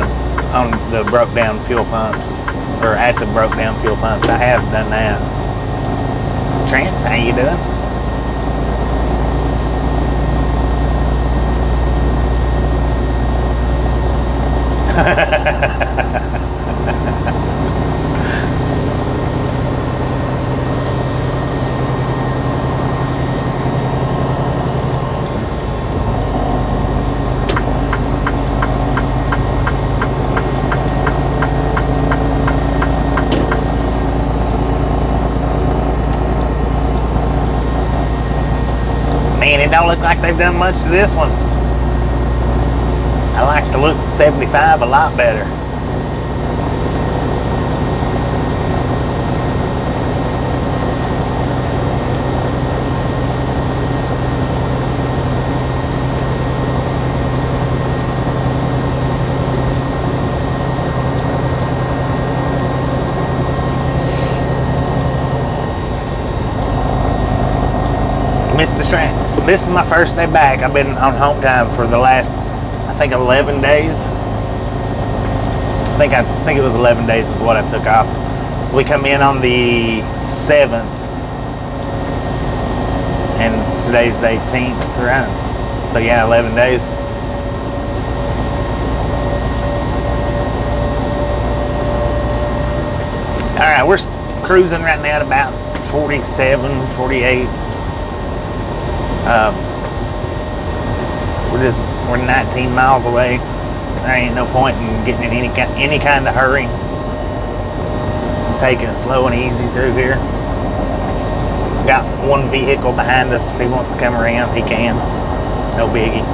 the broke down fuel pumps, or at the broke down fuel pumps. I have done that. Trent, how you doing? Man, it don't look like they've done much to this one. I like the looks of 75 a lot better. Mr. Strand, this is my first day back. I've been on home time for the last, I think, 11 days. I think it was 11 days is what I took off. So we come in on the 7th, and today's the 18th, right? So yeah, 11 days. All right, we're cruising right now at about 47, 48. We're 19 miles away. There ain't no point in getting in any kind of hurry. Just taking it slow and easy through here. Got one vehicle behind us. If he wants to come around, he can. No biggie.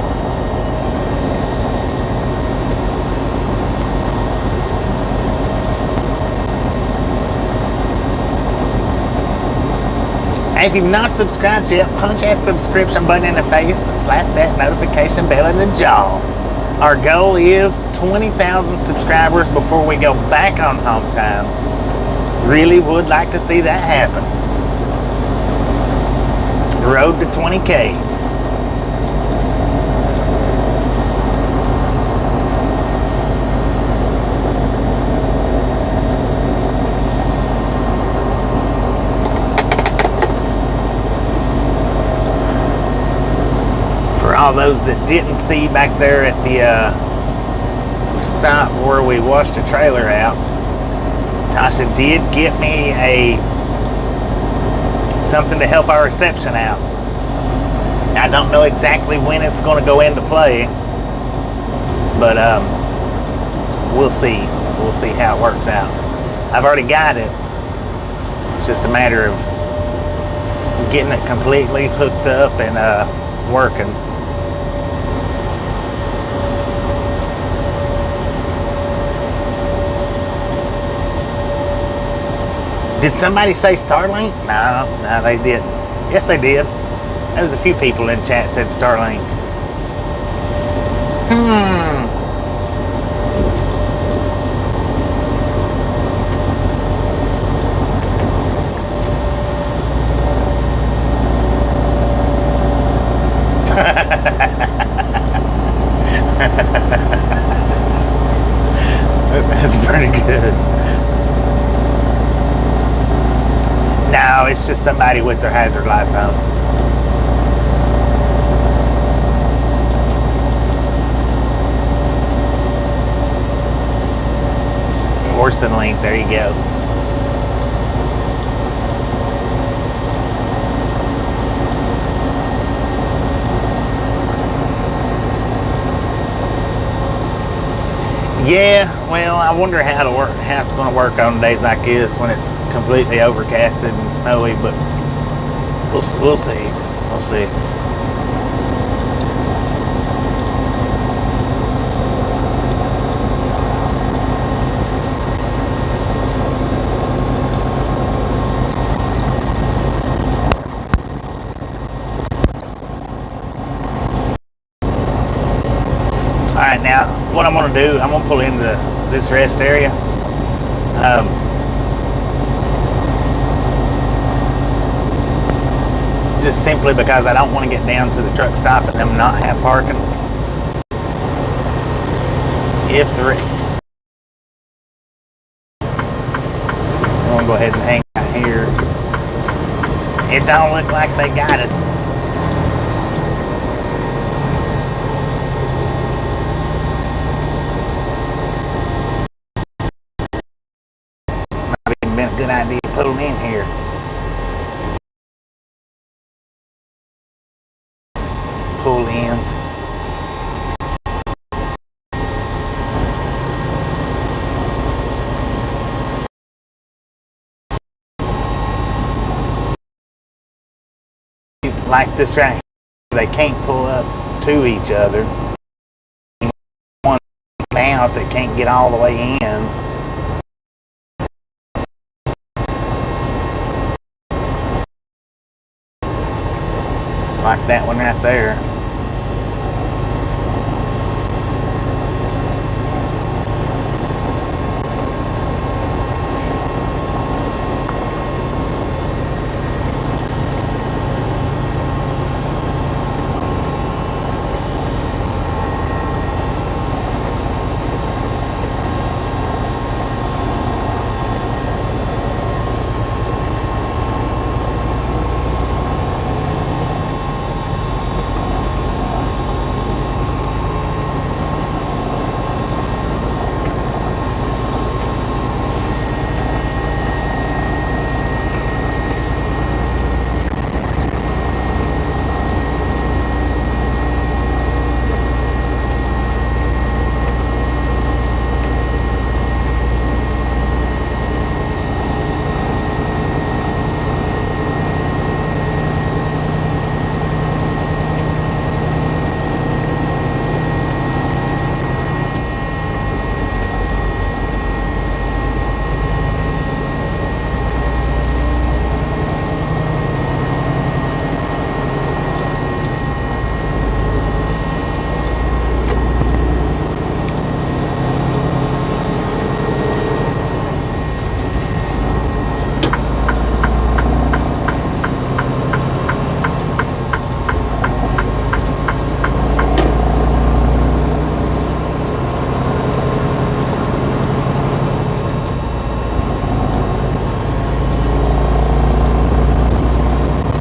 If you've not subscribed yet, punch that subscription button in the face and slap that notification bell in the jaw. Our goal is 20,000 subscribers before we go back on home time. Really would like to see that happen. Road to 20K. All those that didn't see back there at the stop where we washed the trailer out, Tasha did get me something to help our reception out. I don't know exactly when it's going to go into play, but we'll see. We'll see how it works out. I've already got it. It's just a matter of getting it completely hooked up and working. Did somebody say Starlink? No, they didn't. Yes, they did. There was a few people in chat said Starlink. That's pretty good. No, it's just somebody with their hazard lights on. Orson link, there you go. Yeah, well, I wonder how it's going to work on days like this when it's completely overcasted and snowy, but we'll see. We'll see. Alright, now what I'm going to do, I'm going to pull into this rest area. Just simply because I don't want to get down to the truck stop and them not have parking. I'm going to go ahead and hang out here. It don't look like they got it. Might have been a good idea pulling in here. Pull ins. Like this right here, they can't pull up to each other. One out that can't get all the way in. Like that one right there.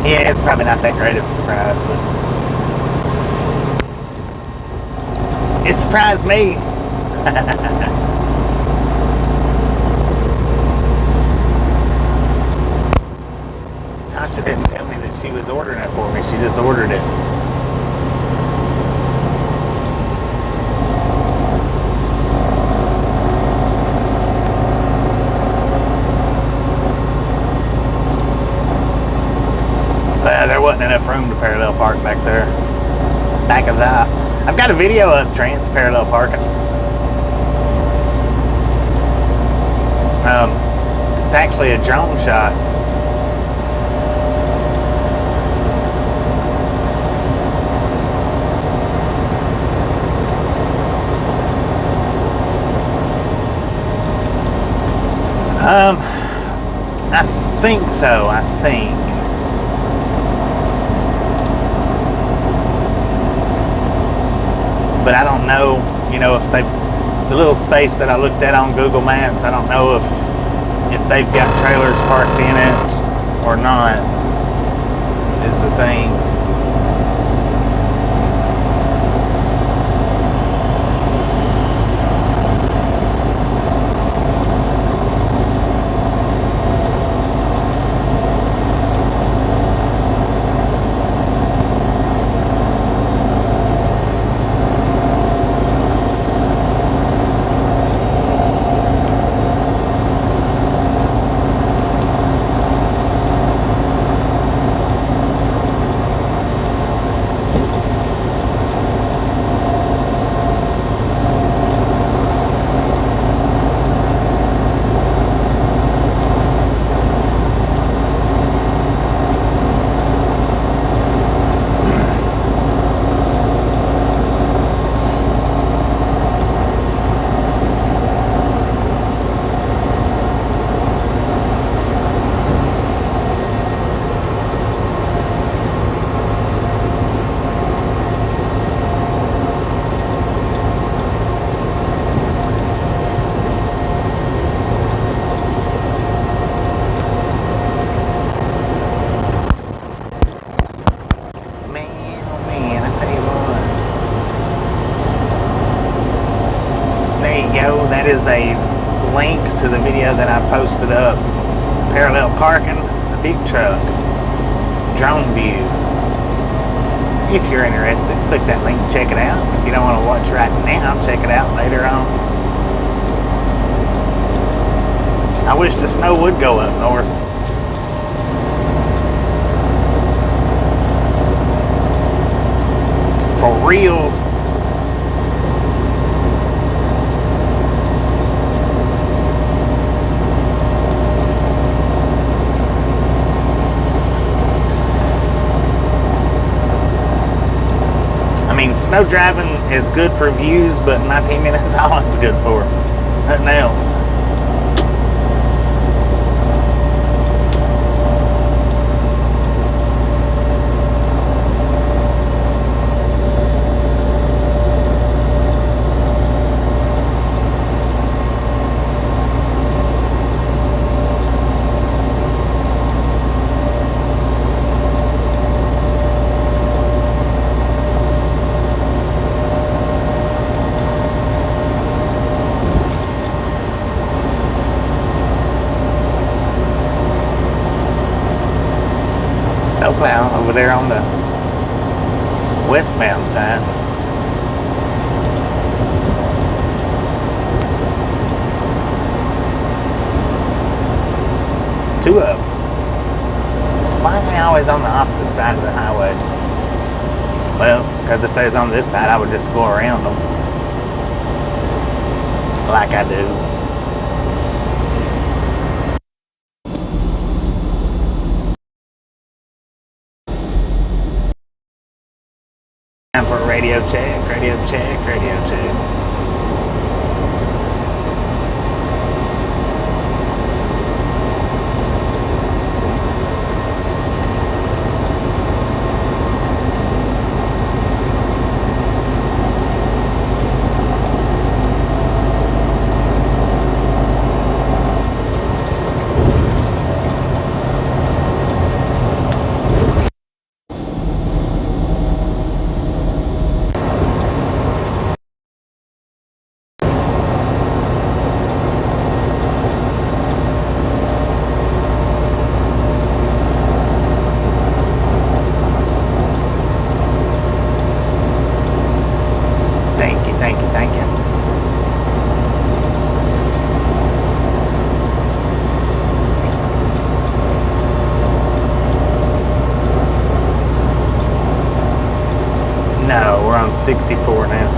Yeah, it's probably not that great of a surprise, but it surprised me. Tasha didn't tell me that she was ordering it for me. She just ordered it. There wasn't enough room to parallel park back there. Back of that. I've got a video of trans parallel parking. It's actually a drone shot. I think so, I think. But I don't know, you know, if the little space that I looked at on Google Maps, I don't know if they've got trailers parked in it or not, is the thing. that is a link to the video that I posted up. Parallel parking, a big truck, drone view. If you're interested, click that link and check it out. If you don't want to watch right now, check it out later on. I wish the snow would go up north. For reals. I mean, snow driving is good for views, but in my opinion, that's all it's good for. Nothing else. Snowplow over there on the westbound side. Two of them. Why are they always on the opposite side of the highway? Well, because if they was on this side, I would just go around them. Like I do. Time for a radio check, radio check, radio check. No, we're on 64 now.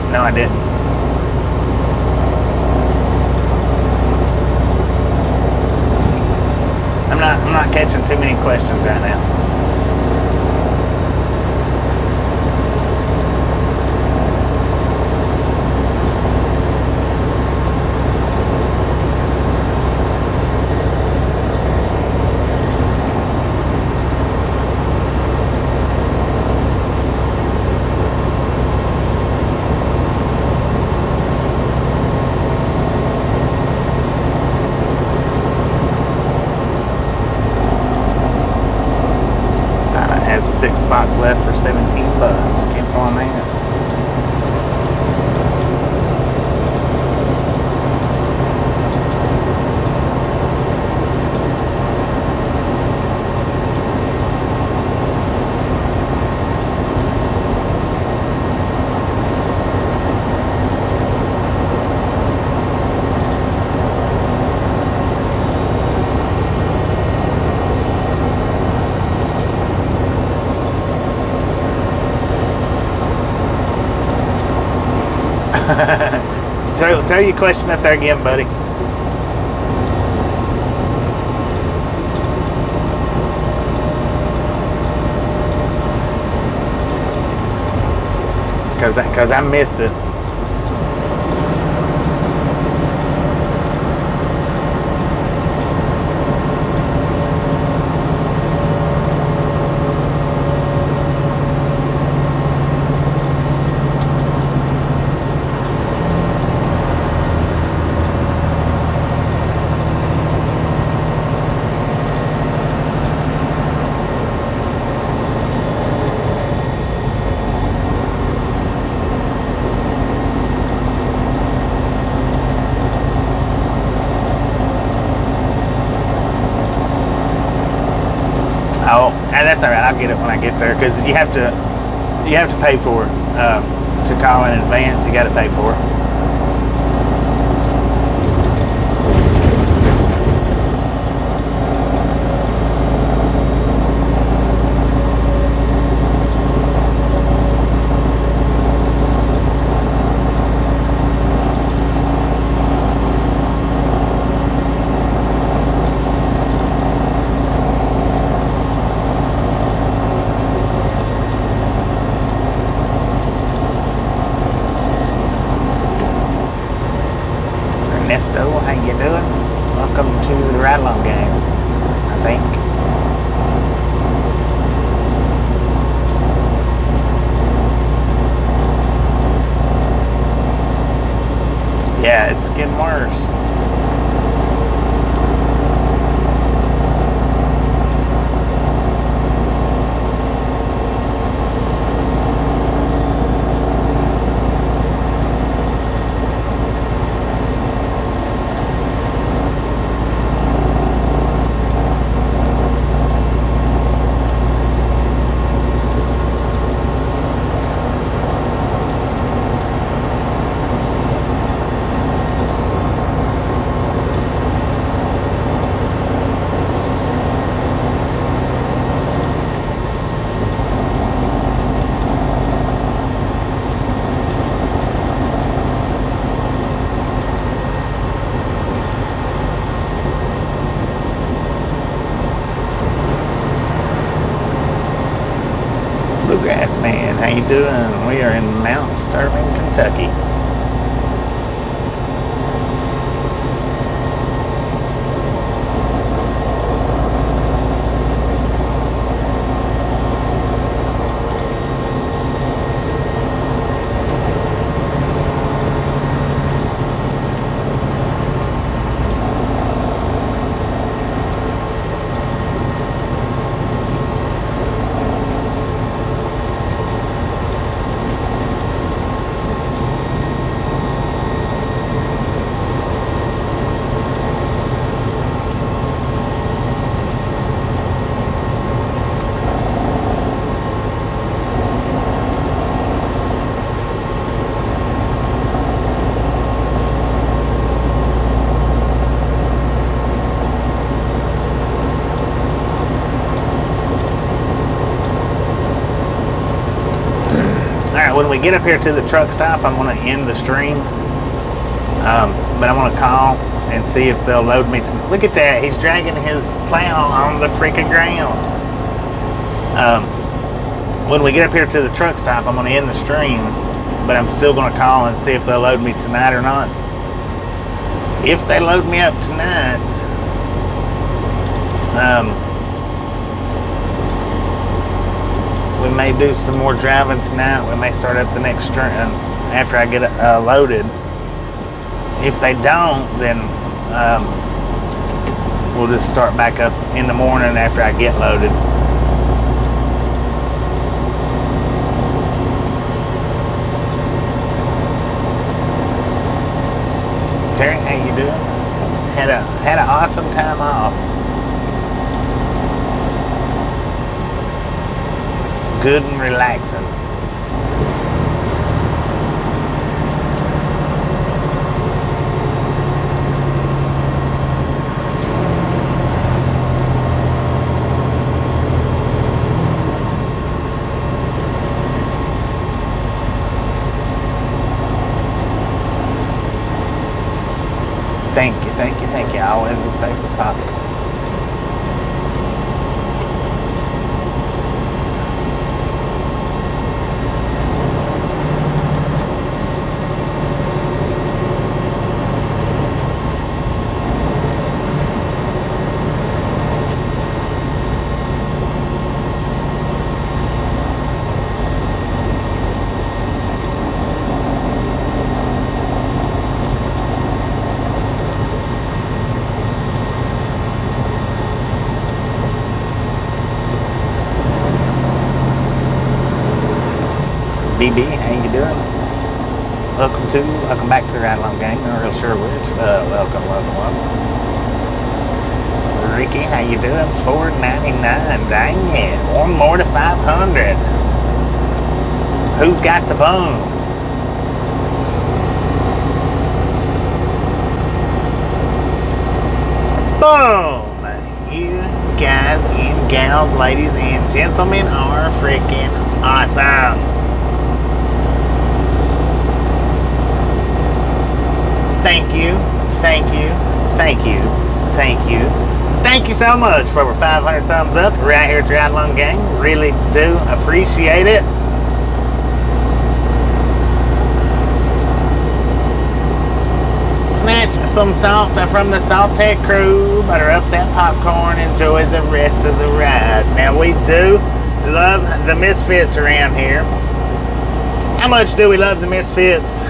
No, I didn't. I'm not catching too many questions right now. Spots left for 17 bucks. Can't find that. Throw your question up there again, buddy. Cause I missed it. Oh, that's all right. I'll get it when I get there, because you have to pay for it to call in advance. You got to pay for it. Ernesto, how you doing? Welcome to the ride along game, I think. Yeah, it's getting worse. Bluegrass man, how you doing? We are in Mount Sterling, Kentucky. When we get up here to the truck stop, I'm going to end the stream, but I'm going to call and see if they'll load me. Look at that, he's dragging his plow on the freaking ground. When we get up here to the truck stop, I'm going to end the stream, but I'm still going to call and see if they'll load me tonight or not. If they load me up tonight, we may do some more driving tonight. We may start up the next stream after I get loaded. If they don't, then we'll just start back up in the morning after I get loaded. Terry, how you doing? Had an awesome time off. Good and relaxing. Thank you. Always as safe as possible. BB, how you doing? Welcome back to the Ride Along Gang. Not real sure which. Welcome. Ricky, how you doing? $4.99. Dang it. One more to 500. Who's got the boom? Boom! You guys and gals, ladies and gentlemen are freaking awesome. Thank you so much for over 500 thumbs up right here at the Ride Along Gang. Really do appreciate it. Snatch some salt from the Salty crew. Butter up that popcorn. Enjoy the rest of the ride. Now, we do love the Misfits around here. How much do we love the Misfits?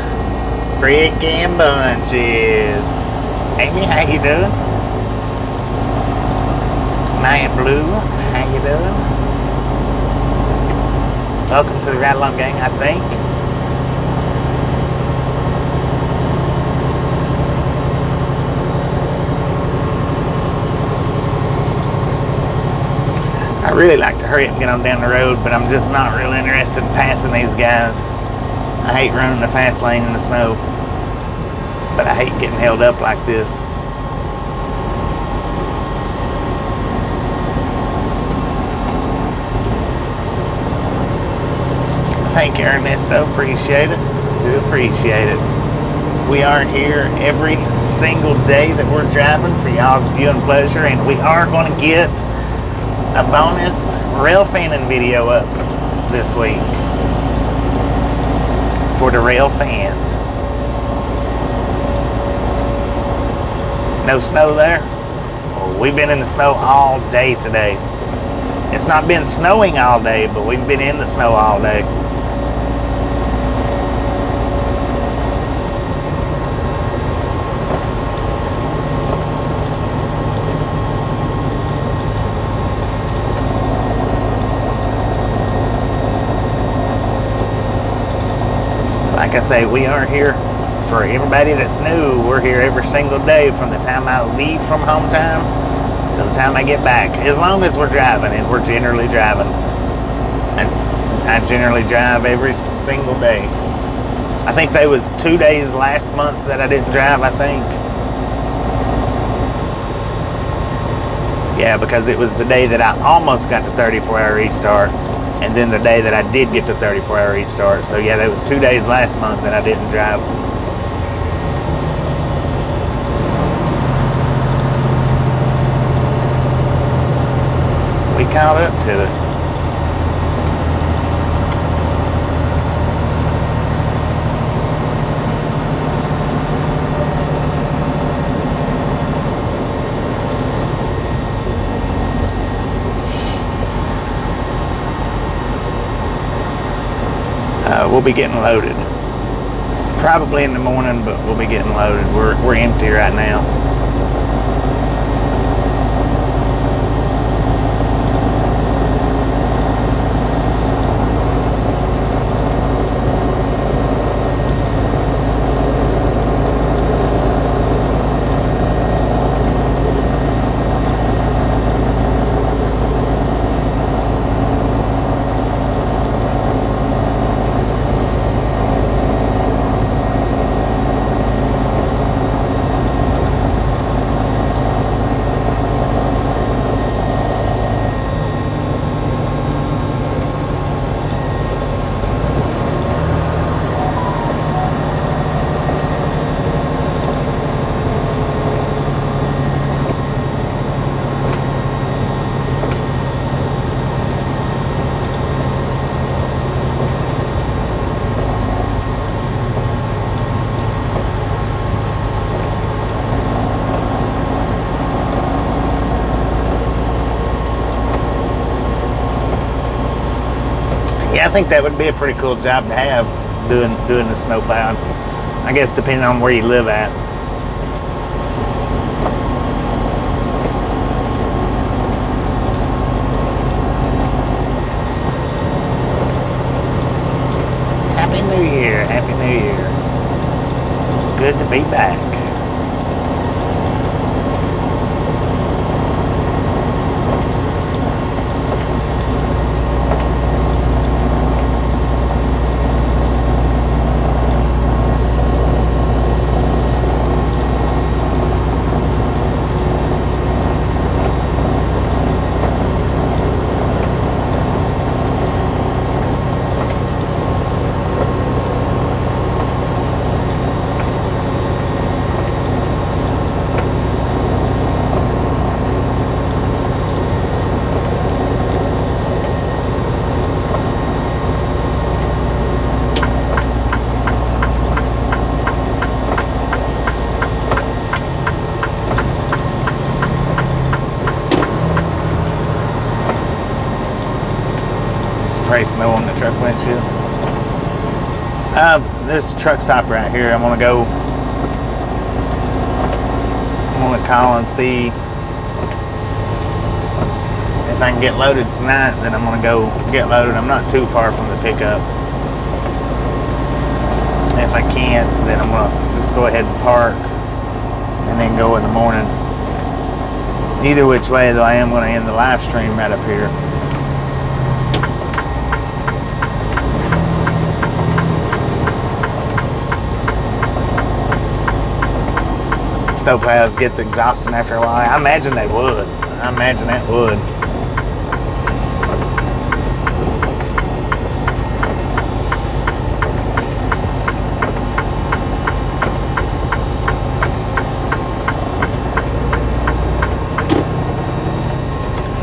Freaking bunches. Amy, how you doing? Maya Blue, how you doing? Welcome to the Ride Along Gang, I think. I really like to hurry up and get on down the road, but I'm just not real interested in passing these guys. I hate running the fast lane in the snow, but I hate getting held up like this. Thank you, Ernesto. Appreciate it. Do appreciate it. We are here every single day that we're driving for y'all's viewing pleasure, and we are going to get a bonus rail fanning video up this week for the rail fans. No snow there? Well, we've been in the snow all day today. It's not been snowing all day, but we've been in the snow all day. Like I say, we are here for everybody that's new. We're here every single day from the time I leave from hometown till the time I get back. As long as we're driving, and we're generally driving. And I generally drive every single day. I think there was 2 days last month that I didn't drive, I think. Yeah, because it was the day that I almost got the 34-hour restart. And then the day that I did get the 34-hour restart. So yeah, there was 2 days last month that I didn't drive. We caught up to it. We'll be getting loaded. Probably in the morning, but we'll be getting loaded. We're empty right now. I think that would be a pretty cool job to have, doing the snow plowing. I guess depending on where you live at. Year. Happy New Year. Good to be back. Spray snow on the truck windshield. This truck stop right here. I'm gonna call and see if I can get loaded tonight. Then I'm gonna go get loaded. I'm not too far from the pickup. If I can't, then I'm gonna just go ahead and park and then go in the morning. Either which way, though, I am gonna end the live stream right up here. Snowplows gets exhausting after a while. I imagine they would. I imagine that would.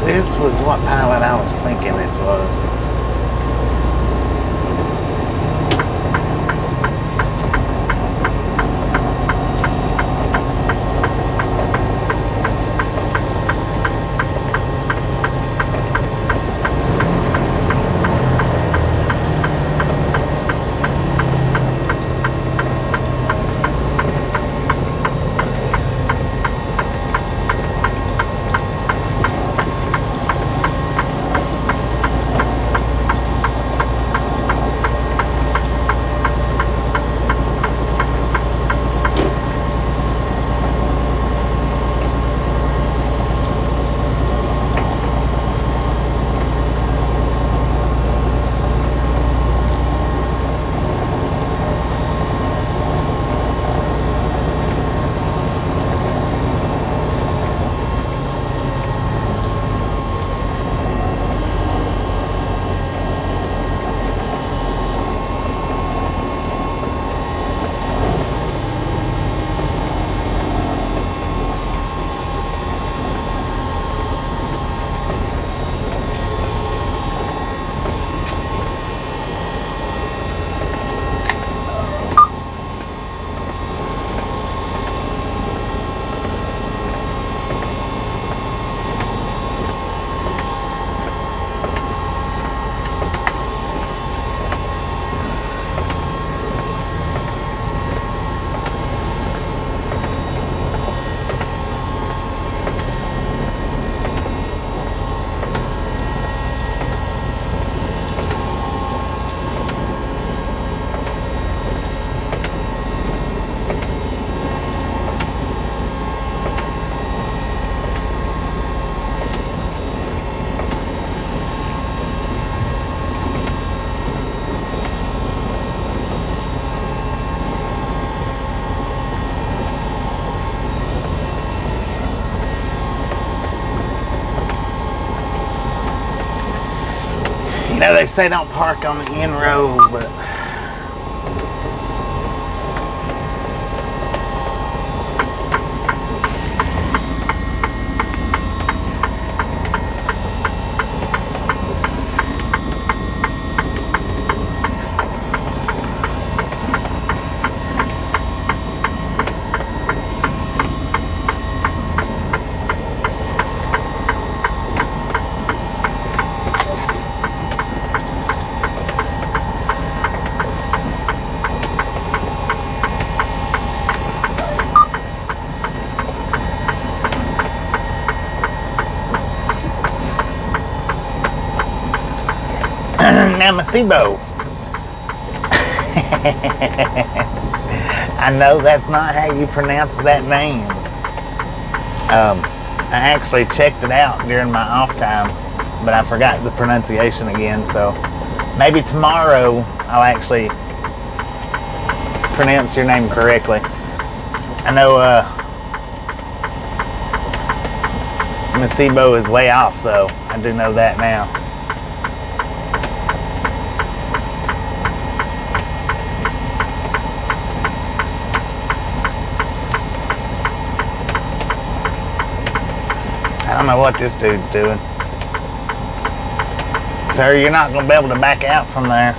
This was what pilot I was thinking this was. You know, they say don't park on the end road, but now Masibo. I know that's not how you pronounce that name. I actually checked it out during my off time, but I forgot the pronunciation again, so maybe tomorrow I'll actually pronounce your name correctly. I know Masibo is way off though. I do know that now. I don't know what this dude's doing. Sir, you're not going to be able to back out from there.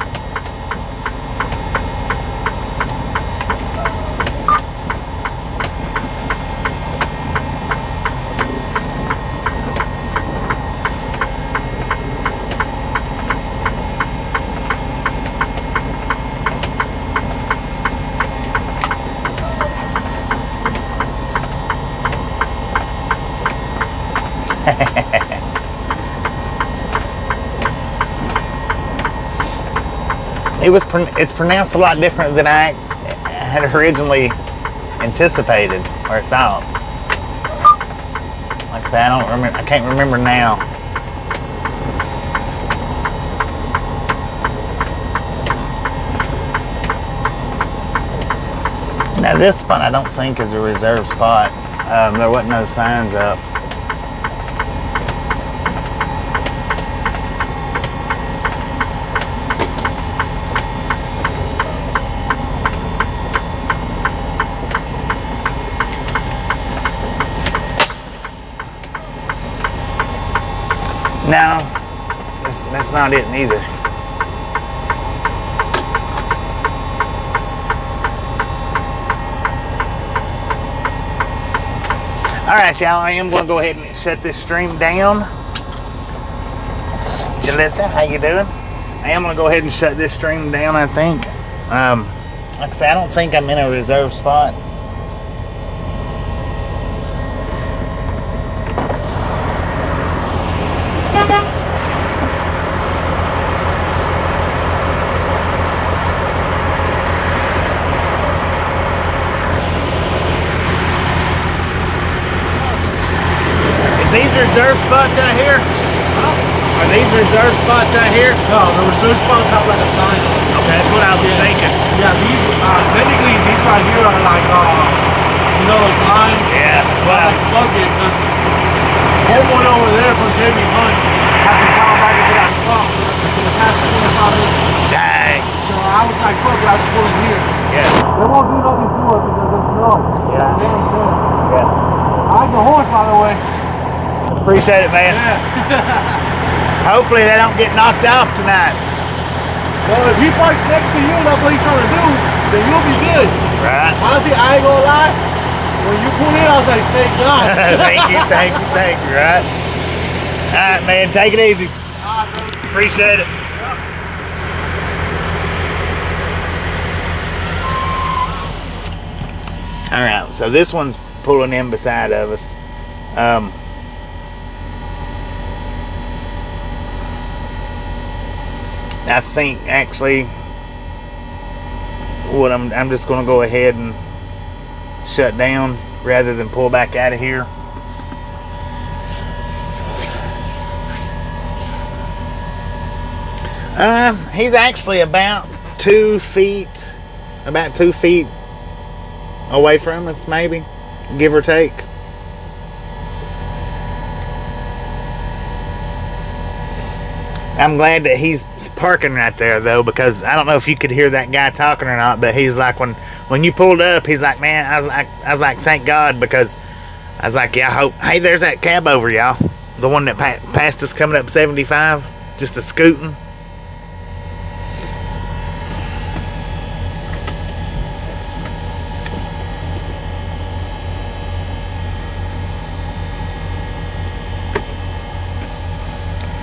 It's pronounced a lot different than I had originally anticipated or thought. Like I said, I can't remember now. Now this spot I don't think is a reserved spot. There wasn't no signs up. No, that's not it neither. Alright, y'all, I am going to go ahead and shut this stream down. Jalissa, how you doing? I am going to go ahead and shut this stream down, I think. Like I said, I don't think I'm in a reserved spot. These reserved spots right here? Are these reserved spots right here? No, the reserved spots have like a sign. Okay, that's what I was thinking. Yeah, these technically these right here are like you know those lines. Yeah, that's so what I like fuck it, because everyone over there from JB Hunt has been coming back into that spot for the past 25 minutes. Dang. So I was like, fuck it, I just pull in here. Yeah. They won't do nothing to us because there's snow. Yeah. Yeah. I like the horse, by the way. Appreciate it, man. Yeah. Hopefully they don't get knocked off tonight. Well, if he parks next to you, that's what he's trying to do, then you'll be good. Right. Honestly, I ain't gonna lie. When you pulled in, I was like, thank God. thank you, right? Alright, man, take it easy. Appreciate it. Alright, so this one's pulling in beside of us. I think actually what I'm just going to go ahead and shut down rather than pull back out of here. He's actually about 2 feet away from us, maybe, give or take. I'm glad that he's parking right there though, because I don't know if you could hear that guy talking or not, but he's like, when you pulled up, he's like, man, I was like, thank God, because I was like, yeah, I hope, hey, there's that cab over, y'all, the one that passed us coming up 75, just a scooting.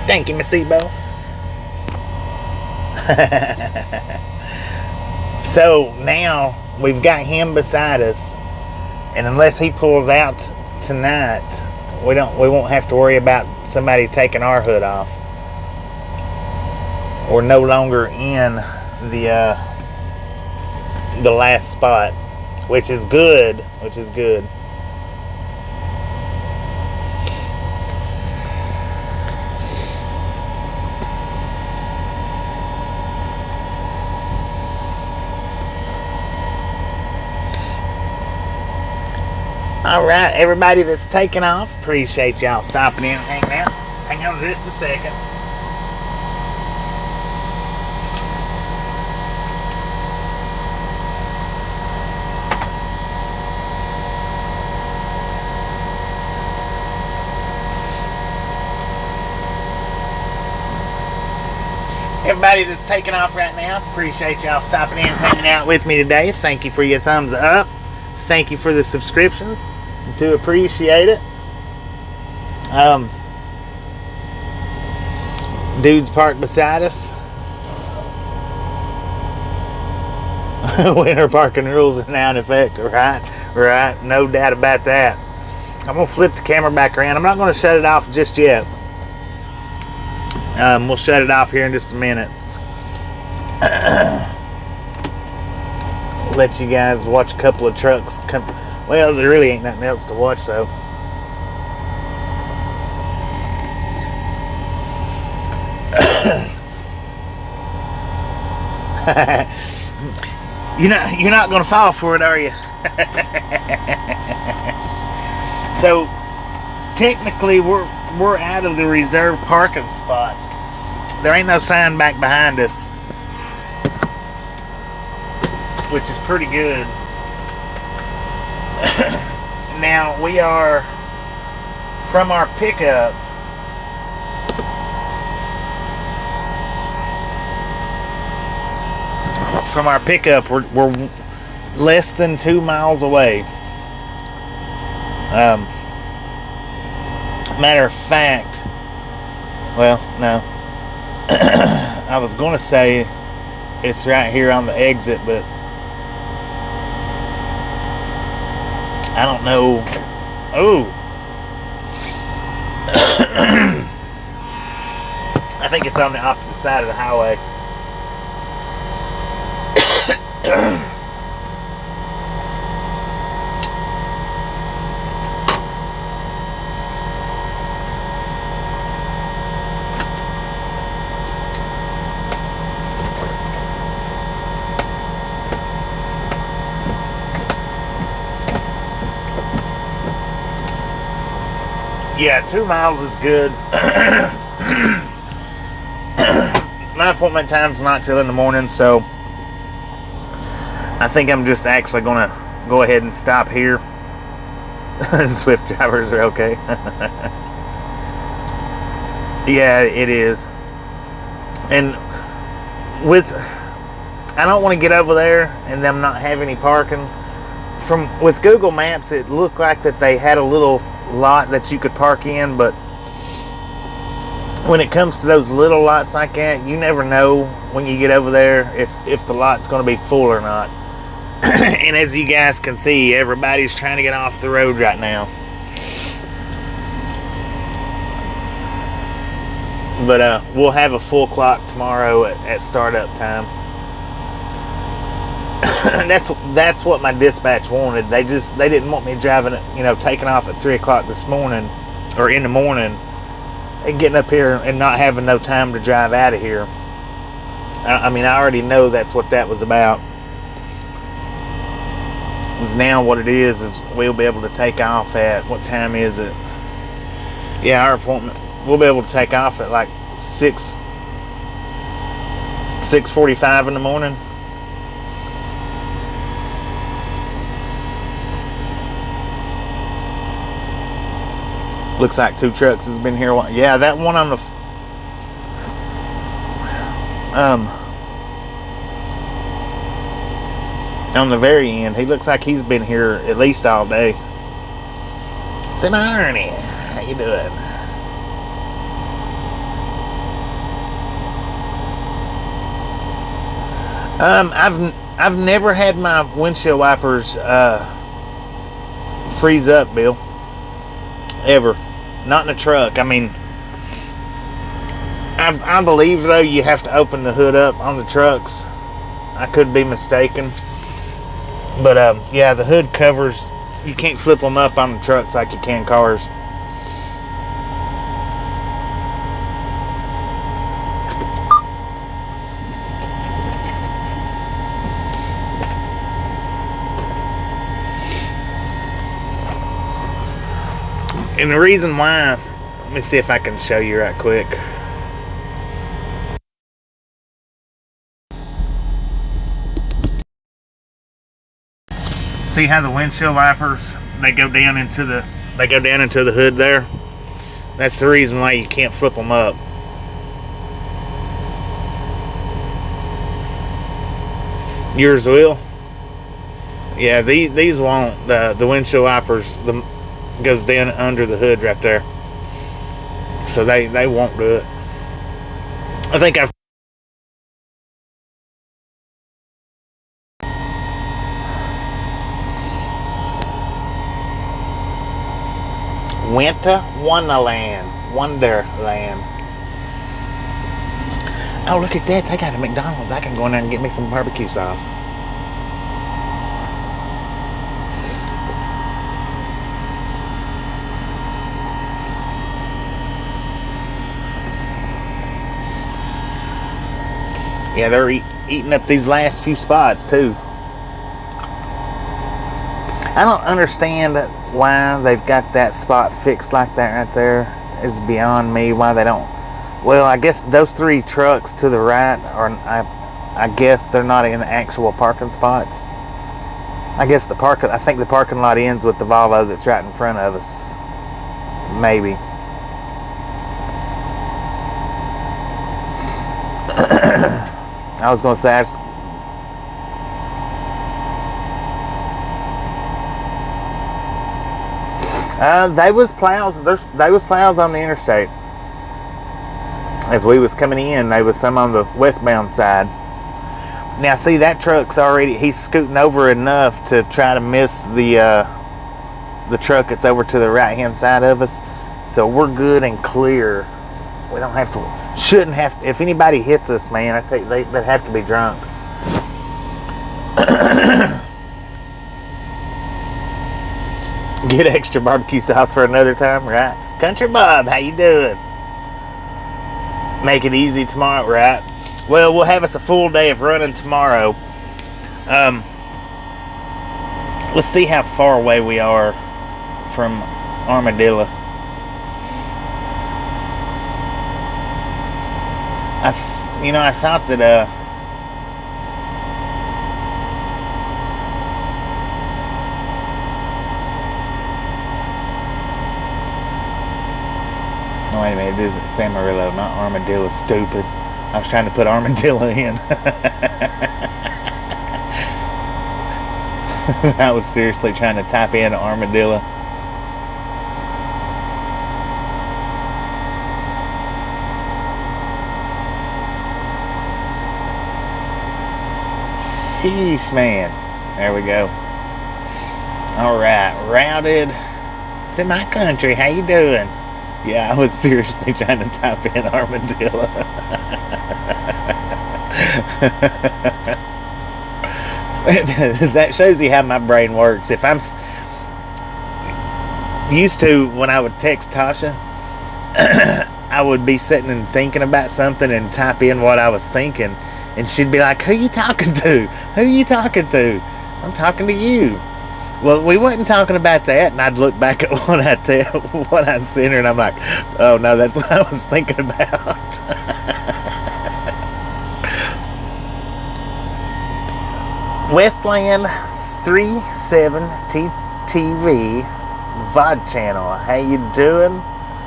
Thank you, Miss Ebo. So now we've got him beside us, and unless he pulls out tonight, we won't have to worry about somebody taking our hood off. We're no longer in the the last spot, which is good. All right, everybody that's taking off, appreciate y'all stopping in and hanging out. Hang on just a second. Everybody that's taking off right now, appreciate y'all stopping in and hanging out with me today. Thank you for your thumbs up. Thank you for the subscriptions. Do appreciate it. Dudes parked beside us. Winter parking rules are now in effect. Right. No doubt about that. I'm going to flip the camera back around. I'm not going to shut it off just yet. We'll shut it off here in just a minute. Let you guys watch a couple of trucks come. Well, there really ain't nothing else to watch though. You're not gonna fall for it, are you? So technically we're out of the reserved parking spots. There ain't no sign back behind us, which is pretty good. Now we are from our pickup. We're less than 2 miles away. Matter of fact, well, no. I was gonna say it's right here on the exit, but I don't know. Oh. I think it's on the opposite side of the highway. Yeah, 2 miles is good. My appointment time's not till in the morning, so I think I'm just actually gonna go ahead and stop here. Swift drivers are okay. Yeah, it is. And I don't want to get over there and them not have any parking. With Google Maps, it looked like that they had a little lot that you could park in, but when it comes to those little lots like that, you never know when you get over there if the lot's going to be full or not. And as you guys can see, everybody's trying to get off the road right now. But we'll have a full clock tomorrow at startup time. That's what my dispatch wanted. They didn't want me driving, taking off at 3 o'clock this morning or in the morning and getting up here and not having no time to drive out of here. I already know that's what that was about. Because now what it is we'll be able to take off at, what time is it? Yeah, our appointment, we'll be able to take off at like 6:45 in the morning. Looks like 2 trucks has been here a while. Yeah, that one on the very end, he looks like he's been here at least all day. Semi Ernie, how you doing? I've never had my windshield wipers freeze up, Bill. Ever. Not in a truck. I believe though you have to open the hood up on the trucks. I could be mistaken. But yeah, the hood covers, you can't flip them up on the trucks like you can cars. And the reason why, let me see if I can show you right quick. See how the windshield wipers, they go down into the hood there? That's the reason why you can't flip them up. Yours will? Yeah, these won't. The windshield wipers goes down under the hood right there. So they won't do it. I think I've Winter Wonderland. Oh, look at that. They got a McDonald's. I can go in there and get me some barbecue sauce. Yeah, they're eating up these last few spots, too. I don't understand why they've got that spot fixed like that right there. It's beyond me why they don't. Well, I guess those 3 trucks to the right are, I guess they're not in actual parking spots. I think the parking lot ends with the Volvo that's right in front of us. Maybe. I was going to say, they was plows on the interstate. As we was coming in, there was some on the westbound side. Now, see, that truck's already, he's scooting over enough to try to miss the truck that's over to the right-hand side of us. So we're good and clear. We don't have to, shouldn't have to, if anybody hits us, man, I tell you, they'd have to be drunk. Get extra barbecue sauce for another time, right? Country Bob, how you doing? Make it easy tomorrow, right? Well, we'll have us a full day of running tomorrow. Let's see how far away we are from Armadillo. I thought that oh, wait a minute, it is Samarillo, not Armadillo, stupid. I was trying to put Armadillo in. I was seriously trying to type in Armadillo. Sheesh, man. There we go. Alright, routed. It's in my country. How you doing? Yeah, I was seriously trying to type in Armadillo. That shows you how my brain works. If I'm used to, when I would text Tasha, I would be sitting and thinking about something and type in what I was thinking, and she'd be like, "Who you talking to? Who you talking to?" So I'm talking to you. Well, we wasn't talking about that, and I'd look back at what I sent her, and I'm like, "Oh no, that's what I was thinking about." Westland 37TTV VOD channel. How you doing?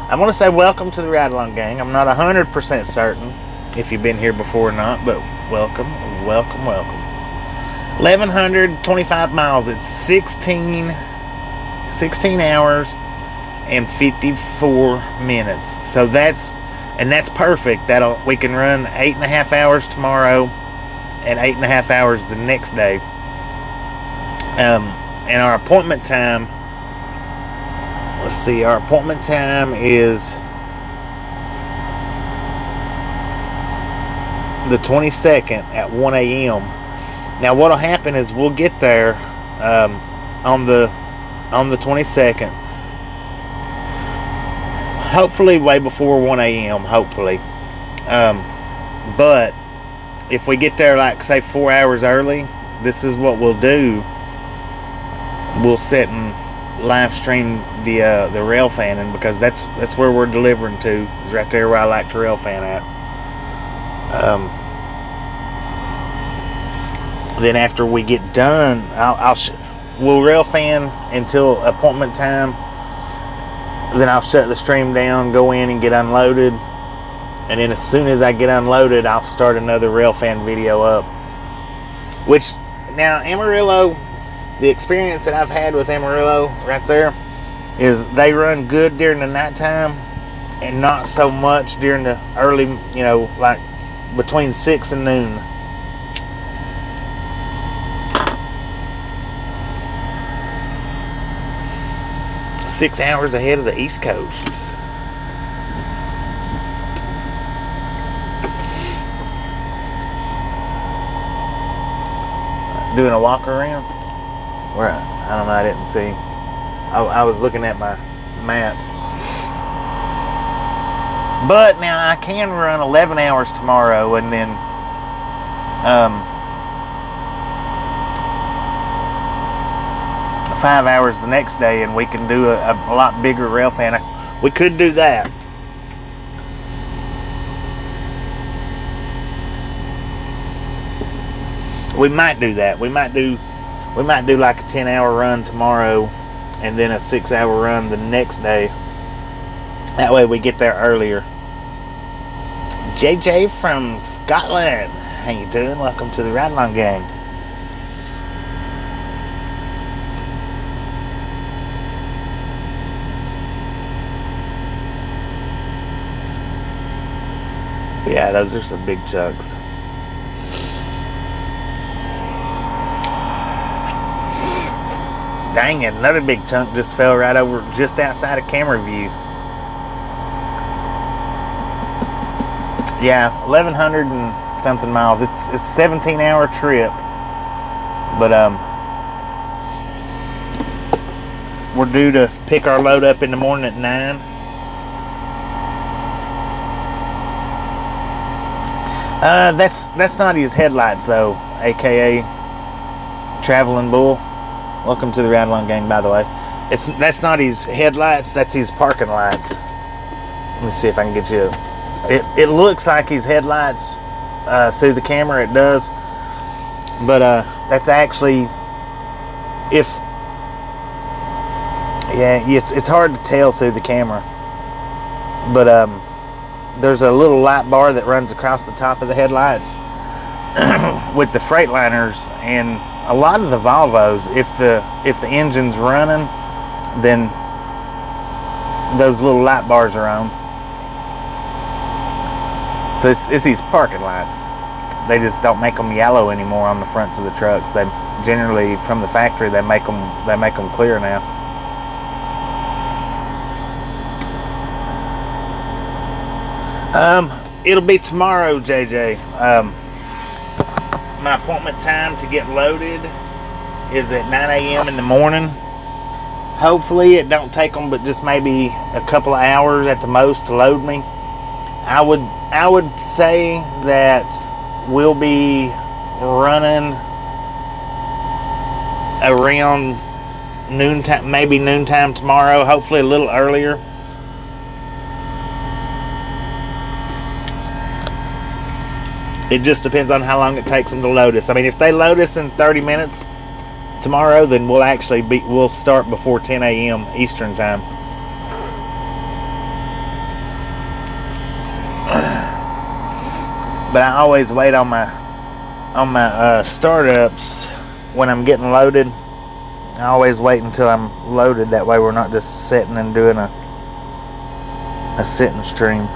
I want to say welcome to the Ride Along Gang. I'm not 100% certain if you've been here before or not, but welcome, welcome, welcome. 1,125 miles. It's 16 hours and 54 minutes. So that's perfect. We can run 8.5 hours tomorrow and 8.5 hours the next day. And our appointment time, let's see, our appointment time is the 22nd at 1 a.m. Now what'll happen is we'll get there on the 22nd. Hopefully way before 1 a.m. Hopefully. But if we get there, like, say 4 hours early, this is what we'll do. We'll sit and live stream the rail fanning, because that's where we're delivering to, is right there where I like to rail fan at. Then after we get done, we'll rail fan until appointment time. Then I'll shut the stream down, go in and get unloaded, and then as soon as I get unloaded, I'll start another rail fan video up. Which, now Amarillo, the experience that I've had with Amarillo right there is they run good during the nighttime and not so much during the early, like between 6 and noon. Six hours ahead of the East Coast. Doing a walk around? Where? I don't know, I didn't see. I was looking at my map. But now I can run 11 hours tomorrow, and then 5 hours the next day, and we can do a lot bigger rail fan. We could do that. We might do that. We might do like a 10-hour run tomorrow, and then a 6-hour run the next day. That way we get there earlier. JJ from Scotland, how you doing? Welcome to the Ride Along Gang. Yeah, those are some big chunks. Dang it, another big chunk just fell right over just outside of camera view. Yeah, 1,100 and something miles. It's a 17-hour trip. But we're due to pick our load up in the morning at 9. That's not his headlights though, aka Traveling Bull. Welcome to the Ride Along Gang, by the way. That's not his headlights, that's his parking lights. Let me see if I can get you. It looks like his headlights through the camera, it does. But that's actually, it's hard to tell through the camera. But there's a little light bar that runs across the top of the headlights with the Freightliners and a lot of the Volvos. If the engine's running, then those little light bars are on. So it's these parking lights. They just don't make them yellow anymore on the fronts of the trucks. They generally, from the factory, they make them clear now. It'll be tomorrow, JJ. My appointment time to get loaded is at 9 a.m. in the morning. Hopefully it don't take them but just maybe a couple of hours at the most to load me. I would say that we'll be running around noontime, maybe noontime tomorrow, hopefully a little earlier. It just depends on how long it takes them to load us. I mean, if they load us in 30 minutes tomorrow, then we'll start before 10 a.m. Eastern time. But I always wait on my startups when I'm getting loaded. I always wait until I'm loaded. That way we're not just sitting and doing a sitting stream.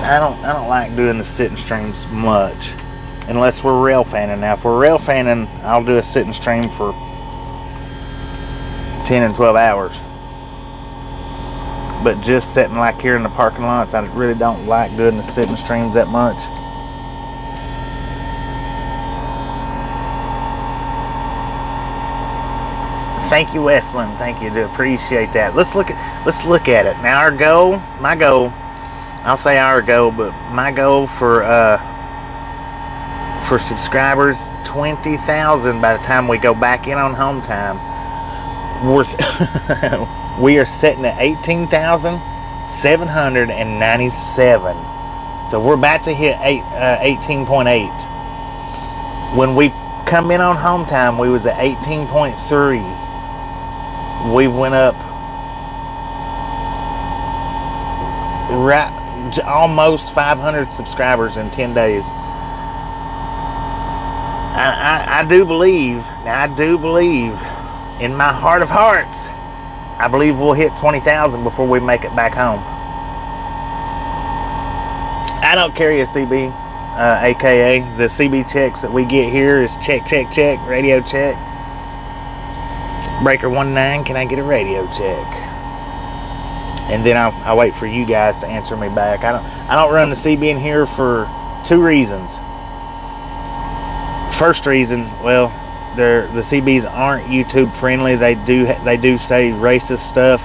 I don't like doing the sitting streams much, unless we're rail fanning. Now, if we're rail fanning, I'll do a sitting stream for 10 and 12 hours. But just sitting like here in the parking lots, I really don't like doing the sitting streams that much. Thank you, Westland. Thank you. Do appreciate that. Let's look at it now. My goal. I'll say our goal, but my goal for subscribers, 20,000 by the time we go back in on home time. We are sitting at 18,797. So we're about to hit 18.8. When we come in on home time, we was at 18.3. We went up almost 500 subscribers in 10 days. I do believe in my heart of hearts, I believe we'll hit 20,000 before we make it back home. I don't carry a CB, aka the CB checks that we get here is check, radio check. Breaker 19, can I get a radio check? And then I wait for you guys to answer me back. I don't run the CB in here for two reasons. First reason, well, the CBs aren't YouTube friendly. They do say racist stuff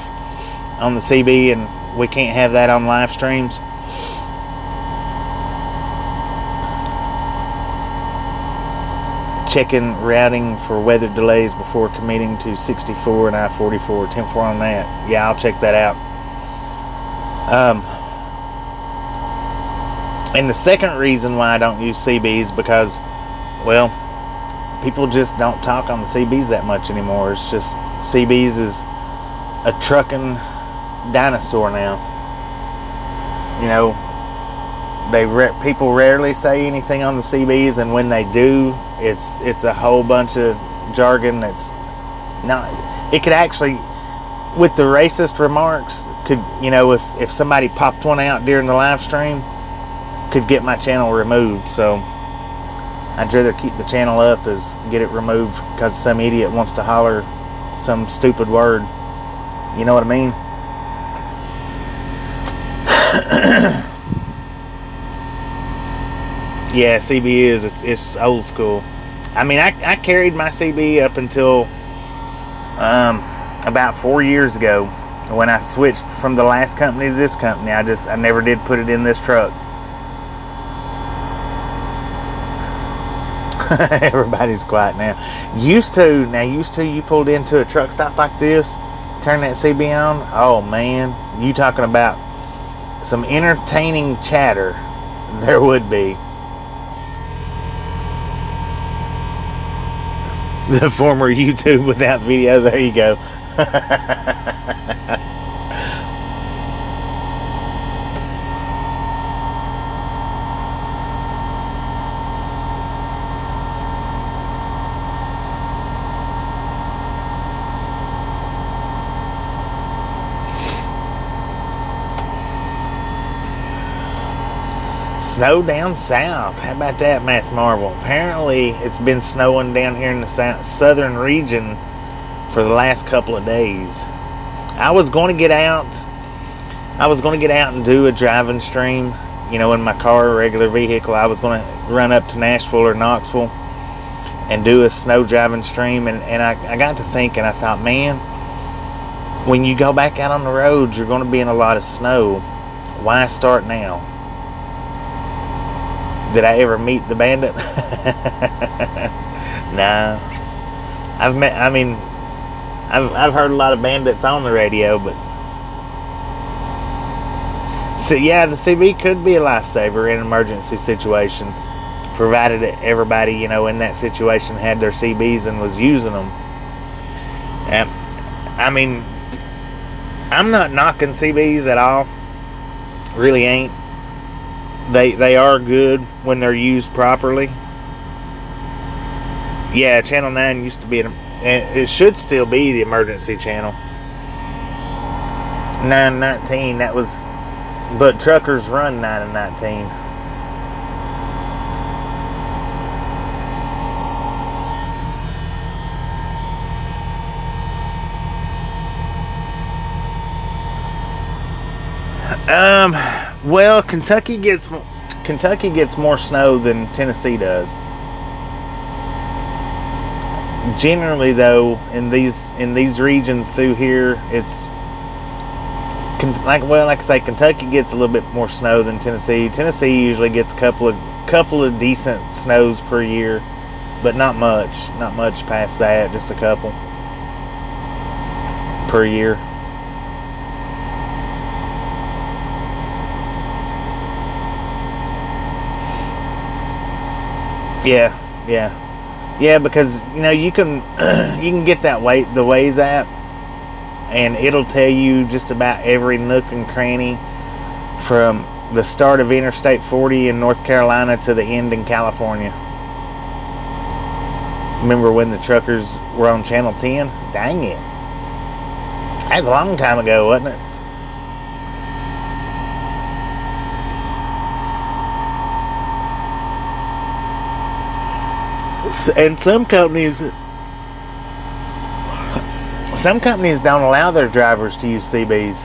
on the CB, and we can't have that on live streams. Checking routing for weather delays before committing to 64 and I-44. 10-4 on that. Yeah, I'll check that out. And the second reason why I don't use CBs because, well, people just don't talk on the CBs that much anymore. It's just CBs is a trucking dinosaur now. You know, people rarely say anything on the CBs, and when they do, it's a whole bunch of jargon that's not. It could actually, with the racist remarks, could, you know, if somebody popped one out during the live stream, could get my channel removed. So I'd rather keep the channel up as get it removed because some idiot wants to holler some stupid word. You know what I mean? Yeah, CB it's old school. I mean, I carried my CB up until about 4 years ago when I switched from the last company to this company. I never did put it in this truck. Everybody's quiet now. Used to you pulled into a truck stop like this, turn that CB on. Oh man, you talking about some entertaining chatter. There would be. The former YouTube without video. There you go. Snow down south. How about that, Mass Marvel? Apparently, it's been snowing down here in the southern region for the last couple of days. I was going to get out and do a driving stream, you know, in my car, a regular vehicle. I was going to run up to Nashville or Knoxville and do a snow driving stream. And I got to thinking, I thought, man, when you go back out on the roads, you're going to be in a lot of snow. Why start now? Did I ever meet the bandit? Nah. I've heard a lot of bandits on the radio, but so yeah, the CB could be a lifesaver in an emergency situation, provided that everybody, you know, in that situation had their CBs and was using them. I mean, I'm not knocking CBs at all. Really ain't. They are good when they're used properly. Yeah, Channel 9 used to be, it should still be the emergency channel. 919, that was, but truckers run 9 and 19. Well, Kentucky gets more snow than Tennessee does. generally though, in these regions through here, it's like I say, Kentucky gets a little bit more snow than Tennessee. Tennessee usually gets a couple of decent snows per year, but not much past that, just a couple per year. Yeah, because you can get that the Waze app, and it'll tell you just about every nook and cranny from the start of Interstate 40 in North Carolina to the end in California. Remember when the truckers were on Channel 10? Dang it. That's a long time ago, wasn't it? And some companies don't allow their drivers to use CBs.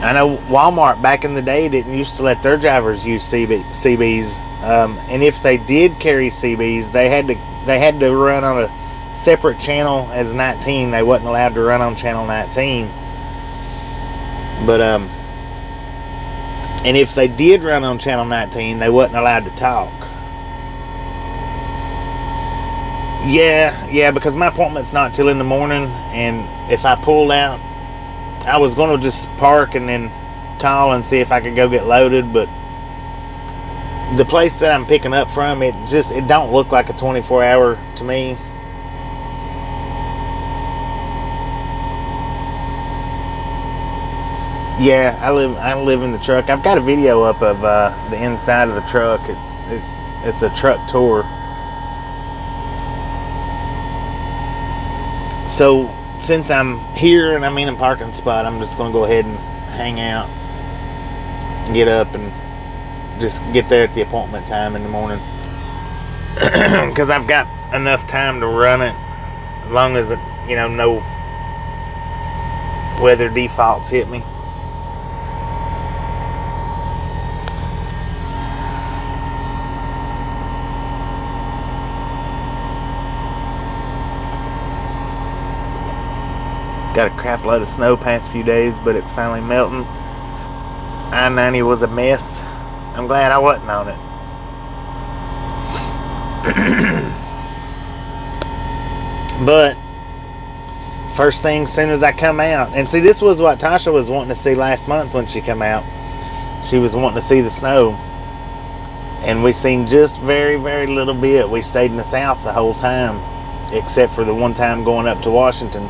I know Walmart back in the day didn't used to let their drivers use CBs, and if they did carry CBs, they had to run on a separate channel as 19. They wasn't allowed to run on channel 19. But and if they did run on channel 19, they wasn't allowed to talk. Yeah, because my appointment's not till in the morning, and if I pulled out, I was going to just park and then call and see if I could go get loaded, but the place that I'm picking up from, it don't look like a 24-hour to me. Yeah, I live in the truck. I've got a video up of the inside of the truck. It's a truck tour. So since I'm here and I'm in a parking spot, I'm just going to go ahead and hang out, get up, and just get there at the appointment time in the morning. Because I've got enough time to run it, as long as no weather defaults hit me. Got a crap load of snow past few days, but it's finally melting. I-90 was a mess. I'm glad I wasn't on it. But first thing, soon as I come out, and see, this was what Tasha was wanting to see last month when she come out. She was wanting to see the snow, and we seen just very, very little bit. We stayed in the south the whole time, except for the one time going up to Washington.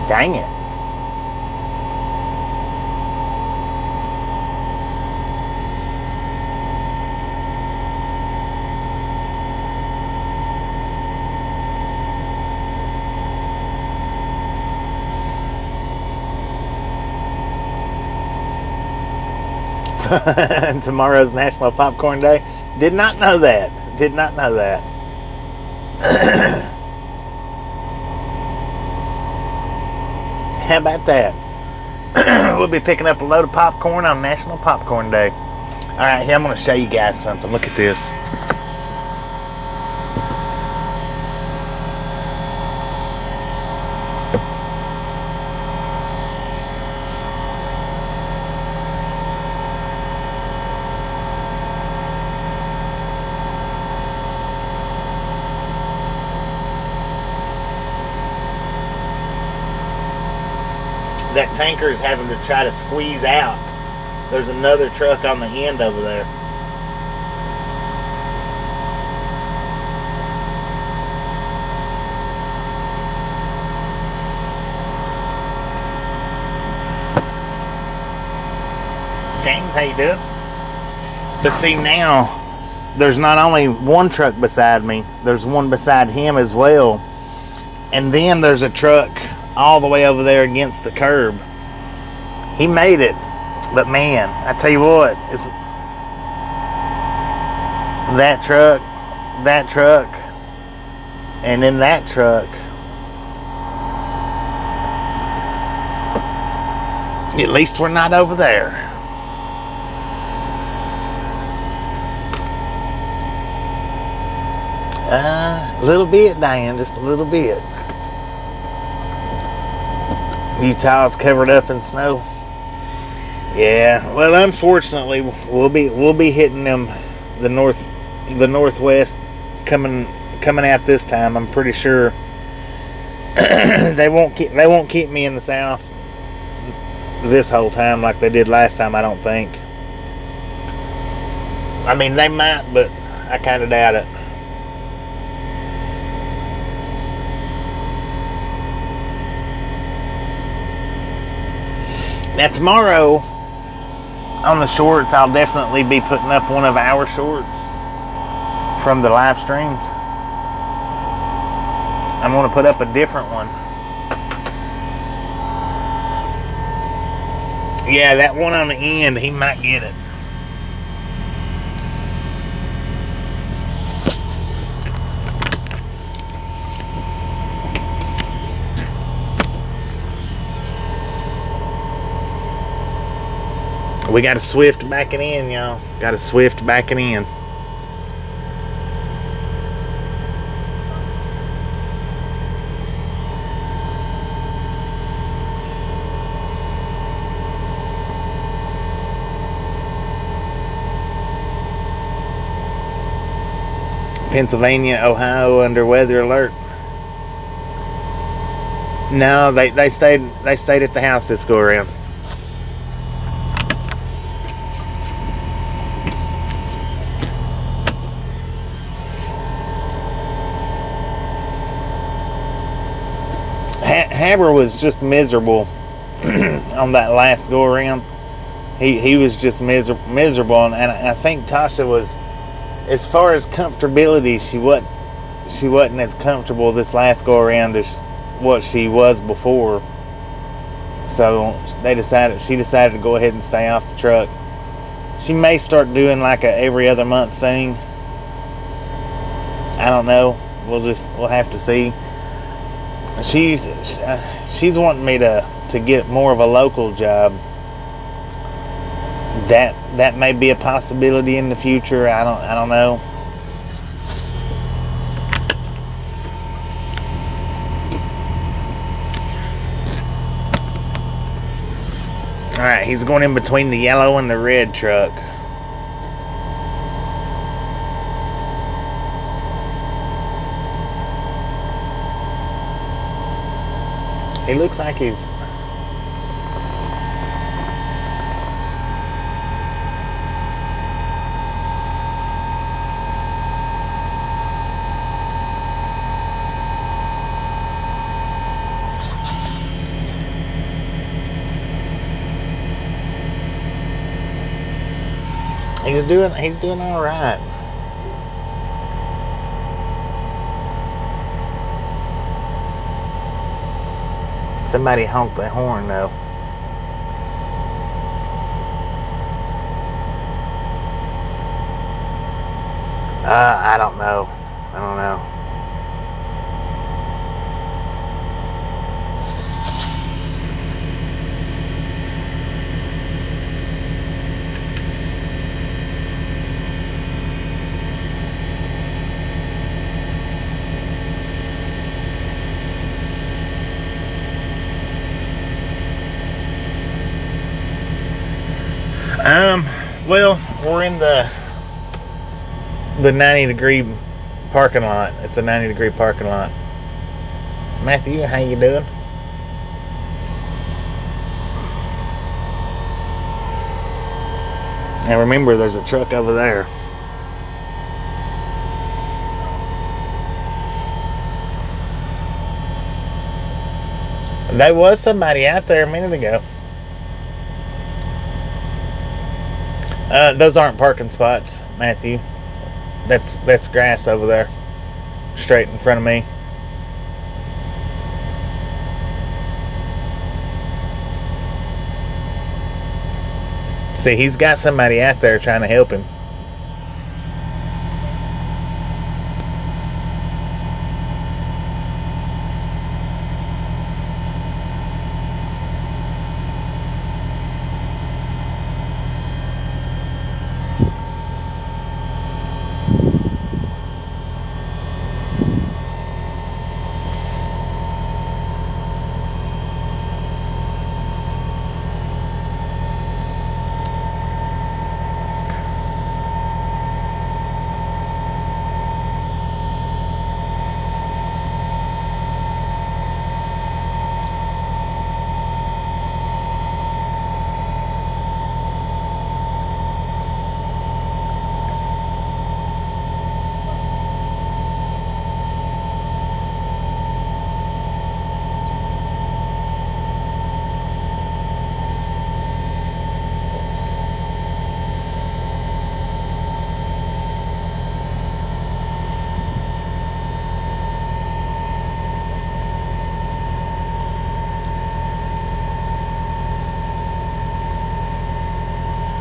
Dang it. Tomorrow's National Popcorn Day. Did not know that. How about that? We'll be picking up a load of popcorn on National Popcorn Day. Alright, here I'm going to show you guys something. Look at this. That tanker is having to try to squeeze out. There's another truck on the end over there. James, how you doing? But see, now there's not only one truck beside me, there's one beside him as well. And then there's a truck all the way over there against the curb. He made it. But man, I tell you what, it's that truck, and then that truck. At least we're not over there. A little bit, Diane, just a little bit. Utah's covered up in snow. Yeah, well, unfortunately, we'll be hitting them the northwest coming out this time. I'm pretty sure they won't keep me in the south this whole time like they did last time. I don't think. I mean, they might, but I kind of doubt it. Now tomorrow on the shorts, I'll definitely be putting up one of our shorts from the live streams. I'm going to put up a different one. Yeah, that one on the end, he might get it. We got a Swift backing in, y'all. Got a Swift backing in. Pennsylvania, Ohio under weather alert. No, they stayed at the house this go around. Haber was just miserable on that last go around. He was just miserable, and I think Tasha was, as far as comfortability, she wasn't as comfortable this last go around as what she was before. So she decided to go ahead and stay off the truck. She may start doing like a every other month thing. I don't know. We'll have to see. She's wanting me to get more of a local job. That may be a possibility in the future. I don't know. All right, he's going in between the yellow and the red truck. He looks like he's... He's doing all right. Somebody honked their horn though. I don't know. Well, we're in the 90-degree parking lot. It's a 90-degree parking lot. Matthew, how you doing? And remember, there's a truck over there. There was somebody out there a minute ago. Those aren't parking spots, Matthew. That's grass over there, straight in front of me. See, he's got somebody out there trying to help him.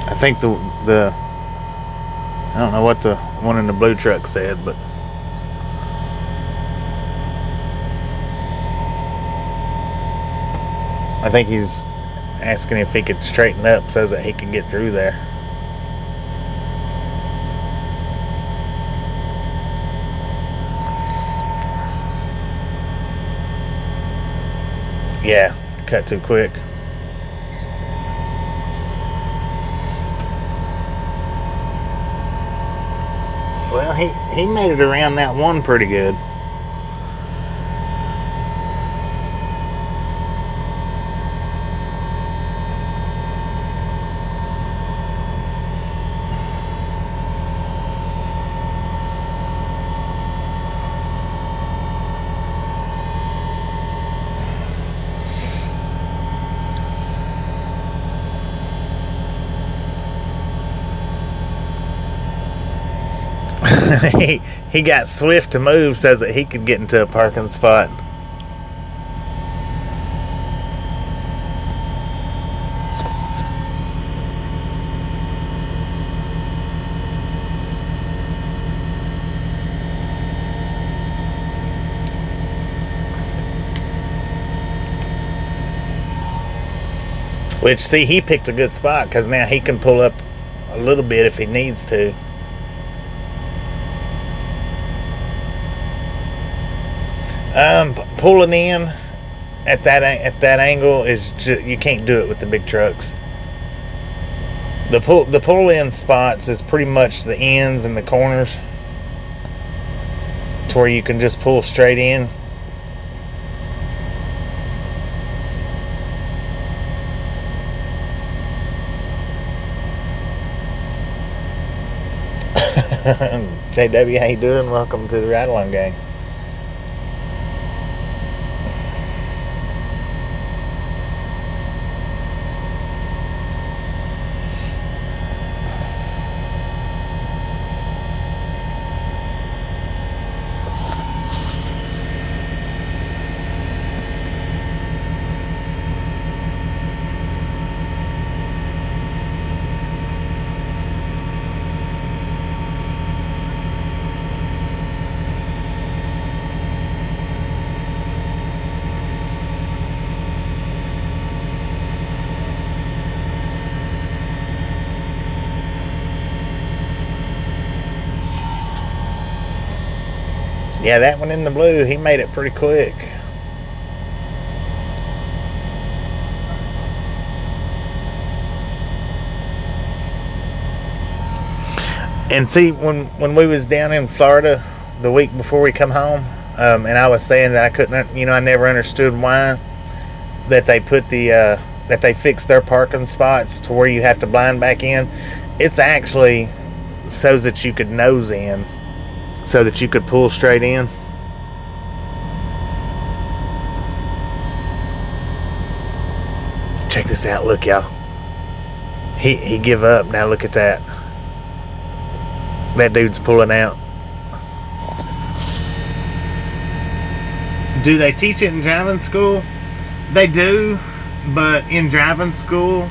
I think the I don't know what the one in the blue truck said, but I think he's asking if he could straighten up so that he could get through there. Yeah, cut too quick. Well, he made it around that one pretty good. he got swift to move so that he could get into a parking spot. Which, see, he picked a good spot because now he can pull up a little bit if he needs to. Pulling in at that angle is just, you can't do it with the big trucks. The pull in spots is pretty much the ends and the corners to where you can just pull straight in. JW, how you doing? Welcome to the Ride Along Gang. Yeah, that one in the blue, he made it pretty quick. And see, when we was down in Florida the week before we come home, and I was saying that I couldn't, I never understood why that they put that they fixed their parking spots to where you have to blind back in. It's actually so that you could nose in, so that you could pull straight in. Check this out, look, y'all. He give up. Now look at that. That dude's pulling out. Do they teach it in driving school? They do, but in driving school,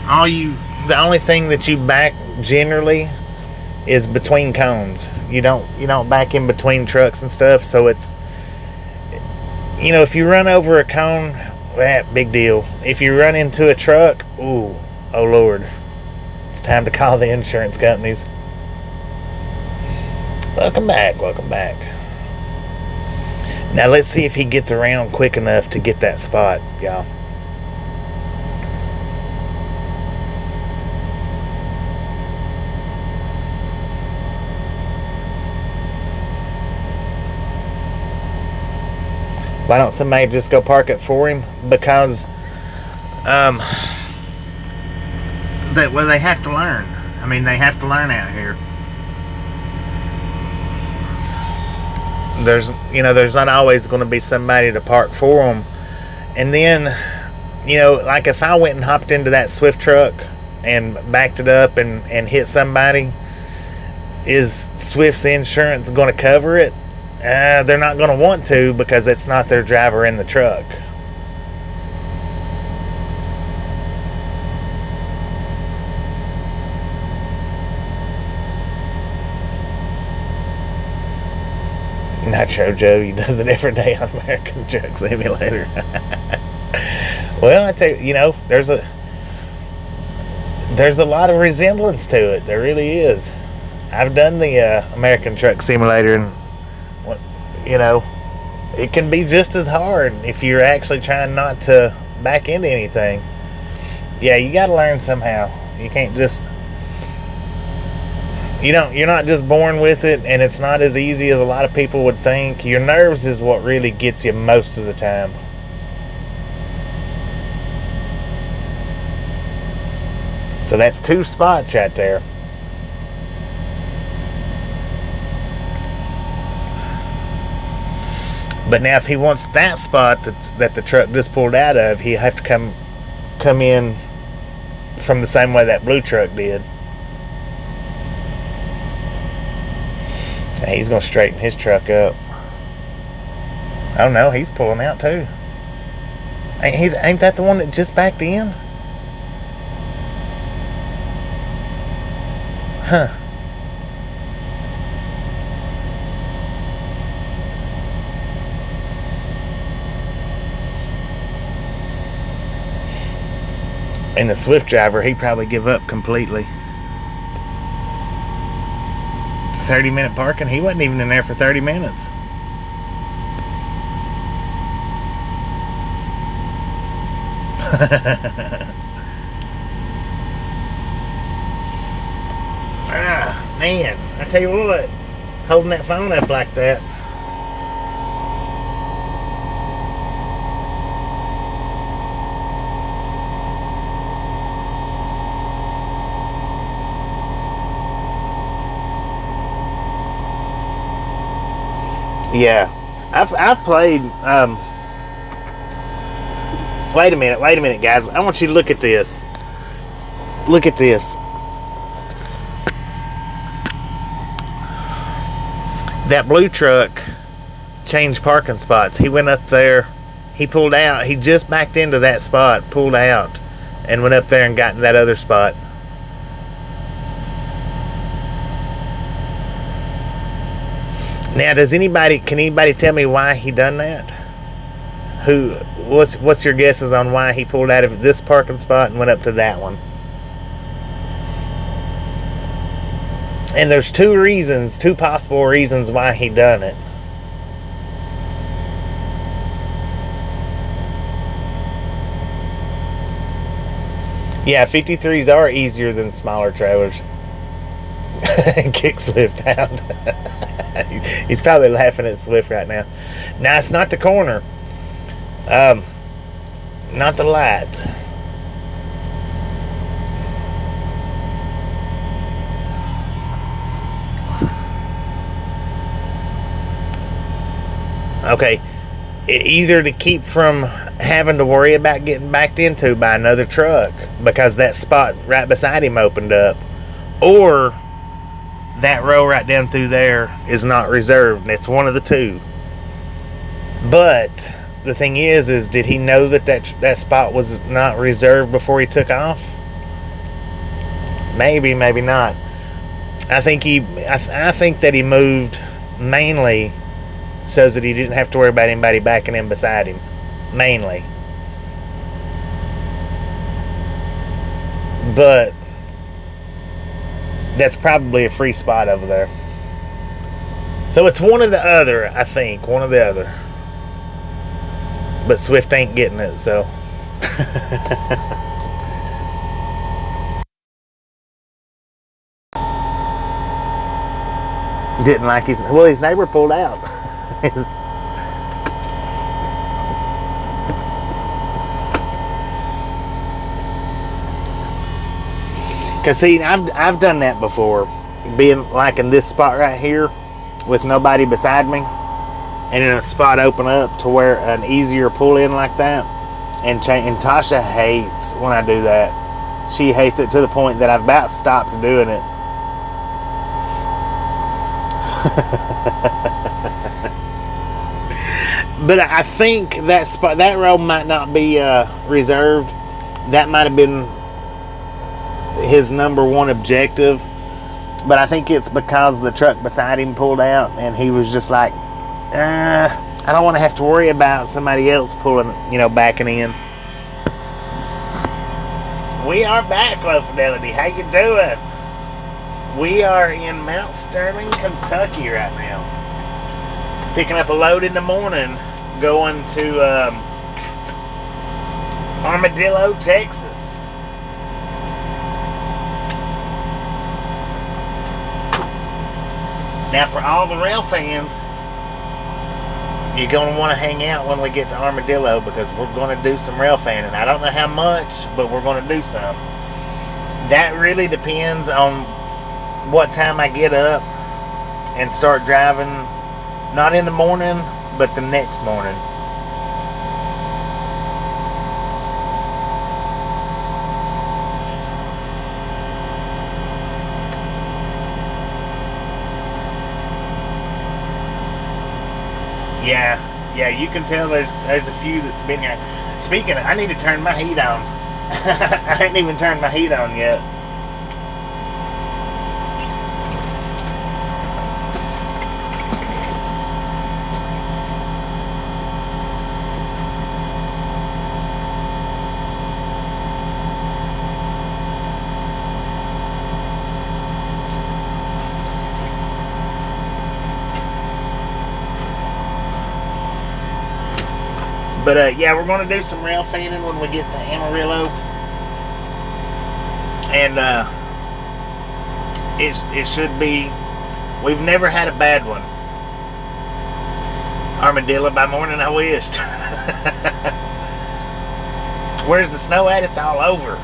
all you the only thing that you back generally is between cones. You don't back in between trucks and stuff. So it's, if you run over a cone, that big deal. If you run into a truck, ooh, oh Lord, it's time to call the insurance companies. Welcome back. Now let's see if he gets around quick enough to get that spot, y'all. Why don't somebody just go park it for him? Because they have to learn. I mean, they have to learn out here. There's not always going to be somebody to park for them. And then, like if I went and hopped into that Swift truck and backed it up and hit somebody, is Swift's insurance going to cover it? They're not going to want to, because it's not their driver in the truck. Nacho Joe, he does it every day on American Truck Simulator. Well, I tell you, there's a lot of resemblance to it. There really is. I've done the American Truck Simulator, and it can be just as hard if you're actually trying not to back into anything. Yeah, you got to learn somehow. You can't just. You're not just born with it, and it's not as easy as a lot of people would think. Your nerves is what really gets you most of the time. So that's 2 spots right there. But now if he wants that spot that the truck just pulled out of, he'll have to come in from the same way that blue truck did. He's going to straighten his truck up. Oh no, he's pulling out too. Ain't that the one that just backed in? Huh. And the Swift driver, he'd probably give up completely. 30-minute parking, he wasn't even in there for 30 minutes. Man, I tell you what, holding that phone up like that. Yeah, I've played. Wait a minute, guys. I want you to look at this. Look at this. That blue truck changed parking spots. He went up there. He pulled out. He just backed into that spot, pulled out, and went up there and got in that other spot. Now, can anybody tell me why he done that? What's your guesses on why he pulled out of this parking spot and went up to that one? And there's 2 possible reasons why he done it. Yeah, 53s are easier than smaller trailers. Kick Swift out. He's probably laughing at Swift right now. Now, it's not the corner. Not the light. Okay. Either to keep from having to worry about getting backed into by another truck because that spot right beside him opened up, or that row right down through there is not reserved, and it's one of the 2. But the thing is did he know that spot was not reserved before he took off? Maybe, maybe not. I think that he moved mainly so that he didn't have to worry about anybody backing in beside him. Mainly. But that's probably a free spot over there. So it's one or the other, I think. One or the other. But Swift ain't getting it, so. Didn't like his neighbor pulled out. Cause see, I've done that before, being like in this spot right here, with nobody beside me, and in a spot open up to where an easier pull in like that, and Tasha hates when I do that. She hates it to the point that I've about stopped doing it. But I think that road might not be reserved. That might have been his number one objective, but I think it's because the truck beside him pulled out and he was just like, I don't want to have to worry about somebody else pulling, backing in. We are back, Low Fidelity. How you doing? We are in Mount Sterling, Kentucky right now, picking up a load in the morning, going to Armadillo, Texas. Now, for all the rail fans, you're going to want to hang out when we get to Armadillo, because we're going to do some rail fanning. I don't know how much, but we're going to do some. That really depends on what time I get up and start driving, not in the morning, but the next morning. Yeah, you can tell there's a few that's been here. Speaking of, I need to turn my heat on. I ain't even turned my heat on yet. But yeah, we're going to do some rail fanning when we get to Amarillo, and it should be. We've never had a bad one. Armadillo by morning, I wished. Where's the snow at? It's all over.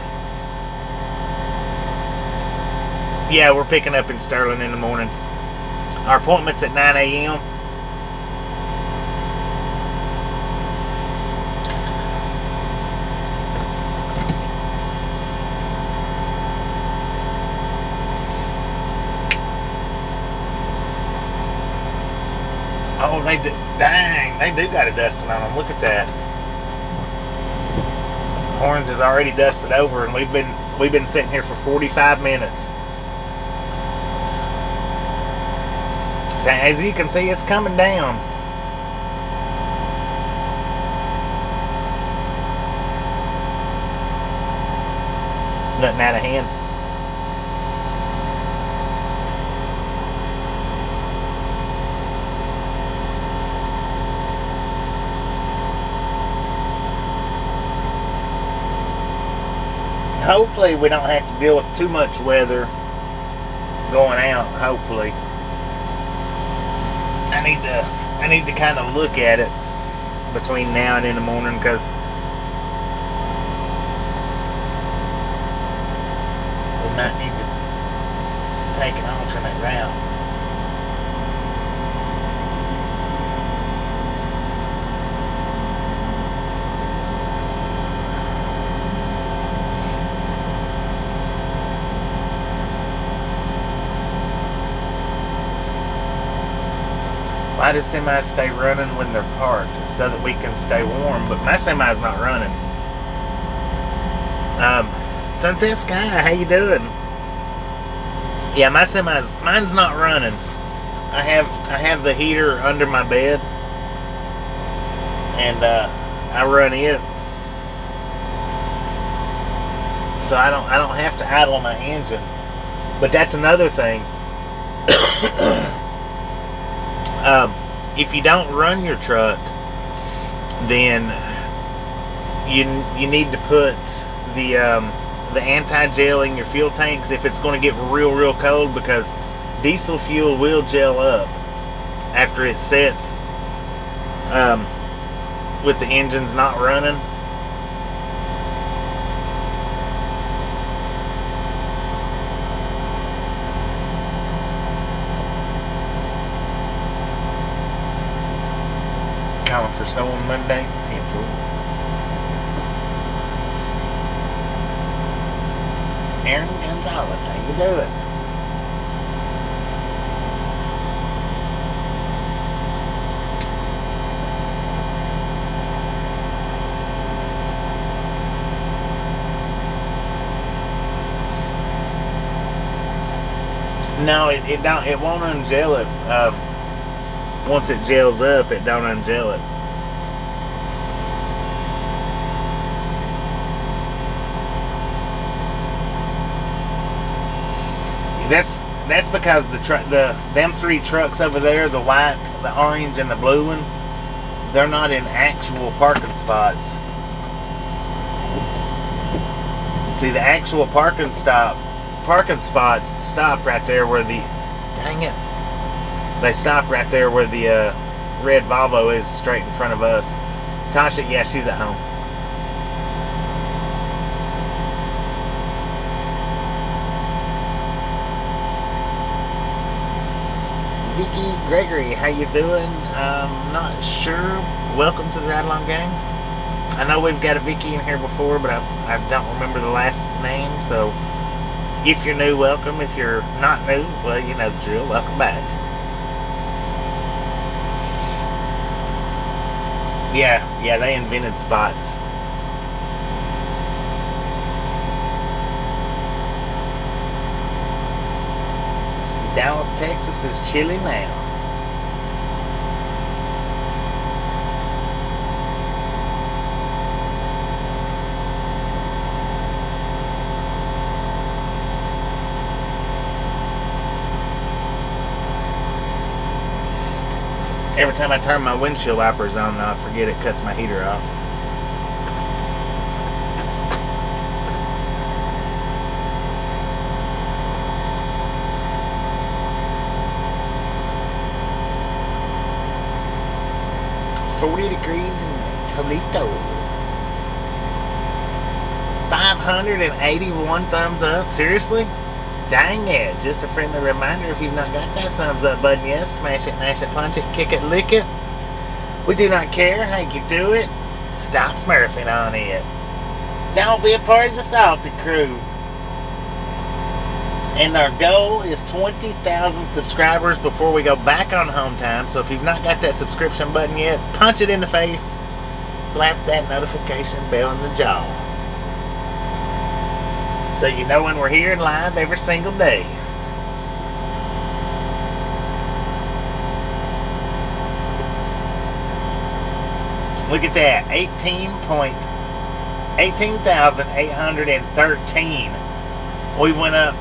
Yeah, we're picking up in Sterling in the morning. Our appointment's at 9 a.m. Oh, they do. Dang, they do got a dusting on them. Look at that. Horns is already dusted over, and we've been sitting here for 45 minutes. So as you can see, it's coming down. Nothing out of hand. Hopefully we don't have to deal with too much weather going out. Hopefully. I need to kind of look at it between now and in the morning, because we might need to take an alternate route. Why do semis stay running when they're parked? So that we can stay warm, but my semi's not running. Sunset Sky, how you doing? Yeah, mine's not running. I have the heater under my bed, and I run it, so I don't have to idle my engine. But that's another thing. If you don't run your truck, then you need to put the anti-gel in your fuel tanks if it's going to get real cold, because diesel fuel will gel up after it sets with the engines not running. Calling for snow on Monday, 10-4. Aaron Gonzalez, how you doing? No, it won't ungel it. Once it gels up, it don't ungel it. That's because them three trucks over there, the white, the orange, and the blue one, they're not in actual parking spots. See, the actual parking spots stop right there where the, dang it, they stop right there where the red Volvo is, straight in front of us. Tasha, yeah, she's at home. Vicky Gregory, how you doing? Not sure. Welcome to the Ride Along Gang. I know we've got a Vicky in here before, but I don't remember the last name, so if you're new, welcome. If you're not new, well, you know the drill. Welcome back. Yeah, they invented spots. Dallas, Texas is chilly now. Every time I turn my windshield wipers on, I forget it cuts my heater off. Degrees in Toledo. 581 thumbs up. Seriously? Dang it. Just a friendly reminder, if you've not got that thumbs up button yet, smash it, mash it, punch it, kick it, lick it. We do not care how you do it. Stop smurfing on it. Don't be a part of the Salty Crew. And our goal is 20,000 subscribers before we go back on home time. So if you've not got that subscription button yet, punch it in the face. Slap that notification bell in the jaw, so you know when we're here and live every single day. Look at that. 18,813. We went up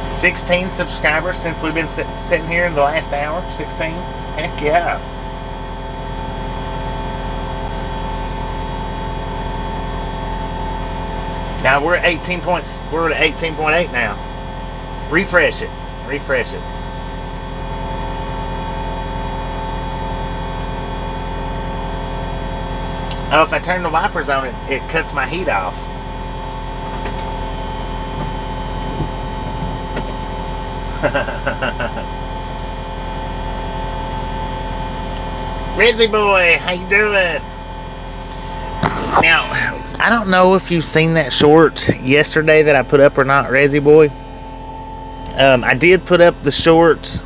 16 subscribers since we've been sitting here in the last hour. 16. Heck yeah. Now we're at 18.8 now. Refresh it. Oh, if I turn the wipers on, it cuts my heat off. Rizzy boy, how you doing? Now, I don't know if you've seen that short yesterday that I put up or not, Rizzy boy. I did put up the shorts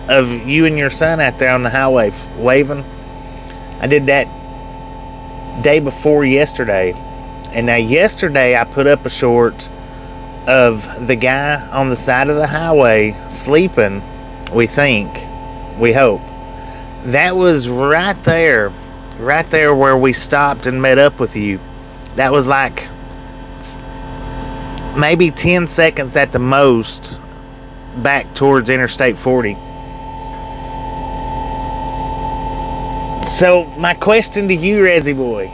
of you and your son out there on the highway waving. I did that day before yesterday. And now yesterday I put up a short of the guy on the side of the highway sleeping, we hope. That was right there where we stopped and met up with you. That was like maybe 10 seconds at the most back towards Interstate 40. So my question to you, Resi Boy,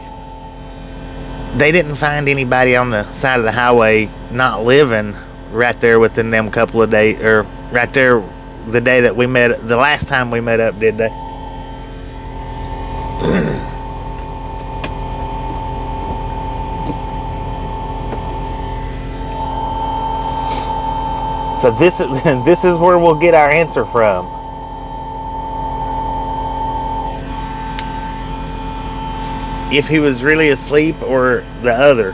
they didn't find anybody on the side of the highway not living right there within them couple of days, or right there the day that we met, the last time we met up, did they? So this is where we'll get our answer from. If he was really asleep or the other.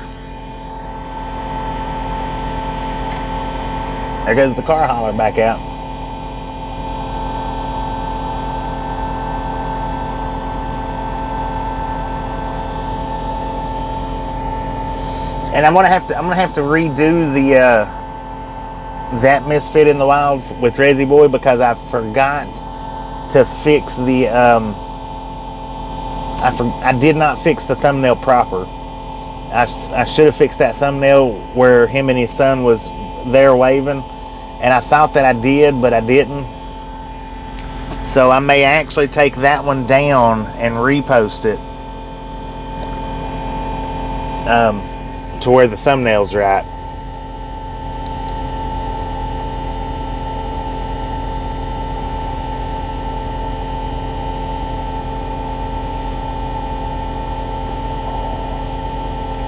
There goes the car hauler back out. And I'm gonna have to redo the that Misfit in the Wild with Resi Boy, because I forgot to fix the I did not fix the thumbnail proper. I should have fixed that thumbnail where him and his son was there waving, and I thought that I did, but I didn't. So I may actually take that one down and repost it to where the thumbnail's right.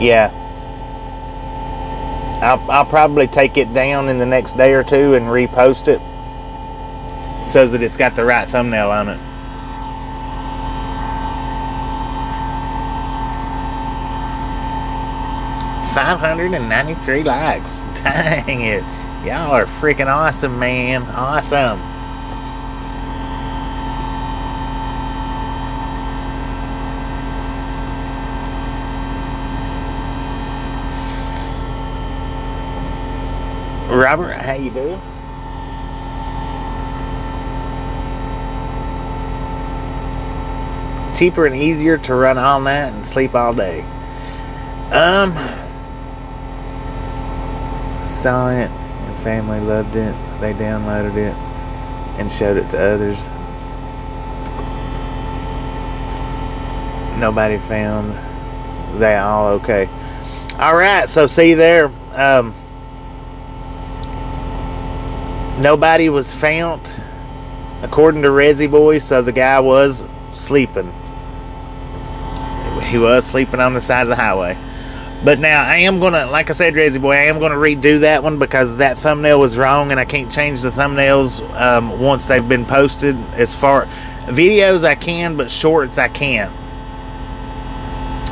Yeah, I'll probably take it down in the next day or two and repost it so that it's got the right thumbnail on it. $593 likes. Dang it. Y'all are freaking awesome, man. Awesome. Robert, how you doing? Cheaper and easier to run all night and sleep all day. Saw it and family loved it. They downloaded it and showed it to others. Nobody found. They all okay. All right, so see there. Nobody was found, according to Resi Boy, so the guy was sleeping. He was sleeping on the side of the highway. But now, I am going to, like I said, Resi Boy, I am going to redo that one because that thumbnail was wrong, and I can't change the thumbnails once they've been posted. As far videos I can, but shorts I can't.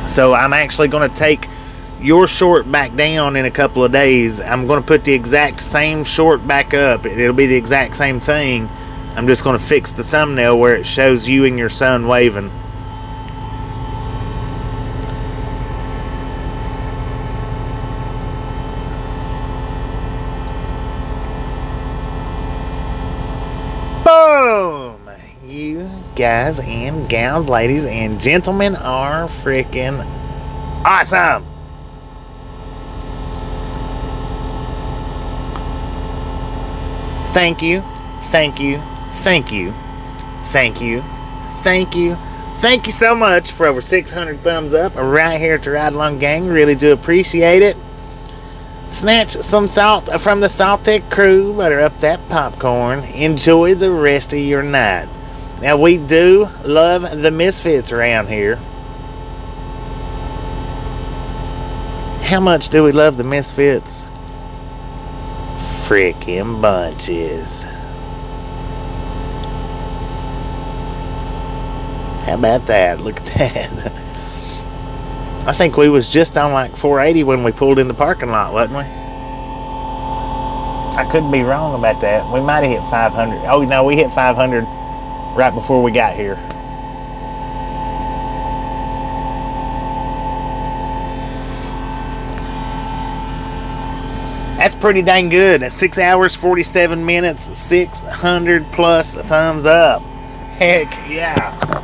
So I'm actually going to take your short back down in a couple of days. I'm going to put the exact same short back up. It'll be the exact same thing. I'm just going to fix the thumbnail where it shows you and your son waving. Boom! You guys and gals, ladies and gentlemen are freaking awesome! Thank you, thank you, thank you, thank you, thank you, thank you so much for over 600 thumbs up right here at the Ride Along Gang. Really do appreciate it. Snatch some salt from the Salted crew, butter up that popcorn. Enjoy the rest of your night. Now, we do love the Misfits around here. How much do we love the Misfits? Frickin' bunches. How about that? Look at that. I think we was just on like 480 when we pulled in the parking lot, wasn't we? I could be wrong about that. We might have hit 500. Oh no, we hit 500 right before we got here. That's pretty dang good. At 6 hours, 47 minutes, 600 plus thumbs up. Heck yeah.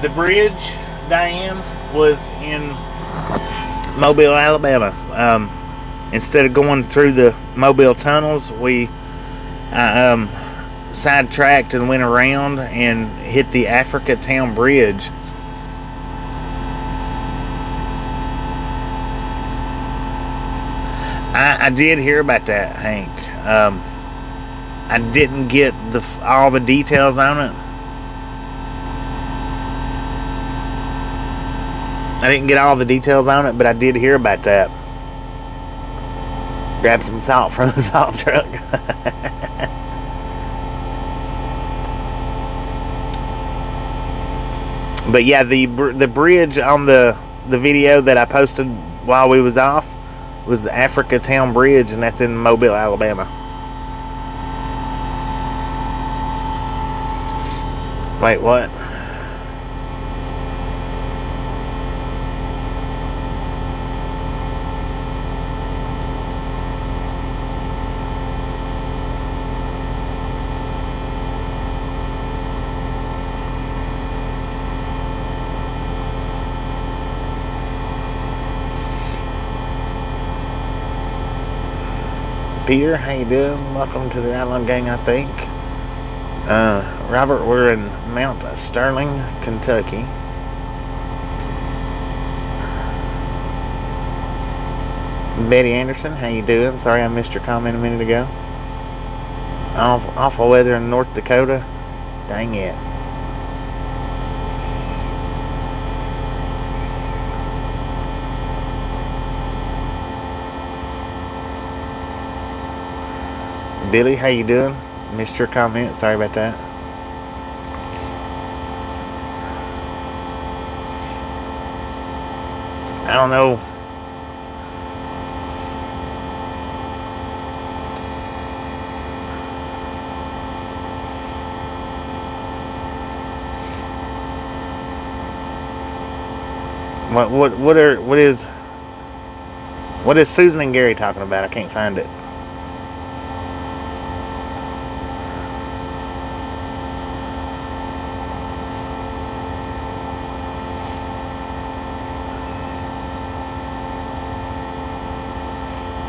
The bridge, Diane, was in Mobile, Alabama. Instead of going through the Mobile tunnels, we sidetracked and went around and hit the Africa Town Bridge. I did hear about that, Hank. I didn't get all the details on it. I didn't get all the details on it, but I did hear about that. Grab some salt from the salt truck. But yeah, the bridge on the video that I posted while we was off was the Africa Town Bridge, and that's in Mobile, Alabama. Wait, what? Peter, how you doing? Welcome to the Outlaw Gang, I think. Robert, we're in Mount Sterling, Kentucky. Betty Anderson, how you doing? Sorry I missed your comment a minute ago. Awful weather in North Dakota. Dang it. Billy, how you doing? Missed your comment. Sorry about that. I don't know. What is Susan and Gary talking about? I can't find it.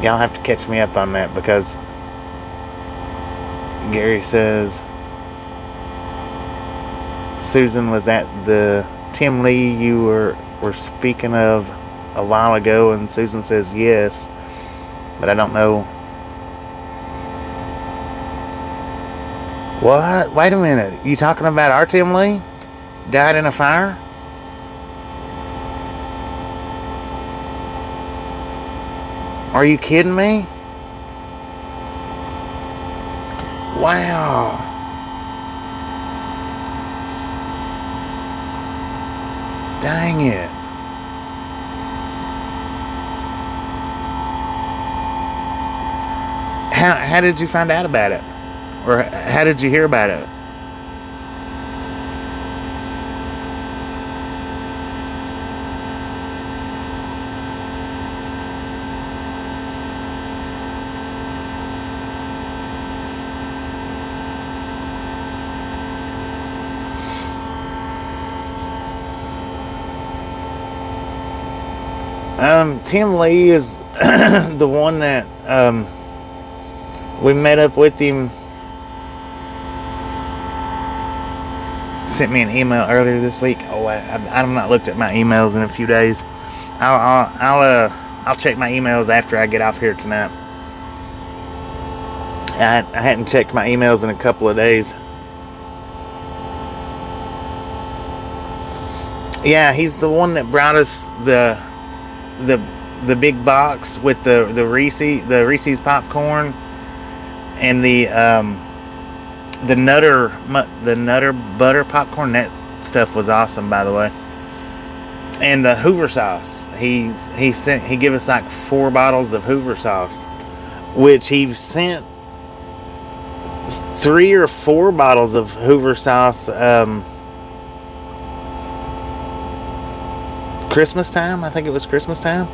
Y'all have to catch me up on that, because Gary says Susan was at the Tim Lee you were speaking of a while ago, and Susan says yes, but I don't know. What? Wait a minute. You talking about our Tim Lee? Died in a fire? Are you kidding me? Wow. Dang it. How did you find out about it? Or how did you hear about it? Tim Lee is the one that we met up with him sent me an email earlier this week. Oh, I've not looked at my emails in a few days. I'll check my emails after I get off here tonight. I hadn't checked my emails in a couple of days. Yeah, he's the one that brought us the big box with the Reese's popcorn and the Nutter butter popcorn. That stuff was awesome, by the way. And the Hoover sauce. He gave us like 4 bottles of Hoover sauce, which he sent 3 or 4 bottles of Hoover sauce Christmas time. I think it was Christmas time.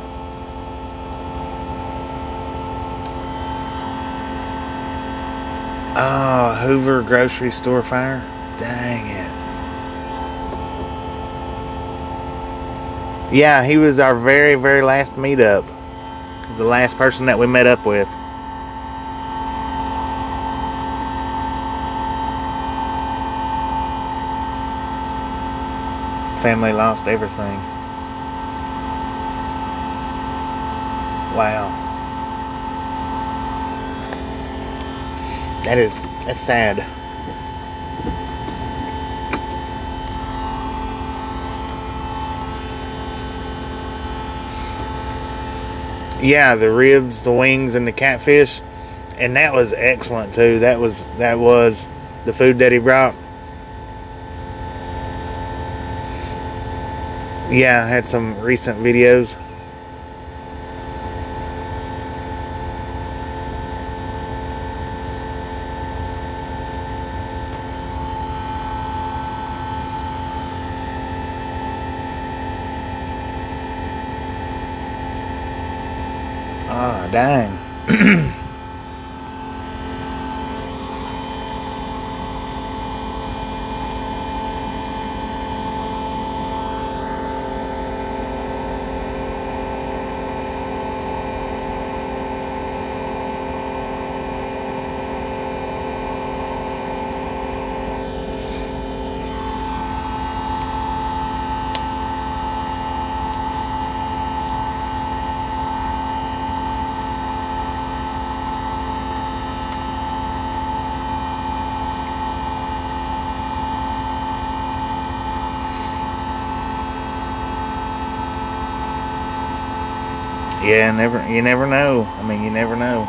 Oh, Hoover grocery store fire. Dang it. Yeah, he was our very, very last meetup. He was the last person that we met up with. Family lost everything. Wow. That's sad. Yeah, the ribs, the wings, and the catfish, and that was excellent too. That was the food that he brought. Yeah, I had some recent videos. Ah, dang. Yeah, you never know. I mean, you never know.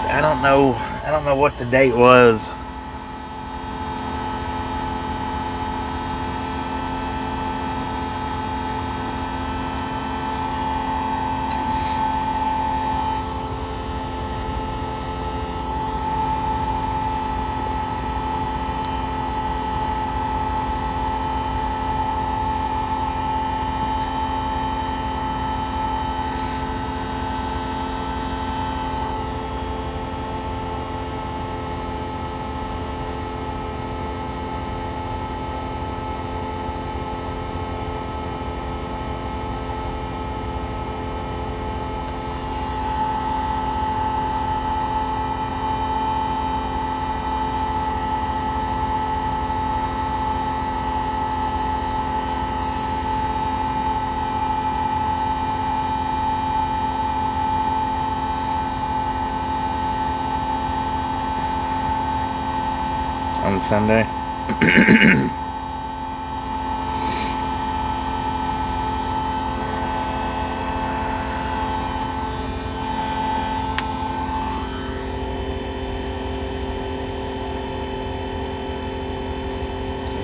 I don't know what the date was. On Sunday.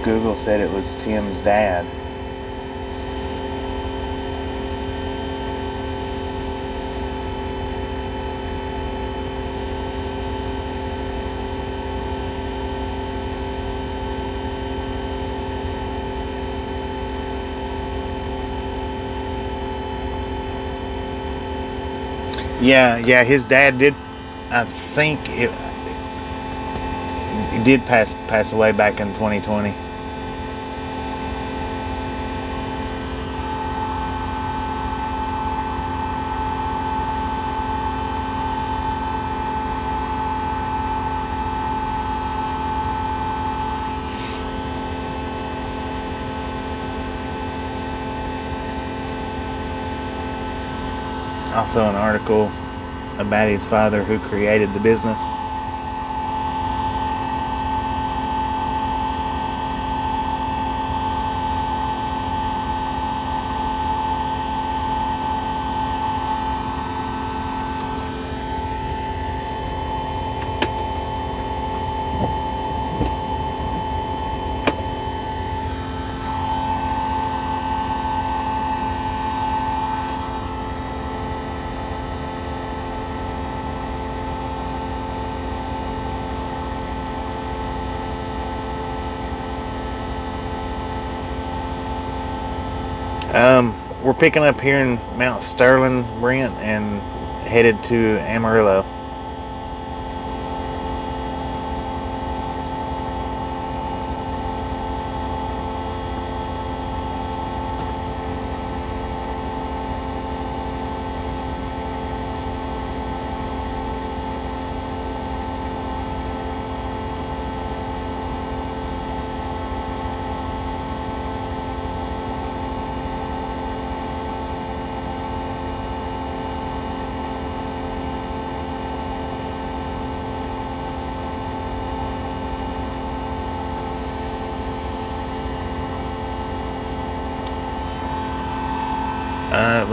Google said it was Tim's dad. Yeah, his dad did. I think he did pass away back in 2020. Also an article about his father who created the business. We're picking up here in Mount Sterling, Brent, and headed to Amarillo.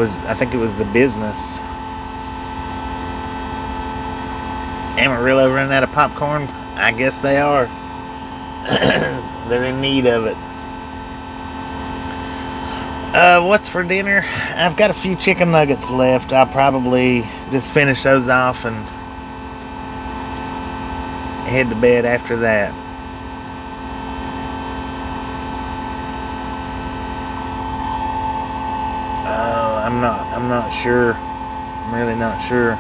I think it was the business. Amarillo running out of popcorn? I guess they are. They're in need of it. What's for dinner? I've got a few chicken nuggets left. I'll probably just finish those off and head to bed after that. I'm not sure. I'm really not sure.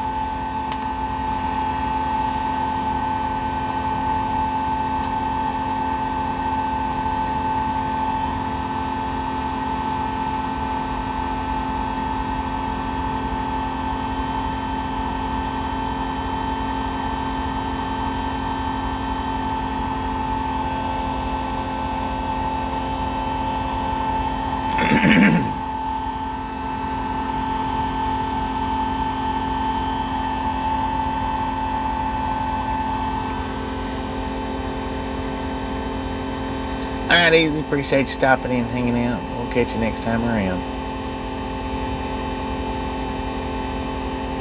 Alright, easy. Appreciate you stopping in and hanging out. We'll catch you next time around.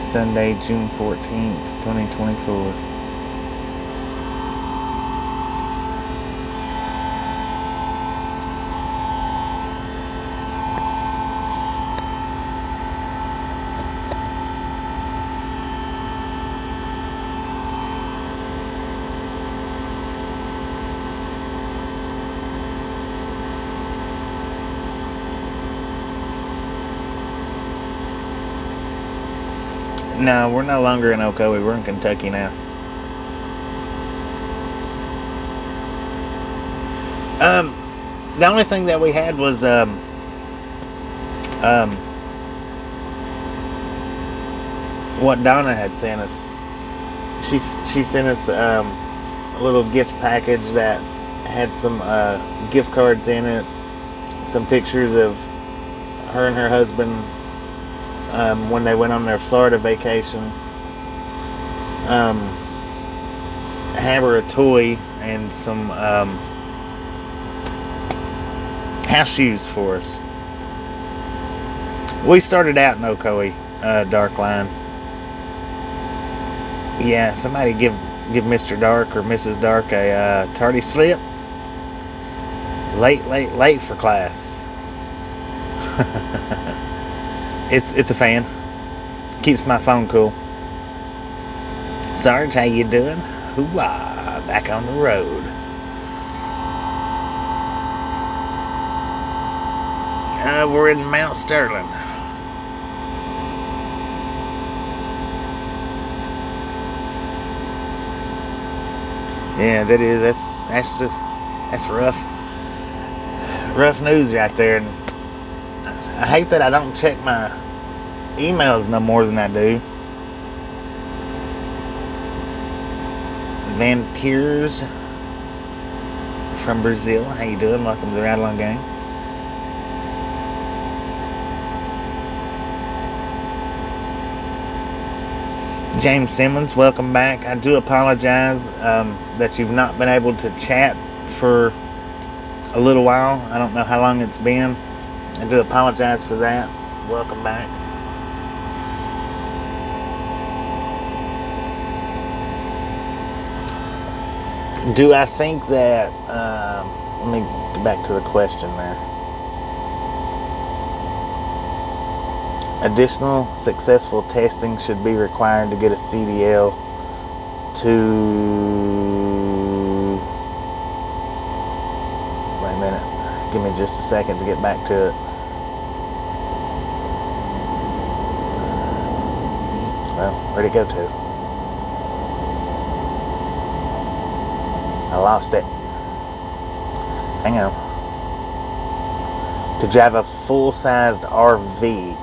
Sunday, June 14th, 2024. No, we're no longer in Ocoee. We're in Kentucky now. The only thing that we had was what Donna had sent us. She sent us a little gift package that had some gift cards in it, some pictures of her and her husband when they went on their Florida vacation. Haber a toy and some house shoes for us. We started out in Ocoee, Dark Line. Yeah, somebody give Mr. Dark or Mrs. Dark a tardy slip. Late for class. It's a fan. Keeps my phone cool. Sarge, how you doing? Hoorah! Back on the road. We're in Mount Sterling. Yeah, that's rough news right there. And I hate that I don't check my emails no more than I do. Van Piers from Brazil. How you doing? Welcome to the Ride Along Gang. James Simmons, welcome back. I do apologize that you've not been able to chat for a little while. I don't know how long it's been. I do apologize for that. Welcome back. Do I think that, let me get back to the question there. Additional successful testing should be required to get a CDL to... Wait a minute. Give me just a second to get back to it. Well, where'd it go to? I lost it. Hang on. To drive a full-sized RV.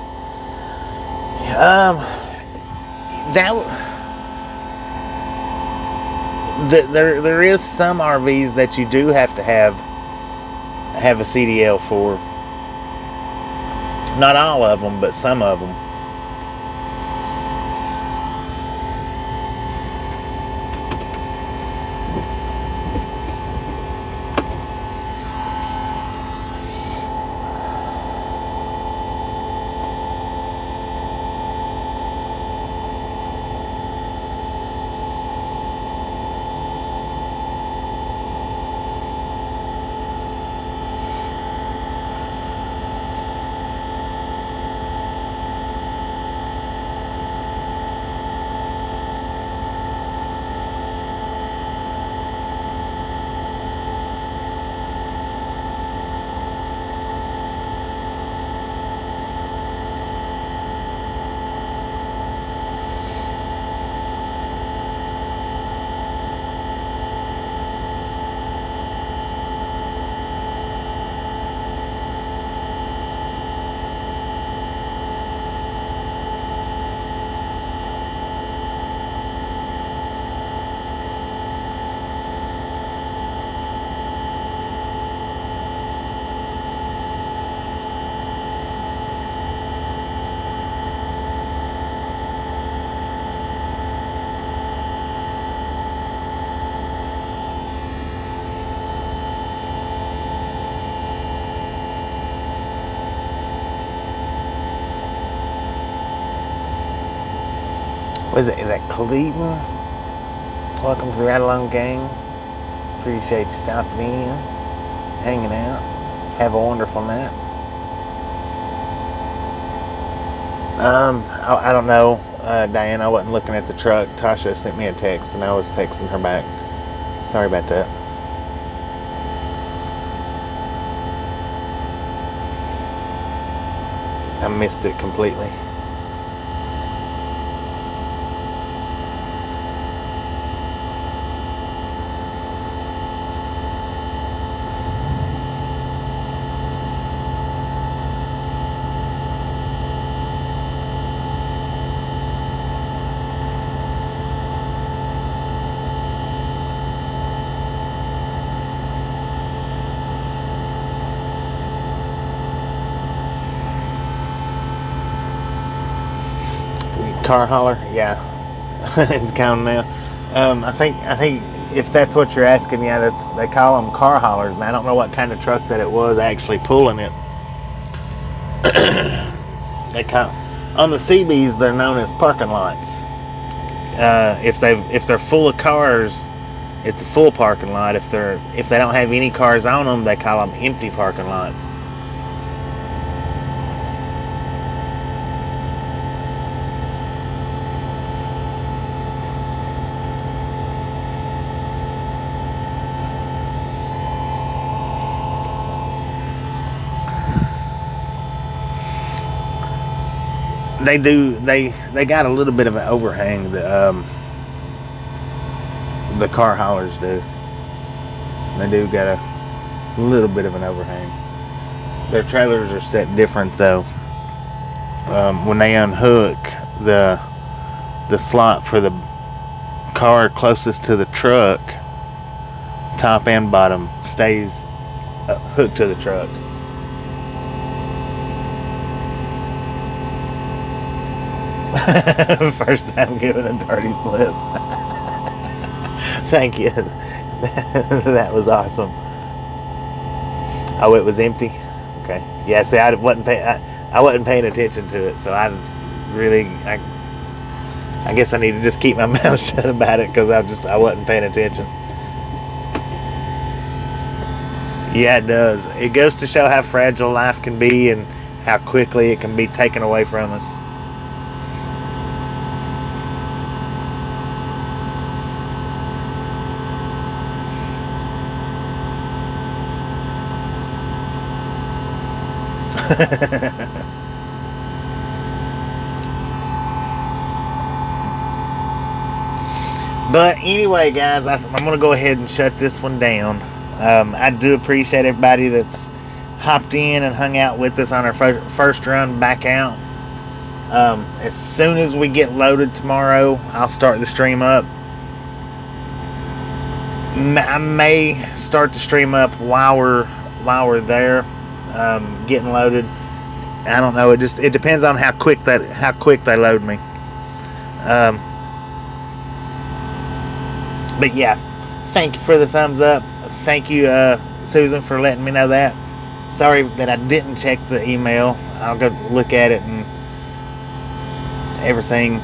There is some RVs that you do have to have a CDL for. Not all of them, but some of them. What is it? Is that Cleveland? Welcome to the Ride Along Gang. Appreciate you stopping in, hanging out. Have a wonderful night. I don't know, Diane. I wasn't looking at the truck. Tasha sent me a text, and I was texting her back. Sorry about that. I missed it completely. Car hauler, yeah, it's counting now. I think if that's what you're asking, yeah, they call them car haulers, and I don't know what kind of truck that it was actually pulling it. On the CBs, they're known as parking lots. If they're full of cars, it's a full parking lot. If they don't have any cars on them, they call them empty parking lots. They got a little bit of an overhang. The car haulers do. They do got a little bit of an overhang. Their trailers are set different though. When they unhook, the slot for the car closest to the truck, top and bottom, stays hooked to the truck. First time giving a dirty slip. Thank you. That was awesome. Oh, it was empty? Okay. Yeah, see, I wasn't paying attention to it, so I was really, I guess I need to just keep my mouth shut about it because I wasn't paying attention. Yeah, it does. It goes to show how fragile life can be and how quickly it can be taken away from us. But anyway, guys, I'm going to go ahead and shut this one down. I do appreciate everybody that's hopped in and hung out with us on our first run back out. As soon as we get loaded tomorrow, I'll start the stream up. I may start the stream up while we're there, getting loaded. I don't know. It depends on how quick they load me. But yeah, thank you for the thumbs up. Thank you, Susan, for letting me know that. Sorry that I didn't check the email. I'll go look at it and everything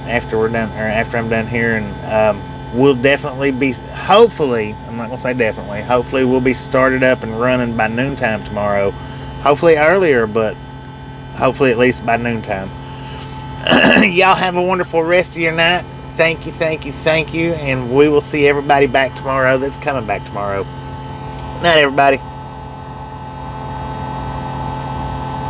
after we're done, or after I'm done here, and we'll definitely be. Hopefully, I'm not gonna say definitely. Hopefully, we'll be started up and running by noontime tomorrow. Hopefully earlier, but hopefully at least by noontime. Y'all have a wonderful rest of your night. Thank you, and we will see everybody back tomorrow that's coming back tomorrow. Night, everybody.